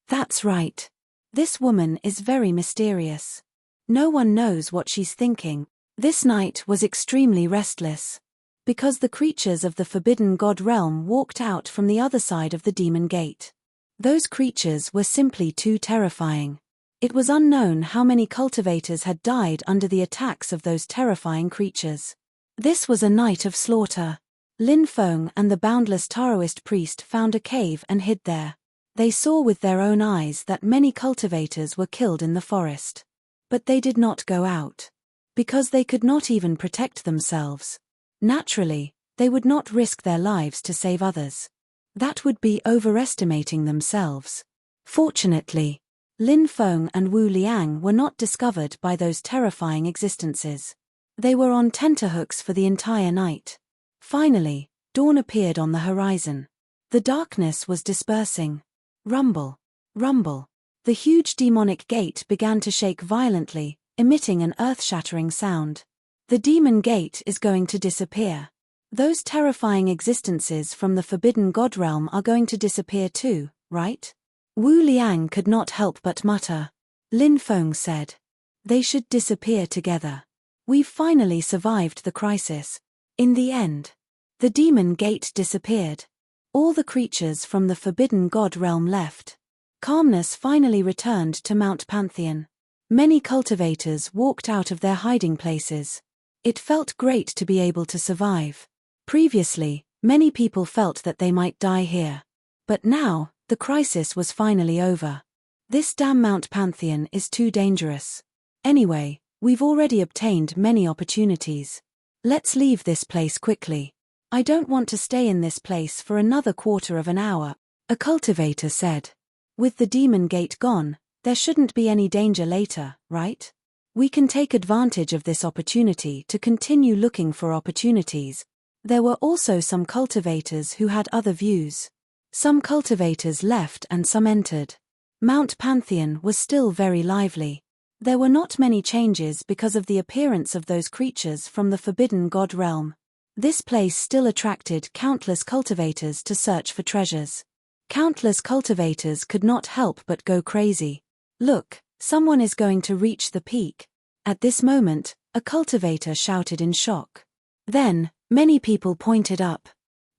S1: "That's right. This woman is very mysterious. No one knows what she's thinking." This night was extremely restless. Because the creatures of the Forbidden God realm walked out from the other side of the Demon Gate. Those creatures were simply too terrifying. It was unknown how many cultivators had died under the attacks of those terrifying creatures. This was a night of slaughter. Lin Feng and the boundless Taoist priest found a cave and hid there. They saw with their own eyes that many cultivators were killed in the forest. But they did not go out. Because they could not even protect themselves. Naturally, they would not risk their lives to save others. That would be overestimating themselves. Fortunately, Lin Feng and Wu Liang were not discovered by those terrifying existences. They were on tenterhooks for the entire night. Finally, dawn appeared on the horizon. The darkness was dispersing. Rumble, rumble. The huge demonic gate began to shake violently, emitting an earth-shattering sound. The demon gate is going to disappear. Those terrifying existences from the forbidden god realm are going to disappear too, right? Wu Liang could not help but mutter. Lin Feng said. They should disappear together. We've finally survived the crisis. In the end, the demon gate disappeared. All the creatures from the forbidden god realm left. Calmness finally returned to Mount Pantheon. Many cultivators walked out of their hiding places. It felt great to be able to survive. Previously, many people felt that they might die here. But now, the crisis was finally over. This damn Mount Pantheon is too dangerous. Anyway, we've already obtained many opportunities. Let's leave this place quickly. I don't want to stay in this place for another quarter of an hour, a cultivator said. With the demon gate gone, there shouldn't be any danger later, right? We can take advantage of this opportunity to continue looking for opportunities. There were also some cultivators who had other views. Some cultivators left and some entered. Mount Pantheon was still very lively. There were not many changes because of the appearance of those creatures from the forbidden god realm. This place still attracted countless cultivators to search for treasures. Countless cultivators could not help but go crazy. Look, someone is going to reach the peak. At this moment, a cultivator shouted in shock. Then, many people pointed up.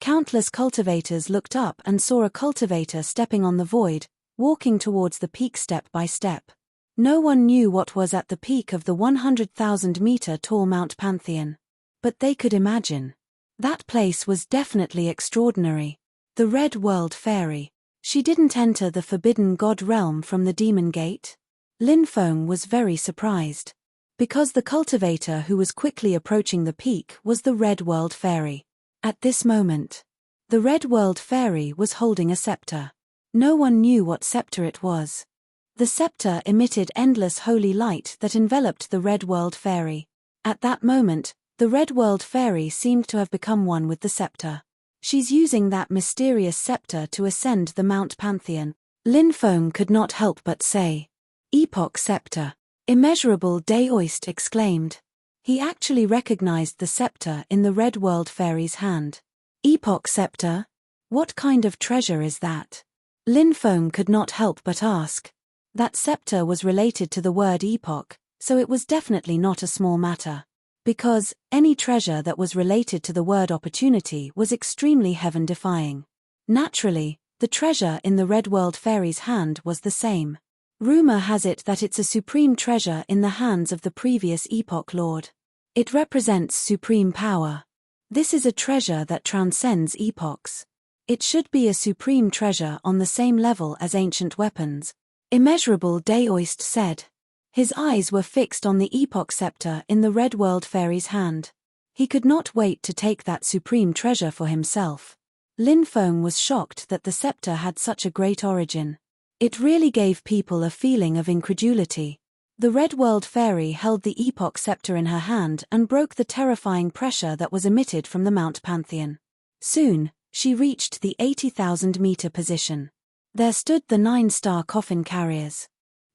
S1: Countless cultivators looked up and saw a cultivator stepping on the void, walking towards the peak step by step. No one knew what was at the peak of the 100,000-meter-tall Mount Pantheon. But they could imagine. That place was definitely extraordinary. The Red World Fairy. She didn't enter the forbidden god realm from the demon gate? Lin Feng was very surprised. Because the cultivator who was quickly approaching the peak was the Red World Fairy. At this moment, the Red World Fairy was holding a scepter. No one knew what scepter it was. The scepter emitted endless holy light that enveloped the Red World Fairy. At that moment, the Red World Fairy seemed to have become one with the scepter. She's using that mysterious scepter to ascend the Mount Pantheon. Lin Feng could not help but say. Epoch Scepter. Immeasurable Daoist exclaimed. He actually recognized the scepter in the Red World Fairy's hand. Epoch Scepter? What kind of treasure is that? Lin Feng could not help but ask. That scepter was related to the word epoch, so it was definitely not a small matter. Because, any treasure that was related to the word opportunity was extremely heaven-defying. Naturally, the treasure in the Red World Fairy's hand was the same. Rumor has it that it's a supreme treasure in the hands of the previous Epoch Lord. It represents supreme power. This is a treasure that transcends epochs. It should be a supreme treasure on the same level as ancient weapons. Immeasurable Daoist said. His eyes were fixed on the Epoch Scepter in the Red World Fairy's hand. He could not wait to take that supreme treasure for himself. Lin Feng was shocked that the scepter had such a great origin. It really gave people a feeling of incredulity. The Red World Fairy held the Epoch Scepter in her hand and broke the terrifying pressure that was emitted from the Mount Pantheon. Soon, she reached the 80,000-meter position. There stood the 9-star coffin carriers.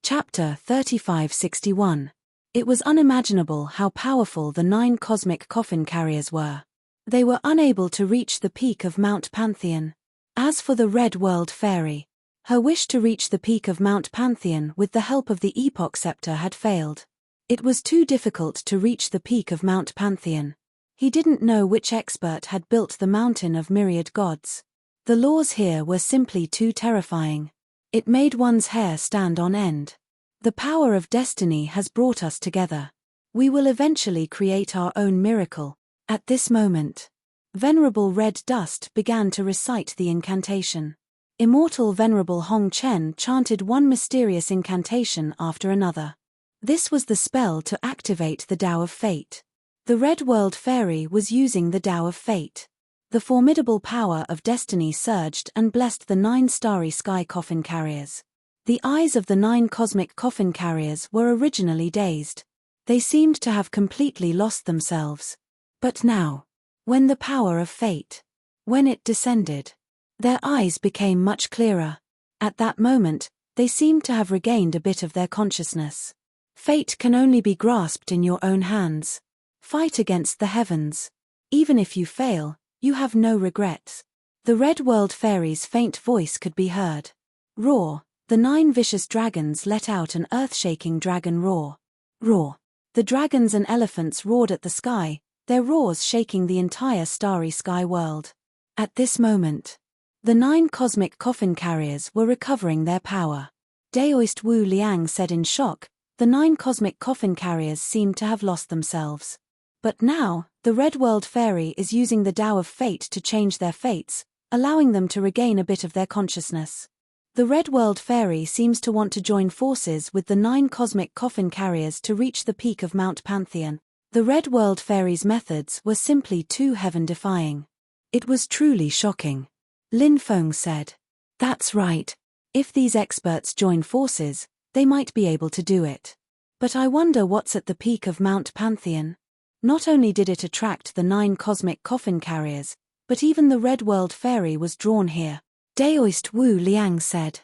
S1: Chapter 3561. It was unimaginable how powerful the 9 cosmic coffin carriers were. They were unable to reach the peak of Mount Pantheon. As for the Red World Fairy, her wish to reach the peak of Mount Pantheon with the help of the Epoch Scepter had failed. It was too difficult to reach the peak of Mount Pantheon. He didn't know which expert had built the mountain of myriad gods. The laws here were simply too terrifying. It made one's hair stand on end. The power of destiny has brought us together. We will eventually create our own miracle. At this moment, Venerable Red Dust began to recite the incantation. Immortal Venerable Hong Chen chanted one mysterious incantation after another. This was the spell to activate the Tao of Fate. The Red World Fairy was using the Tao of Fate. The formidable power of destiny surged and blessed the 9 starry sky coffin carriers. The eyes of the 9 cosmic coffin carriers were originally dazed. They seemed to have completely lost themselves. But now, when the power of fate, when it descended, their eyes became much clearer. At that moment, They seemed to have regained a bit of their consciousness. Fate can only be grasped in your own hands. Fight against the heavens. Even if you fail, you have no regrets. The Red World Fairy's faint voice could be heard. Roar. The 9 vicious dragons let out an earth-shaking dragon roar. Roar. The dragons and elephants roared at the sky, their roars shaking the entire starry sky world. At this moment, the 9 cosmic coffin carriers were recovering their power. Daoist Wu Liang said in shock, the 9 cosmic coffin carriers seemed to have lost themselves. But now, the Red World Fairy is using the Tao of Fate to change their fates, allowing them to regain a bit of their consciousness. The Red World Fairy seems to want to join forces with the 9 cosmic coffin carriers to reach the peak of Mount Pantheon. The Red World Fairy's methods were simply too heaven-defying. It was truly shocking. Lin Feng said. That's right. If these experts join forces, they might be able to do it. But I wonder what's at the peak of Mount Pantheon. Not only did it attract the 9 cosmic coffin carriers, but even the Red World Fairy was drawn here. Daoist Wu Liang said.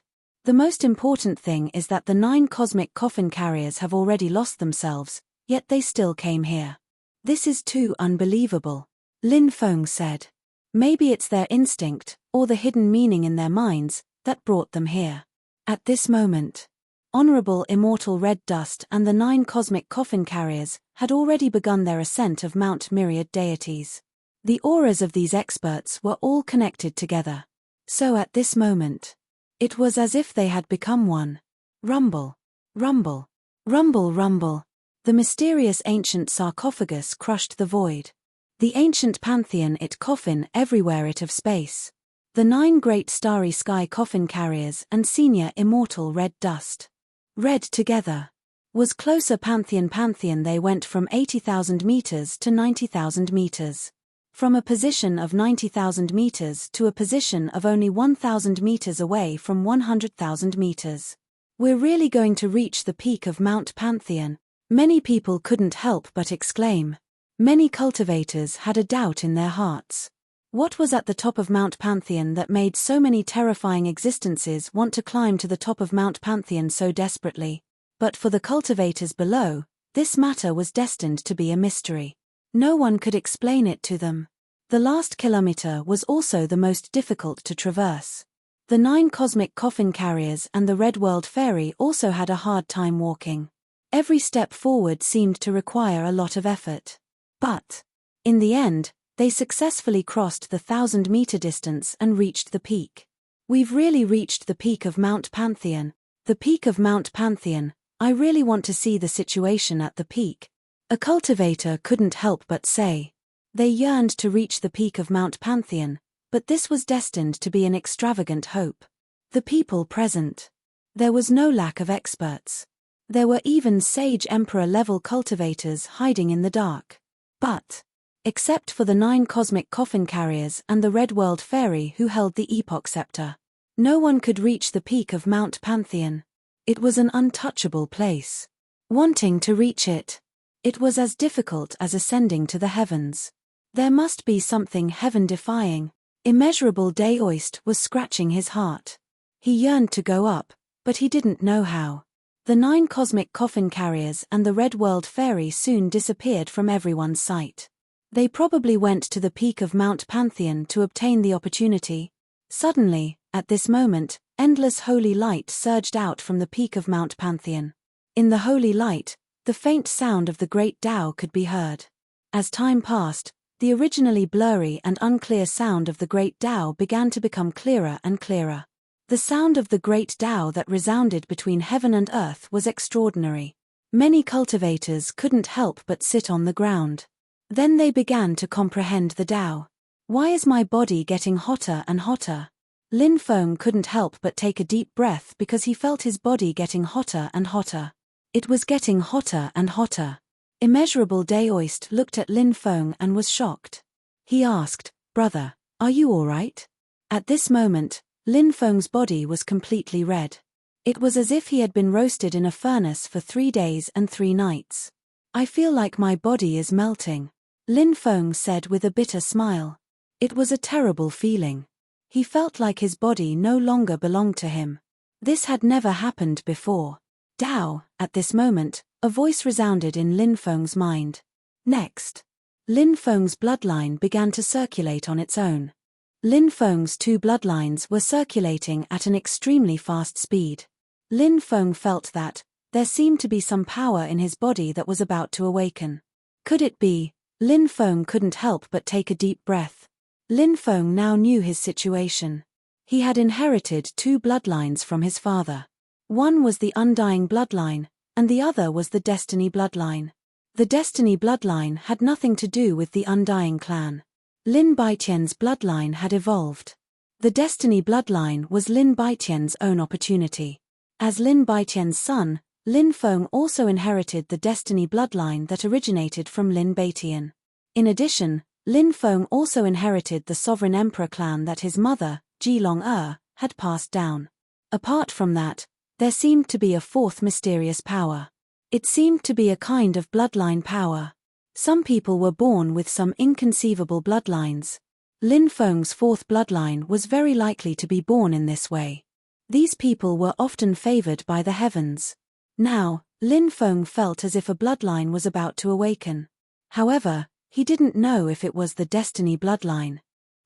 S1: The most important thing is that the 9 cosmic coffin carriers have already lost themselves, yet they still came here. This is too unbelievable. Lin Feng said. Maybe it's their instinct, or the hidden meaning in their minds, that brought them here. At this moment, Honorable Immortal Red Dust and the 9 cosmic coffin carriers had already begun their ascent of Mount Myriad Deities. The auras of these experts were all connected together. So at this moment, it was as if they had become one. Rumble. Rumble. Rumble rumble. The mysterious ancient sarcophagus crushed the void. The ancient pantheon it coffin everywhere it of space. The 9 great starry sky coffin carriers and senior immortal Red Dust. Red together. Was closer pantheon they went from 80,000 meters to 90,000 meters. From a position of 90,000 meters to a position of only 1,000 meters away from 100,000 meters. We're really going to reach the peak of Mount Pantheon. Many people couldn't help but exclaim. Many cultivators had a doubt in their hearts. What was at the top of Mount Pantheon that made so many terrifying existences want to climb to the top of Mount Pantheon so desperately? But for the cultivators below, this matter was destined to be a mystery. No one could explain it to them. The last kilometer was also the most difficult to traverse. The 9 cosmic coffin carriers and the Red World Fairy also had a hard time walking. Every step forward seemed to require a lot of effort. But, in the end, they successfully crossed the 1,000-meter distance and reached the peak. We've really reached the peak of Mount Pantheon. The peak of Mount Pantheon. I really want to see the situation at the peak. A cultivator couldn't help but say. They yearned to reach the peak of Mount Pantheon, but this was destined to be an extravagant hope. The people present. There was no lack of experts. There were even sage emperor-level cultivators hiding in the dark. But, except for the 9 cosmic coffin carriers and the Red World Fairy who held the Epoch Scepter, no one could reach the peak of Mount Pantheon. It was an untouchable place. Wanting to reach it, it was as difficult as ascending to the heavens. There must be something heaven-defying. Immeasurable Daoist was scratching his heart. He yearned to go up, but he didn't know how. The 9 cosmic coffin carriers and the Red World Fairy soon disappeared from everyone's sight. They probably went to the peak of Mount Pantheon to obtain the opportunity. Suddenly, at this moment, endless holy light surged out from the peak of Mount Pantheon. In the holy light, the faint sound of the great Tao could be heard. As time passed, the originally blurry and unclear sound of the great Tao began to become clearer and clearer. The sound of the great Tao that resounded between heaven and earth was extraordinary. Many cultivators couldn't help but sit on the ground. Then they began to comprehend the Tao. Why is my body getting hotter and hotter? Lin Feng couldn't help but take a deep breath because he felt his body getting hotter and hotter. It was getting hotter and hotter. Immeasurable Daoist looked at Lin Feng and was shocked. He asked, "Brother, are you all right?" At this moment, Lin Feng's body was completely red. It was as if he had been roasted in a furnace for 3 days and 3 nights. I feel like my body is melting, Lin Feng said with a bitter smile. It was a terrible feeling. He felt like his body no longer belonged to him. This had never happened before. Dao, at this moment, a voice resounded in Lin Feng's mind. Next. Lin Feng's bloodline began to circulate on its own. Lin Feng's two bloodlines were circulating at an extremely fast speed. Lin Feng felt that there seemed to be some power in his body that was about to awaken. Could it be? Lin Feng couldn't help but take a deep breath. Lin Feng now knew his situation. He had inherited two bloodlines from his father. One was the undying bloodline, and the other was the destiny bloodline. The destiny bloodline had nothing to do with the undying clan. Lin Baiqian's bloodline had evolved. The destiny bloodline was Lin Baiqian's own opportunity. As Lin Baiqian's son, Lin Feng also inherited the destiny bloodline that originated from Lin Baiqian. In addition, Lin Feng also inherited the sovereign emperor clan that his mother, Ji Long-er, had passed down. Apart from that, there seemed to be a fourth mysterious power. It seemed to be a kind of bloodline power. Some people were born with some inconceivable bloodlines. Lin Feng's fourth bloodline was very likely to be born in this way. These people were often favored by the heavens. Now, Lin Feng felt as if a bloodline was about to awaken. However, he didn't know if it was the destiny bloodline.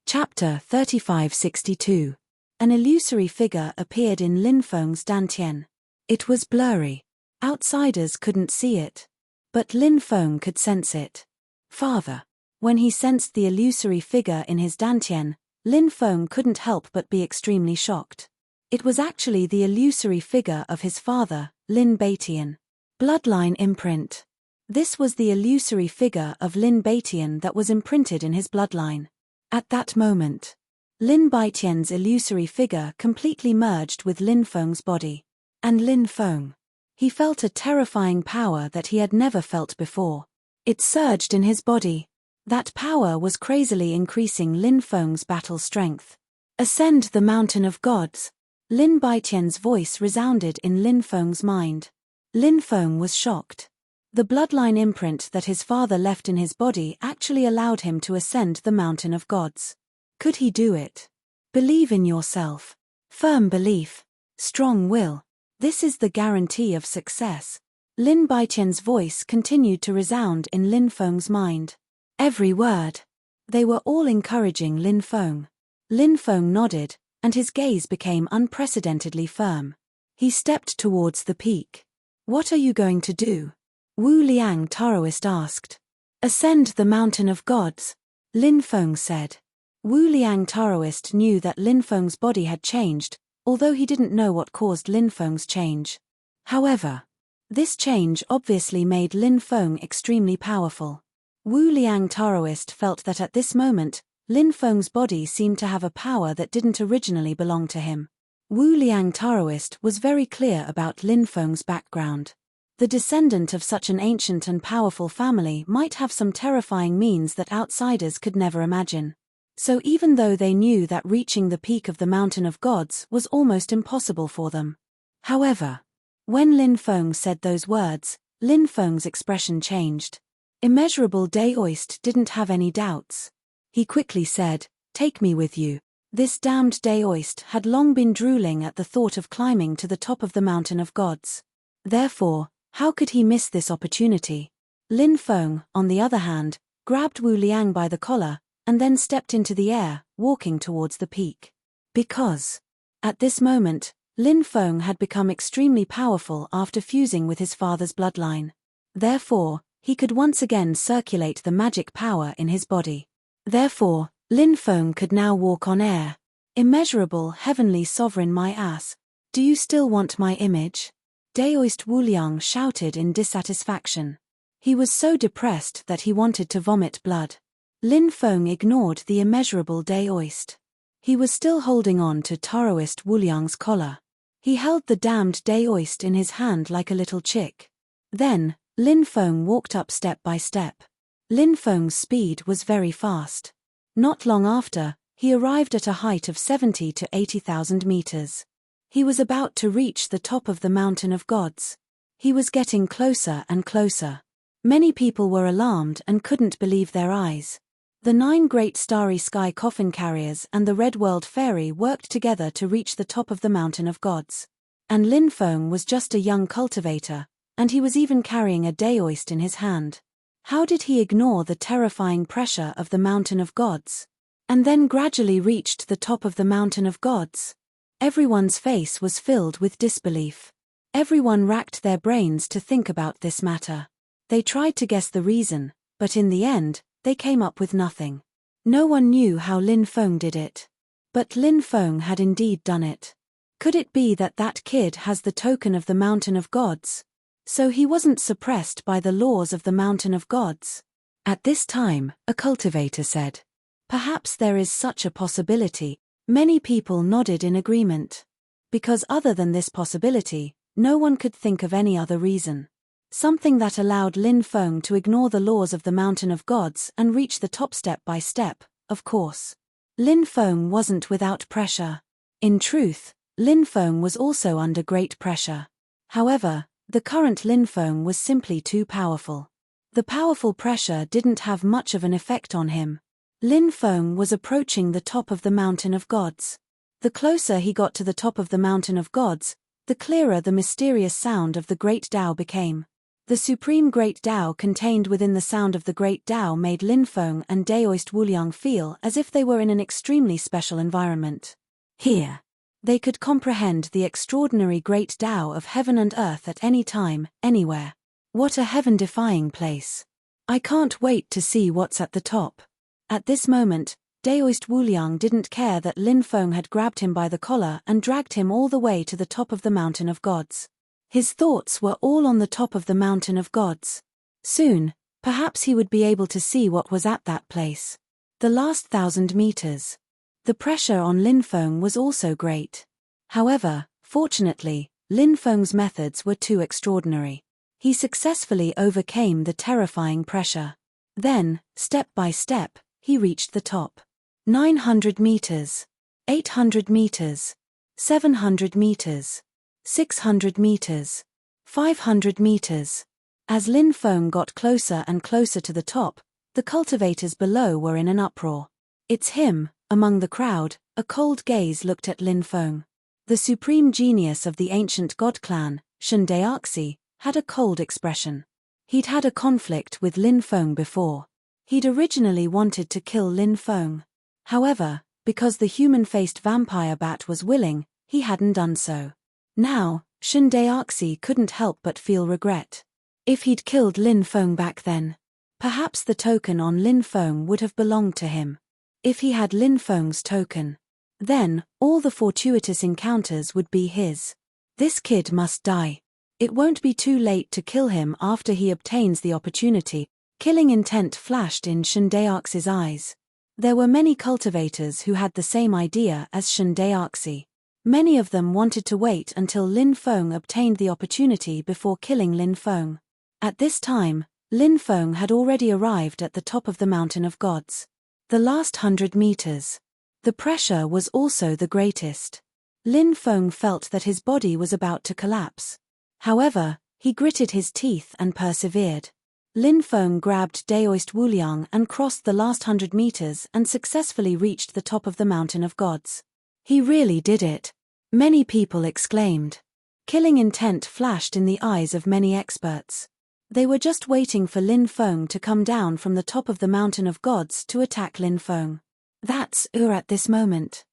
S1: Chapter 3562. An illusory figure appeared in Lin Feng's dantian. It was blurry. Outsiders couldn't see it. But Lin Feng could sense it. Father. When he sensed the illusory figure in his dantian, Lin Feng couldn't help but be extremely shocked. It was actually the illusory figure of his father, Lin Baiqian. Bloodline imprint. This was the illusory figure of Lin Baiqian that was imprinted in his bloodline. At that moment, Lin Baiqian's illusory figure completely merged with Lin Feng's body. And Lin Feng. He felt a terrifying power that he had never felt before. It surged in his body. That power was crazily increasing Lin Feng's battle strength. Ascend the mountain of gods. Lin Baiqian's voice resounded in Lin Feng's mind. Lin Feng was shocked. The bloodline imprint that his father left in his body actually allowed him to ascend the mountain of gods. Could he do it? Believe in yourself. Firm belief. Strong will. This is the guarantee of success. Lin Baiqian's voice continued to resound in Lin Feng's mind. Every word. They were all encouraging Lin Feng. Lin Feng nodded, and his gaze became unprecedentedly firm. He stepped towards the peak. What are you going to do? Wu Liang Taoist asked. Ascend the mountain of gods, Lin Feng said. Wu Liang Taoist knew that Lin Feng's body had changed, although he didn't know what caused Lin Feng's change. However, this change obviously made Lin Feng extremely powerful. Wu Liang Taoist felt that at this moment, Lin Feng's body seemed to have a power that didn't originally belong to him. Wu Liang Taoist was very clear about Lin Feng's background. The descendant of such an ancient and powerful family might have some terrifying means that outsiders could never imagine. So even though they knew that reaching the peak of the Mountain of Gods was almost impossible for them. However, when Lin Feng said those words, Lin Feng's expression changed. Immeasurable Daoist didn't have any doubts. He quickly said, "Take me with you." This damned Daoist had long been drooling at the thought of climbing to the top of the Mountain of Gods. Therefore, how could he miss this opportunity? Lin Feng, on the other hand, grabbed Wu Liang by the collar, and then stepped into the air, walking towards the peak. Because, at this moment, Lin Feng had become extremely powerful after fusing with his father's bloodline. Therefore, he could once again circulate the magic power in his body. Therefore, Lin Feng could now walk on air. Immeasurable heavenly sovereign my ass, do you still want my image? Daoist Wu Liang shouted in dissatisfaction. He was so depressed that he wanted to vomit blood. Lin Feng ignored the immeasurable Daoist. He was still holding on to Taoist Wu Liang's collar. He held the damned Daoist in his hand like a little chick. Then, Lin Feng walked up step by step. Lin Feng's speed was very fast. Not long after, he arrived at a height of 70 to 80,000 meters. He was about to reach the top of the Mountain of Gods. He was getting closer and closer. Many people were alarmed and couldn't believe their eyes. The 9 great starry sky coffin carriers and the Red World Fairy worked together to reach the top of the Mountain of Gods. And Lin Feng was just a young cultivator, and he was even carrying a daoist in his hand. How did he ignore the terrifying pressure of the Mountain of Gods? And then gradually reached the top of the Mountain of Gods? Everyone's face was filled with disbelief. Everyone racked their brains to think about this matter. They tried to guess the reason, but in the end, they came up with nothing. No one knew how Lin Feng did it. But Lin Feng had indeed done it. Could it be that that kid has the token of the Mountain of Gods? So he wasn't suppressed by the laws of the Mountain of Gods? At this time, a cultivator said. Perhaps there is such a possibility. Many people nodded in agreement. Because other than this possibility, no one could think of any other reason. Something that allowed Lin Feng to ignore the laws of the Mountain of Gods and reach the top step by step, of course. Lin Feng wasn't without pressure. In truth, Lin Feng was also under great pressure. However, the current Lin Feng was simply too powerful. The powerful pressure didn't have much of an effect on him. Lin Feng was approaching the top of the Mountain of Gods. The closer he got to the top of the Mountain of Gods, the clearer the mysterious sound of the Great Tao became. The supreme Great Tao contained within the sound of the Great Tao made Lin Feng and Daoist Wuliang feel as if they were in an extremely special environment. Here, they could comprehend the extraordinary Great Tao of heaven and earth at any time, anywhere. What a heaven-defying place. I can't wait to see what's at the top. At this moment, Daoist Wuliang didn't care that Lin Feng had grabbed him by the collar and dragged him all the way to the top of the Mountain of Gods. His thoughts were all on the top of the Mountain of Gods. Soon, perhaps he would be able to see what was at that place. The last 1,000 meters. The pressure on Lin Feng was also great. However, fortunately, Lin Feng's methods were too extraordinary. He successfully overcame the terrifying pressure. Then, step by step, he reached the top. 900 meters. 800 meters. 700 meters. 600 meters. 500 meters. As Lin Feng got closer and closer to the top, the cultivators below were in an uproar. It's him. Among the crowd, a cold gaze looked at Lin Feng. The supreme genius of the ancient god clan, Shen Daoxi, had a cold expression. He'd had a conflict with Lin Feng before. He'd originally wanted to kill Lin Feng. However, because the human-faced vampire bat was willing, he hadn't done so. Now, Shen Daoxi couldn't help but feel regret. If he'd killed Lin Feng back then, perhaps the token on Lin Feng would have belonged to him. If he had Lin Feng's token, then all the fortuitous encounters would be his. This kid must die. It won't be too late to kill him after he obtains the opportunity. Killing intent flashed in Shen Daoxi's eyes. There were many cultivators who had the same idea as Shen Daoxi. Many of them wanted to wait until Lin Feng obtained the opportunity before killing Lin Feng. At this time, Lin Feng had already arrived at the top of the Mountain of Gods. The last 100 meters. The pressure was also the greatest. Lin Feng felt that his body was about to collapse. However, he gritted his teeth and persevered. Lin Feng grabbed Daoist Wuliang and crossed the last 100 meters and successfully reached the top of the Mountain of Gods. He really did it. Many people exclaimed. Killing intent flashed in the eyes of many experts. They were just waiting for Lin Feng to come down from the top of the Mountain of Gods to attack Lin Feng. That's at this moment.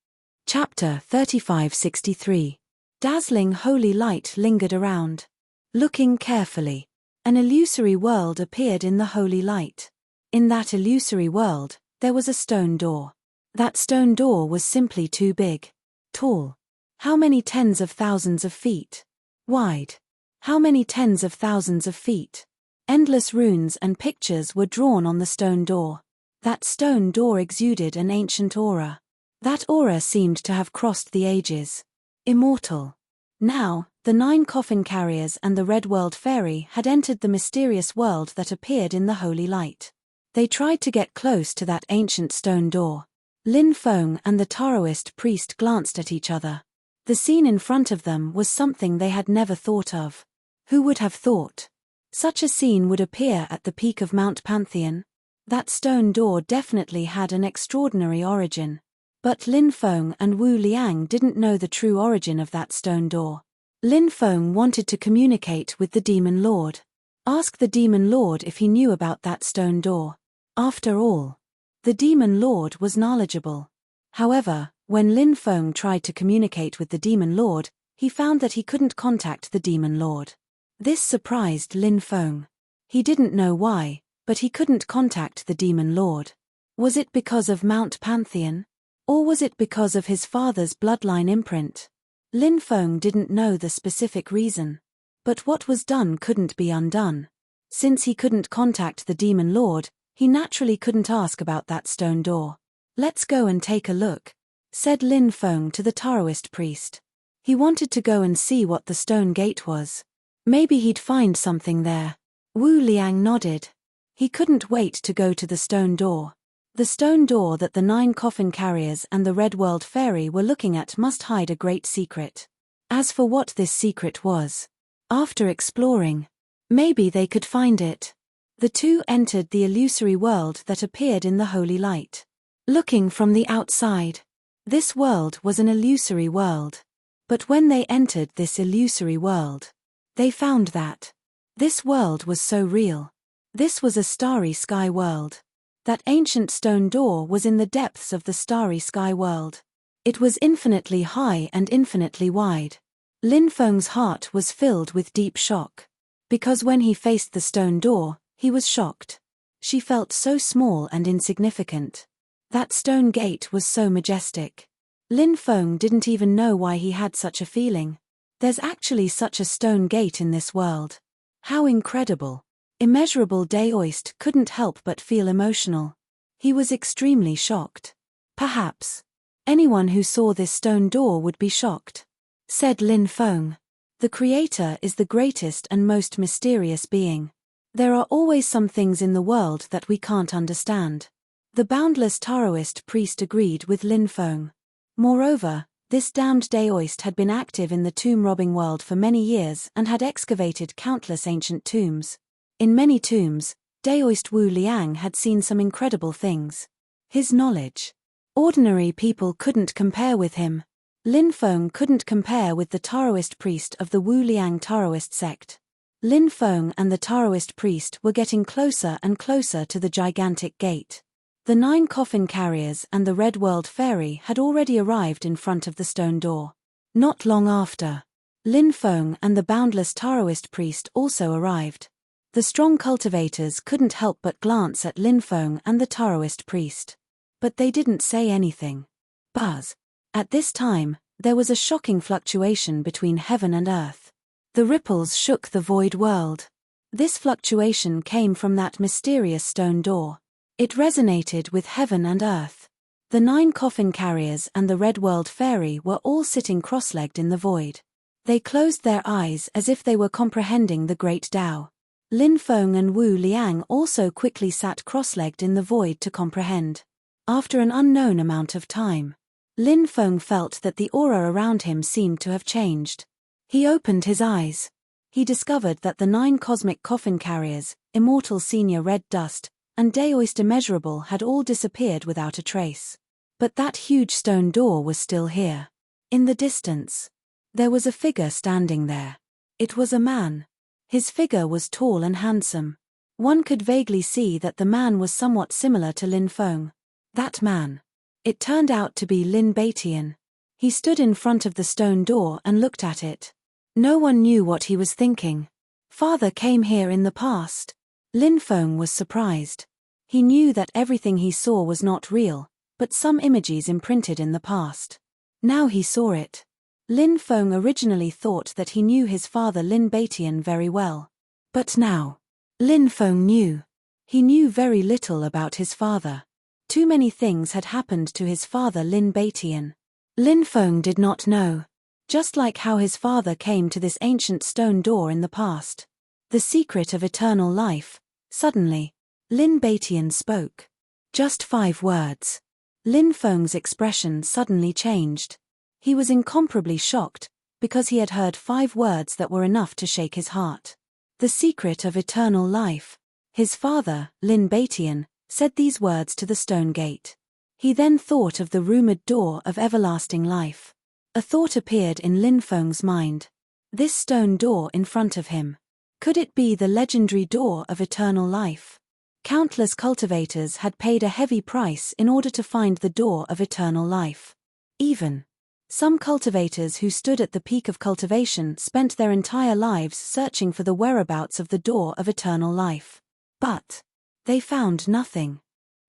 S1: Chapter 3563. Dazzling holy light lingered around. Looking carefully, an illusory world appeared in the holy light. In that illusory world, there was a stone door. That stone door was simply too big. Tall. How many tens of thousands of feet? Wide. How many tens of thousands of feet? Endless runes and pictures were drawn on the stone door. That stone door exuded an ancient aura. That aura seemed to have crossed the ages. Immortal. Now, the 9 coffin carriers and the Red World Fairy had entered the mysterious world that appeared in the holy light. They tried to get close to that ancient stone door. Lin Feng and the Taoist priest glanced at each other. The scene in front of them was something they had never thought of. Who would have thought? Such a scene would appear at the peak of Mount Pantheon? That stone door definitely had an extraordinary origin. But Lin Feng and Wu Liang didn't know the true origin of that stone door. Lin Feng wanted to communicate with the Demon Lord. Ask the Demon Lord if he knew about that stone door. After all, the Demon Lord was knowledgeable. However, when Lin Feng tried to communicate with the Demon Lord, he found that he couldn't contact the Demon Lord. This surprised Lin Feng. He didn't know why, but he couldn't contact the Demon Lord. Was it because of Mount Pantheon? Or was it because of his father's bloodline imprint? Lin Feng didn't know the specific reason. But what was done couldn't be undone. Since he couldn't contact the Demon Lord, he naturally couldn't ask about that stone door. "Let's go and take a look," said Lin Feng to the Taoist priest. He wanted to go and see what the stone gate was. Maybe he'd find something there. Wu Liang nodded. He couldn't wait to go to the stone door. The stone door that the 9 coffin carriers and the Red World Fairy were looking at must hide a great secret. As for what this secret was, after exploring, maybe they could find it. The two entered the illusory world that appeared in the holy light. Looking from the outside, this world was an illusory world. But when they entered this illusory world, they found that this world was so real. This was a starry sky world. That ancient stone door was in the depths of the starry sky world. It was infinitely high and infinitely wide. Lin Feng's heart was filled with deep shock. Because when he faced the stone door, he was shocked. She felt so small and insignificant. That stone gate was so majestic. Lin Feng didn't even know why he had such a feeling. There's actually such a stone gate in this world. How incredible. Immeasurable Daoist couldn't help but feel emotional. He was extremely shocked. Perhaps anyone who saw this stone door would be shocked, said Lin Feng. The Creator is the greatest and most mysterious being. There are always some things in the world that we can't understand. The boundless Taoist priest agreed with Lin Feng. Moreover, this damned Daoist had been active in the tomb-robbing world for many years and had excavated countless ancient tombs. In many tombs, Daoist Wu Liang had seen some incredible things. His knowledge. Ordinary people couldn't compare with him. Lin Feng couldn't compare with the Taoist priest of the Wu Liang Taoist sect. Lin Feng and the Taoist priest were getting closer and closer to the gigantic gate. The 9 coffin carriers and the Red World Fairy had already arrived in front of the stone door. Not long after, Lin Feng and the boundless Taoist priest also arrived. The strong cultivators couldn't help but glance at Lin Feng and the Taoist priest. But they didn't say anything. Buzz. At this time, there was a shocking fluctuation between heaven and earth. The ripples shook the void world. This fluctuation came from that mysterious stone door. It resonated with heaven and earth. The 9 coffin carriers and the Red World Fairy were all sitting cross-legged in the void. They closed their eyes as if they were comprehending the great Tao. Lin Feng and Wu Liang also quickly sat cross-legged in the void to comprehend. After an unknown amount of time, Lin Feng felt that the aura around him seemed to have changed. He opened his eyes. He discovered that the 9 cosmic coffin carriers, Immortal Senior Red Dust, and Daoist Immeasurable had all disappeared without a trace. But that huge stone door was still here. In the distance, there was a figure standing there. It was a man. His figure was tall and handsome. One could vaguely see that the man was somewhat similar to Lin Feng. That man. It turned out to be Lin Beitian. He stood in front of the stone door and looked at it. No one knew what he was thinking. Father came here in the past. Lin Feng was surprised. He knew that everything he saw was not real, but some images imprinted in the past. Now he saw it. Lin Feng originally thought that he knew his father Lin Beitian very well. But now, Lin Feng knew. He knew very little about his father. Too many things had happened to his father Lin Beitian. Lin Feng did not know. Just like how his father came to this ancient stone door in the past. The secret of eternal life. Suddenly, Lin Beitian spoke. Just 5 words. Lin Feng's expression suddenly changed. He was incomparably shocked, because he had heard 5 words that were enough to shake his heart. The secret of eternal life. His father, Lin Beitian, said these words to the stone gate. He then thought of the rumored door of everlasting life. A thought appeared in Lin Feng's mind. This stone door in front of him. Could it be the legendary door of eternal life? Countless cultivators had paid a heavy price in order to find the door of eternal life. Even some cultivators who stood at the peak of cultivation spent their entire lives searching for the whereabouts of the door of eternal life. But they found nothing.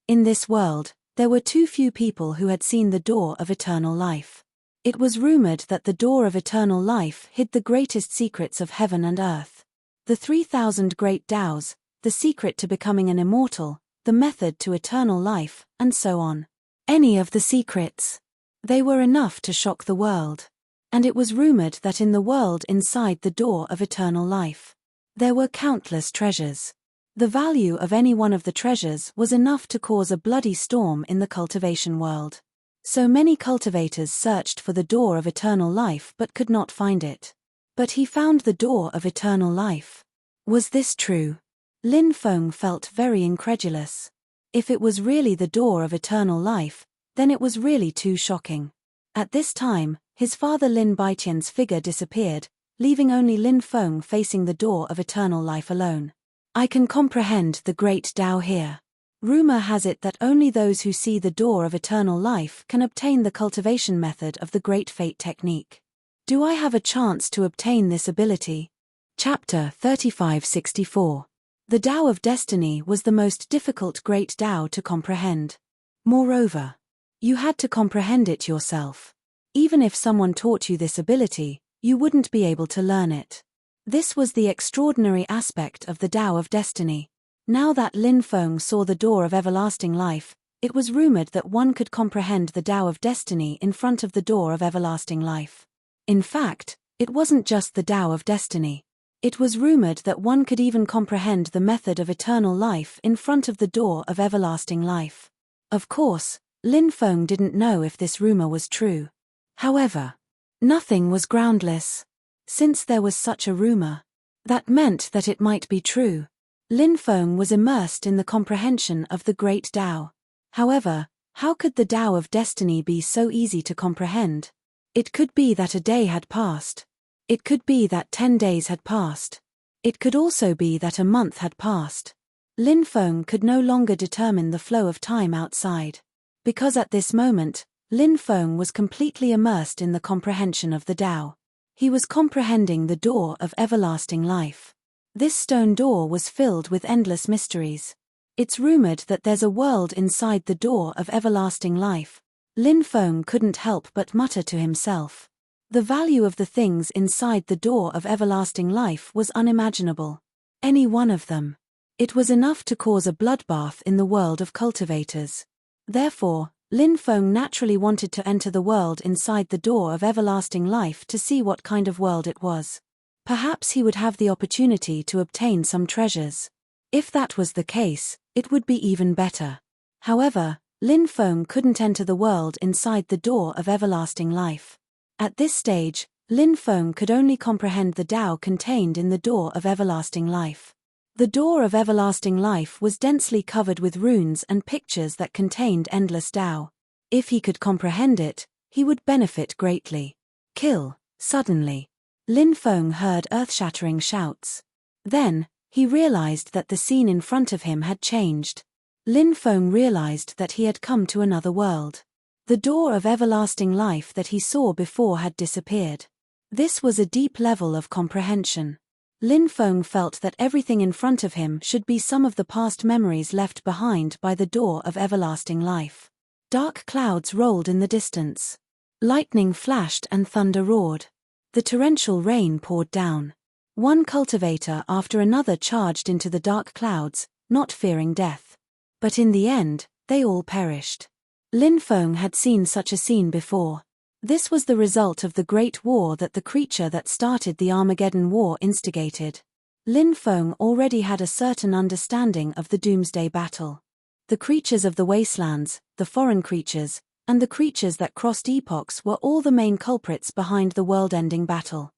S1: In this world, there were too few people who had seen the door of eternal life. It was rumored that the door of eternal life hid the greatest secrets of heaven and earth. The 3,000 great Taos, the secret to becoming an immortal, the method to eternal life, and so on. Any of the secrets. They were enough to shock the world. And it was rumored that in the world inside the door of eternal life, there were countless treasures. The value of any one of the treasures was enough to cause a bloody storm in the cultivation world. So many cultivators searched for the door of eternal life but could not find it. But he found the door of eternal life. Was this true? Lin Feng felt very incredulous. If it was really the door of eternal life, then it was really too shocking. At this time, his father Lin Baitian's figure disappeared, leaving only Lin Feng facing the door of eternal life alone. I can comprehend the great Tao here. Rumor has it that only those who see the door of eternal life can obtain the cultivation method of the Great Fate technique. Do I have a chance to obtain this ability? Chapter 3564. The Tao of Destiny was the most difficult great Tao to comprehend. Moreover, you had to comprehend it yourself. Even if someone taught you this ability, you wouldn't be able to learn it. This was the extraordinary aspect of the Tao of Destiny. Now that Lin Feng saw the door of everlasting life, it was rumored that one could comprehend the Tao of Destiny in front of the door of everlasting life. In fact, it wasn't just the Tao of Destiny. It was rumored that one could even comprehend the method of eternal life in front of the door of everlasting life. Of course, Lin Feng didn't know if this rumor was true. However, nothing was groundless. Since there was such a rumor, that meant that it might be true. Lin Feng was immersed in the comprehension of the great Tao. However, how could the Tao of Destiny be so easy to comprehend? It could be that a day had passed. It could be that 10 days had passed. It could also be that a month had passed. Lin Feng could no longer determine the flow of time outside. Because at this moment, Lin Feng was completely immersed in the comprehension of the Tao. He was comprehending the door of everlasting life. This stone door was filled with endless mysteries. It's rumored that there's a world inside the door of everlasting life. Lin Feng couldn't help but mutter to himself. The value of the things inside the door of everlasting life was unimaginable. Any one of them. It was enough to cause a bloodbath in the world of cultivators. Therefore, Lin Feng naturally wanted to enter the world inside the door of everlasting life to see what kind of world it was. Perhaps he would have the opportunity to obtain some treasures. If that was the case, it would be even better. However, Lin Feng couldn't enter the world inside the door of everlasting life. At this stage, Lin Feng could only comprehend the Tao contained in the door of everlasting life. The door of everlasting life was densely covered with runes and pictures that contained endless Tao. If he could comprehend it, he would benefit greatly. Kill. Suddenly, Lin Feng heard earth-shattering shouts. Then, he realized that the scene in front of him had changed. Lin Feng realized that he had come to another world. The door of everlasting life that he saw before had disappeared. This was a deep level of comprehension. Lin Feng felt that everything in front of him should be some of the past memories left behind by the door of everlasting life. Dark clouds rolled in the distance. Lightning flashed and thunder roared. The torrential rain poured down. One cultivator after another charged into the dark clouds, not fearing death. But in the end, they all perished. Lin Feng had seen such a scene before. This was the result of the Great War that the creature that started the Armageddon War instigated. Lin Feng already had a certain understanding of the Doomsday Battle. The creatures of the wastelands, the foreign creatures, and the creatures that crossed epochs were all the main culprits behind the world-ending battle.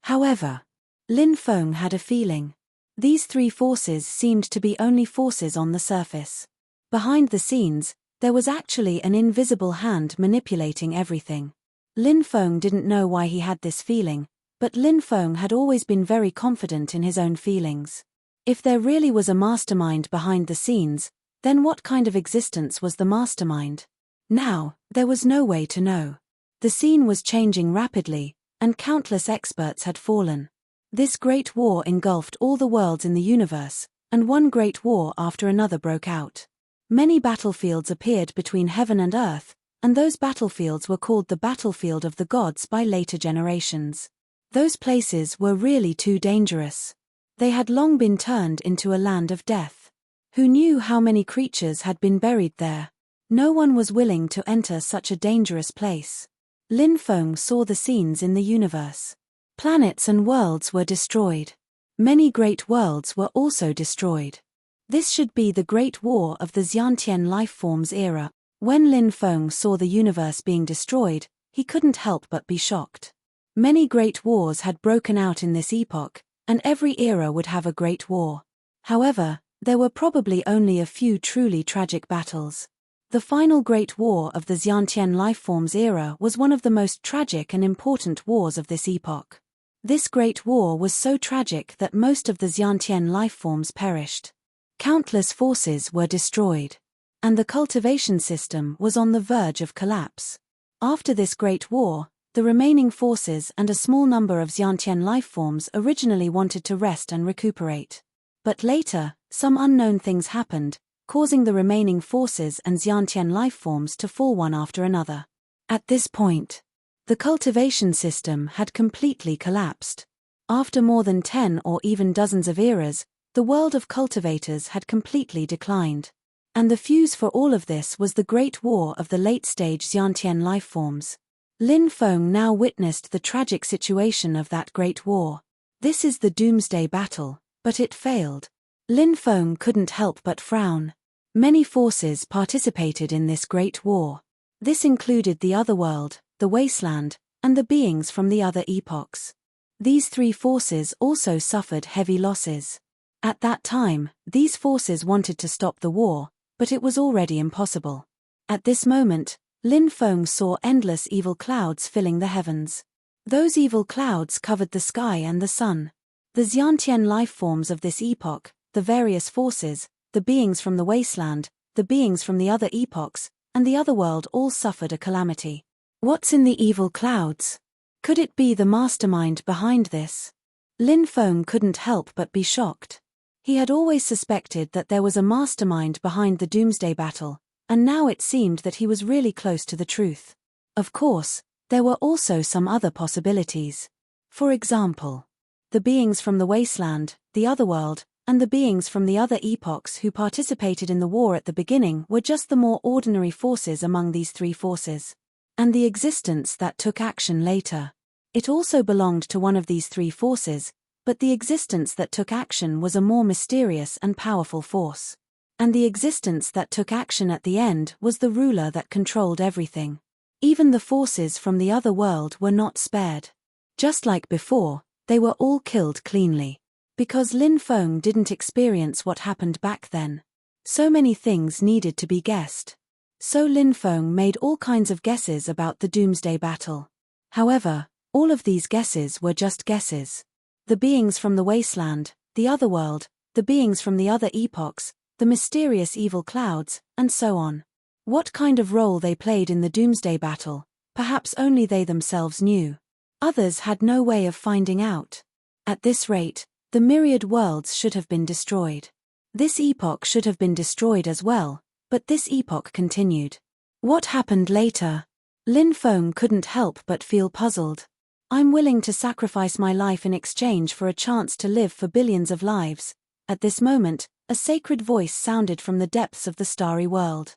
S1: However, Lin Feng had a feeling. These three forces seemed to be only forces on the surface. Behind the scenes, there was actually an invisible hand manipulating everything. Lin Feng didn't know why he had this feeling, But Lin Feng had always been very confident in his own feelings. If there really was a mastermind behind the scenes, then what kind of existence was the mastermind? Now, there was no way to know. The scene was changing rapidly, and countless experts had fallen. This great war engulfed all the worlds in the universe, and one great war after another broke out. Many battlefields appeared between heaven and earth, and those battlefields were called the battlefield of the gods by later generations. Those places were really too dangerous. They had long been turned into a land of death. Who knew how many creatures had been buried there? No one was willing to enter such a dangerous place. Lin Feng saw the scenes in the universe. Planets and worlds were destroyed. Many great worlds were also destroyed. This should be the Great War of the Xiantian lifeforms era. When Lin Feng saw the universe being destroyed, he couldn't help but be shocked. Many great wars had broken out in this epoch, and every era would have a great war. However, there were probably only a few truly tragic battles. The final Great War of the Xiantian lifeforms era was one of the most tragic and important wars of this epoch. This Great War was so tragic that most of the Xiantian lifeforms perished. Countless forces were destroyed. And the cultivation system was on the verge of collapse. After this Great War, the remaining forces and a small number of Xiantian lifeforms originally wanted to rest and recuperate. But later, some unknown things happened, causing the remaining forces and Xiantian lifeforms to fall one after another. At this point, the cultivation system had completely collapsed. After more than 10 or even dozens of eras, the world of cultivators had completely declined. And the fuse for all of this was the Great War of the late-stage Xiantian lifeforms. Lin Feng now witnessed the tragic situation of that Great War. This is the Doomsday Battle, but it failed. Lin Feng couldn't help but frown. Many forces participated in this Great War. This included the Otherworld, the Wasteland, and the beings from the other epochs. These three forces also suffered heavy losses. At that time, these forces wanted to stop the war, but it was already impossible. At this moment, Lin Feng saw endless evil clouds filling the heavens. Those evil clouds covered the sky and the sun. The Xiantian lifeforms of this epoch, the various forces, the beings from the Wasteland, the beings from the other epochs, and the Otherworld all suffered a calamity. What's in the evil clouds? Could it be the mastermind behind this? Lin Feng couldn't help but be shocked. He had always suspected that there was a mastermind behind the Doomsday Battle, and now it seemed that he was really close to the truth. Of course, there were also some other possibilities. For example, the beings from the Wasteland, the Otherworld, and the beings from the other epochs who participated in the war at the beginning were just the more ordinary forces among these three forces. And the existence that took action later. It also belonged to one of these three forces, but the existence that took action was a more mysterious and powerful force. And the existence that took action at the end was the ruler that controlled everything. Even the forces from the other world were not spared. Just like before, they were all killed cleanly. Because Lin Feng didn't experience what happened back then. So many things needed to be guessed. So Lin Feng made all kinds of guesses about the Doomsday Battle. However, all of these guesses were just guesses. The beings from the Wasteland, the Otherworld, the beings from the other epochs, the mysterious evil clouds, and so on. What kind of role they played in the Doomsday Battle, perhaps only they themselves knew. Others had no way of finding out. At this rate, the myriad worlds should have been destroyed. This epoch should have been destroyed as well, but this epoch continued. What happened later? Lin Feng couldn't help but feel puzzled. I'm willing to sacrifice my life in exchange for a chance to live for billions of lives. At this moment, a sacred voice sounded from the depths of the starry world.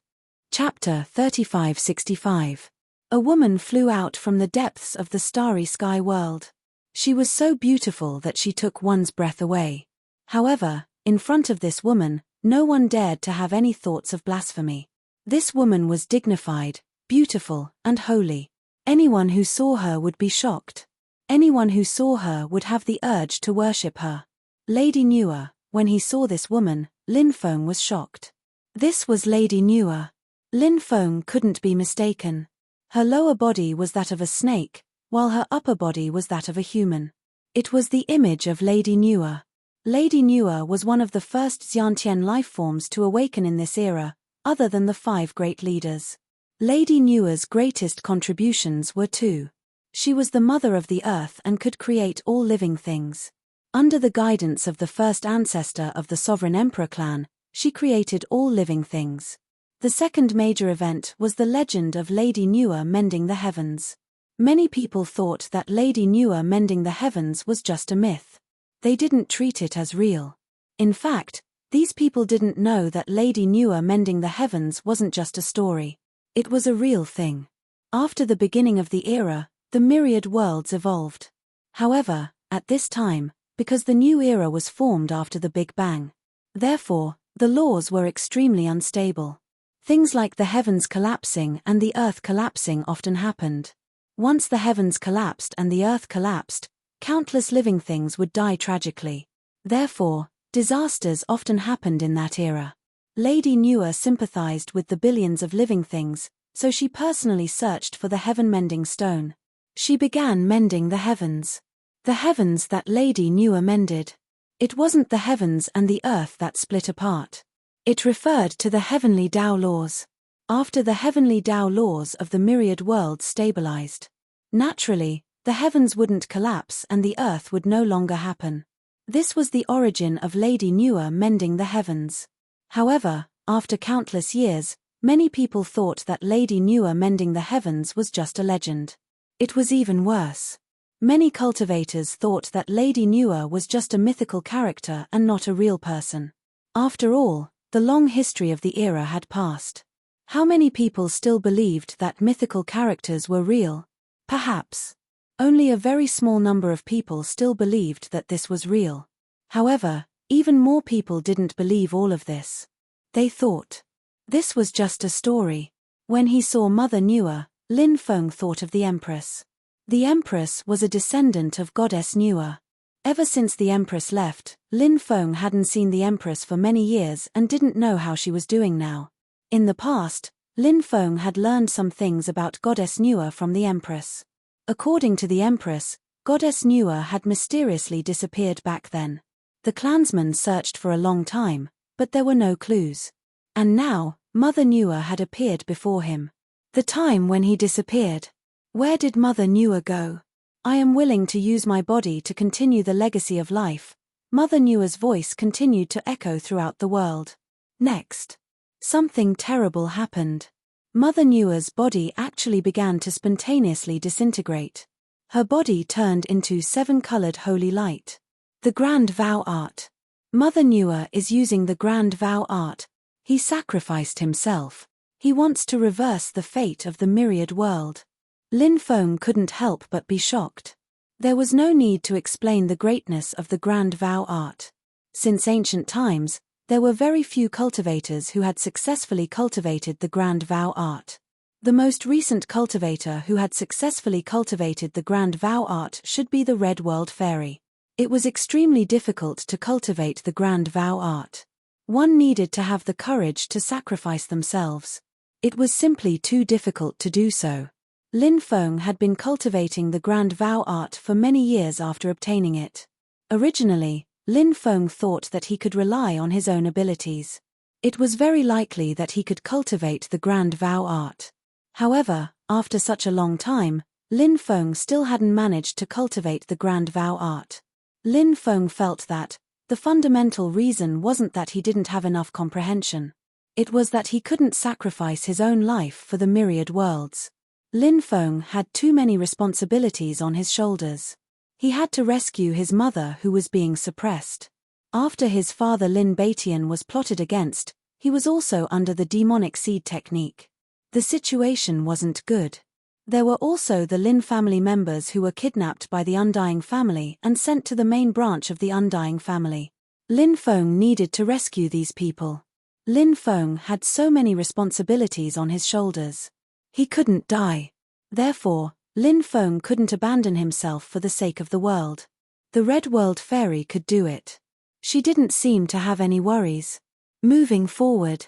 S1: Chapter 3565. A woman flew out from the depths of the starry sky world. She was so beautiful that she took one's breath away. However, in front of this woman, no one dared to have any thoughts of blasphemy. This woman was dignified, beautiful, and holy. Anyone who saw her would be shocked. Anyone who saw her would have the urge to worship her. Lady Nuer. When he saw this woman, Lin Feng was shocked. This was Lady Nuer. Lin Feng couldn't be mistaken. Her lower body was that of a snake, while her upper body was that of a human. It was the image of Lady Nuer. Lady Nuer was one of the first Xiantian lifeforms to awaken in this era, other than the 5 great leaders. Lady Nuer's greatest contributions were 2. She was the mother of the earth and could create all living things. Under the guidance of the first ancestor of the sovereign emperor clan, she created all living things. The second major event was the legend of Lady Nuer mending the heavens. Many people thought that Lady Nuer mending the heavens was just a myth. They didn't treat it as real. In fact, these people didn't know that Lady Nuer mending the heavens wasn't just a story. It was a real thing. After the beginning of the era, the myriad worlds evolved. However, at this time, because the new era was formed after the Big Bang, therefore, the laws were extremely unstable. Things like the heavens collapsing and the earth collapsing often happened. Once the heavens collapsed and the earth collapsed, countless living things would die tragically. Therefore, disasters often happened in that era. Lady Nuer sympathized with the billions of living things, so she personally searched for the heaven-mending stone. She began mending the heavens. The heavens that Lady Nuer mended. It wasn't the heavens and the earth that split apart. It referred to the heavenly Tao laws. After the heavenly Tao laws of the myriad worlds stabilized, naturally, the heavens wouldn't collapse and the earth would no longer happen. This was the origin of Lady Nuer mending the heavens. However, after countless years, many people thought that Lady Nuer mending the heavens was just a legend. It was even worse. Many cultivators thought that Lady Nuer was just a mythical character and not a real person. After all, the long history of the era had passed. How many people still believed that mythical characters were real? Perhaps. Only a very small number of people still believed that this was real. However, even more people didn't believe all of this. They thought this was just a story. When he saw Mother Nuer, Lin Feng thought of the Empress. The Empress was a descendant of Goddess Nuer. Ever since the Empress left, Lin Feng hadn't seen the Empress for many years and didn't know how she was doing now. In the past, Lin Feng had learned some things about Goddess Nuer from the Empress. According to the Empress, Goddess Nuer had mysteriously disappeared back then. The clansmen searched for a long time, but there were no clues. And now, Mother Nuer had appeared before him. The time when he disappeared. Where did Mother Nuer go? I am willing to use my body to continue the legacy of life. Mother Nuer's voice continued to echo throughout the world. Next, something terrible happened. Mother Nuer's body actually began to spontaneously disintegrate. Her body turned into 7-colored holy light. The Grand Vow Art. Mother Nuer is using the Grand Vow Art. He sacrificed himself. He wants to reverse the fate of the myriad world. Lin Feng couldn't help but be shocked. There was no need to explain the greatness of the Grand Vow Art. Since ancient times, there were very few cultivators who had successfully cultivated the Grand Vow Art. The most recent cultivator who had successfully cultivated the Grand Vow Art should be the Red World Fairy. It was extremely difficult to cultivate the Grand Vow Art. One needed to have the courage to sacrifice themselves. It was simply too difficult to do so. Lin Feng had been cultivating the Grand Vow Art for many years after obtaining it. Originally, Lin Feng thought that he could rely on his own abilities. It was very likely that he could cultivate the Grand Vow Art. However, after such a long time, Lin Feng still hadn't managed to cultivate the Grand Vow Art. Lin Feng felt that the fundamental reason wasn't that he didn't have enough comprehension. It was that he couldn't sacrifice his own life for the myriad worlds. Lin Feng had too many responsibilities on his shoulders. He had to rescue his mother who was being suppressed. After his father Lin Baitian was plotted against, he was also under the demonic seed technique. The situation wasn't good. There were also the Lin family members who were kidnapped by the Undying family and sent to the main branch of the Undying family. Lin Feng needed to rescue these people. Lin Feng had so many responsibilities on his shoulders. He couldn't die. Therefore, Lin Feng couldn't abandon himself for the sake of the world. The Red World Fairy could do it. She didn't seem to have any worries. Moving forward,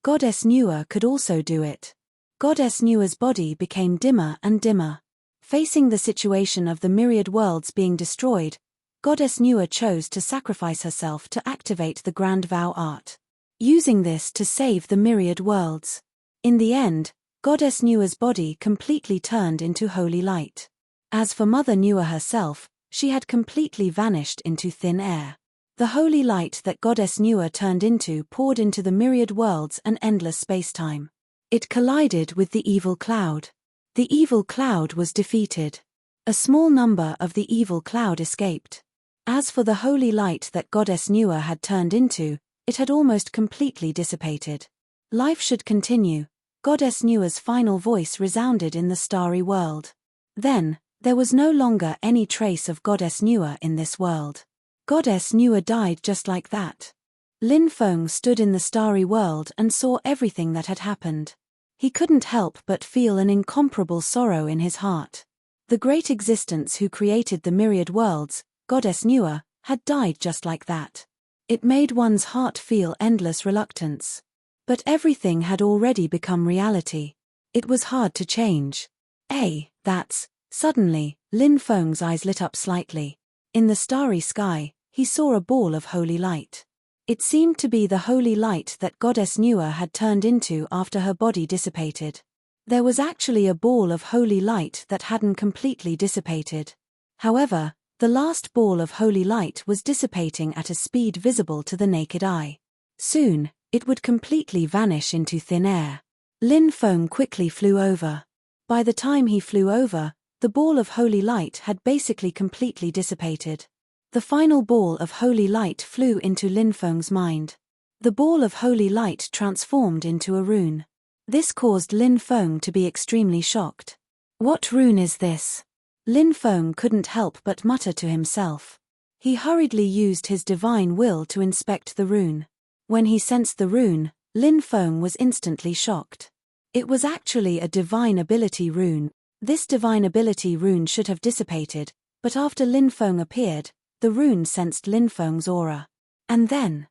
S1: Goddess Nuer could also do it. Goddess Nuer's body became dimmer and dimmer. Facing the situation of the myriad worlds being destroyed, Goddess Nua chose to sacrifice herself to activate the Grand Vow art, using this to save the myriad worlds. In the end, Goddess Nua's body completely turned into holy light. As for Mother Nua herself, she had completely vanished into thin air. The holy light that Goddess Nua turned into poured into the myriad worlds and endless spacetime. It collided with the evil cloud. The evil cloud was defeated. A small number of the evil cloud escaped. As for the holy light that Goddess Nua had turned into, it had almost completely dissipated. Life should continue. Goddess Nua's final voice resounded in the starry world. Then, there was no longer any trace of Goddess Nua in this world. Goddess Nua died just like that. Lin Feng stood in the starry world and saw everything that had happened. He couldn't help but feel an incomparable sorrow in his heart. The great existence who created the myriad worlds, Goddess Nua, had died just like that. It made one's heart feel endless reluctance. But everything had already become reality. It was hard to change. Suddenly, Lin Feng's eyes lit up slightly. In the starry sky, he saw a ball of holy light. It seemed to be the holy light that Goddess Nua had turned into after her body dissipated. There was actually a ball of holy light that hadn't completely dissipated. However, the last ball of holy light was dissipating at a speed visible to the naked eye. Soon, it would completely vanish into thin air. Lin Feng quickly flew over. By the time he flew over, the ball of holy light had basically completely dissipated. The final ball of holy light flew into Lin Feng's mind. The ball of holy light transformed into a rune. This caused Lin Feng to be extremely shocked. What rune is this? Lin Feng couldn't help but mutter to himself. He hurriedly used his divine will to inspect the rune. When he sensed the rune, Lin Feng was instantly shocked. It was actually a divine ability rune. This divine ability rune should have dissipated, but after Lin Feng appeared, the rune sensed Lin Feng's aura. And then,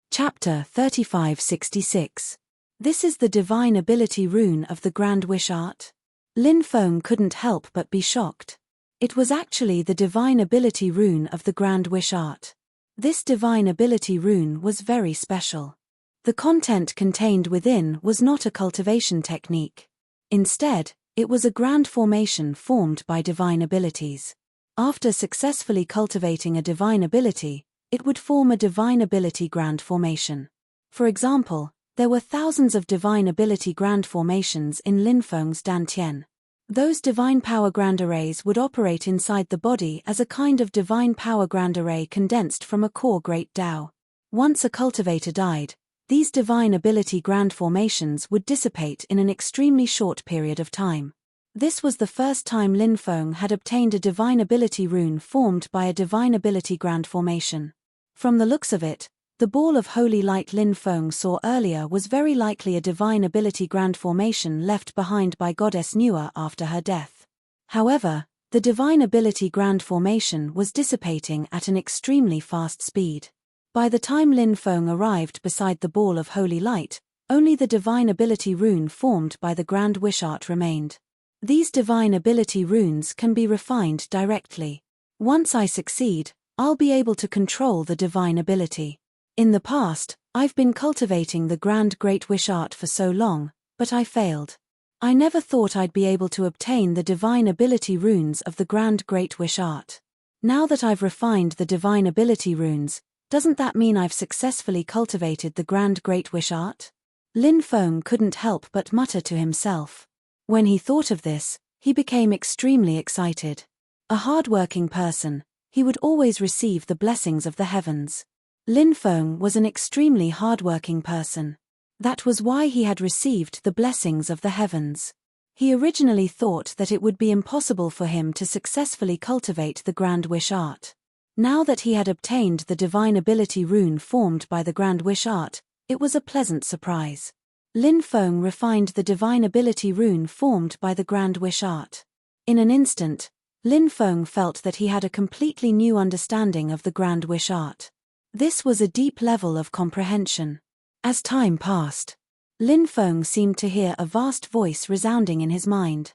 S1: Chapter 3566. This is the divine ability rune of the Grand Wish art. Lin Feng couldn't help but be shocked. It was actually the divine ability rune of the Grand Wish art. This divine ability rune was very special. The content contained within was not a cultivation technique. Instead, it was a grand formation formed by divine abilities. After successfully cultivating a divine ability, it would form a divine ability grand formation. For example, there were thousands of divine ability grand formations in Lin Feng's Dantian. Those divine power grand arrays would operate inside the body as a kind of divine power grand array condensed from a core great Tao. Once a cultivator died, these divine ability grand formations would dissipate in an extremely short period of time. This was the first time Lin Feng had obtained a divine ability rune formed by a divine ability grand formation. From the looks of it, the ball of holy light Lin Feng saw earlier was very likely a divine ability grand formation left behind by Goddess Nua after her death. However, the divine ability grand formation was dissipating at an extremely fast speed. By the time Lin Feng arrived beside the ball of holy light, only the divine ability rune formed by the Grand Wish art remained. These divine ability runes can be refined directly. Once I succeed, I'll be able to control the divine ability. In the past, I've been cultivating the Grand Great Wish art for so long, but I failed. I never thought I'd be able to obtain the divine ability runes of the Grand Great Wish art. Now that I've refined the divine ability runes, doesn't that mean I've successfully cultivated the Grand Great Wish art? Lin Feng couldn't help but mutter to himself. When he thought of this, he became extremely excited. A hard-working person, he would always receive the blessings of the heavens. Lin Feng was an extremely hard-working person. That was why he had received the blessings of the heavens. He originally thought that it would be impossible for him to successfully cultivate the Grand Wish art. Now that he had obtained the divine ability rune formed by the Grand Wish art, it was a pleasant surprise. Lin Feng refined the divine ability rune formed by the Grand Wish art. In an instant, Lin Feng felt that he had a completely new understanding of the Grand Wish art. This was a deep level of comprehension. As time passed, Lin Feng seemed to hear a vast voice resounding in his mind.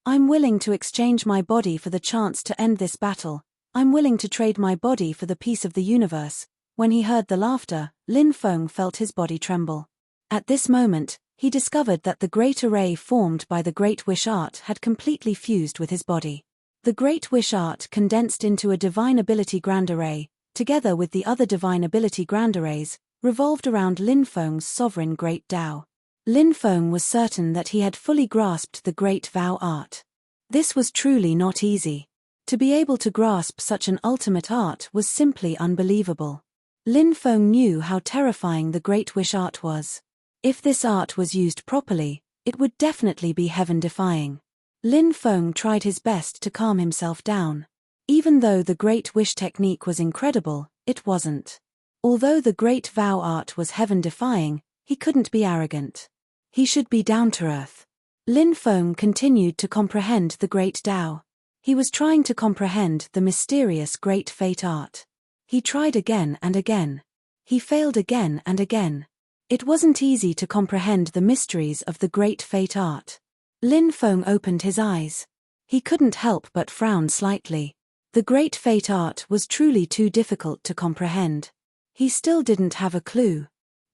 S1: I'm willing to exchange my body for the chance to end this battle. I'm willing to trade my body for the peace of the universe. When he heard the laughter, Lin Feng felt his body tremble. At this moment, he discovered that the great array formed by the Great Wish Art had completely fused with his body. The Great Wish Art condensed into a Divine Ability Grand Array, together with the other Divine Ability Grand Arrays, revolved around Lin Feng's sovereign Great Tao. Lin Feng was certain that he had fully grasped the Great Vow Art. This was truly not easy. To be able to grasp such an ultimate art was simply unbelievable. Lin Feng knew how terrifying the Great Wish Art was. If this art was used properly, it would definitely be heaven-defying. Lin Feng tried his best to calm himself down. Even though the Great Wish technique was incredible, it wasn't. Although the Great Vow Art was heaven-defying, he couldn't be arrogant. He should be down-to-earth. Lin Feng continued to comprehend the Great Tao. He was trying to comprehend the mysterious Great Fate Art. He tried again and again. He failed again and again. It wasn't easy to comprehend the mysteries of the Great Fate Art. Lin Feng opened his eyes. He couldn't help but frown slightly. The Great Fate Art was truly too difficult to comprehend. He still didn't have a clue.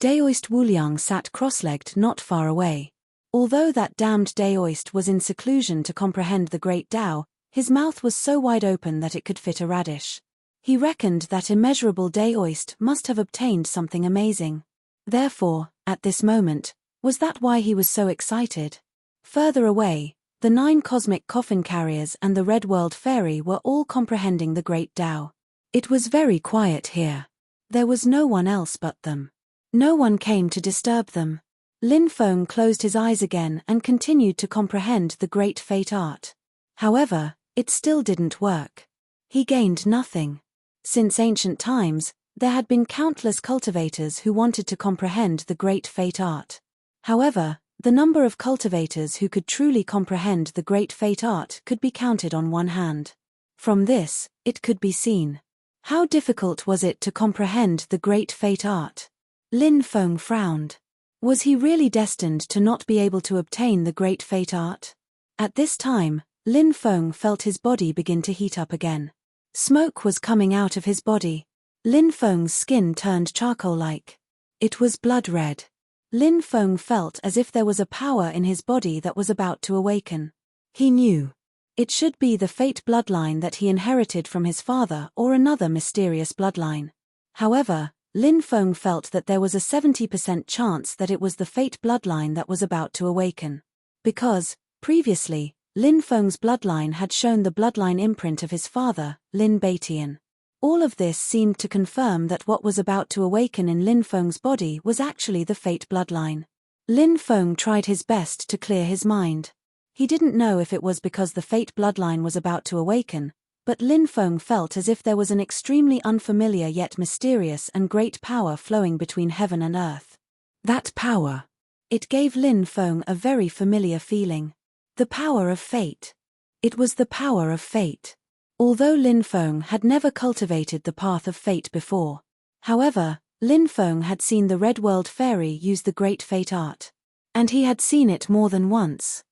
S1: Daoist Wuliang sat cross-legged not far away. Although that damned Daoist was in seclusion to comprehend the Great Tao, his mouth was so wide open that it could fit a radish. He reckoned that immeasurable Daoist must have obtained something amazing. Therefore, at this moment, was that why he was so excited? Further away, the 9 cosmic coffin carriers and the Red World Fairy were all comprehending the Great Tao. It was very quiet here. There was no one else but them. No one came to disturb them. Lin Feng closed his eyes again and continued to comprehend the Great Fate Art. However, it still didn't work. He gained nothing. Since ancient times, there had been countless cultivators who wanted to comprehend the Great Fate Art. However, the number of cultivators who could truly comprehend the Great Fate Art could be counted on one hand. From this, it could be seen. How difficult was it to comprehend the Great Fate Art? Lin Feng frowned. Was he really destined to not be able to obtain the Great Fate Art? At this time, Lin Feng felt his body begin to heat up again. Smoke was coming out of his body. Lin Feng's skin turned charcoal-like. It was blood red. Lin Feng felt as if there was a power in his body that was about to awaken. He knew. It should be the fate bloodline that he inherited from his father or another mysterious bloodline. However, Lin Feng felt that there was a 70% chance that it was the fate bloodline that was about to awaken. Because, previously, Lin Feng's bloodline had shown the bloodline imprint of his father, Lin Beitian. All of this seemed to confirm that what was about to awaken in Lin Feng's body was actually the fate bloodline. Lin Feng tried his best to clear his mind. He didn't know if it was because the fate bloodline was about to awaken, but Lin Feng felt as if there was an extremely unfamiliar yet mysterious and great power flowing between heaven and earth. That power. It gave Lin Feng a very familiar feeling. The power of fate. It was the power of fate. Although Lin Feng had never cultivated the path of fate before. However, Lin Feng had seen the Red World Fairy use the Great Fate Art. And he had seen it more than once.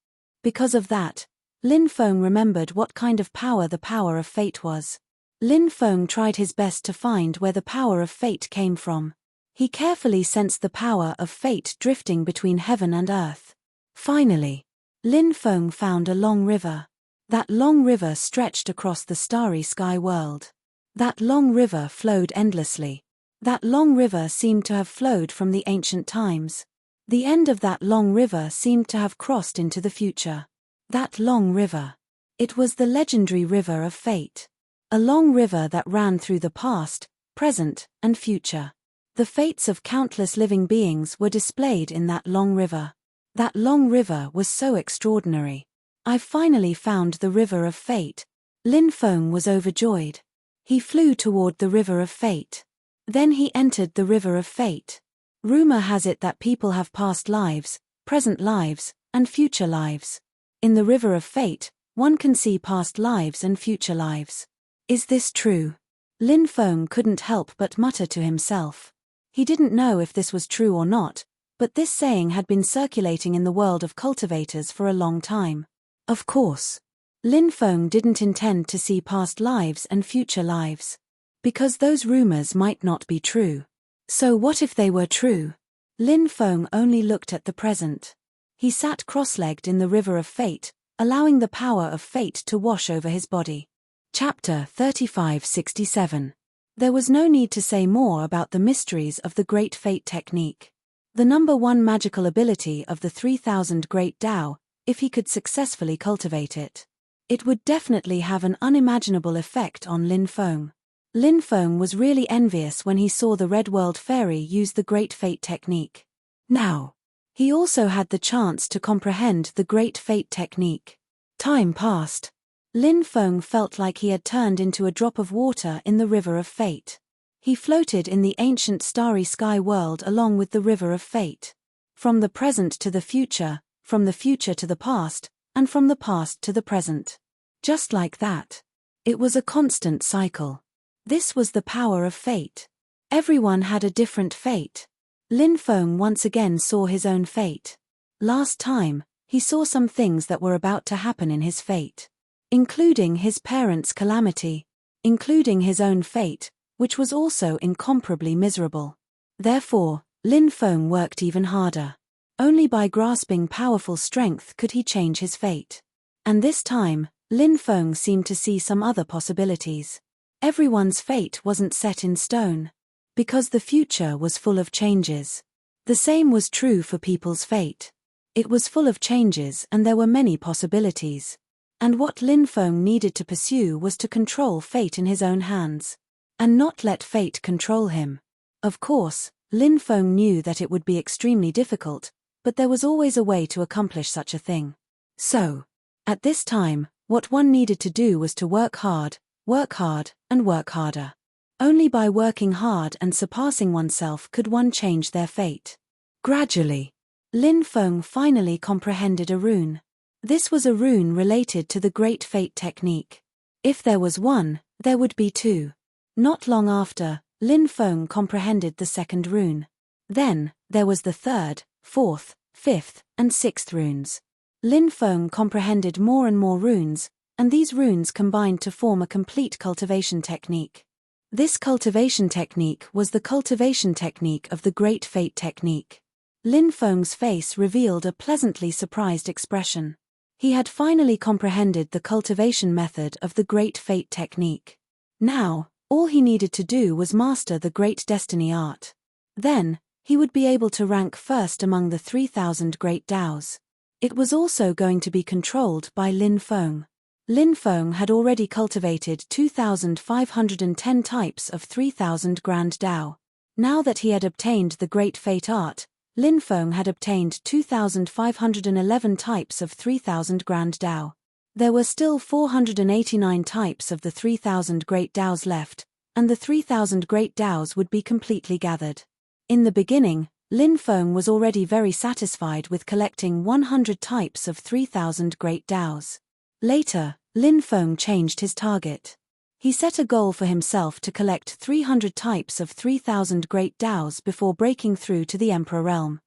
S1: Because of that, Lin Feng remembered what kind of power the power of fate was. Lin Feng tried his best to find where the power of fate came from. He carefully sensed the power of fate drifting between heaven and earth. Finally, Lin Feng found a long river. That long river stretched across the starry sky world. That long river flowed endlessly. That long river seemed to have flowed from the ancient times. The end of that long river seemed to have crossed into the future. That long river. It was the legendary river of fate. A long river that ran through the past, present, and future. The fates of countless living beings were displayed in that long river. That long river was so extraordinary. I finally found the river of fate. Lin Feng was overjoyed. He flew toward the river of fate. Then he entered the river of fate. Rumor has it that people have past lives, present lives, and future lives. In the river of fate, one can see past lives and future lives. Is this true? Lin Feng couldn't help but mutter to himself. He didn't know if this was true or not, but this saying had been circulating in the world of cultivators for a long time. Of course. Lin Feng didn't intend to see past lives and future lives. Because those rumors might not be true. So what if they were true? Lin Feng only looked at the present. He sat cross-legged in the river of fate, allowing the power of fate to wash over his body. Chapter 3567. There was no need to say more about the mysteries of the Great Fate technique. The number one magical ability of the 3000 Great Tao, if he could successfully cultivate it. It would definitely have an unimaginable effect on Lin Feng. Lin Feng was really envious when he saw the Red World Fairy use the Great Fate technique. Now, he also had the chance to comprehend the Great Fate technique. Time passed. Lin Feng felt like he had turned into a drop of water in the river of fate. He floated in the ancient starry sky world along with the river of fate. From the present to the future, from the future to the past, and from the past to the present. Just like that. It was a constant cycle. This was the power of fate. Everyone had a different fate. Lin Feng once again saw his own fate. Last time, he saw some things that were about to happen in his fate. Including his parents' calamity. Including his own fate, which was also incomparably miserable. Therefore, Lin Feng worked even harder. Only by grasping powerful strength could he change his fate. And this time, Lin Feng seemed to see some other possibilities. Everyone's fate wasn't set in stone. Because the future was full of changes. The same was true for people's fate. It was full of changes and there were many possibilities. And what Lin Feng needed to pursue was to control fate in his own hands. And not let fate control him. Of course, Lin Feng knew that it would be extremely difficult, but there was always a way to accomplish such a thing. So, at this time, what one needed to do was to work hard, and work harder. Only by working hard and surpassing oneself could one change their fate. Gradually, Lin Feng finally comprehended a rune. This was a rune related to the Great Fate technique. If there was one, there would be two. Not long after, Lin Feng comprehended the second rune. Then, there was the third, fourth, fifth, and sixth runes. Lin Feng comprehended more and more runes, and these runes combined to form a complete cultivation technique. This cultivation technique was the cultivation technique of the Great Fate technique. Lin Feng's face revealed a pleasantly surprised expression. He had finally comprehended the cultivation method of the Great Fate technique. Now, all he needed to do was master the Great Destiny art. Then, he would be able to rank first among the 3000 Great Taos. It was also going to be controlled by Lin Feng. Lin Feng had already cultivated 2,510 types of 3000 Grand Tao. Now that he had obtained the Great Fate art, Lin Feng had obtained 2,511 types of 3000 Grand Tao. There were still 489 types of the 3000 Great Taos left, and the 3000 Great Taos would be completely gathered. In the beginning, Lin Feng was already very satisfied with collecting 100 types of 3000 Great Taos. Later, Lin Feng changed his target. He set a goal for himself to collect 300 types of 3000 Great Taos before breaking through to the Emperor realm.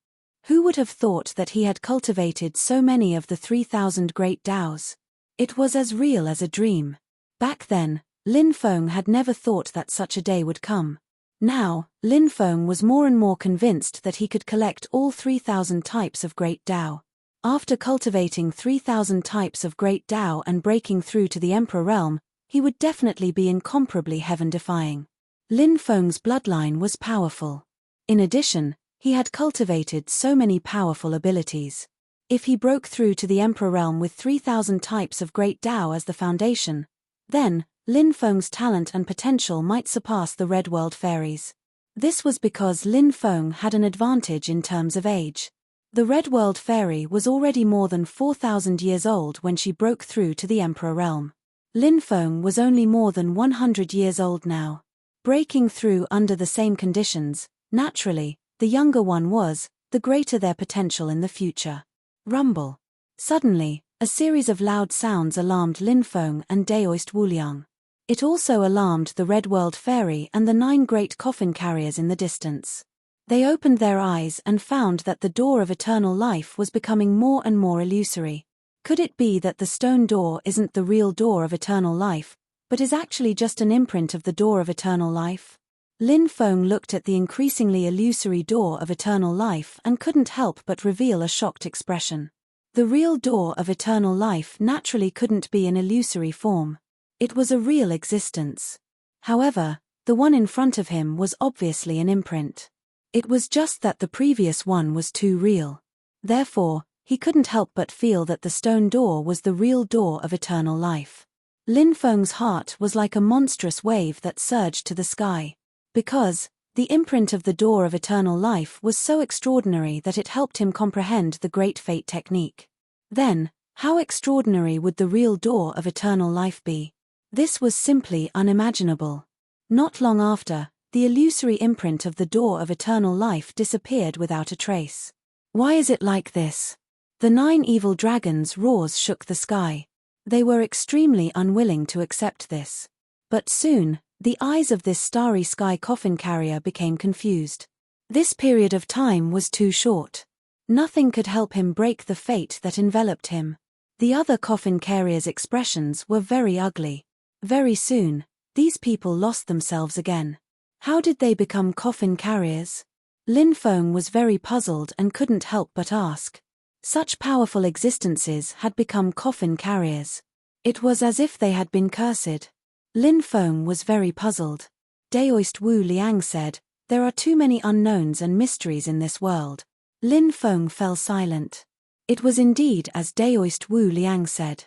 S1: Who would have thought that he had cultivated so many of the 3000 Great Taos? It was as real as a dream. Back then, Lin Feng had never thought that such a day would come. Now, Lin Feng was more and more convinced that he could collect all 3000 types of Great Tao. After cultivating 3000 types of Great Tao and breaking through to the Emperor realm, he would definitely be incomparably heaven-defying. Lin Feng's bloodline was powerful. In addition, he had cultivated so many powerful abilities. If he broke through to the Emperor realm with 3000 types of Great Tao as the foundation, then, Lin Feng's talent and potential might surpass the Red World Fairies. This was because Lin Feng had an advantage in terms of age. The Red World Fairy was already more than 4,000 years old when she broke through to the Emperor realm. Lin Feng was only more than 100 years old now. Breaking through under the same conditions, naturally, the younger one was, the greater their potential in the future. Rumble. Suddenly, a series of loud sounds alarmed Lin Feng and Daoist Wuliang. It also alarmed the Red World Fairy and the 9 great coffin carriers in the distance. They opened their eyes and found that the door of eternal life was becoming more and more illusory. Could it be that the stone door isn't the real door of eternal life, but is actually just an imprint of the door of eternal life? Lin Feng looked at the increasingly illusory door of eternal life and couldn't help but reveal a shocked expression. The real door of eternal life naturally couldn't be an illusory form. It was a real existence. However, the one in front of him was obviously an imprint. It was just that the previous one was too real. Therefore, he couldn't help but feel that the stone door was the real door of eternal life. Lin Feng's heart was like a monstrous wave that surged to the sky. Because the imprint of the door of eternal life was so extraordinary that it helped him comprehend the Great Fate technique. Then, how extraordinary would the real door of eternal life be? This was simply unimaginable. Not long after, the illusory imprint of the door of eternal life disappeared without a trace. Why is it like this? The 9 evil dragons' roars shook the sky. They were extremely unwilling to accept this. But soon, the eyes of this starry sky coffin carrier became confused. This period of time was too short. Nothing could help him break the fate that enveloped him. The other coffin carriers' expressions were very ugly. Very soon, these people lost themselves again. How did they become coffin carriers? Lin Feng was very puzzled and couldn't help but ask. Such powerful existences had become coffin carriers. It was as if they had been cursed. Lin Feng was very puzzled. Daoist Wu Liang said, "There are too many unknowns and mysteries in this world." Lin Feng fell silent. It was indeed as Daoist Wu Liang said.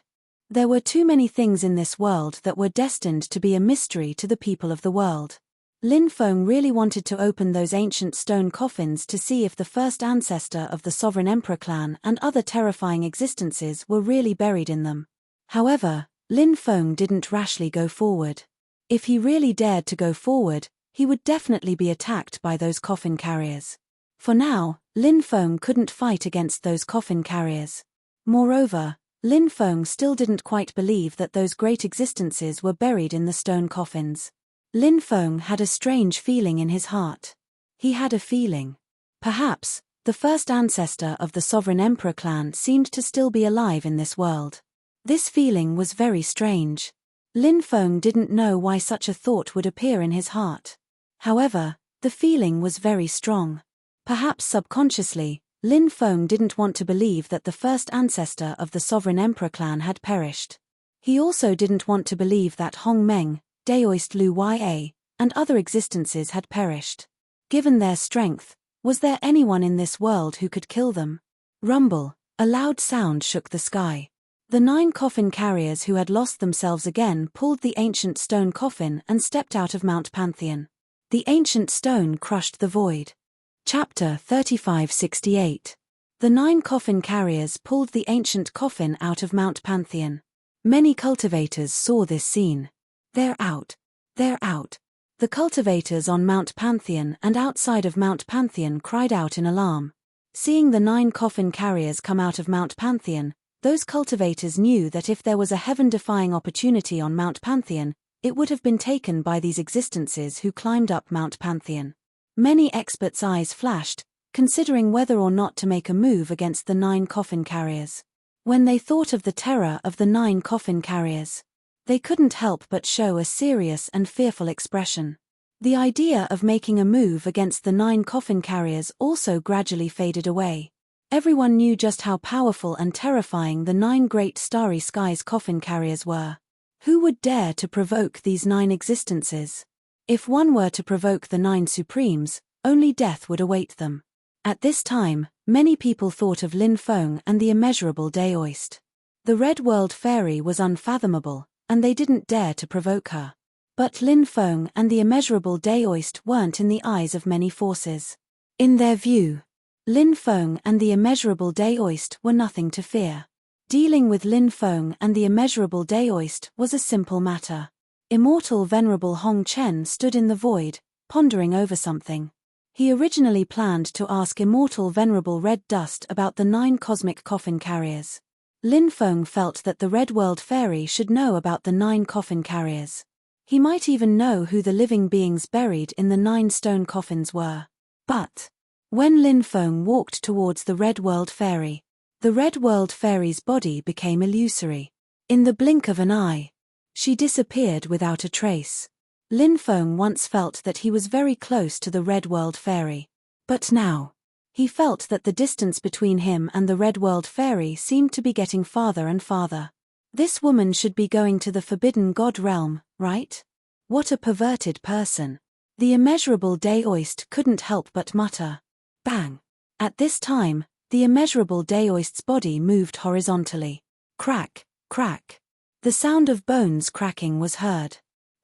S1: There were too many things in this world that were destined to be a mystery to the people of the world. Lin Feng really wanted to open those ancient stone coffins to see if the first ancestor of the Sovereign Emperor clan and other terrifying existences were really buried in them. However, Lin Feng didn't rashly go forward. If he really dared to go forward, he would definitely be attacked by those coffin carriers. For now, Lin Feng couldn't fight against those coffin carriers. Moreover, Lin Feng still didn't quite believe that those great existences were buried in the stone coffins. Lin Feng had a strange feeling in his heart. He had a feeling. Perhaps, the first ancestor of the Sovereign Emperor clan seemed to still be alive in this world. This feeling was very strange. Lin Feng didn't know why such a thought would appear in his heart. However, the feeling was very strong. Perhaps subconsciously, Lin Feng didn't want to believe that the first ancestor of the Sovereign Emperor clan had perished. He also didn't want to believe that Hong Meng, Daoist Lu Ya, and other existences had perished. Given their strength, was there anyone in this world who could kill them? Rumble, a loud sound shook the sky. The 9 coffin carriers who had lost themselves again pulled the ancient stone coffin and stepped out of Mount Pantheon. The ancient stone crushed the void. Chapter 3568. The 9 coffin carriers pulled the ancient coffin out of Mount Pantheon. Many cultivators saw this scene. "They're out. They're out." The cultivators on Mount Pantheon and outside of Mount Pantheon cried out in alarm. Seeing the 9 coffin carriers come out of Mount Pantheon, those cultivators knew that if there was a heaven-defying opportunity on Mount Pantheon, it would have been taken by these existences who climbed up Mount Pantheon. Many experts' eyes flashed, considering whether or not to make a move against the 9 coffin carriers. When they thought of the terror of the 9 coffin carriers, they couldn't help but show a serious and fearful expression. The idea of making a move against the 9 coffin carriers also gradually faded away. Everyone knew just how powerful and terrifying the 9 great starry skies coffin carriers were. Who would dare to provoke these 9 existences? If one were to provoke the 9 supremes, only death would await them. At this time, many people thought of Lin Feng and the immeasurable Daoist. The Red World Fairy was unfathomable, and they didn't dare to provoke her. But Lin Feng and the immeasurable Daoist weren't in the eyes of many forces. In their view, Lin Feng and the immeasurable Daoist were nothing to fear. Dealing with Lin Feng and the immeasurable Daoist was a simple matter. Immortal Venerable Hong Chen stood in the void, pondering over something. He originally planned to ask Immortal Venerable Red Dust about the 9 cosmic coffin carriers. Lin Feng felt that the Red World Fairy should know about the 9 coffin carriers. He might even know who the living beings buried in the 9 stone coffins were. But when Lin Feng walked towards the Red World Fairy, The Red World Fairy's body became illusory. In the blink of an eye, she disappeared without a trace. Lin Feng once felt that he was very close to the Red World Fairy. But now, he felt that the distance between him and the Red World Fairy seemed to be getting farther and farther. This woman should be going to the Forbidden God realm, right? What a perverted person. The immeasurable Daoist couldn't help but mutter. Bang! At this time, the immeasurable Daoist's body moved horizontally. Crack, crack. The sound of bones cracking was heard.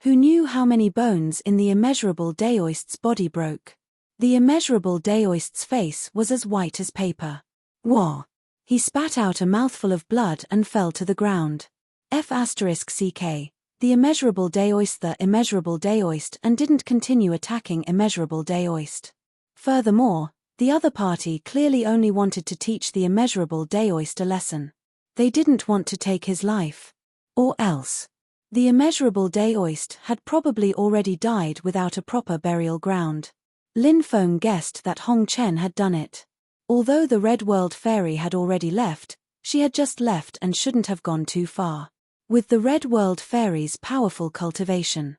S1: Who knew how many bones in the immeasurable Daoist's body broke? The immeasurable Daoist's face was as white as paper. Wah! He spat out a mouthful of blood and fell to the ground. F***ck. The immeasurable Daoist and didn't continue attacking immeasurable Daoist. Furthermore, the other party clearly only wanted to teach the immeasurable Daoist a lesson. They didn't want to take his life. Or else. The immeasurable Daoist had probably already died without a proper burial ground. Lin Feng guessed that Hong Chen had done it. Although the Red World Fairy had already left, she had just left and shouldn't have gone too far. With the Red World Fairy's powerful cultivation,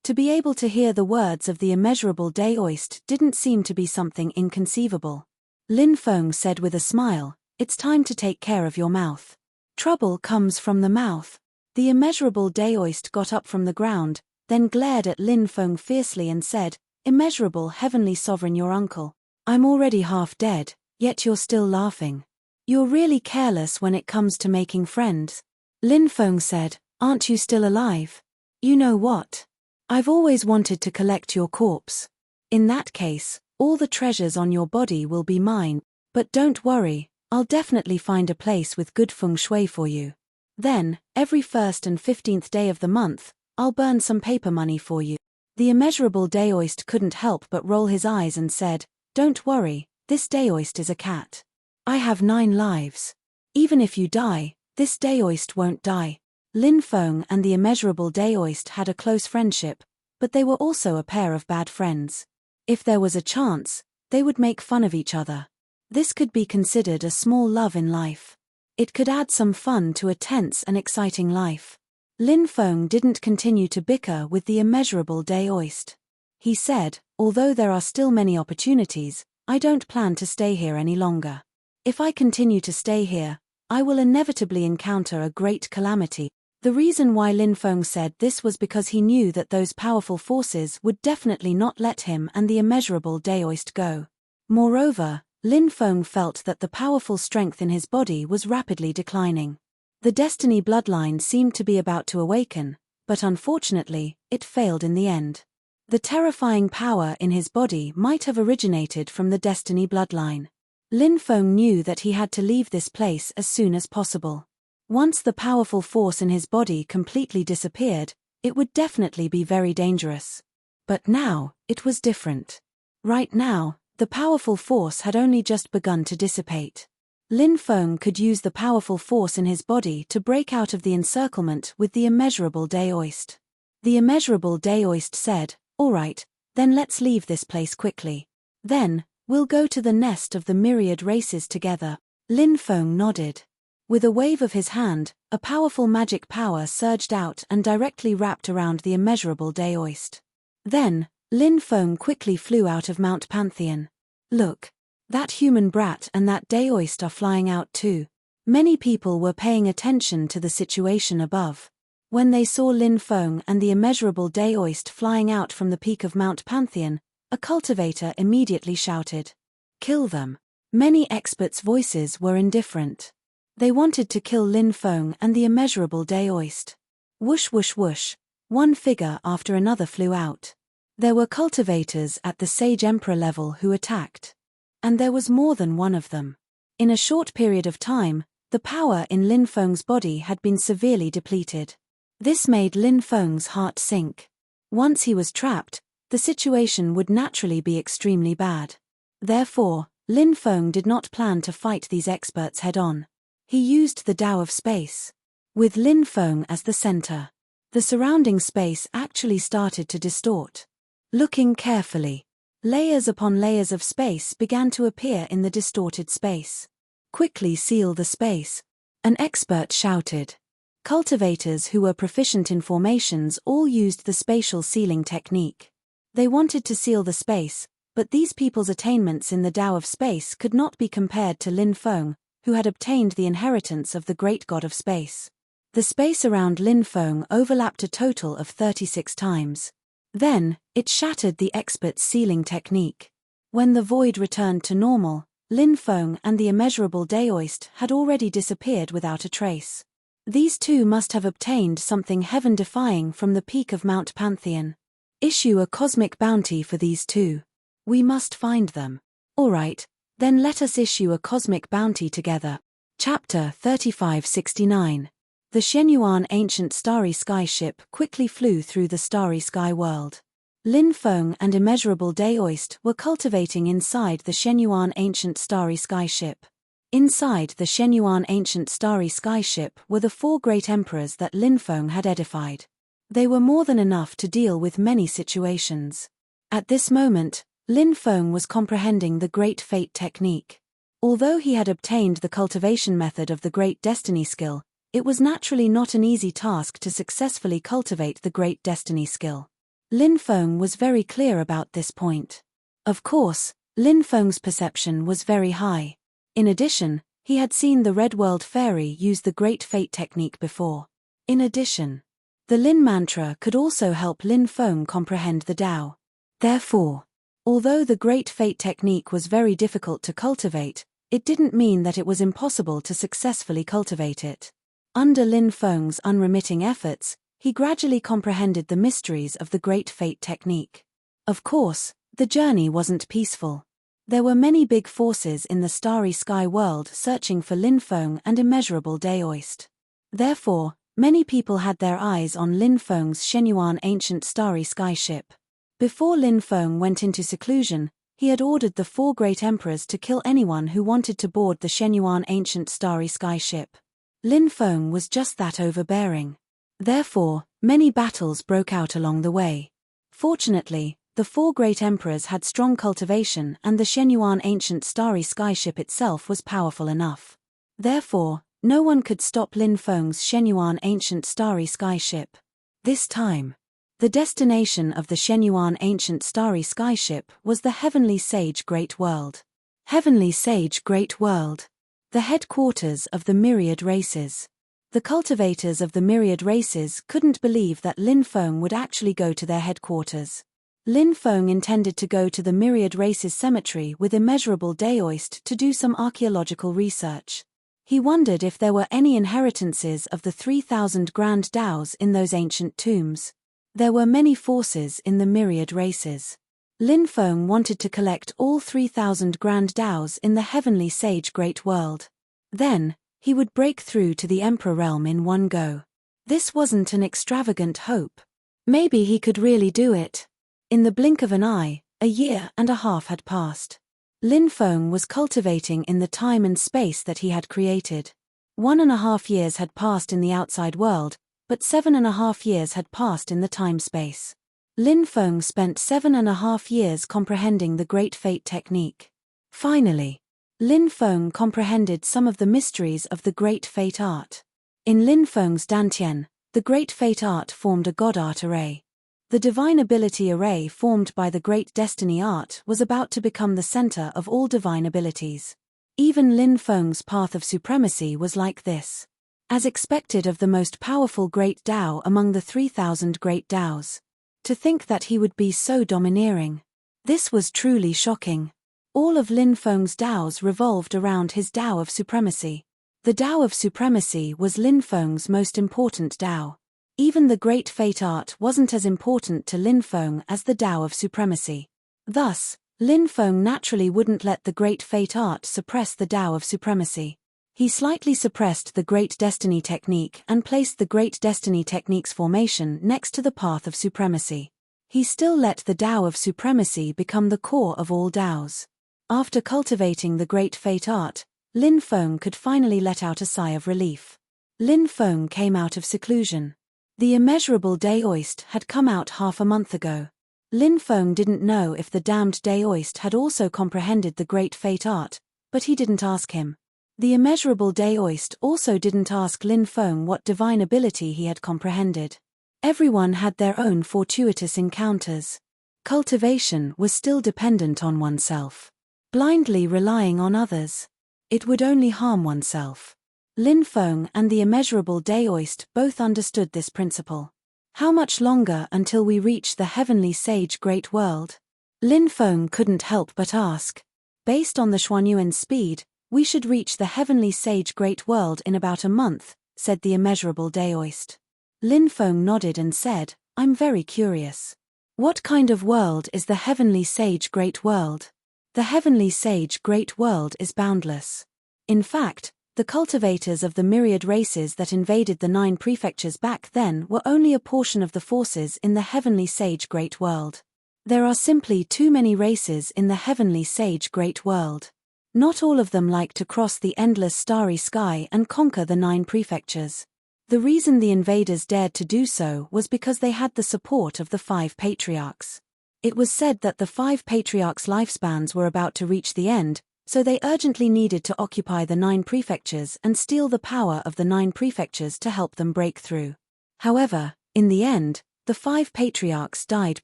S1: to be able to hear the words of the immeasurable Daoist didn't seem to be something inconceivable. Lin Feng said with a smile, "It's time to take care of your mouth. Trouble comes from the mouth." The immeasurable Daoist got up from the ground, then glared at Lin Feng fiercely and said, "Immeasurable heavenly sovereign, your uncle. I'm already half dead, yet you're still laughing. You're really careless when it comes to making friends." Lin Feng said, "Aren't you still alive? You know what? I've always wanted to collect your corpse. In that case, all the treasures on your body will be mine, but don't worry, I'll definitely find a place with good feng shui for you. Then, every 1st and 15th day of the month, I'll burn some paper money for you." The immeasurable Daoist couldn't help but roll his eyes and said, "Don't worry, this Daoist is a cat. I have 9 lives. Even if you die, this Daoist won't die." Lin Feng and the immeasurable Daoist had a close friendship, but they were also a pair of bad friends. If there was a chance, they would make fun of each other. This could be considered a small love in life. It could add some fun to a tense and exciting life. Lin Feng didn't continue to bicker with the immeasurable Daoist. He said, "Although there are still many opportunities, I don't plan to stay here any longer. If I continue to stay here, I will inevitably encounter a great calamity." The reason why Lin Feng said this was because he knew that those powerful forces would definitely not let him and the immeasurable Daoist go. Moreover, Lin Feng felt that the powerful strength in his body was rapidly declining. The destiny bloodline seemed to be about to awaken, but unfortunately, it failed in the end. The terrifying power in his body might have originated from the destiny bloodline. Lin Feng knew that he had to leave this place as soon as possible. Once the powerful force in his body completely disappeared, it would definitely be very dangerous. But now, it was different. Right now, the powerful force had only just begun to dissipate. Lin Feng could use the powerful force in his body to break out of the encirclement with the immeasurable Daoist. The immeasurable Daoist said, "All right, then let's leave this place quickly. Then, we'll go to the nest of the myriad races together." Lin Feng nodded. With a wave of his hand, a powerful magic power surged out and directly wrapped around the immeasurable Daoist. Then, Lin Feng quickly flew out of Mount Pantheon. "Look. That human brat and that Daoist are flying out too." Many people were paying attention to the situation above. When they saw Lin Feng and the immeasurable Daoist flying out from the peak of Mount Pantheon, a cultivator immediately shouted, "Kill them." Many experts' voices were indifferent. They wanted to kill Lin Feng and the immeasurable Daoist. Whoosh whoosh whoosh, one figure after another flew out. There were cultivators at the Sage Emperor level who attacked. And there was more than one of them. In a short period of time, the power in Lin Feng's body had been severely depleted. This made Lin Feng's heart sink. Once he was trapped, the situation would naturally be extremely bad. Therefore, Lin Feng did not plan to fight these experts head-on. He used the Tao of space. With Lin Feng as the center, the surrounding space actually started to distort. Looking carefully, layers upon layers of space began to appear in the distorted space. Quickly seal the space. An expert shouted. Cultivators who were proficient in formations all used the spatial sealing technique. They wanted to seal the space, but these people's attainments in the Tao of space could not be compared to Lin Feng, who had obtained the inheritance of the great god of space. The space around Lin Feng overlapped a total of 36 times. Then, it shattered the expert's sealing technique. When the void returned to normal, Lin Feng and the immeasurable Daoist had already disappeared without a trace. These two must have obtained something heaven-defying from the peak of Mount Pantheon. Issue a cosmic bounty for these two. We must find them. Alright, then let us issue a cosmic bounty together. Chapter 3569. The Shenyuan ancient starry sky ship quickly flew through the starry sky world. Lin Feng and immeasurable Daoist were cultivating inside the Shenyuan ancient starry sky ship. Inside the Shenyuan ancient starry sky ship were the 4 great emperors that Lin Feng had edified. They were more than enough to deal with many situations. At this moment, Lin Feng was comprehending the Great Fate technique. Although he had obtained the cultivation method of the Great Destiny skill, it was naturally not an easy task to successfully cultivate the Great Destiny skill. Lin Feng was very clear about this point. Of course, Lin Feng's perception was very high. In addition, he had seen the Red World Fairy use the Great Fate technique before. In addition, the Lin mantra could also help Lin Feng comprehend the Tao. Therefore, although the Great Fate technique was very difficult to cultivate, it didn't mean that it was impossible to successfully cultivate it. Under Lin Feng's unremitting efforts, he gradually comprehended the mysteries of the Great Fate technique. Of course, the journey wasn't peaceful. There were many big forces in the starry sky world searching for Lin Feng and immeasurable Daoist. Therefore, many people had their eyes on Lin Feng's Shenyuan ancient starry sky ship. Before Lin Feng went into seclusion, he had ordered the 4 great emperors to kill anyone who wanted to board the Shenyuan ancient starry sky ship. Lin Feng was just that overbearing. Therefore, many battles broke out along the way. Fortunately, the 4 great emperors had strong cultivation and the Shenyuan ancient starry sky ship itself was powerful enough. Therefore, no one could stop Lin Feng's Shenyuan ancient starry sky ship. This time, the destination of the Shenyuan ancient starry sky ship was the Heavenly Sage Great World. Heavenly Sage Great World. The headquarters of the myriad races. The cultivators of the myriad races couldn't believe that Lin Feng would actually go to their headquarters. Lin Feng intended to go to the myriad races cemetery with immeasurable Daoist to do some archaeological research. He wondered if there were any inheritances of the 3,000 grand Daos in those ancient tombs. There were many forces in the myriad races. Lin Feng wanted to collect all 3,000 grand Daos in the Heavenly Sage Great World. Then, he would break through to the Emperor realm in one go. This wasn't an extravagant hope. Maybe he could really do it. In the blink of an eye, a year and a half had passed. Lin Feng was cultivating in the time and space that he had created. 1.5 years had passed in the outside world, but 7.5 years had passed in the time-space. Lin Feng spent 7.5 years comprehending the Great Fate technique. Finally, Lin Feng comprehended some of the mysteries of the Great Fate art. In Lin Feng's Dantian, the Great Fate art formed a God art array. The divine ability array formed by the Great Destiny art was about to become the center of all divine abilities. Even Lin Feng's path of supremacy was like this. As expected of the most powerful great Tao among the 3,000 great Taos. To think that he would be so domineering. This was truly shocking. All of Lin Feng's Taos revolved around his Tao of supremacy. The Tao of supremacy was Lin Feng's most important Tao. Even the Great Fate art wasn't as important to Lin Feng as the Tao of supremacy. Thus, Lin Feng naturally wouldn't let the Great Fate art suppress the Tao of supremacy. He slightly suppressed the Great Destiny technique and placed the Great Destiny technique's formation next to the path of supremacy. He still let the Tao of supremacy become the core of all Taos. After cultivating the Great Fate art, Lin Feng could finally let out a sigh of relief. Lin Feng came out of seclusion. The immeasurable Daoist had come out half a month ago. Lin Feng didn't know if the damned Daoist had also comprehended the Great Fate art, but he didn't ask him. The immeasurable Daoist also didn't ask Lin Feng what divine ability he had comprehended. Everyone had their own fortuitous encounters. Cultivation was still dependent on oneself. Blindly relying on others, it would only harm oneself. Lin Feng and the immeasurable Daoist both understood this principle. How much longer until we reach the heavenly sage great world? Lin Feng couldn't help but ask. Based on the Xuanyuan's speed, we should reach the heavenly sage great world in about a month, said the immeasurable Daoist. Lin Feng nodded and said, I'm very curious. What kind of world is the heavenly sage great world? The heavenly sage great world is boundless. In fact, the cultivators of the myriad races that invaded the 9 prefectures back then were only a portion of the forces in the heavenly sage great world. There are simply too many races in the heavenly sage great world. Not all of them like to cross the endless starry sky and conquer the 9 prefectures. The reason the invaders dared to do so was because they had the support of the 5 patriarchs. It was said that the 5 patriarchs' lifespans were about to reach the end, so they urgently needed to occupy the 9 prefectures and steal the power of the 9 prefectures to help them break through. However, in the end, the 5 patriarchs died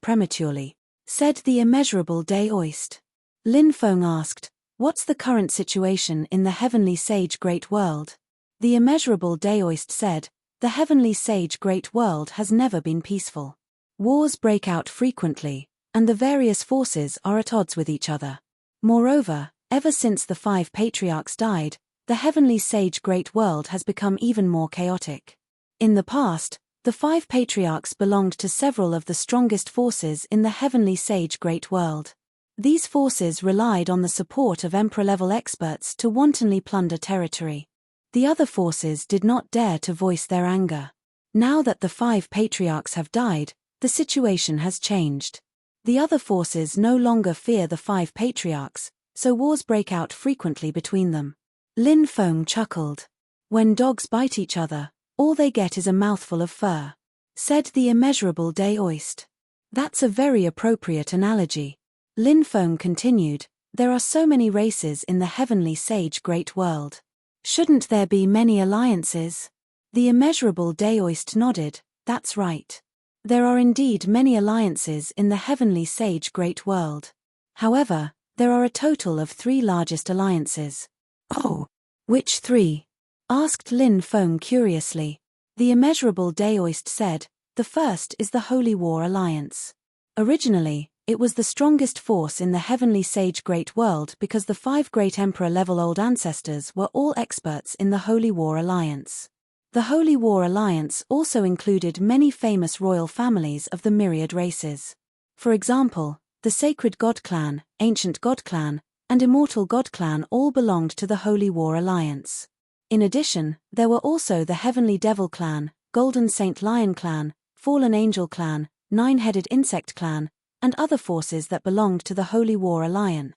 S1: prematurely, said the immeasurable Daoist. Lin Feng asked, what's the current situation in the heavenly sage great world? The immeasurable Daoist said, the heavenly sage great world has never been peaceful. Wars break out frequently, and the various forces are at odds with each other. Moreover, ever since the 5 patriarchs died, the heavenly sage great world has become even more chaotic. In the past, the 5 patriarchs belonged to several of the strongest forces in the heavenly sage great world. These forces relied on the support of emperor-level experts to wantonly plunder territory. The other forces did not dare to voice their anger. Now that the 5 patriarchs have died, the situation has changed. The other forces no longer fear the 5 patriarchs, so wars break out frequently between them. Lin Feng chuckled. When dogs bite each other, all they get is a mouthful of fur, said the immeasurable Daoist. That's a very appropriate analogy. Lin Feng continued, there are so many races in the heavenly sage great world. Shouldn't there be many alliances? The immeasurable Daoist nodded, that's right. There are indeed many alliances in the heavenly sage great world. However, there are a total of 3 largest alliances. Oh, which 3? Asked Lin Feng curiously. The immeasurable Daoist said, the first is the Holy War Alliance. Originally, it was the strongest force in the heavenly sage great world because the 5 great emperor-level old ancestors were all experts in the Holy War Alliance. The Holy War Alliance also included many famous royal families of the myriad races. For example, the Sacred God Clan, Ancient God Clan, and Immortal God Clan all belonged to the Holy War Alliance. In addition, there were also the Heavenly Devil Clan, Golden Saint Lion Clan, Fallen Angel Clan, Nine-Headed Insect Clan, and other forces that belonged to the Holy War Alliance.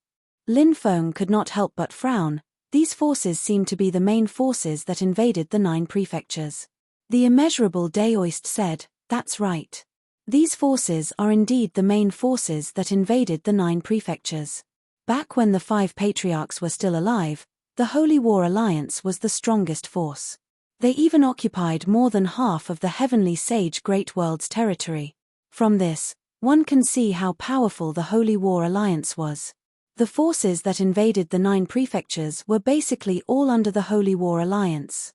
S1: Lin Feng could not help but frown. These forces seemed to be the main forces that invaded the 9 prefectures. The immeasurable Daoist said, that's right. These forces are indeed the main forces that invaded the 9 prefectures. Back when the 5 patriarchs were still alive, the Holy War Alliance was the strongest force. They even occupied more than half of the heavenly sage great world's territory. From this, one can see how powerful the Holy War Alliance was. The forces that invaded the 9 prefectures were basically all under the Holy War Alliance.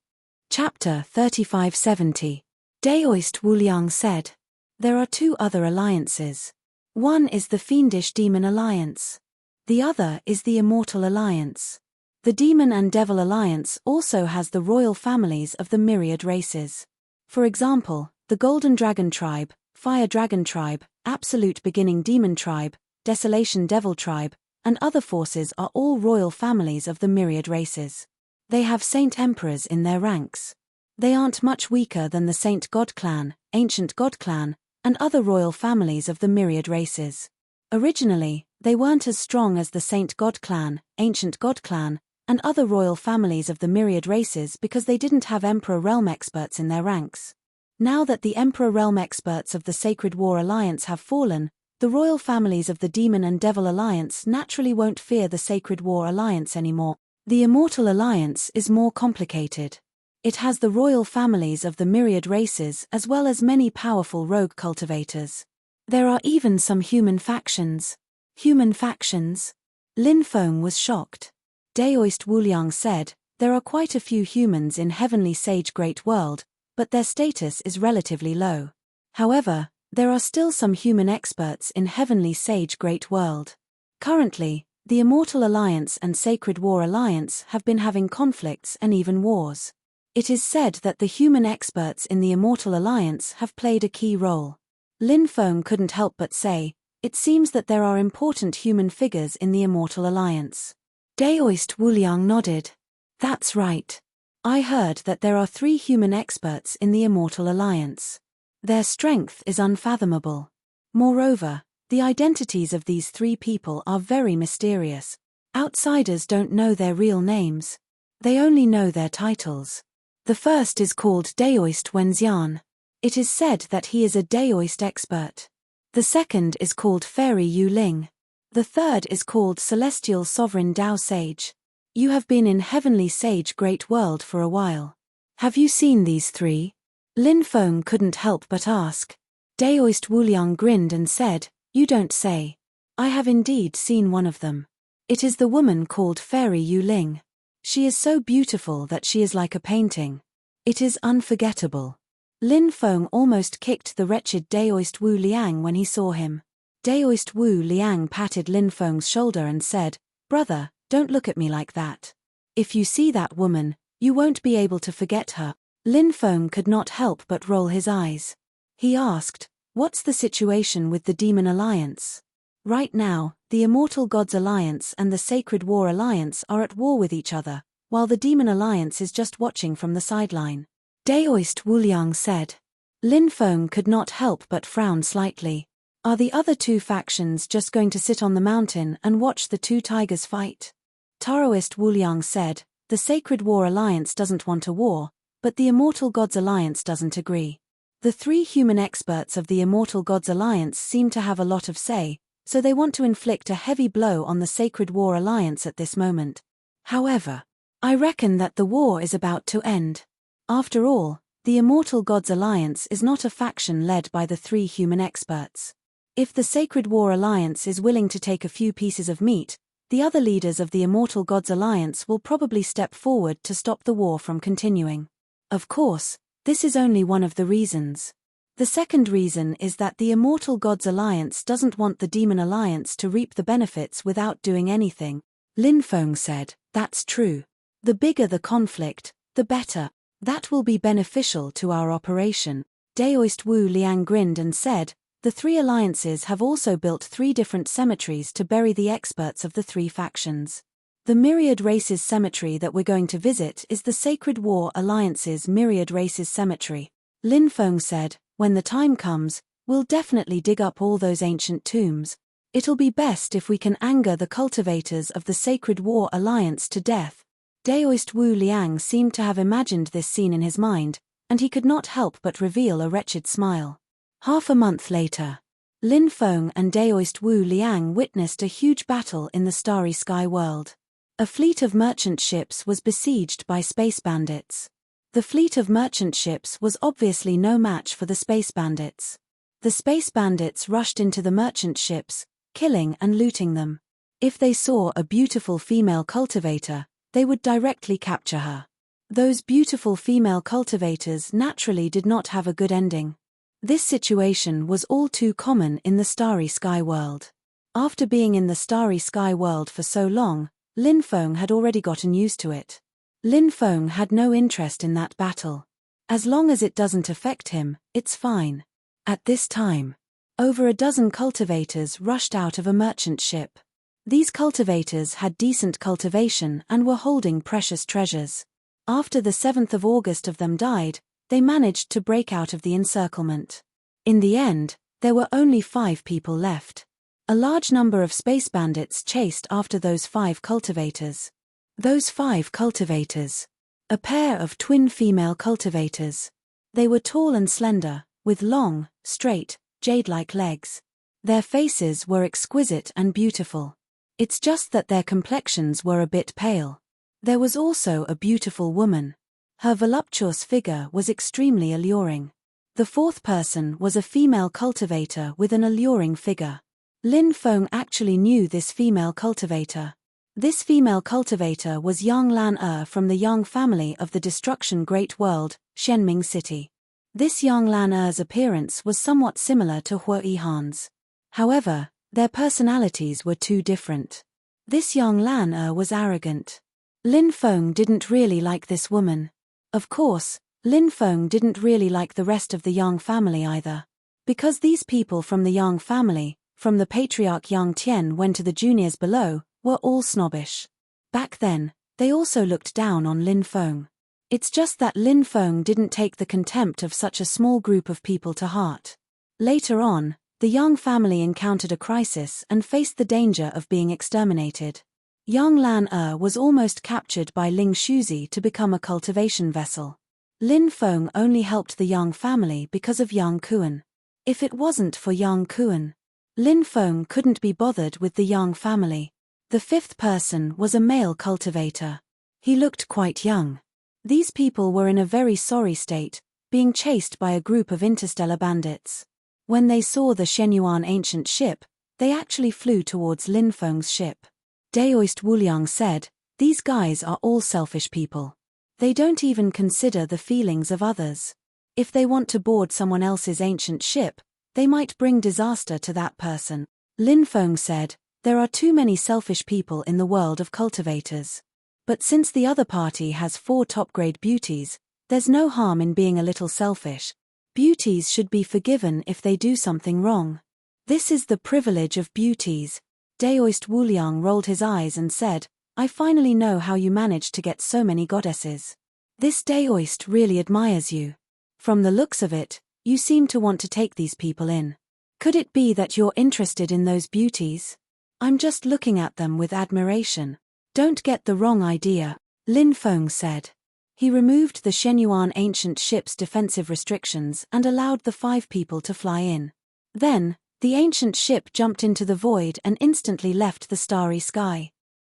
S1: Chapter 3570. Daoist Wuliang said, there are 2 other alliances. One is the Fiendish Demon Alliance. The other is the Immortal Alliance. The Demon and Devil Alliance also has the royal families of the myriad races. For example, the Golden Dragon Tribe, Fire Dragon Tribe, Absolute Beginning Demon Tribe, Desolation Devil Tribe, and other forces are all royal families of the myriad races. They have Saint Emperors in their ranks. They aren't much weaker than the Saint God Clan, Ancient God Clan, and other royal families of the myriad races. Originally, they weren't as strong as the Saint God Clan, Ancient God Clan, and other royal families of the myriad races because they didn't have Emperor Realm experts in their ranks. Now that the Emperor Realm experts of the Sacred War Alliance have fallen, the royal families of the Demon and Devil Alliance naturally won't fear the Sacred War Alliance anymore. The Immortal Alliance is more complicated. It has the royal families of the myriad races as well as many powerful rogue cultivators. There are even some human factions. Human factions? Lin Feng was shocked. Daoist Wuliang said, there are quite a few humans in Heavenly Sage Great World, but their status is relatively low. However, there are still some human experts in Heavenly Sage Great World. Currently, the Immortal Alliance and Sacred War Alliance have been having conflicts and even wars. It is said that the human experts in the Immortal Alliance have played a key role. Lin Feng couldn't help but say, it seems that there are important human figures in the Immortal Alliance. Daoist Wuliang nodded. That's right. I heard that there are 3 human experts in the Immortal Alliance. Their strength is unfathomable. Moreover, the identities of these 3 people are very mysterious. Outsiders don't know their real names. They only know their titles. The first is called Daoist Wenxian. It is said that he is a Daoist expert. The second is called Fairy Yu Ling. The third is called Celestial Sovereign Dao Sage. You have been in Heavenly Sage Great World for a while. Have you seen these 3? Lin Feng couldn't help but ask. Daoist Wuliang grinned and said, you don't say. I have indeed seen one of them. It is the woman called Fairy Yu Ling. She is so beautiful that she is like a painting. It is unforgettable. Lin Feng almost kicked the wretched Daoist Wu Liang when he saw him. Daoist Wu Liang patted Lin Feng's shoulder and said, brother, don't look at me like that. If you see that woman, you won't be able to forget her. Lin Feng could not help but roll his eyes. He asked, what's the situation with the Demon Alliance? Right now, the Immortal Gods Alliance and the Sacred War Alliance are at war with each other, while the Demon Alliance is just watching from the sideline. Daoist Wuliang said. Lin Feng could not help but frown slightly. Are the other 2 factions just going to sit on the mountain and watch the 2 tigers fight? Taoist Wuliang said, the Sacred War Alliance doesn't want a war, but the Immortal Gods Alliance doesn't agree. The 3 human experts of the Immortal Gods Alliance seem to have a lot of say, so they want to inflict a heavy blow on the Sacred War Alliance at this moment. However, I reckon that the war is about to end. After all, the Immortal Gods Alliance is not a faction led by the 3 human experts. If the Sacred War Alliance is willing to take a few pieces of meat, the other leaders of the Immortal Gods Alliance will probably step forward to stop the war from continuing. Of course, this is only one of the reasons. The second reason is that the Immortal Gods Alliance doesn't want the Demon Alliance to reap the benefits without doing anything. Lin Feng said, that's true. The bigger the conflict, the better. That will be beneficial to our operation. Daoist Wu Liang grinned and said, the 3 alliances have also built 3 different cemeteries to bury the experts of the 3 factions. The Myriad Races Cemetery that we're going to visit is the Sacred War Alliance's Myriad Races Cemetery. Lin Feng said, when the time comes, we'll definitely dig up all those ancient tombs. It'll be best if we can anger the cultivators of the Sacred War Alliance to death. Daoist Wu Liang seemed to have imagined this scene in his mind, and he could not help but reveal a wretched smile. Half a month later, Lin Feng and Daoist Wu Liang witnessed a huge battle in the Starry Sky World. A fleet of merchant ships was besieged by space bandits. The fleet of merchant ships was obviously no match for the space bandits. The space bandits rushed into the merchant ships, killing and looting them. If they saw a beautiful female cultivator, they would directly capture her. Those beautiful female cultivators naturally did not have a good ending. This situation was all too common in the Starry Sky World. After being in the Starry Sky World for so long, Lin Feng had already gotten used to it. Lin Feng had no interest in that battle. As long as it doesn't affect him, it's fine. At this time, over a dozen cultivators rushed out of a merchant ship. These cultivators had decent cultivation and were holding precious treasures. After the 7th of August of them died, they managed to break out of the encirclement. In the end, there were only 5 people left. A large number of space bandits chased after those 5 cultivators. Those 5 cultivators. A pair of twin female cultivators. They were tall and slender, with long, straight, jade-like legs. Their faces were exquisite and beautiful. It's just that their complexions were a bit pale. There was also a beautiful woman. Her voluptuous figure was extremely alluring. The fourth person was a female cultivator with an alluring figure. Lin Feng actually knew this female cultivator. This female cultivator was Yang Lan from the Yang family of the Destruction Great World, Shenming City. This Yang Lan appearance was somewhat similar to Hua Yihan's. However, their personalities were too different. This Yang Lan was arrogant. Lin Feng didn't really like this woman. Of course, Lin Feng didn't really like the rest of the Yang family either. Because these people from the Yang family, from the patriarch Yang Tian when to the juniors below, were all snobbish. Back then, they also looked down on Lin Feng. It's just that Lin Feng didn't take the contempt of such a small group of people to heart. Later on, the Yang family encountered a crisis and faced the danger of being exterminated. Yang Lan was almost captured by Ling Shuzi to become a cultivation vessel. Lin Feng only helped the Yang family because of Yang Kuan. If it wasn't for Yang Kuan, Lin Feng couldn't be bothered with the Yang family. The fifth person was a male cultivator. He looked quite young. These people were in a very sorry state, being chased by a group of interstellar bandits. When they saw the Shenyuan ancient ship, they actually flew towards Lin Feng's ship. Daoist Wuliang said, "These guys are all selfish people. They don't even consider the feelings of others. If they want to board someone else's ancient ship, they might bring disaster to that person." Lin Feng said, "There are too many selfish people in the world of cultivators. But since the other party has 4 top-grade beauties, there's no harm in being a little selfish. Beauties should be forgiven if they do something wrong. This is the privilege of beauties." Daoist Wuliang rolled his eyes and said, "I finally know how you managed to get so many goddesses. This Daoist really admires you. From the looks of it, you seem to want to take these people in. Could it be that you're interested in those beauties? I'm just looking at them with admiration. Don't get the wrong idea," Lin Feng said. He removed the Shenyuan ancient ship's defensive restrictions and allowed the 5 people to fly in. Then, the ancient ship jumped into the void and instantly left the starry sky.